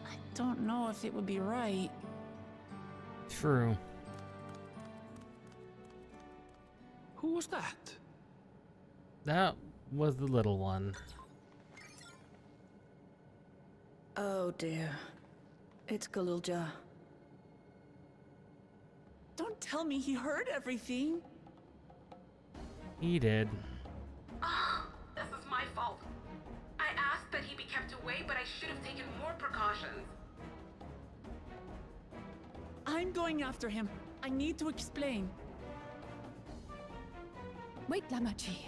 I don't know if it would be right. True. Who was that? That was the little one. Oh dear. It's Galulja. Don't tell me he heard everything. He did. Oh, this is my fault. I asked that he be kept away, but I should have taken more precautions. I'm going after him. I need to explain. Wait, Lamachi.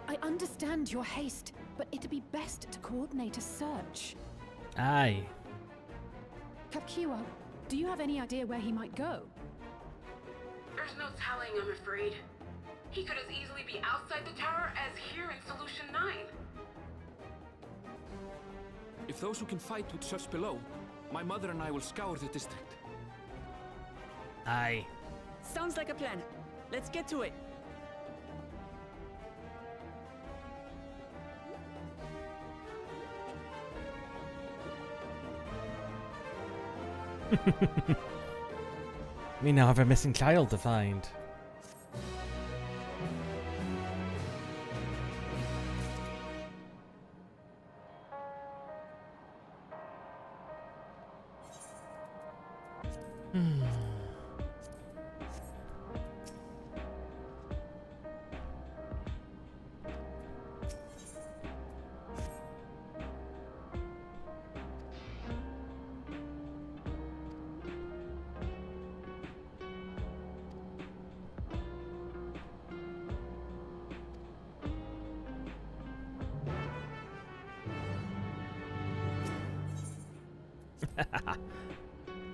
I understand your haste, but it'd be best to coordinate a search. Aye. Kapkiwa, do you have any idea where he might go? There's no telling, I'm afraid. He could as easily be outside the tower as here in Solution 9. If those who can fight would search below, My mother and I will scour the district. Aye. Sounds like a plan. Let's get to it. We now have a missing child to find.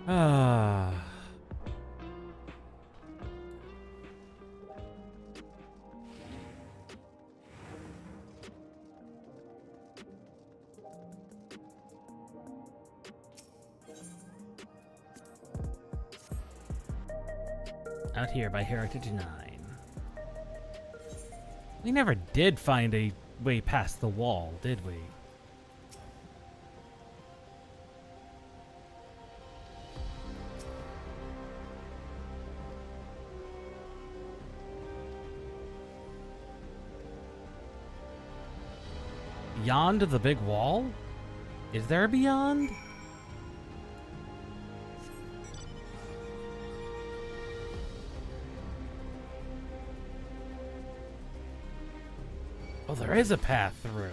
Ah. Out here by Heritage 9. We never did find a way past the wall, did we? Beyond the big wall? Is there a beyond? Oh, there is a path through.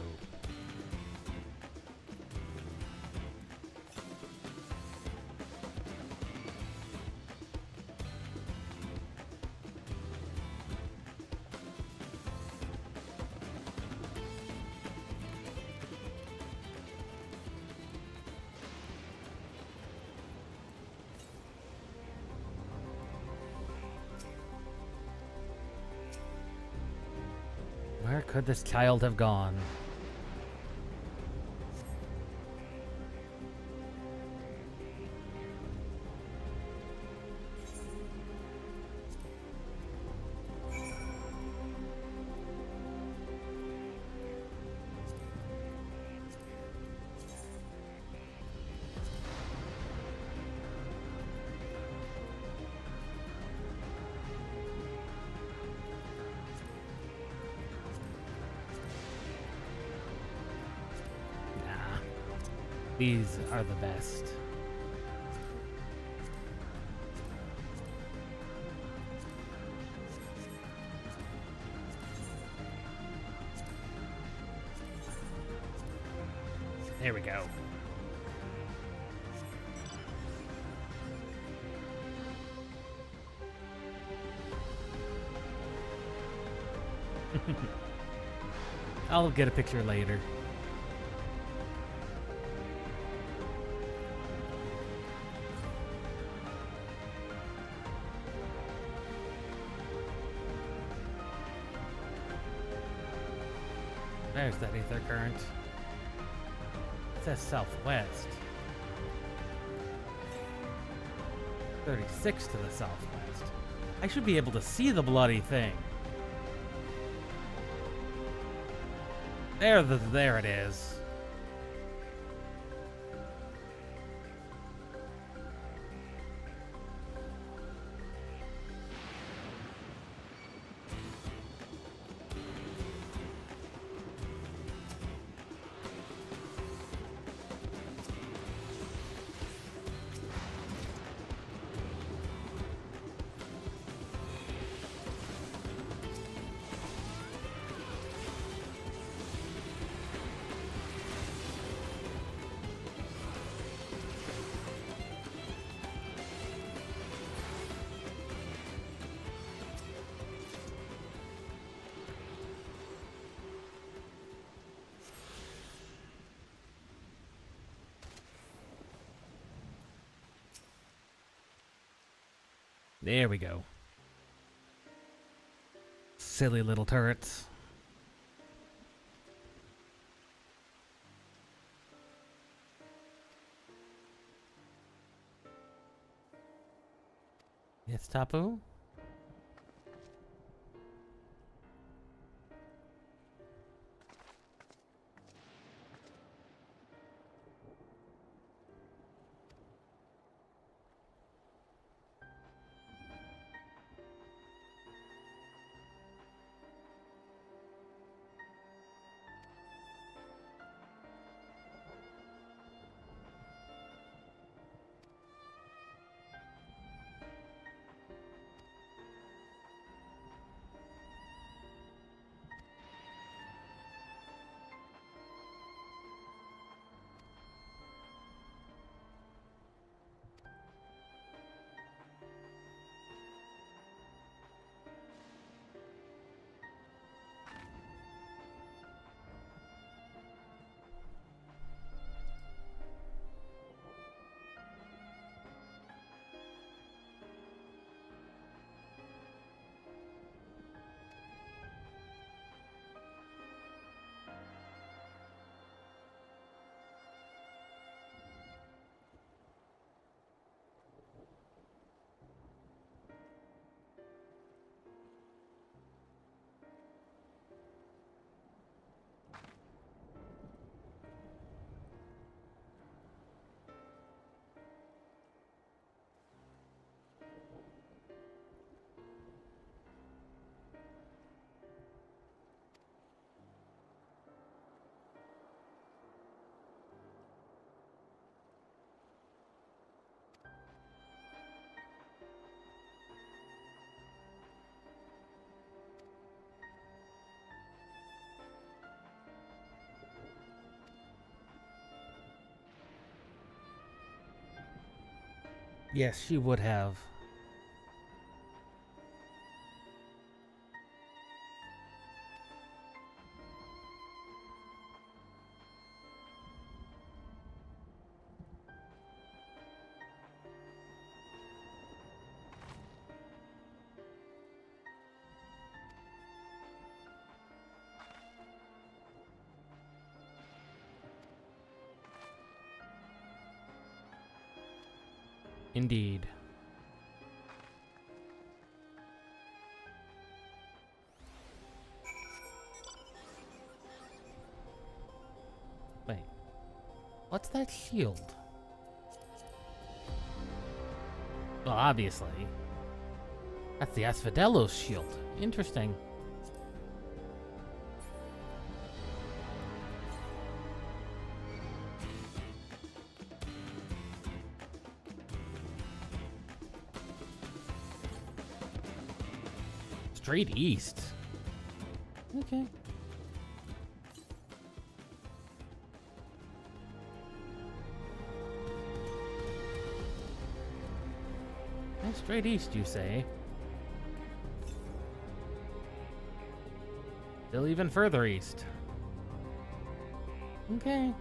Where could this child have gone? These are the best. There we go. I'll get a picture later. There's that ether current. It says southwest. 36 to the southwest. I should be able to see the bloody thing. There it is. There we go. Silly little turrets. Yes, Tapu? Yes, she would have. Indeed. Wait. What's that shield? Well, obviously. That's the Asphodelos shield. Interesting. Straight east. Okay. Straight east, you say? Still even further east. Okay.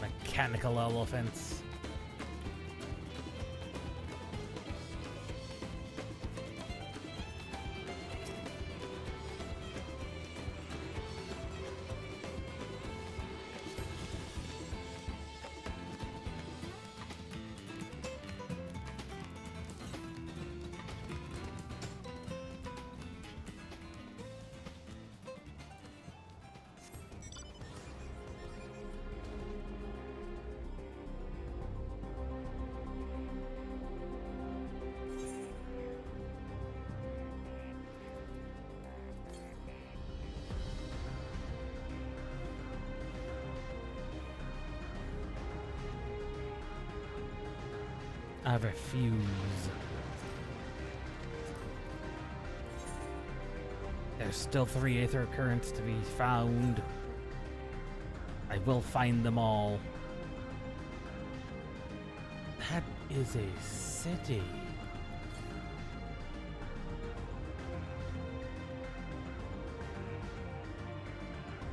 Mechanical elephants. I refuse. There's still 3 aether currents to be found. I will find them all. That is a city.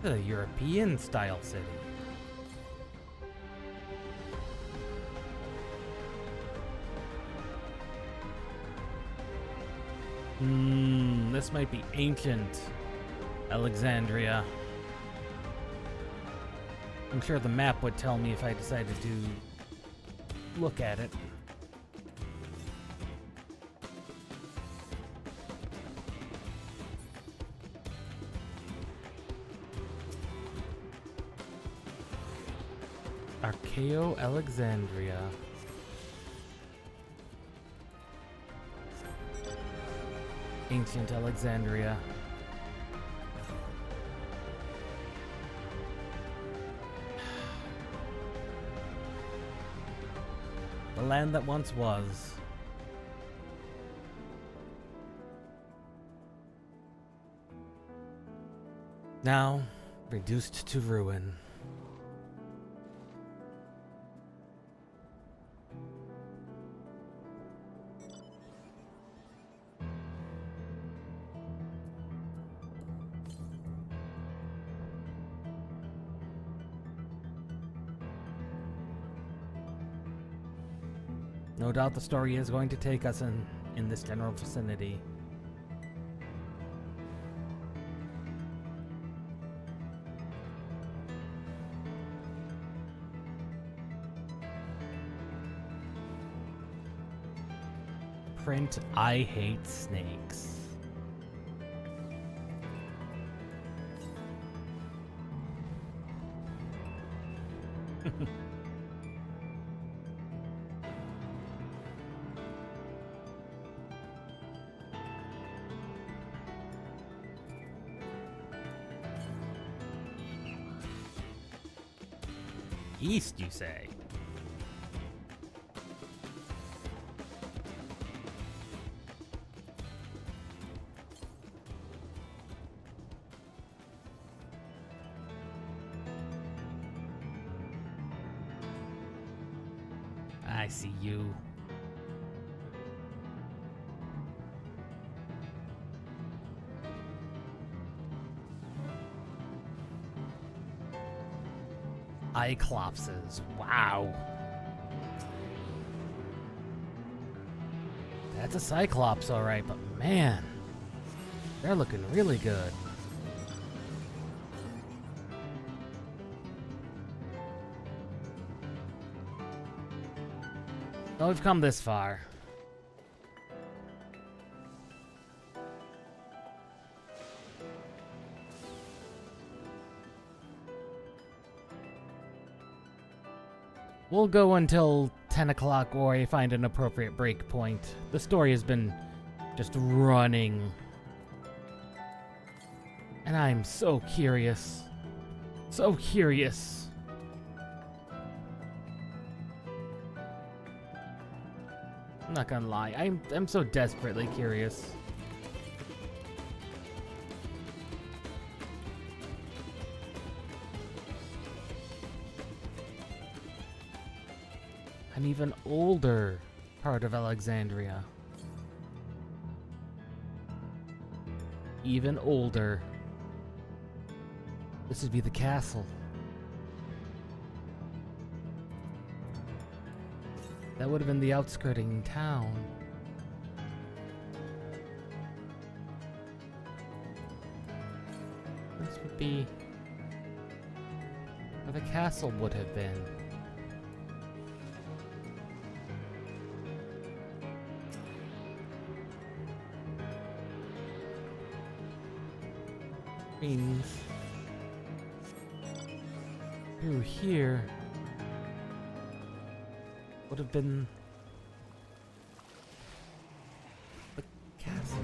The European style city. This might be ancient. Alexandria. I'm sure the map would tell me if I decided to look at it. Archeo Alexandria. Ancient Alexandria. The land that once was. Now reduced to ruin. No doubt the story is going to take us in this general vicinity. Print, I hate snakes. East, you say? I see you. Cyclopses. Wow. That's a Cyclops, alright, but man, they're looking really good. Well, we've come this far. We'll go until 10 o'clock or I find an appropriate break point. The story has been just running. And I'm so curious. So curious. I'm not gonna lie, I'm so desperately curious. An even older part of Alexandria. Even older. This would be the castle. That would have been the outskirting town. This would be where the castle would have been. Means through here would have been the castle.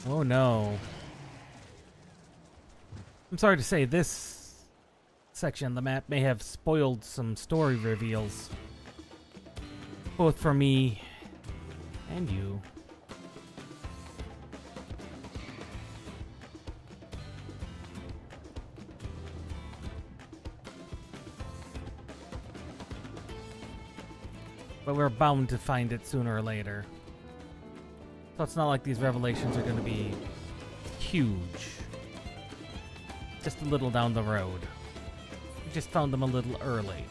Oh no. I'm sorry to say, this section of the map may have spoiled some story reveals. Both for me and you. But we're bound to find it sooner or later. So it's not like these revelations are going to be huge. just a little down the road. We just found them a little early.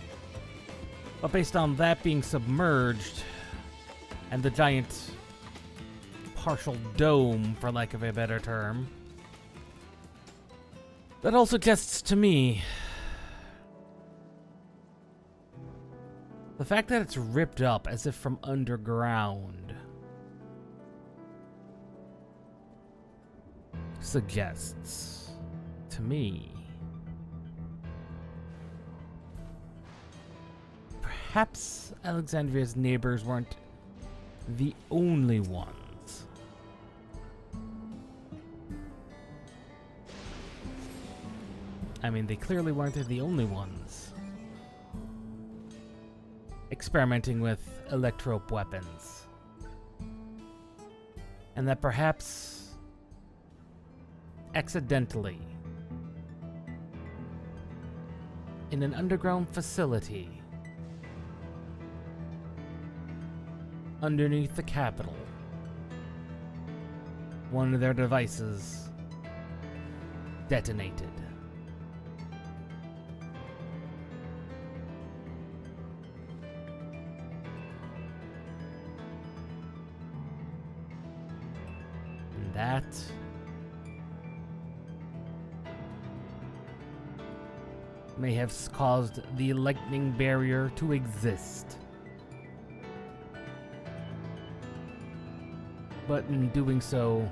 But based on that being submerged, and the giant partial dome, for lack of a better term, that all suggests to me the fact that it's ripped up as if from underground suggests to me perhaps Alexandria's neighbors weren't the only ones. I mean, they clearly weren't the only ones experimenting with electrope weapons. And that perhaps accidentally, in an underground facility underneath the Capitol, one of their devices detonated. And that may have caused the lightning barrier to exist. But in doing so,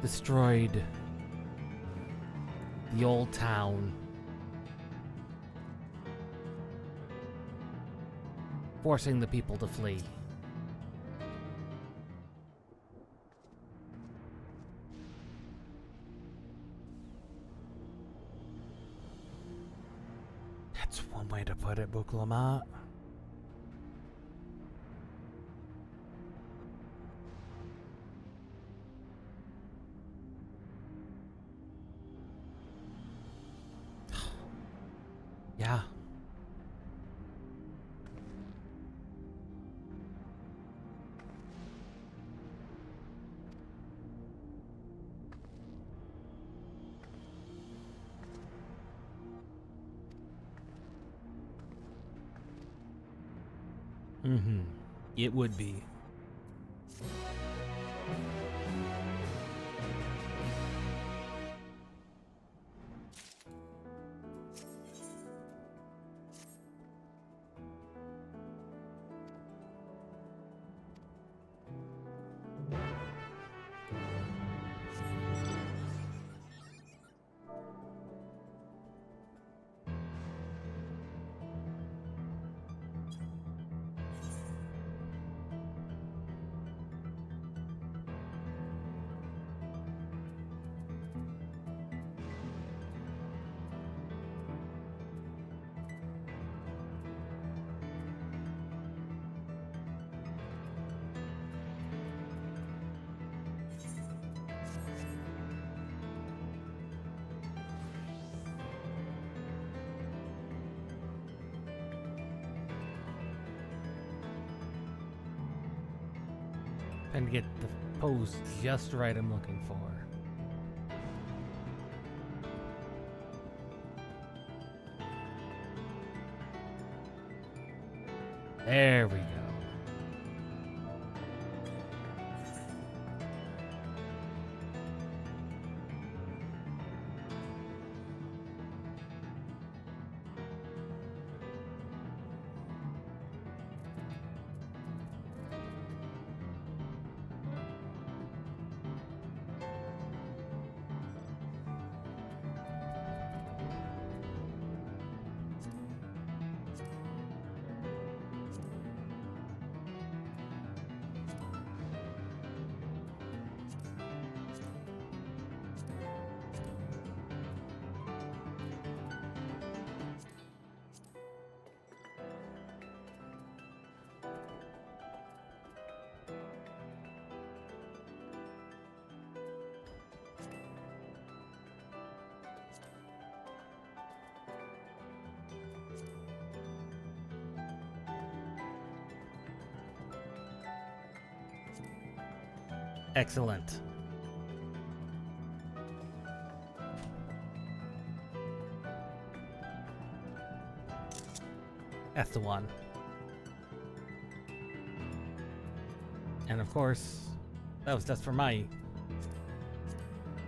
destroyed the old town, forcing the people to flee. That's one way to put it, Buklamat. Yeah. Mm-hmm. It would be. And get the pose just right I'm looking for. There we go. Excellent. That's the one. And of course, that was just for my...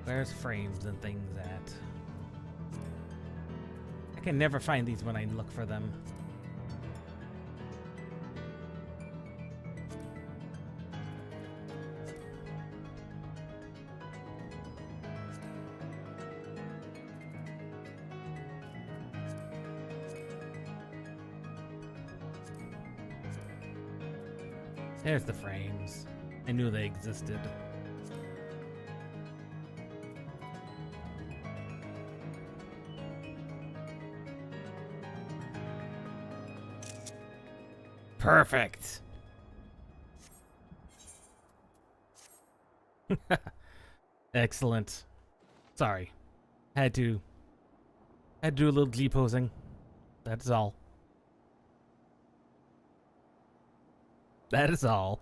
Where's frames and things at? I can never find these when I look for them. There's the frames. I knew they existed. Perfect. Excellent. Sorry. Had to do a little G-posing. That's all. That is all.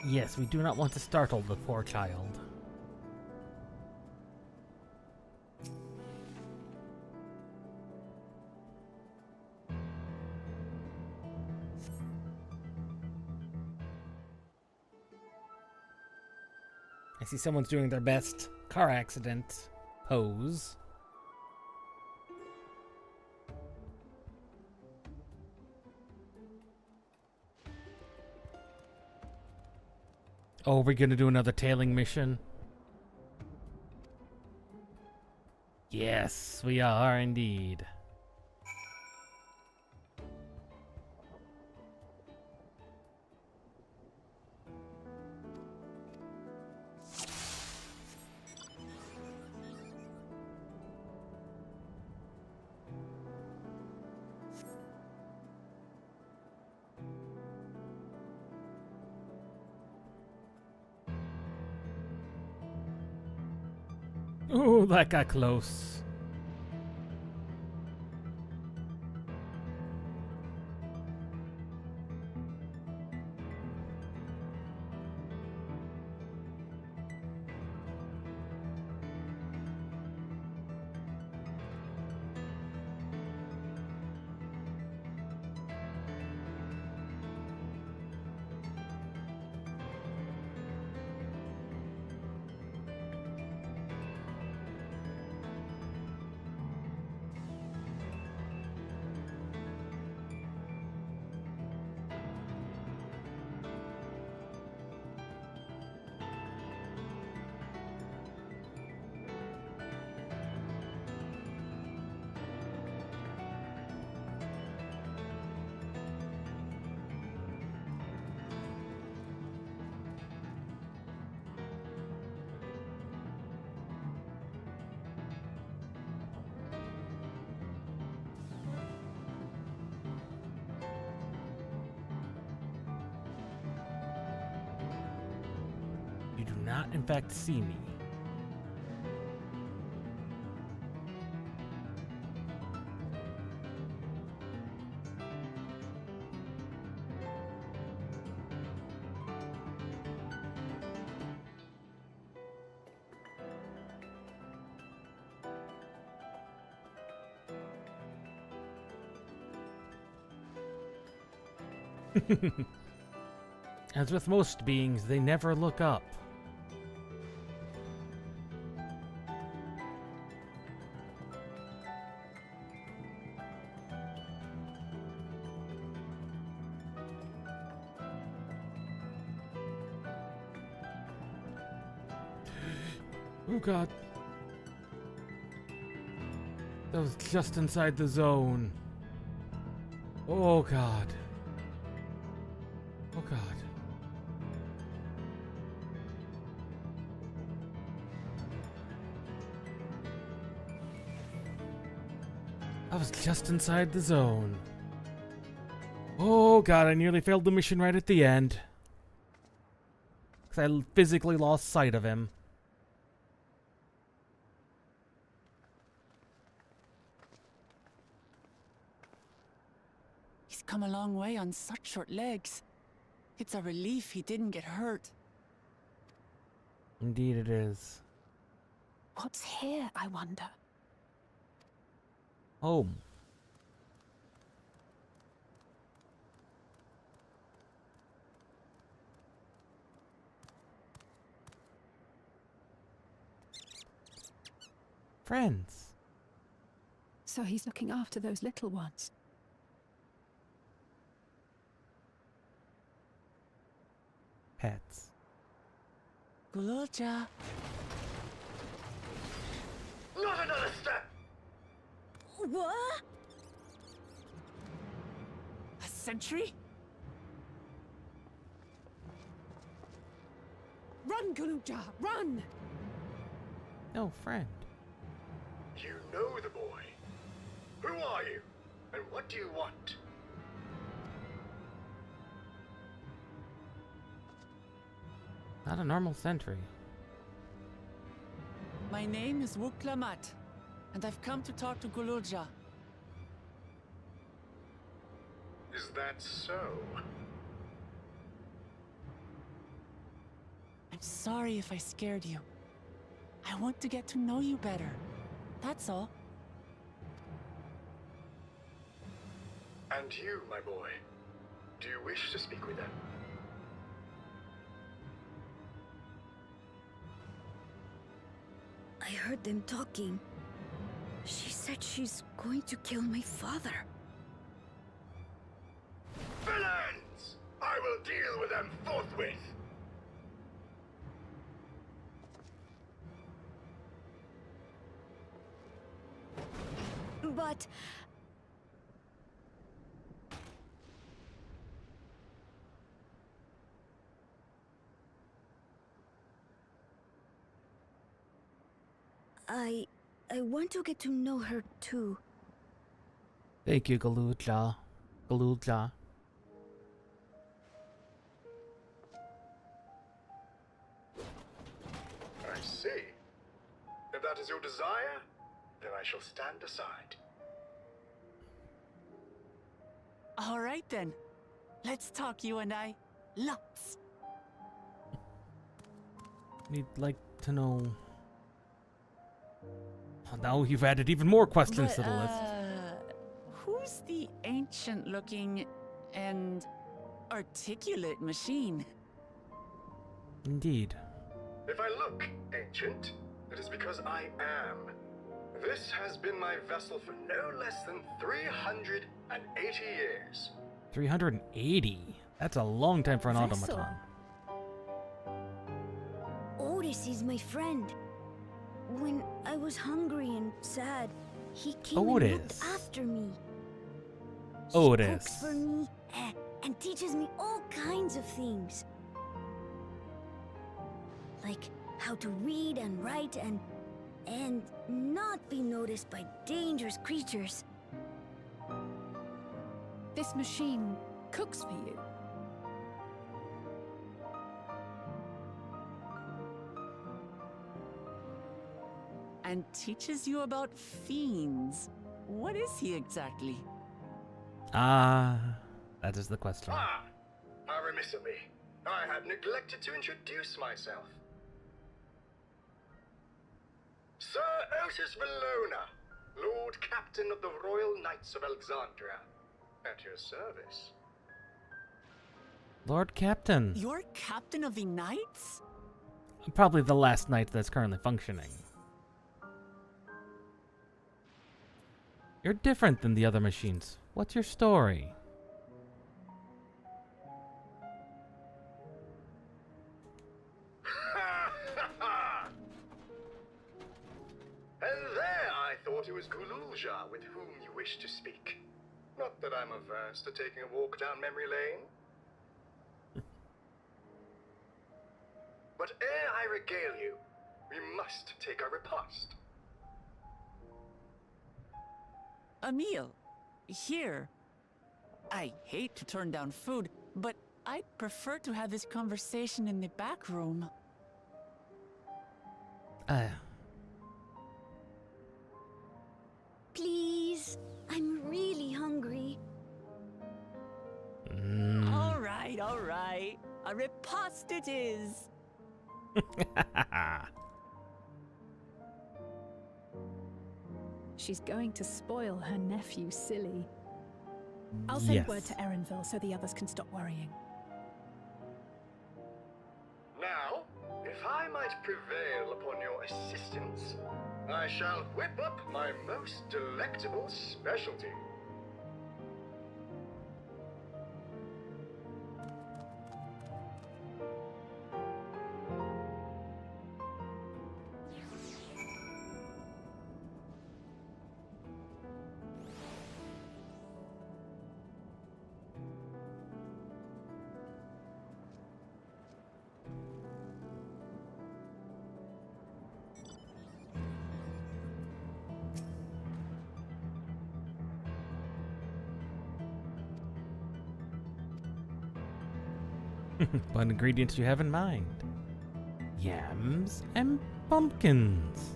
Yes, we do not want to startle the poor child. I see someone's doing their best car accident pose. Oh, we're gonna do another tailing mission? Yes, we are indeed. Ooh, that got close. You do not, in fact, see me. As with most beings, they never look up. Oh god. That was just inside the zone. Oh god. Oh god. I was just inside the zone. Oh god, I nearly failed the mission right at the end. Because I physically lost sight of him. He's come a long way on such short legs. It's a relief he didn't get hurt. Indeed it is. What's here, I wonder? Home. Friends. So he's looking after those little ones. Pets. Gululja. Not another step! What? A sentry? Run, Gululja, run! No, friend. You know the boy. Who are you? And what do you want? Not a normal sentry. My name is Wuklamat, and I've come to talk to Gululja. Is that so? I'm sorry if I scared you. I want to get to know you better. That's all. And you, my boy, do you wish to speak with them? I heard them talking. She said she's going to kill my father. Villains! I will deal with them forthwith! But... I want to get to know her too. Thank you, Gululja. Gululja. I see. If that is your desire, then I shall stand aside. All right then. Let's talk, you and I. Lots. We'd like to know. Oh, now you've added even more questions to the list. Who's the ancient-looking and articulate machine? Indeed. If I look ancient, it is because I am. This has been my vessel for no less than 380 years. 380? That's a long time for an Vessel. automaton. Otis is my friend. When I was hungry and sad, he came and Otis. looked after me. He Otis. cooks for me and teaches me all kinds of things. Like how to read and write and not be noticed by dangerous creatures. This machine cooks for you. And teaches you about fiends. What is he exactly? Ah, that is the question. Ah! How remiss of me. I had neglected to introduce myself. Sir Otis Valona, Lord Captain of the Royal Knights of Alexandria. At your service. Lord Captain. You're Captain of the Knights? Probably the last knight that's currently functioning. You're different than the other machines. What's your story? And there I thought it was Gululja with whom you wished to speak. Not that I'm averse to taking a walk down memory lane. But ere I regale you, we must take our repast. A meal. Here. I hate to turn down food, but I'd prefer to have this conversation in the back room. Please, I'm really hungry. All right. A riposte it is. She's going to spoil her nephew silly. I'll send word to Erenville so the others can stop worrying. Now, if I might prevail upon your assistance, I shall whip up my most delectable specialty. What ingredients do you have in mind? Yams and pumpkins.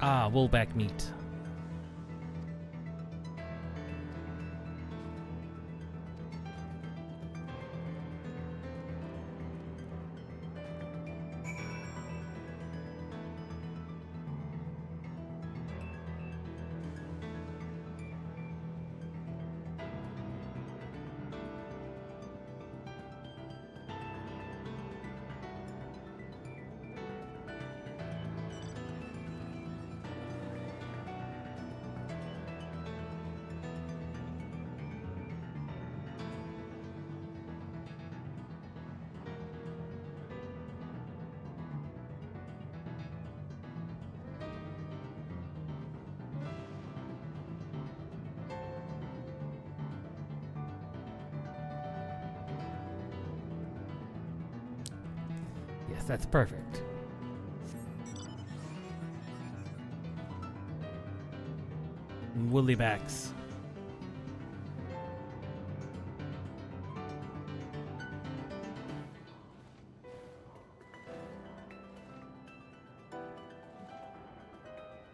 Ah, woolback meat. Yes, that's perfect. Woolybacks.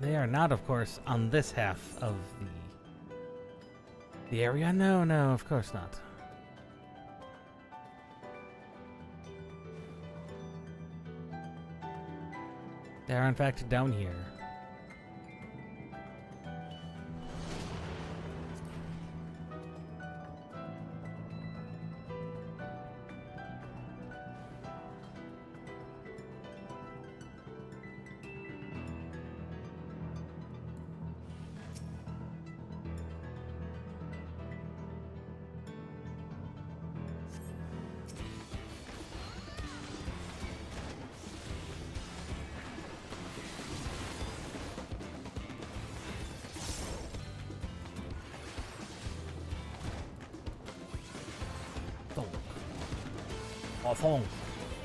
They are not, of course, on this half of the area. No, of course not. They are, in fact, down here.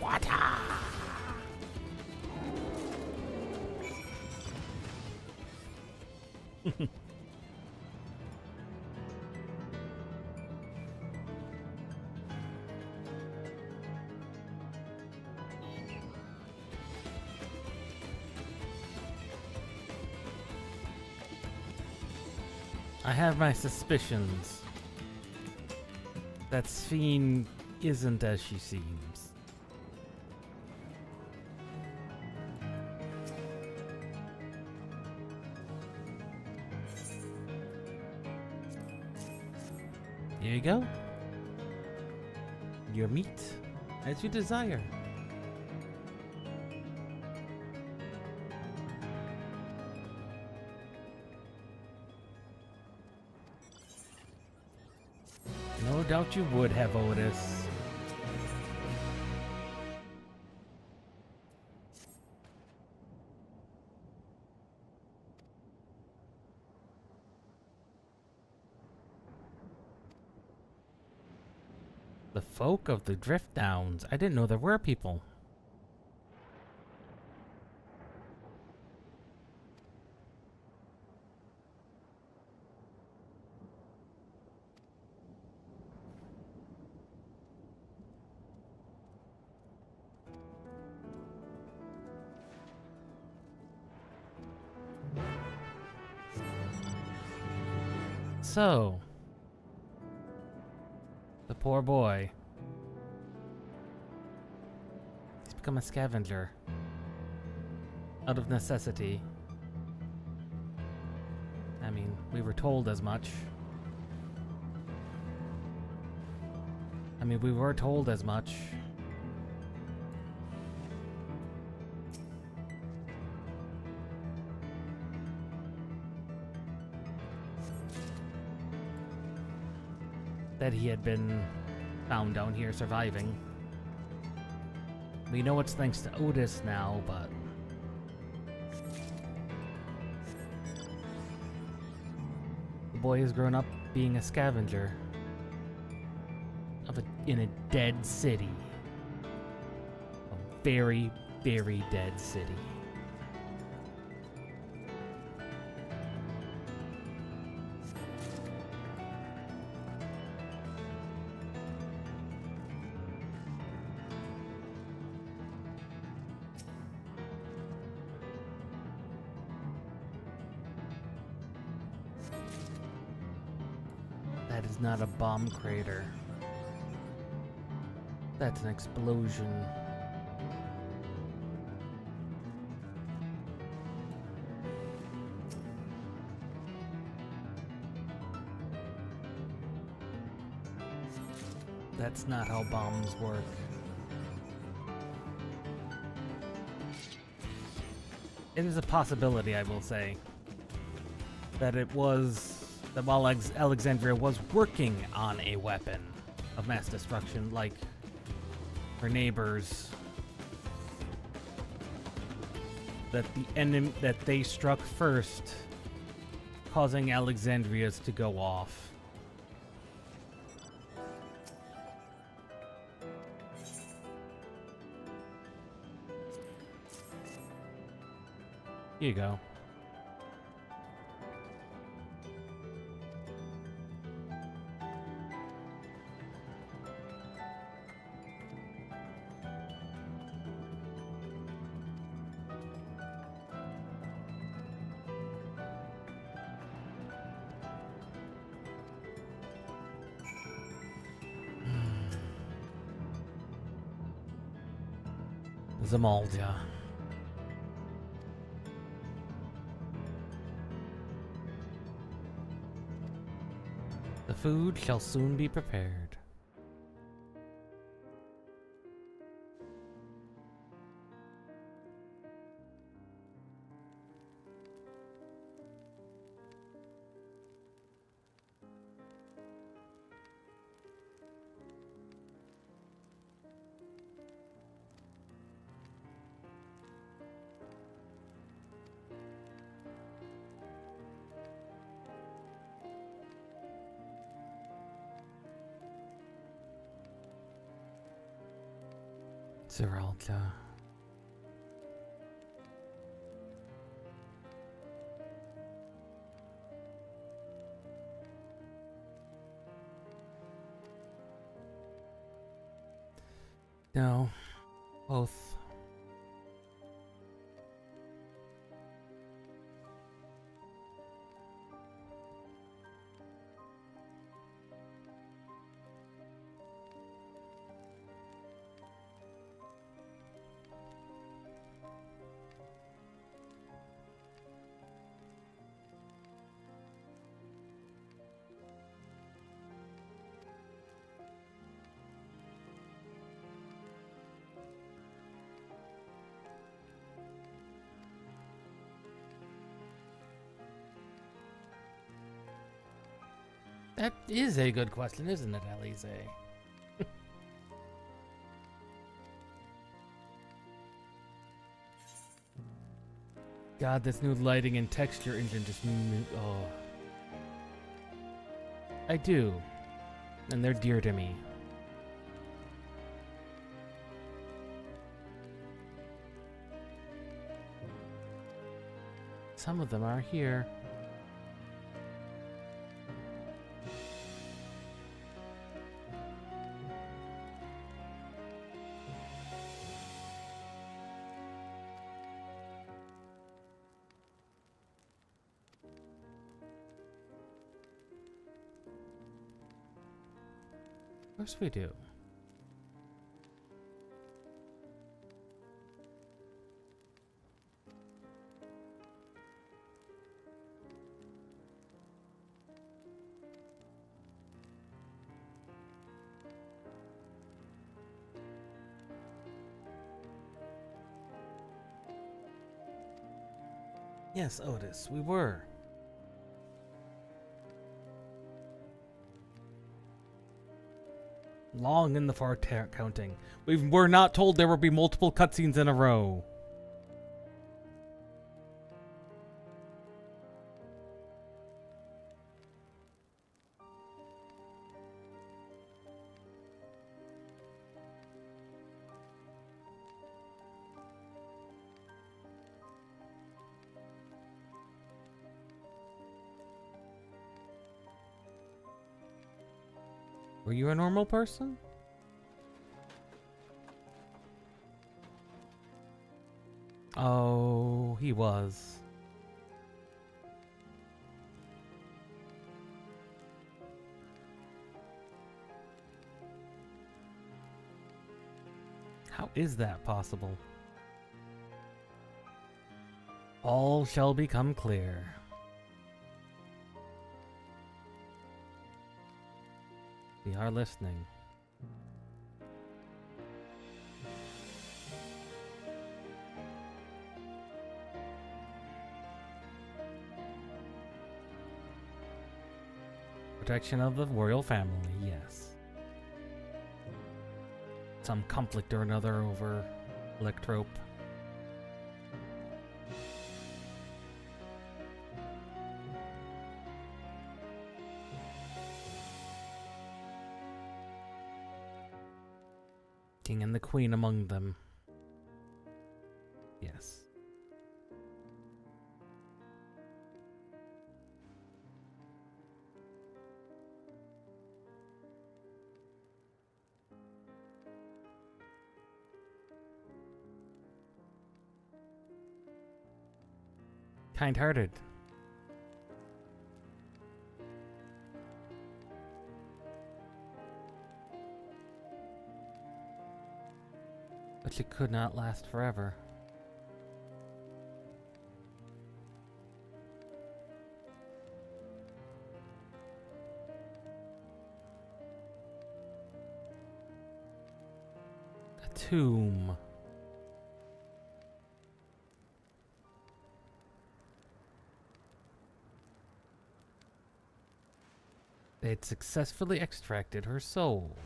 Water. I have my suspicions that Sphene isn't as she seems. Here you go. Your meat, as you desire. No doubt you would have, Otis. The folk of the Drift Downs. I didn't know there were people. So, the poor boy. He's become a scavenger. Out of necessity. I mean, we were told as much. That he had been found down here surviving. We know it's thanks to Otis now, but the boy has grown up being a scavenger in a dead city. A very, very dead city. That is not a bomb crater. That's an explosion. That's not how bombs work. It is a possibility, I will say, that it was that while Alexandria was working on a weapon of mass destruction, like her neighbors, that the enemy that they struck first, causing Alexandria's to go off. Here you go. Zamaldia. The food shall soon be prepared. Zeralta. No, both. That is a good question, isn't it, Elise? God, this new lighting and texture engine just... oh. I do. And they're dear to me. Some of them are here. course we do. Yes, Otis, we were. Long in the far counting. We were not told there would be multiple cutscenes in a row. Were you a normal person? Oh, he was. How is that possible? All shall become clear. We are listening. Protection of the royal family, yes. Some conflict or another over Electrope. King and the Queen among them. Yes. Kind-hearted. But it could not last forever. A tomb. They had successfully extracted her soul.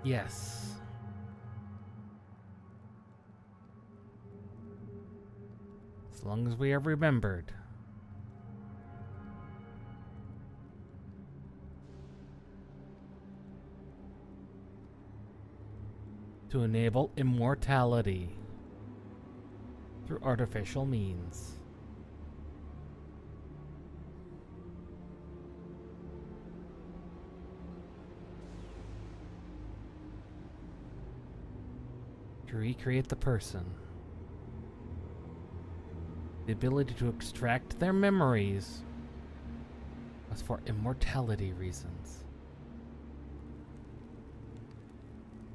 Yes. As long as we have remembered. To enable immortality through artificial means. To recreate the person. The ability to extract their memories was for immortality reasons.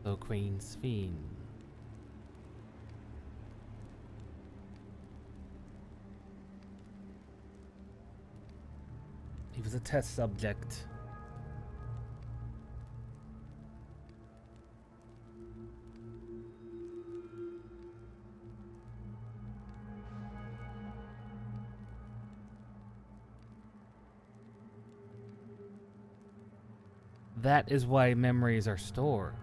So Queen XIV. He was a test subject. That is why memories are stored.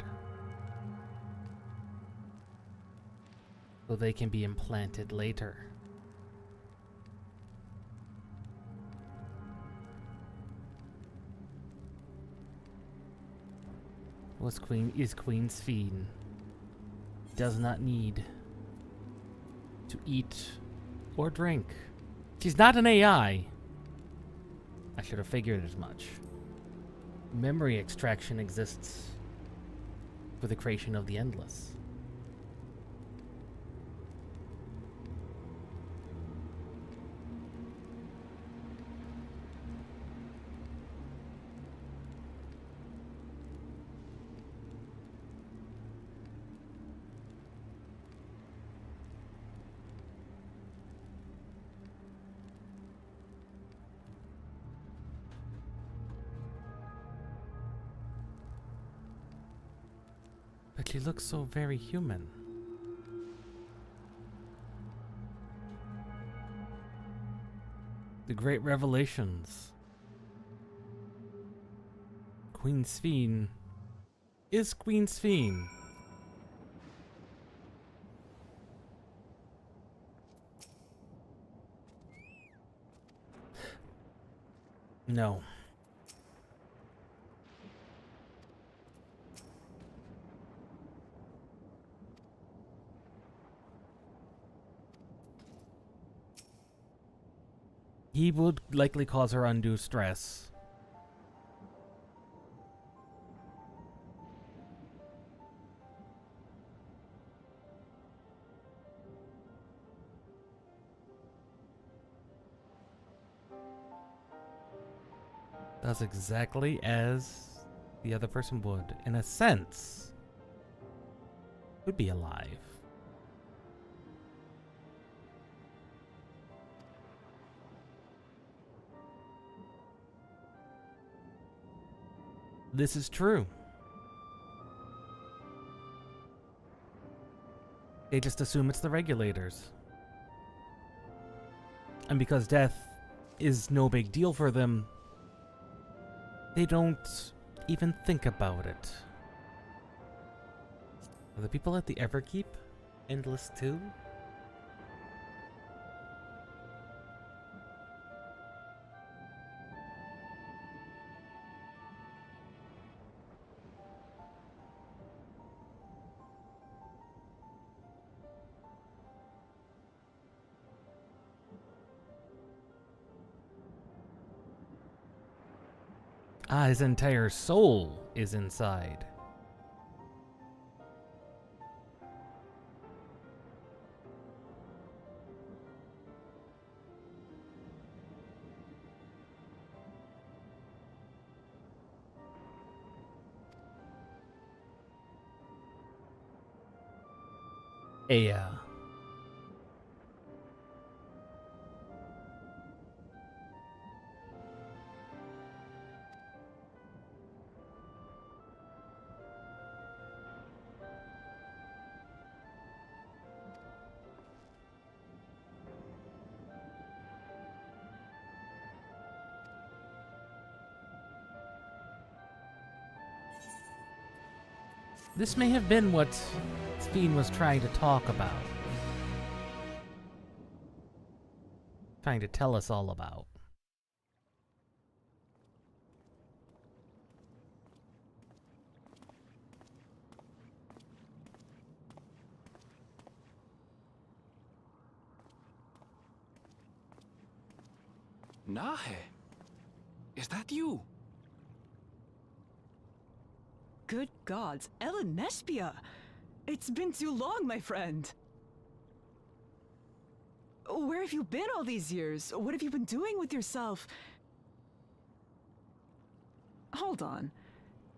So they can be implanted later. Is Queen XIV does not need to eat or drink. She's not an AI. I should have figured as much. Memory extraction exists for the creation of the endless. She looks so very human. The Great Revelations. Queen Sphene is Queen Sphene. No. He would likely cause her undue stress. That's exactly as the other person would, in a sense. Would be alive. This is true. They just assume it's the regulators. And because death is no big deal for them, they don't even think about it. Are the people at the Everkeep endless too? Ah, his entire soul is inside. Yeah. This may have been what Sphene was trying to talk about. Trying to tell us all about. Nahe, is that you? Good gods, Ellen Nespia! It's been too long, my friend. Where have you been all these years? What have you been doing with yourself? Hold on.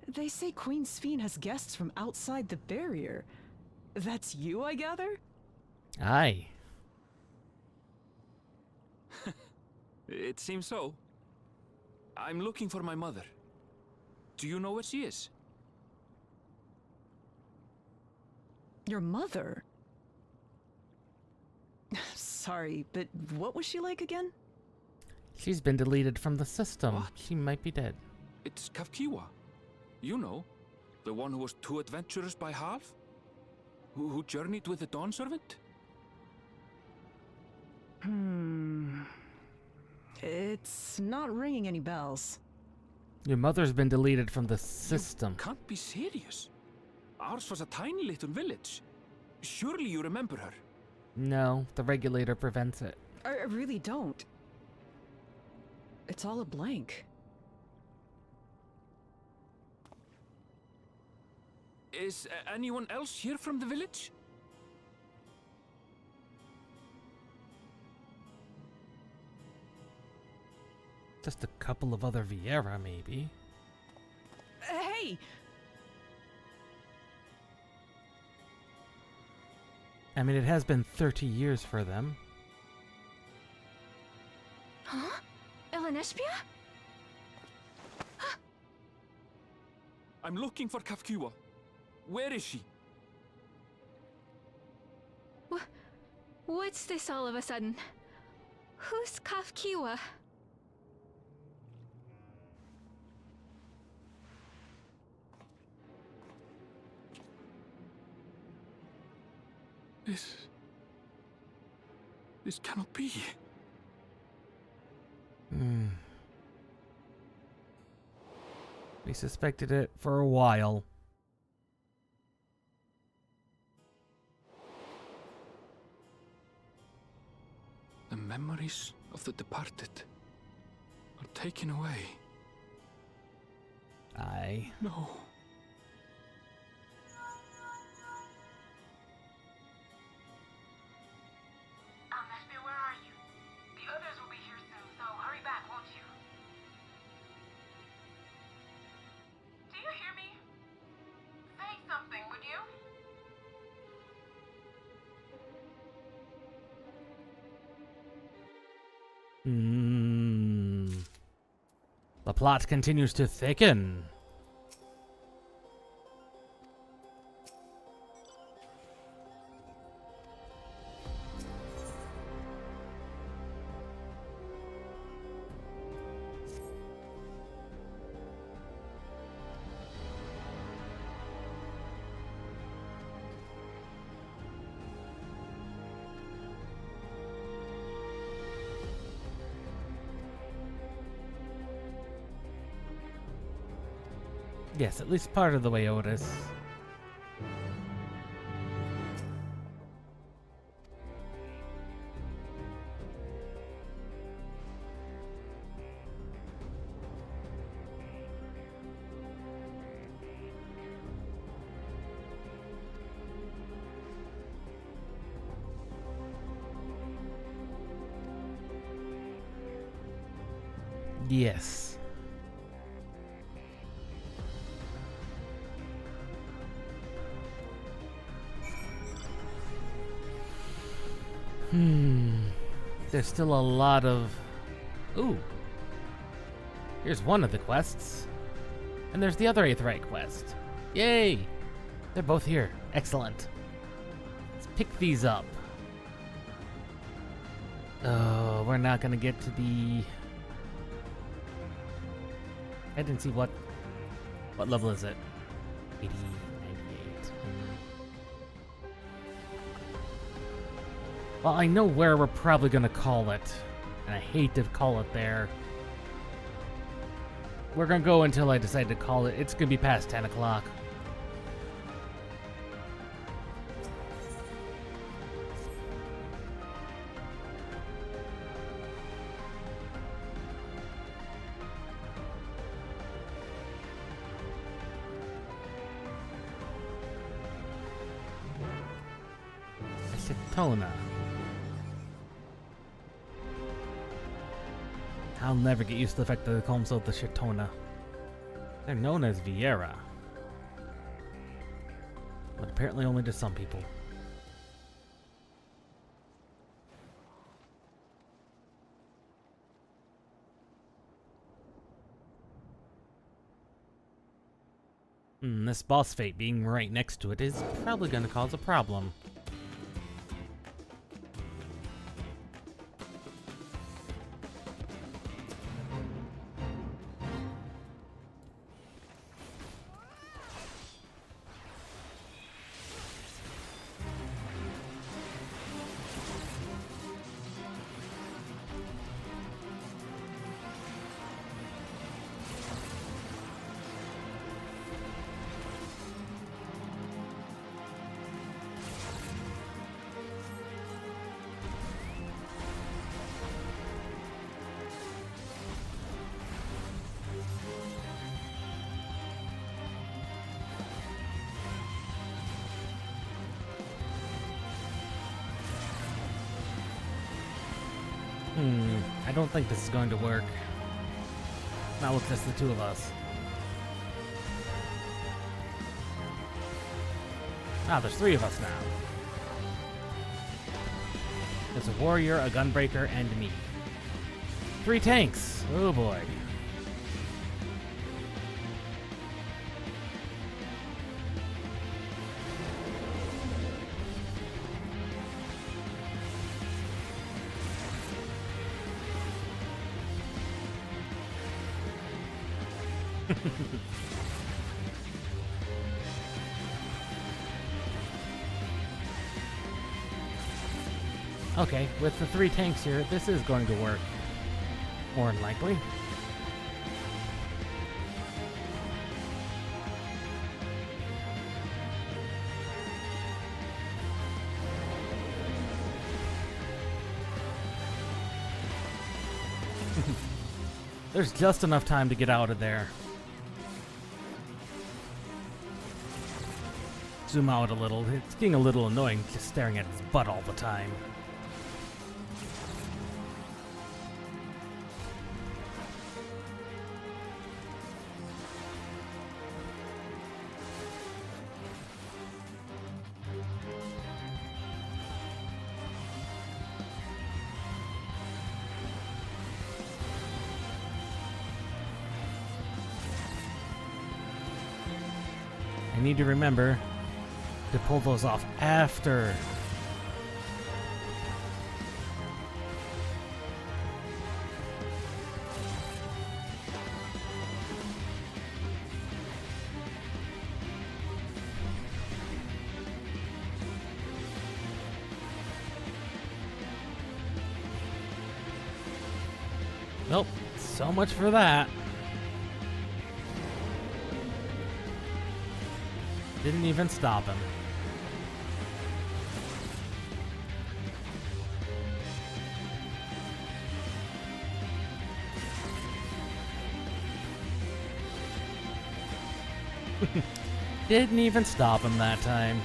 They say Queen Sphene has guests from outside the barrier. That's you, I gather? Aye. It seems so. I'm looking for my mother. Do you know where she is? Your mother? Sorry, but what was she like again? She's been deleted from the system. What? She might be dead. It's Kafkiwa. You know, the one who was too adventurous by half? Who journeyed with the Dawn Servant? It's not ringing any bells. Your mother's been deleted from the system. You can't be serious. Ours was a tiny little village. Surely you remember her. No, the regulator prevents it. I really don't. It's all a blank. Is anyone else here from the village? Just a couple of other Viera, maybe. Hey! I mean, it has been 30 years for them. Huh? Ellen Espia? I'm looking for Kafkiwa. Where is she? What's this all of a sudden? Who's Kafkiwa? This cannot be. We suspected it for a while. The memories of the departed are taken away. Aye. No. Nashville, where are you? The others will be here soon, so hurry back, won't you? Do you hear me? Say something, would you? The plot continues to thicken. Yes, at least part of the way, Otis. Yes. There's still a lot of... Ooh. Here's one of the quests. And there's the other Aetheryte quest. Yay! They're both here. Excellent. Let's pick these up. Oh, we're not gonna get to the... I didn't see what level is it? 80, 98. Well, I know where we're probably gonna call it, and I hate to call it there. We're gonna go until I decide to call it. It's gonna be past 10 o'clock. Shatona. I'll never get used to the fact that they call themselves the Shatona. They're known as Viera. But apparently only to some people. This boss fate being right next to it is probably going to cause a problem. I don't think this is going to work. Not with just the two of us. Ah, there's three of us now. There's a warrior, a gunbreaker, and me. 3 tanks! Oh boy. Okay, with the 3 tanks here, this is going to work. More than likely. There's just enough time to get out of there. Zoom out a little. It's getting a little annoying just staring at his butt all the time. I need to remember to pull those off after. Nope, so much for that. Didn't even stop him. Didn't even stop him that time.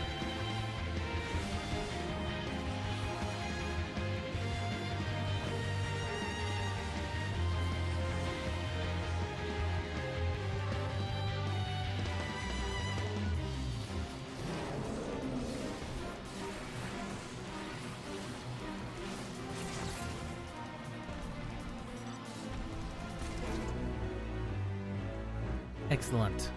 Excellent.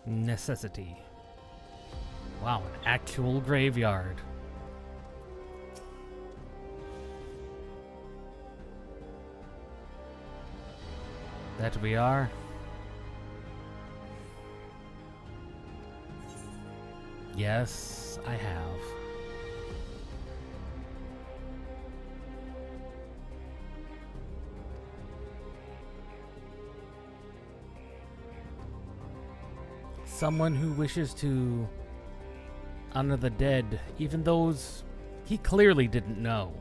Necessity. Wow, an actual graveyard. That we are. Yes, I have. Someone who wishes to honor the dead, even those he clearly didn't know.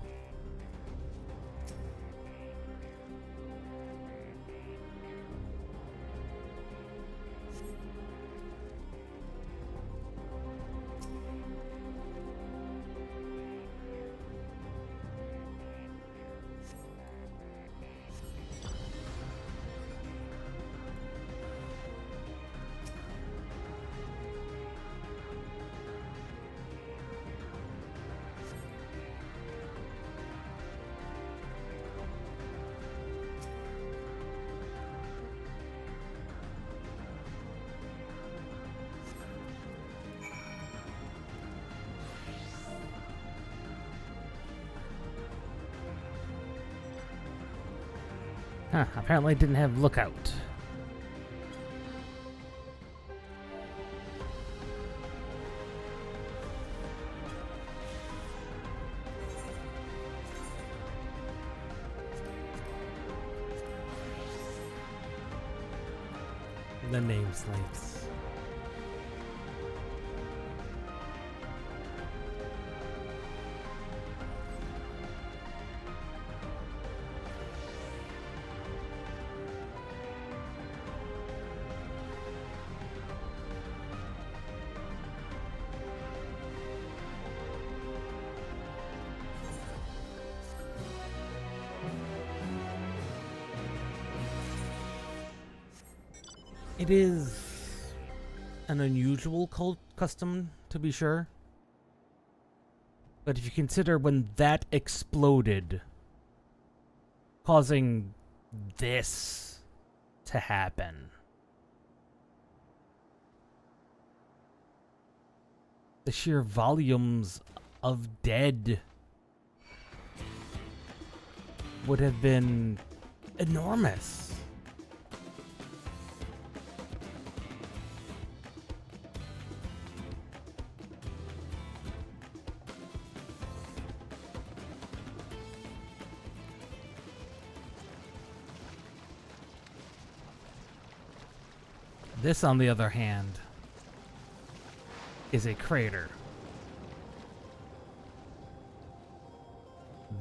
Huh, apparently didn't have lookout. The name slates. It is an unusual custom, to be sure. But if you consider when that exploded, causing this to happen. The sheer volumes of dead would have been enormous. This, on the other hand, is a crater.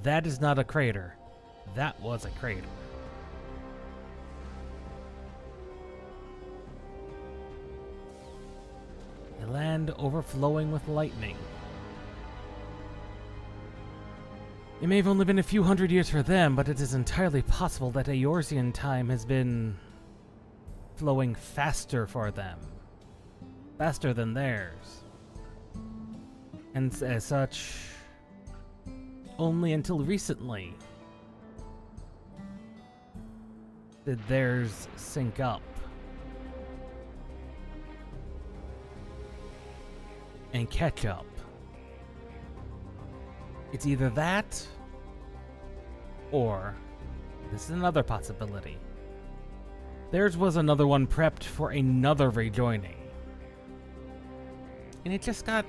That is not a crater. That was a crater. A land overflowing with lightning. It may have only been a few hundred years for them, but it is entirely possible that Eorzean time has been flowing faster for them. Faster than theirs. And as such, only until recently did theirs sync up and catch up. It's either that, or this is another possibility. Theirs was another one prepped for another rejoining. And it just got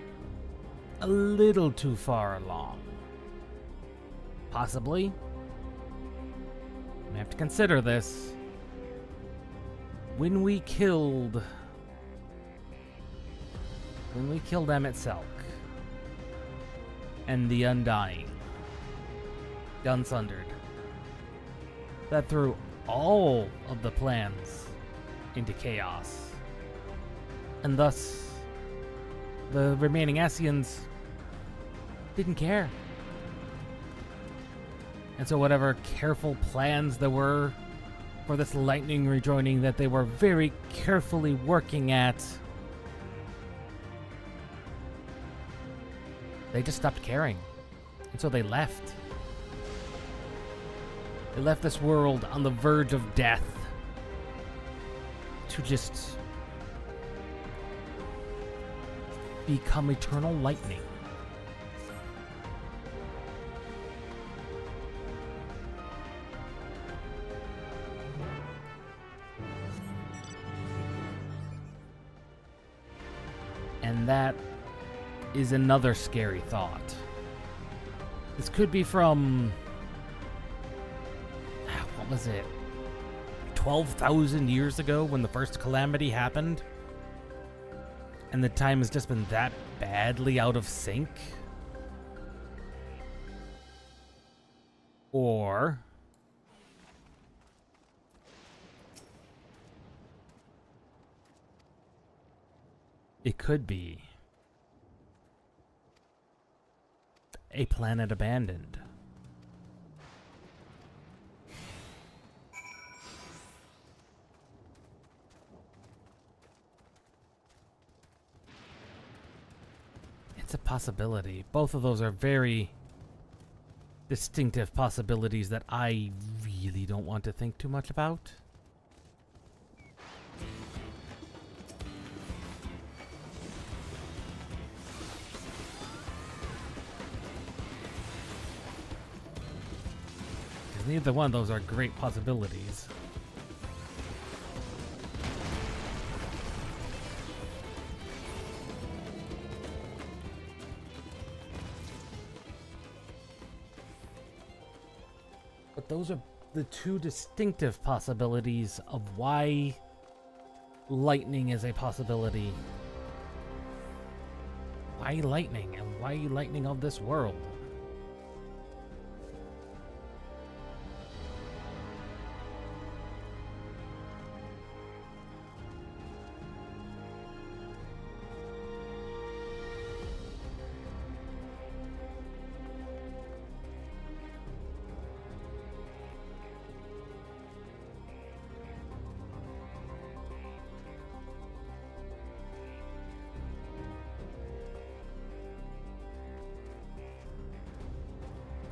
a little too far along. Possibly. We have to consider this. When we killed Emet-Selch and the Undying, Gunsundered, that threw all of the plans into chaos. And thus, the remaining Ascians didn't care. And so whatever careful plans there were for this lightning rejoining that they were very carefully working at, they just stopped caring. And so they left. They left this world on the verge of death to just become eternal lightning. And that is another scary thought. This could be from, what was it, 12,000 years ago when the first calamity happened? And the time has just been that badly out of sync? Or it could be a planet abandoned. It's a possibility. Both of those are very distinctive possibilities that I really don't want to think too much about. Because neither one of those are great possibilities. But those are the two distinctive possibilities of why lightning is a possibility. Why lightning, and why lightning of this world?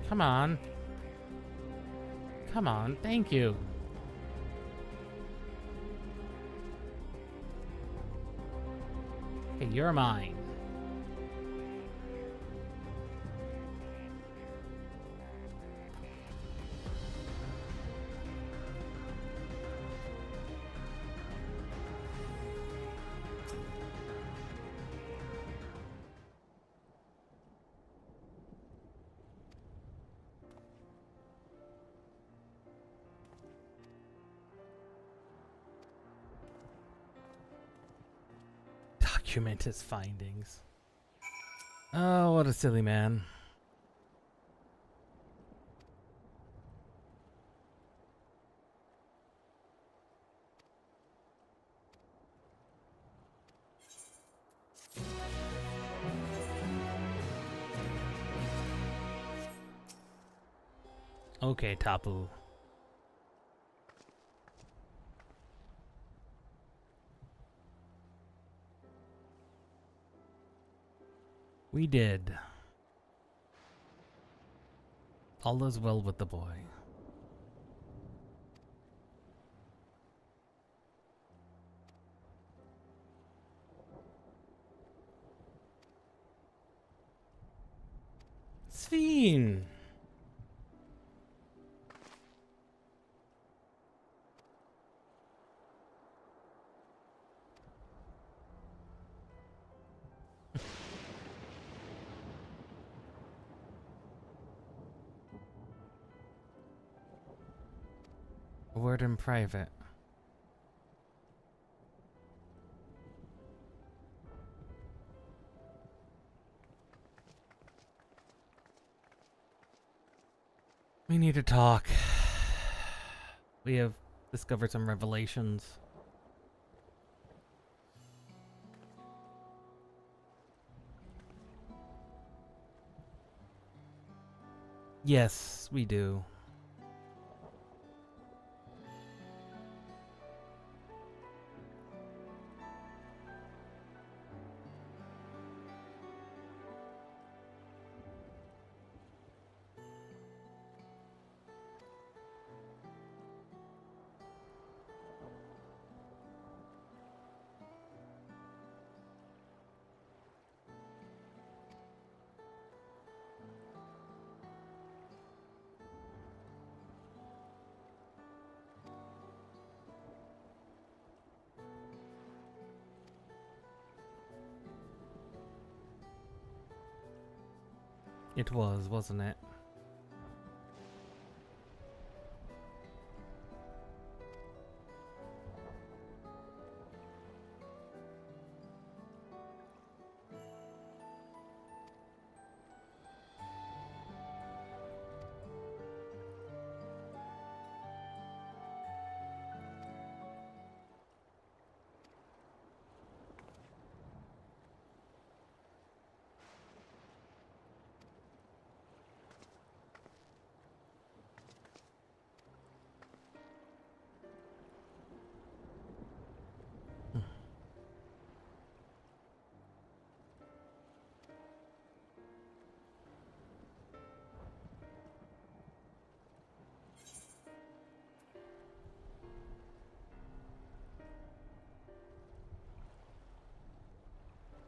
Come on. Come on, thank you. Okay, you're mine. document his findings. Oh, what a silly man. Okay, Tapu. We did. All is well with the boy. Sphene! A word in private. We need to talk. We have discovered some revelations. Yes, we do. It was, wasn't it?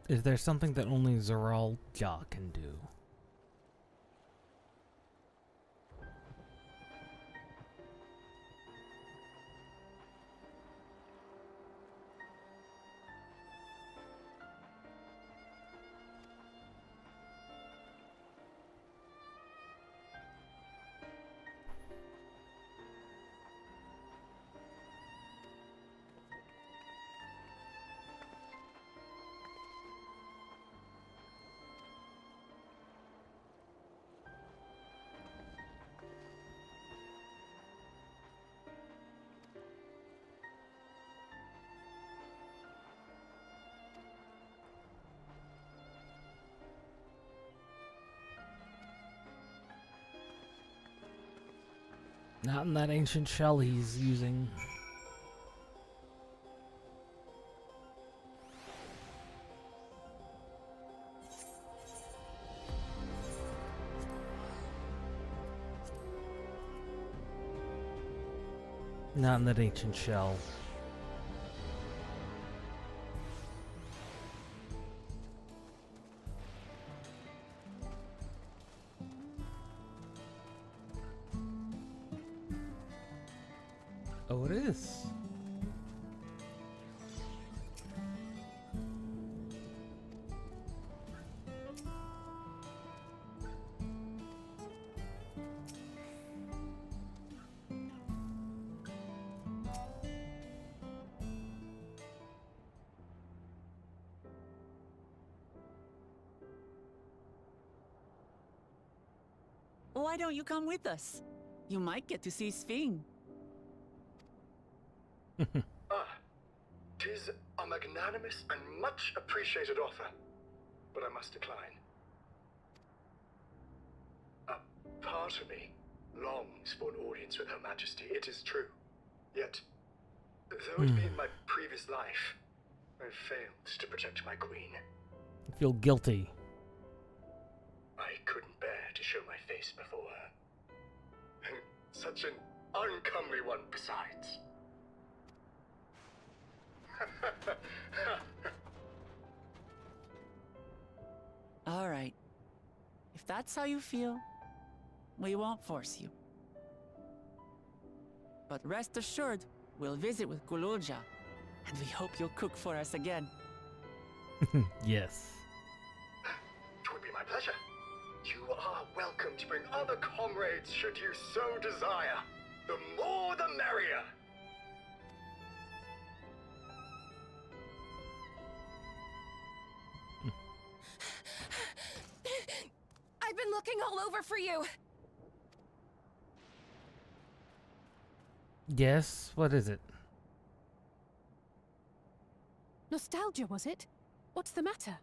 Is there something that only Zeralja can do? Not in that ancient shell he's using. Not in that ancient shell. Oh, it is. Why don't you come with us? You might get to see Sphene. Tis a magnanimous and much appreciated offer, but I must decline. A part of me longs for an audience with Her Majesty, it is true. Yet, though it be in my previous life, I failed to protect my queen. I feel guilty. I couldn't bear to show my face before her. And such an uncomely one besides. All right. If that's how you feel, we won't force you. But rest assured, we'll visit with Kululja, and we hope you'll cook for us again. Yes. It would be my pleasure. You are welcome to bring other comrades should you so desire. The more the merrier. I've been looking all over for you. Yes, what is it? Nostalgia, was it? What's the matter?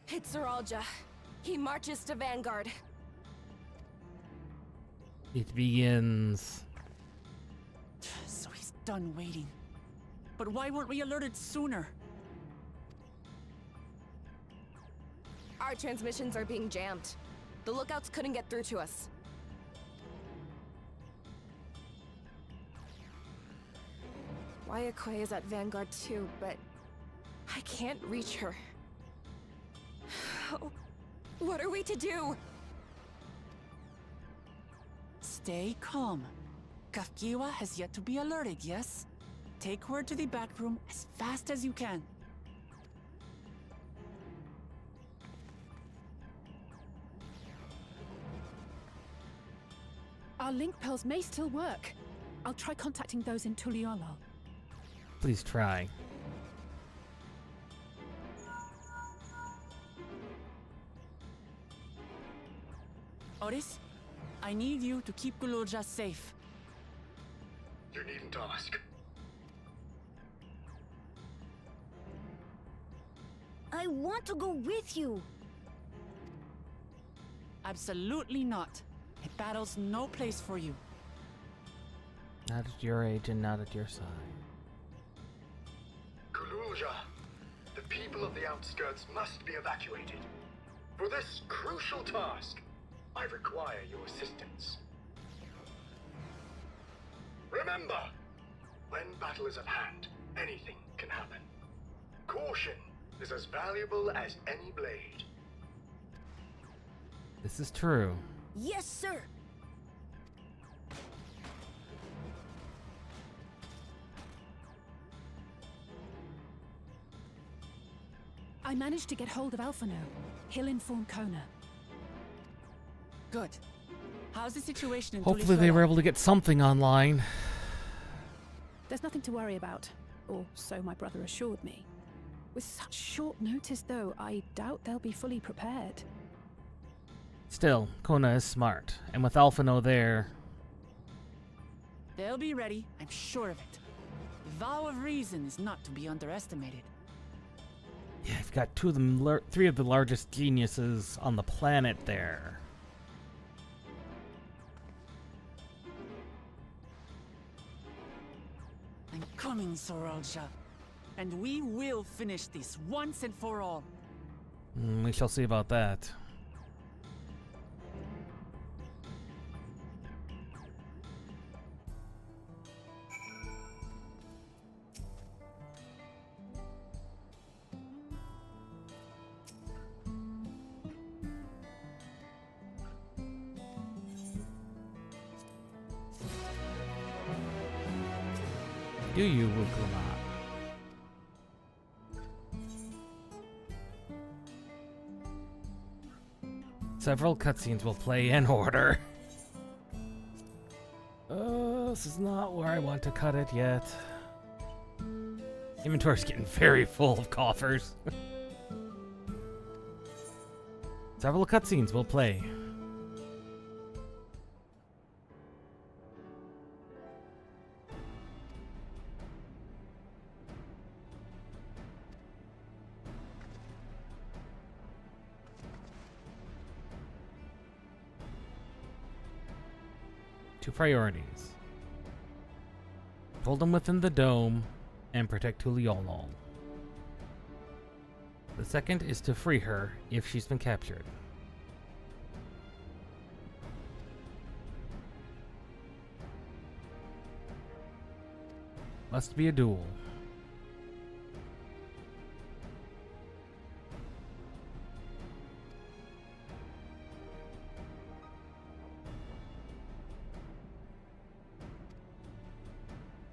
It's Zoralja. He marches to Vanguard. It begins. So he's done waiting. But why weren't we alerted sooner? Our transmissions are being jammed. The lookouts couldn't get through to us. Wayakwe is at Vanguard too, but I can't reach her. What are we to do? Stay calm. Kafkiwa has yet to be alerted, yes? Take word to the back room as fast as you can. Our link pearls may still work. I'll try contacting those in Tuliolo. Please try. Otis, I need you to keep Kululja safe. You needn't ask. I want to go with you. Absolutely not. A battle's no place for you. Not at your age and not at your side. Kululja, the people of the outskirts must be evacuated. For this crucial task, I require your assistance. Remember, when battle is at hand, anything can happen. Caution is as valuable as any blade. This is true. Yes, sir. I managed to get hold of Alphano. He'll inform Kona. Good. How's the situation in Hopefully they were able to get something online. There's nothing to worry about, or so my brother assured me. With such short notice, though, I doubt they'll be fully prepared. Still, Kona is smart, and with Alphano there... They'll be ready, I'm sure of it. The vow of reason is not to be underestimated. Yeah, I've got three of the largest geniuses on the planet there. I'm coming, Zoralja. And we will finish this once and for all. We shall see about that. Do you, Wukuma? Several cutscenes will play in order. This is not where I want to cut it yet. Inventory's getting very full of coffers. Several cutscenes will play. Two priorities. Hold them within the dome and protect Tuliolol. The second is to free her if she's been captured. Must be a duel.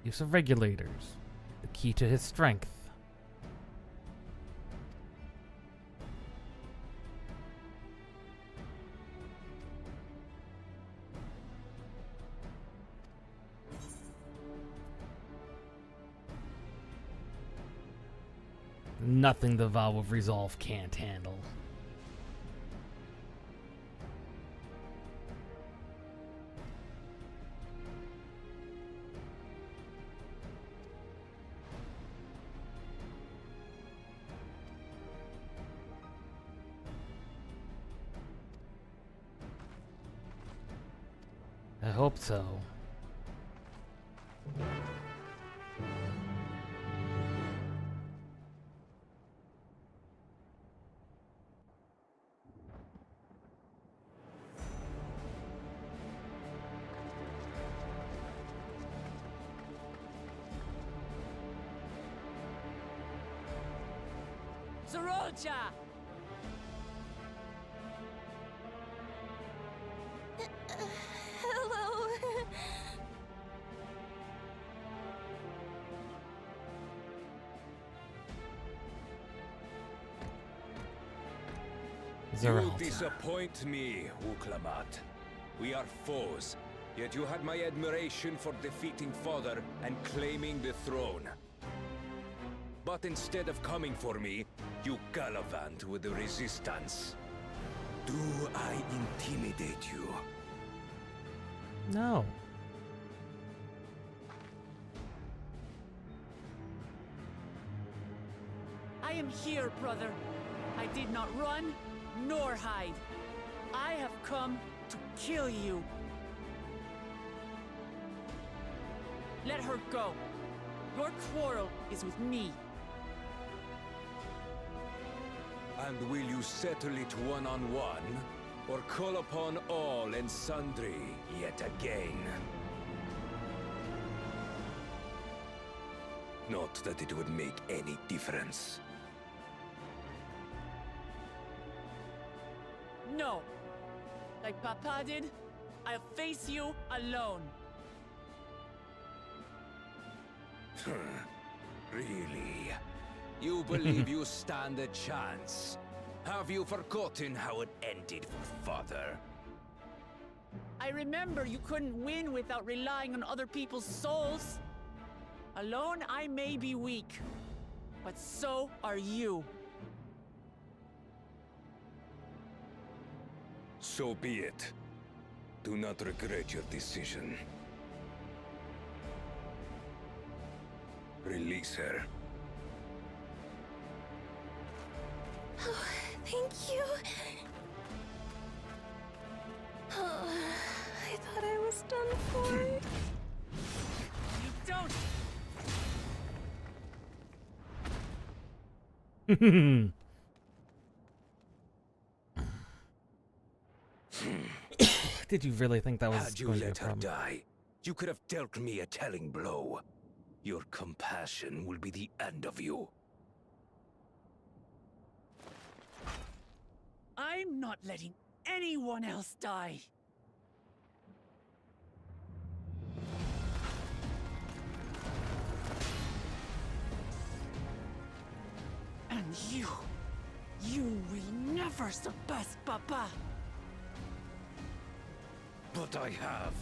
Use of regulators, the key to his strength. Nothing the Vow of Resolve can't handle. I hope so. Sorolja! Hello. You disappoint me, Uklamat. We are foes, yet you had my admiration for defeating Father and claiming the throne. But instead of coming for me, you gallivant with the resistance. Do I intimidate you? No. I am here, brother. I did not run, nor hide. I have come to kill you. Let her go. Your quarrel is with me. And will you settle it one-on-one, or call upon all and sundry yet again? Not that it would make any difference. No. Like Papa did, I'll face you alone. Really? You believe you stand a chance? Have you forgotten how it ended for Father? I remember you couldn't win without relying on other people's souls. Alone, I may be weak, but so are you. So be it. Do not regret your decision. Release her. Oh, thank you. Oh, I thought I was done for. You don't. Did you really think that was Had you going to be a let her problem? die, you could have dealt me a telling blow. Your compassion will be the end of you. I'm not letting anyone else die. And you will never surpass Papa. But I have.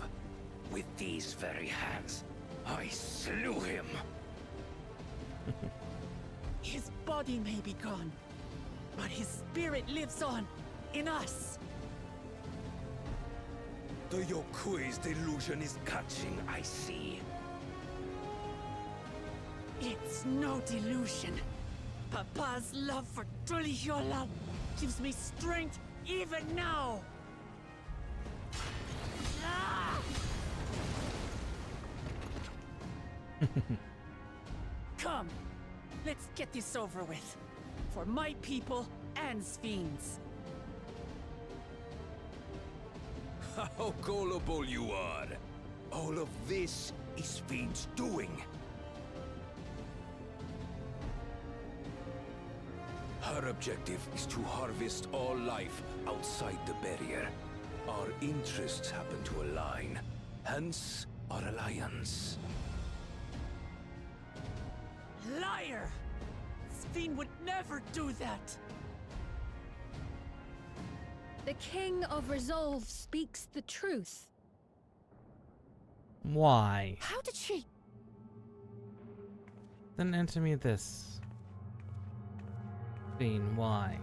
With these very hands, I slew him. His body may be gone, but his spirit lives on. in us. The Yokui's delusion is catching, I see. It's no delusion. Papa's love for Tulihiola gives me strength even now. Ah! Come, let's get this over with. For my people and Sphines. How gullible you are! All of this is Fiend's doing. Her objective is to harvest all life outside the barrier. Our interests happen to align, hence our alliance. Liar! Sphine would never do that! The King of Resolve speaks the truth. Why? How did she? Then answer me this. Fiend, why?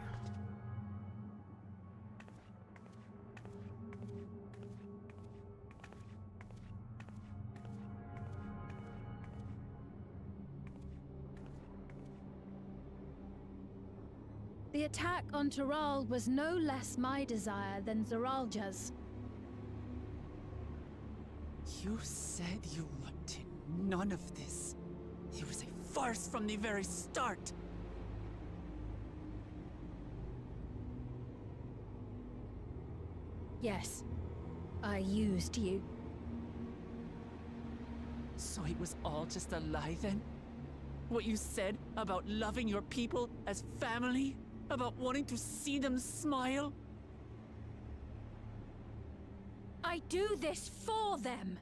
The attack on Taral was no less my desire than Zeralja's. You said you wanted none of this. It was a farce from the very start. Yes, I used you. So it was all just a lie then? What you said about loving your people as family? About wanting to see them smile? I do this for them.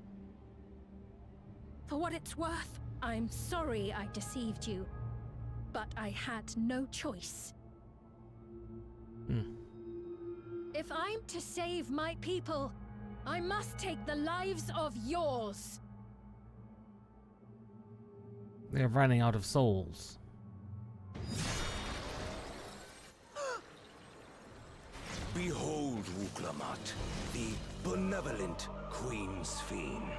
For what it's worth, I'm sorry I deceived you, but I had no choice. If I'm to save my people, I must take the lives of yours. They're running out of souls. Behold, Wuklamat, the benevolent Queen Sphine.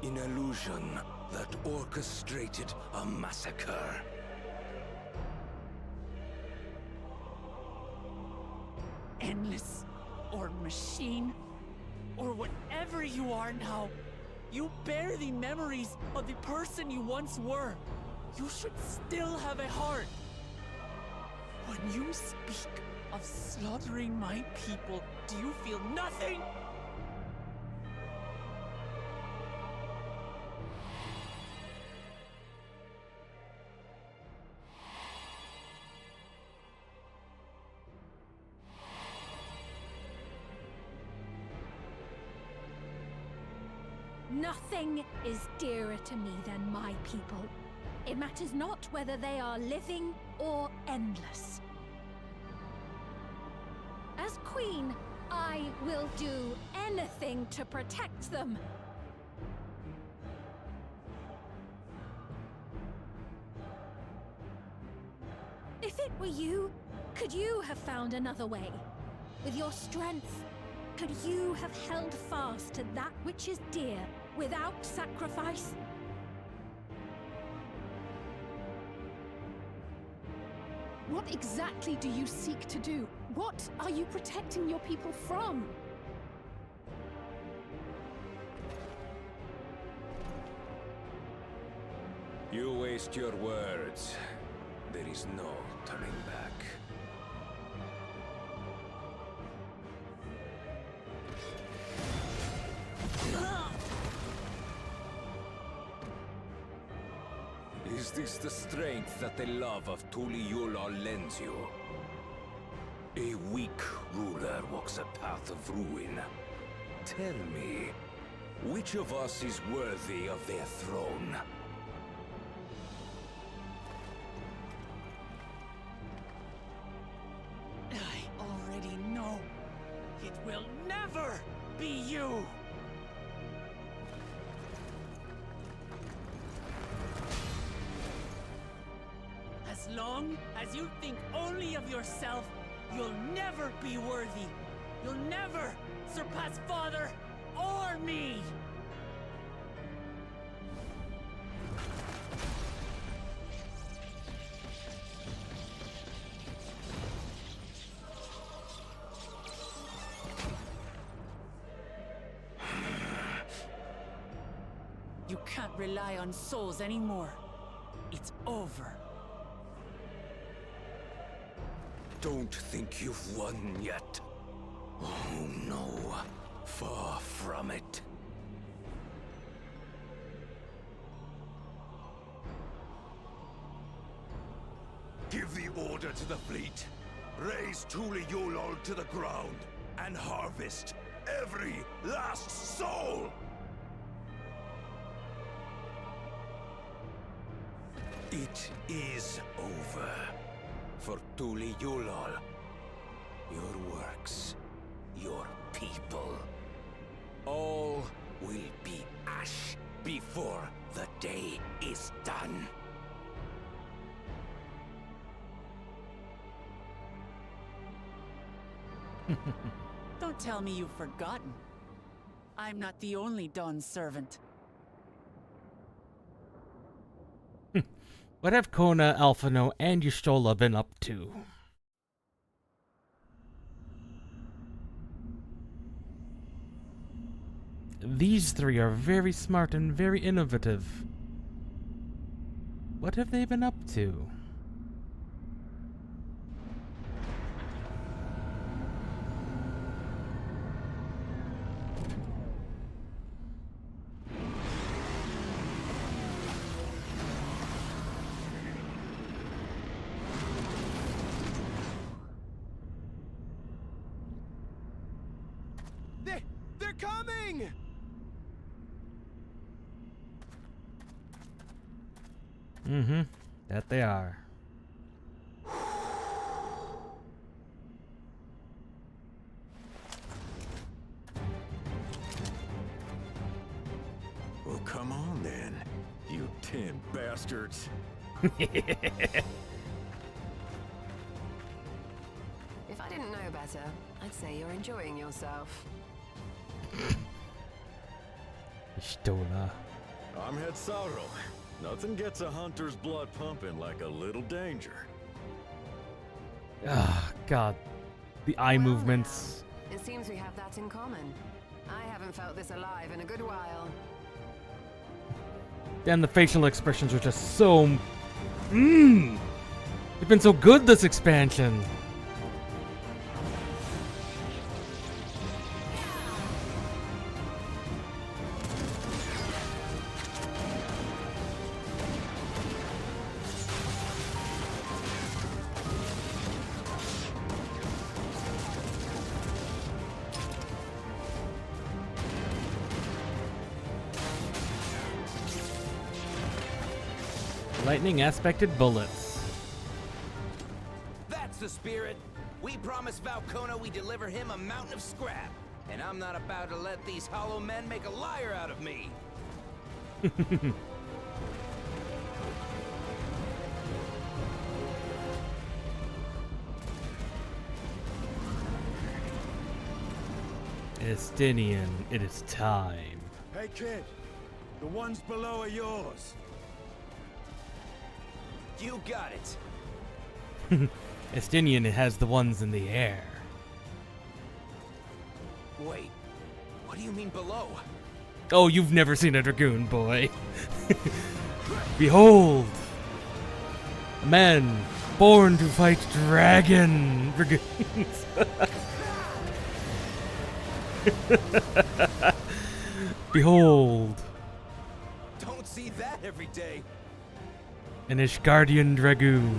An illusion that orchestrated a massacre. Endless, or machine, or whatever you are now, you bear the memories of the person you once were. You should still have a heart. When you speak of slaughtering my people, do you feel nothing? Nothing is dearer to me than my people. It matters not whether they are living or endless. As queen, I will do anything to protect them. If it were you, could you have found another way? With your strength, could you have held fast to that which is dear without sacrifice? What exactly do you seek to do? What are you protecting your people from? You waste your words. There is no turning back. Is this the strength that the love of Tuliyola lends you? A weak ruler walks a path of ruin. Tell me, which of us is worthy of their throne? I already know. It will never be you! long as you think only of yourself, you'll never be worthy. You'll never surpass Father or me. You can't rely on souls anymore. It's over. Don't think you've won yet. Oh no, far from it. Give the order to the fleet. Raise Tuli Yulol to the ground and harvest every last soul! It is over. For Tuli Yulol, your works, your people, all will be ash before the day is done. Don't tell me you've forgotten. I'm not the only Dawn's servant. What have Kona, Alphino, and Y'shtola been up to? These three are very smart and very innovative. What have they been up to? They're coming! Mm-hmm. That they are. Well, come on then, you 10 bastards. If I didn't know better, I'd say you're enjoying yourself. Y'shtola. I'm Head Sauro. Nothing gets a hunter's blood pumping like a little danger. Ah, God. The eye movements. It seems we have that in common. I haven't felt this alive in a good while. And the facial expressions are just so... They've been so good this expansion. Lightning aspected bullets. That's the spirit. We promised Valkona we deliver him a mountain of scrap. And I'm not about to let these hollow men make a liar out of me. Estinian, it is time. Hey kid, the ones below are yours. You got it. Estinian has the ones in the air. Wait, what do you mean below? Oh, you've never seen a dragoon, boy. Behold! A man born to fight dragoons. Behold! Don't see that every day. An Ishgardian dragoon.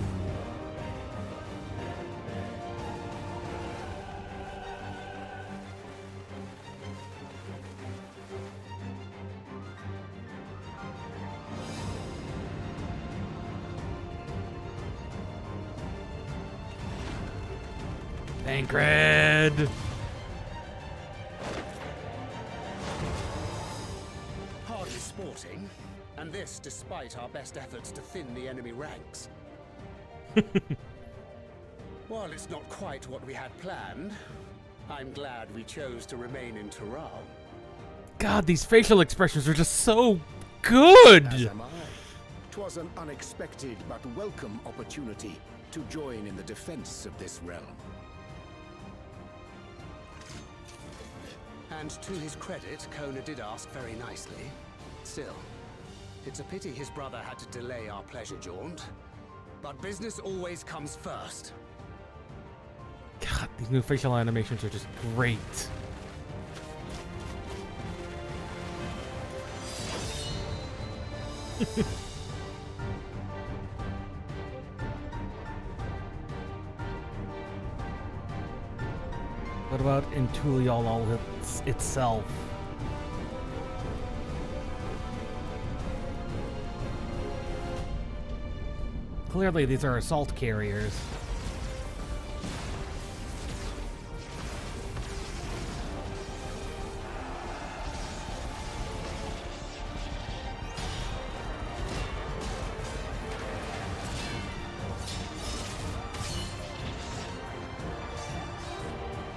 Thancred! Hardly sporting, and this despite our best efforts to thin the enemy ranks. While it's not quite what we had planned, I'm glad we chose to remain in Tural. God, these facial expressions are just so good. As am I. 'Twas an unexpected but welcome opportunity to join in the defense of this realm. And to his credit, Kona did ask very nicely. Still, it's a pity his brother had to delay our pleasure jaunt. But business always comes first. God, these new facial animations are just great. What about in Tuliol itself? Clearly, these are assault carriers.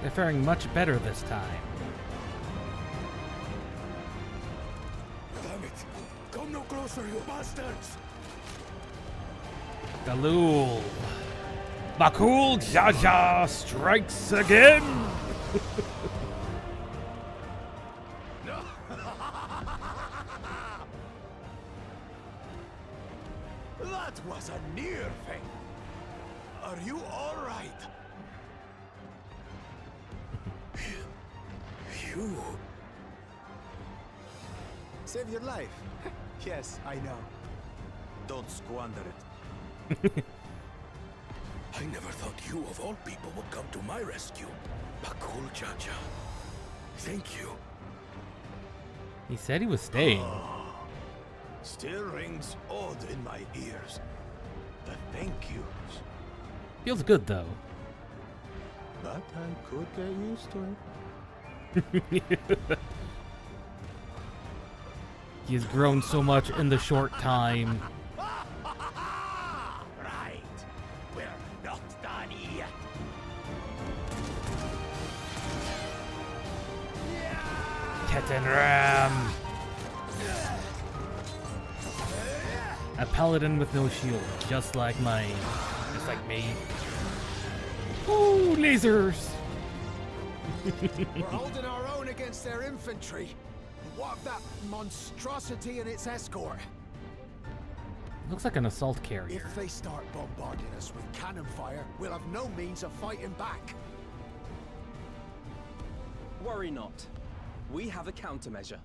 They're faring much better this time. Damn it! Come no closer, you bastards! Galul. Bakul Jaja strikes again! That was a near thing. Are you all right? You save your life. Yes, I know. Don't squander it. I never thought you, of all people, would come to my rescue. Bakul Jaja. Thank you. He said he was staying. Still rings odd in my ears. The thank yous. Feels good though. But I could get used to it. He has grown so much in the short time. Right. We're not done yet. Ketan Ram. A paladin with no shield, just like mine. Just like me. Ooh, lasers! We're holding our own against their infantry. What of that monstrosity and its escort? Looks like an assault carrier. If they start bombarding us with cannon fire, we'll have no means of fighting back. Worry not. We have a countermeasure.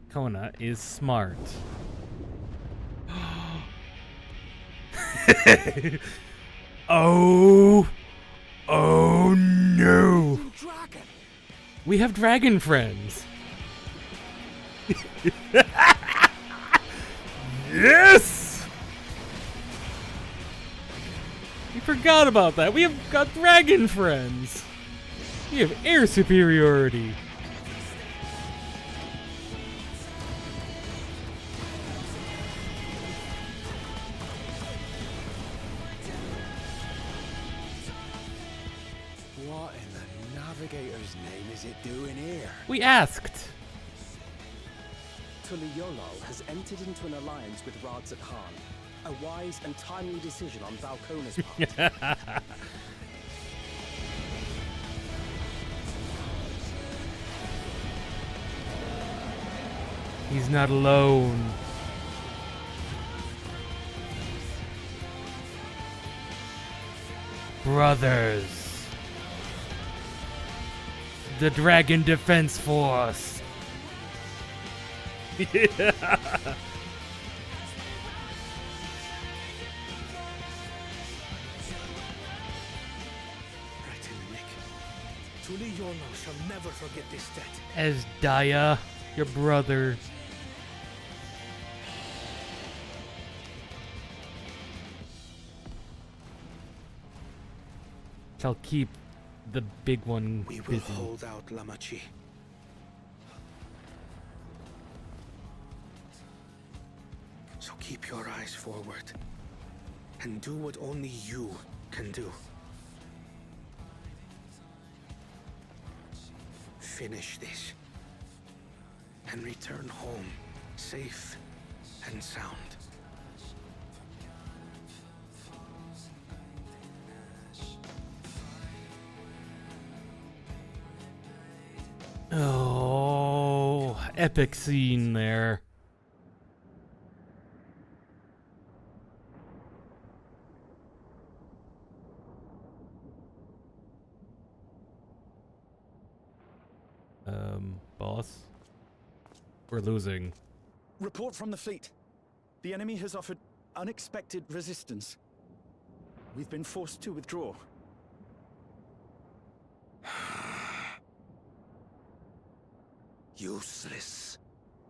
Kona is smart. Oh no! We have dragon friends. Yes! We forgot about that. We have got dragon friends. We have air superiority. What in the Navigator's name is it doing here? We asked. Tuliolol has entered into an alliance with Rads at Han. A wise and timely decision on Valkona's part. He's not alone. Brothers. The Dragon Defense Force. Yeah. Right in the nick. Tuliolol shall never forget this debt. As Daya, your brother. Shall keep the big one We will busy. hold out, Lamachi. So keep Keep your eyes forward. And do what only you can do. Finish this. And return home, safe and sound. Oh, epic scene there. Boss? We're losing. Report from the fleet. The enemy has offered unexpected resistance. We've been forced to withdraw. Useless.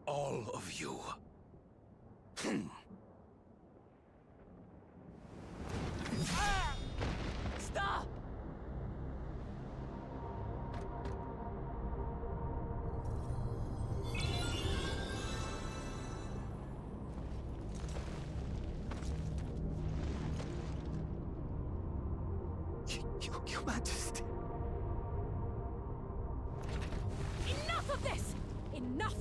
All of you. Stop! Your Majesty. Enough of this! Enough!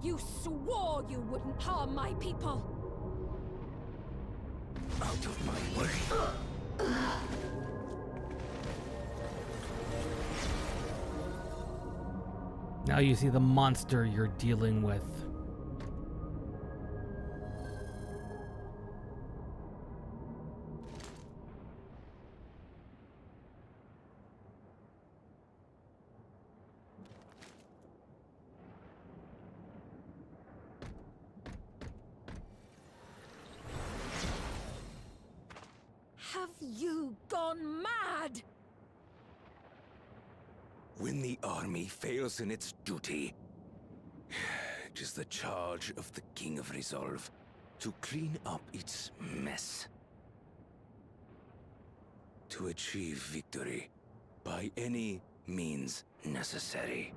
You swore you wouldn't harm my people! Out of my way. Now you see the monster you're dealing with. Have you gone mad? When the army fails in its duty, it is the charge of the King of Resolve to clean up its mess. To achieve victory by any means necessary.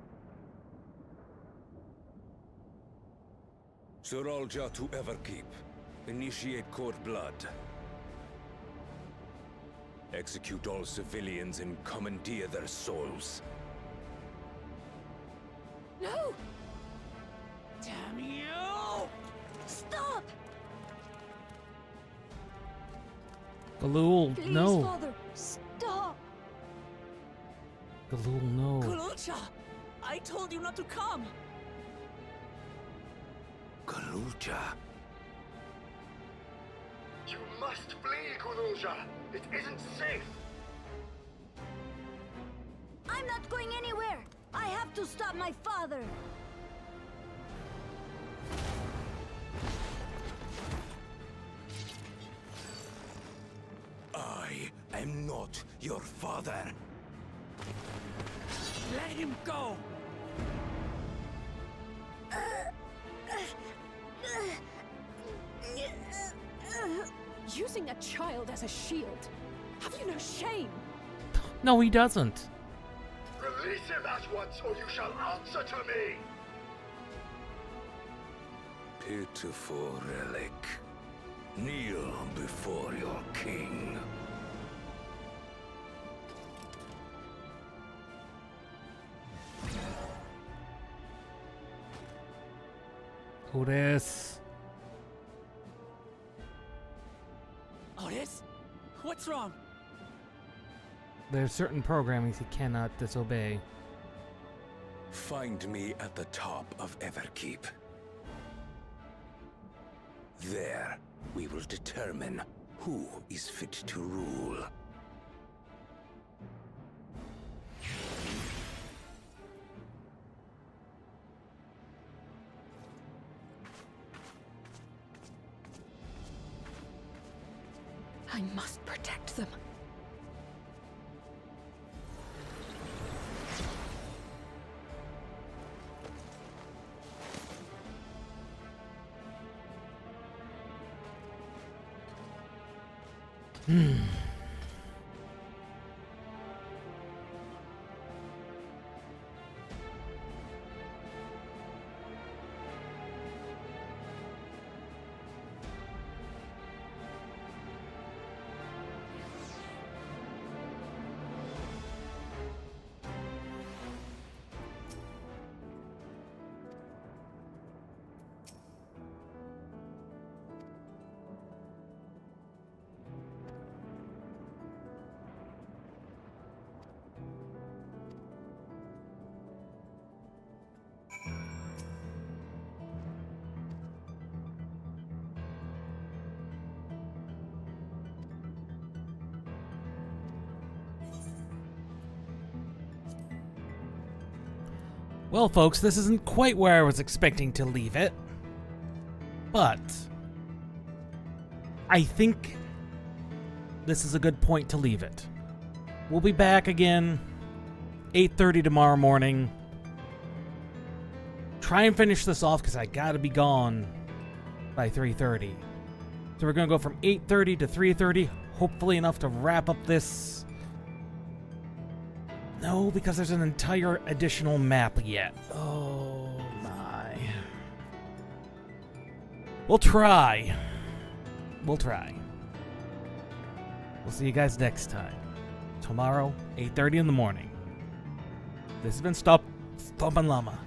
Sorolja to Everkeep. Initiate court blood. Execute all civilians and commandeer their souls. No! Damn you! Stop! Galul, Please, no. Father, stop! Galul, no. Kululcha! I told you not to come! Galulja. You must flee, Kululja! It isn't safe! I'm not going anywhere! I have to stop my father! I am not your father. Let him go! Using a child as a shield. Have you no shame? No, he doesn't. Release him at once, or you shall answer to me! Pitiful relic. Kneel before your king. Otis. Otis? What's wrong? There's certain programmings he cannot disobey. Find me at the top of Everkeep. There, we will determine who is fit to rule. I must protect them. Well, folks, this isn't quite where I was expecting to leave it, but I think this is a good point to leave it. We'll be back again 8:30 tomorrow morning. Try and finish this off because I gotta be gone by 3:30. So we're gonna go from 8:30 to 3:30, hopefully enough to wrap up this. No, because there's an entire additional map yet. Oh my. We'll try. We'll try. We'll see you guys next time. Tomorrow, 8:30 in the morning. This has been Stop and Llama.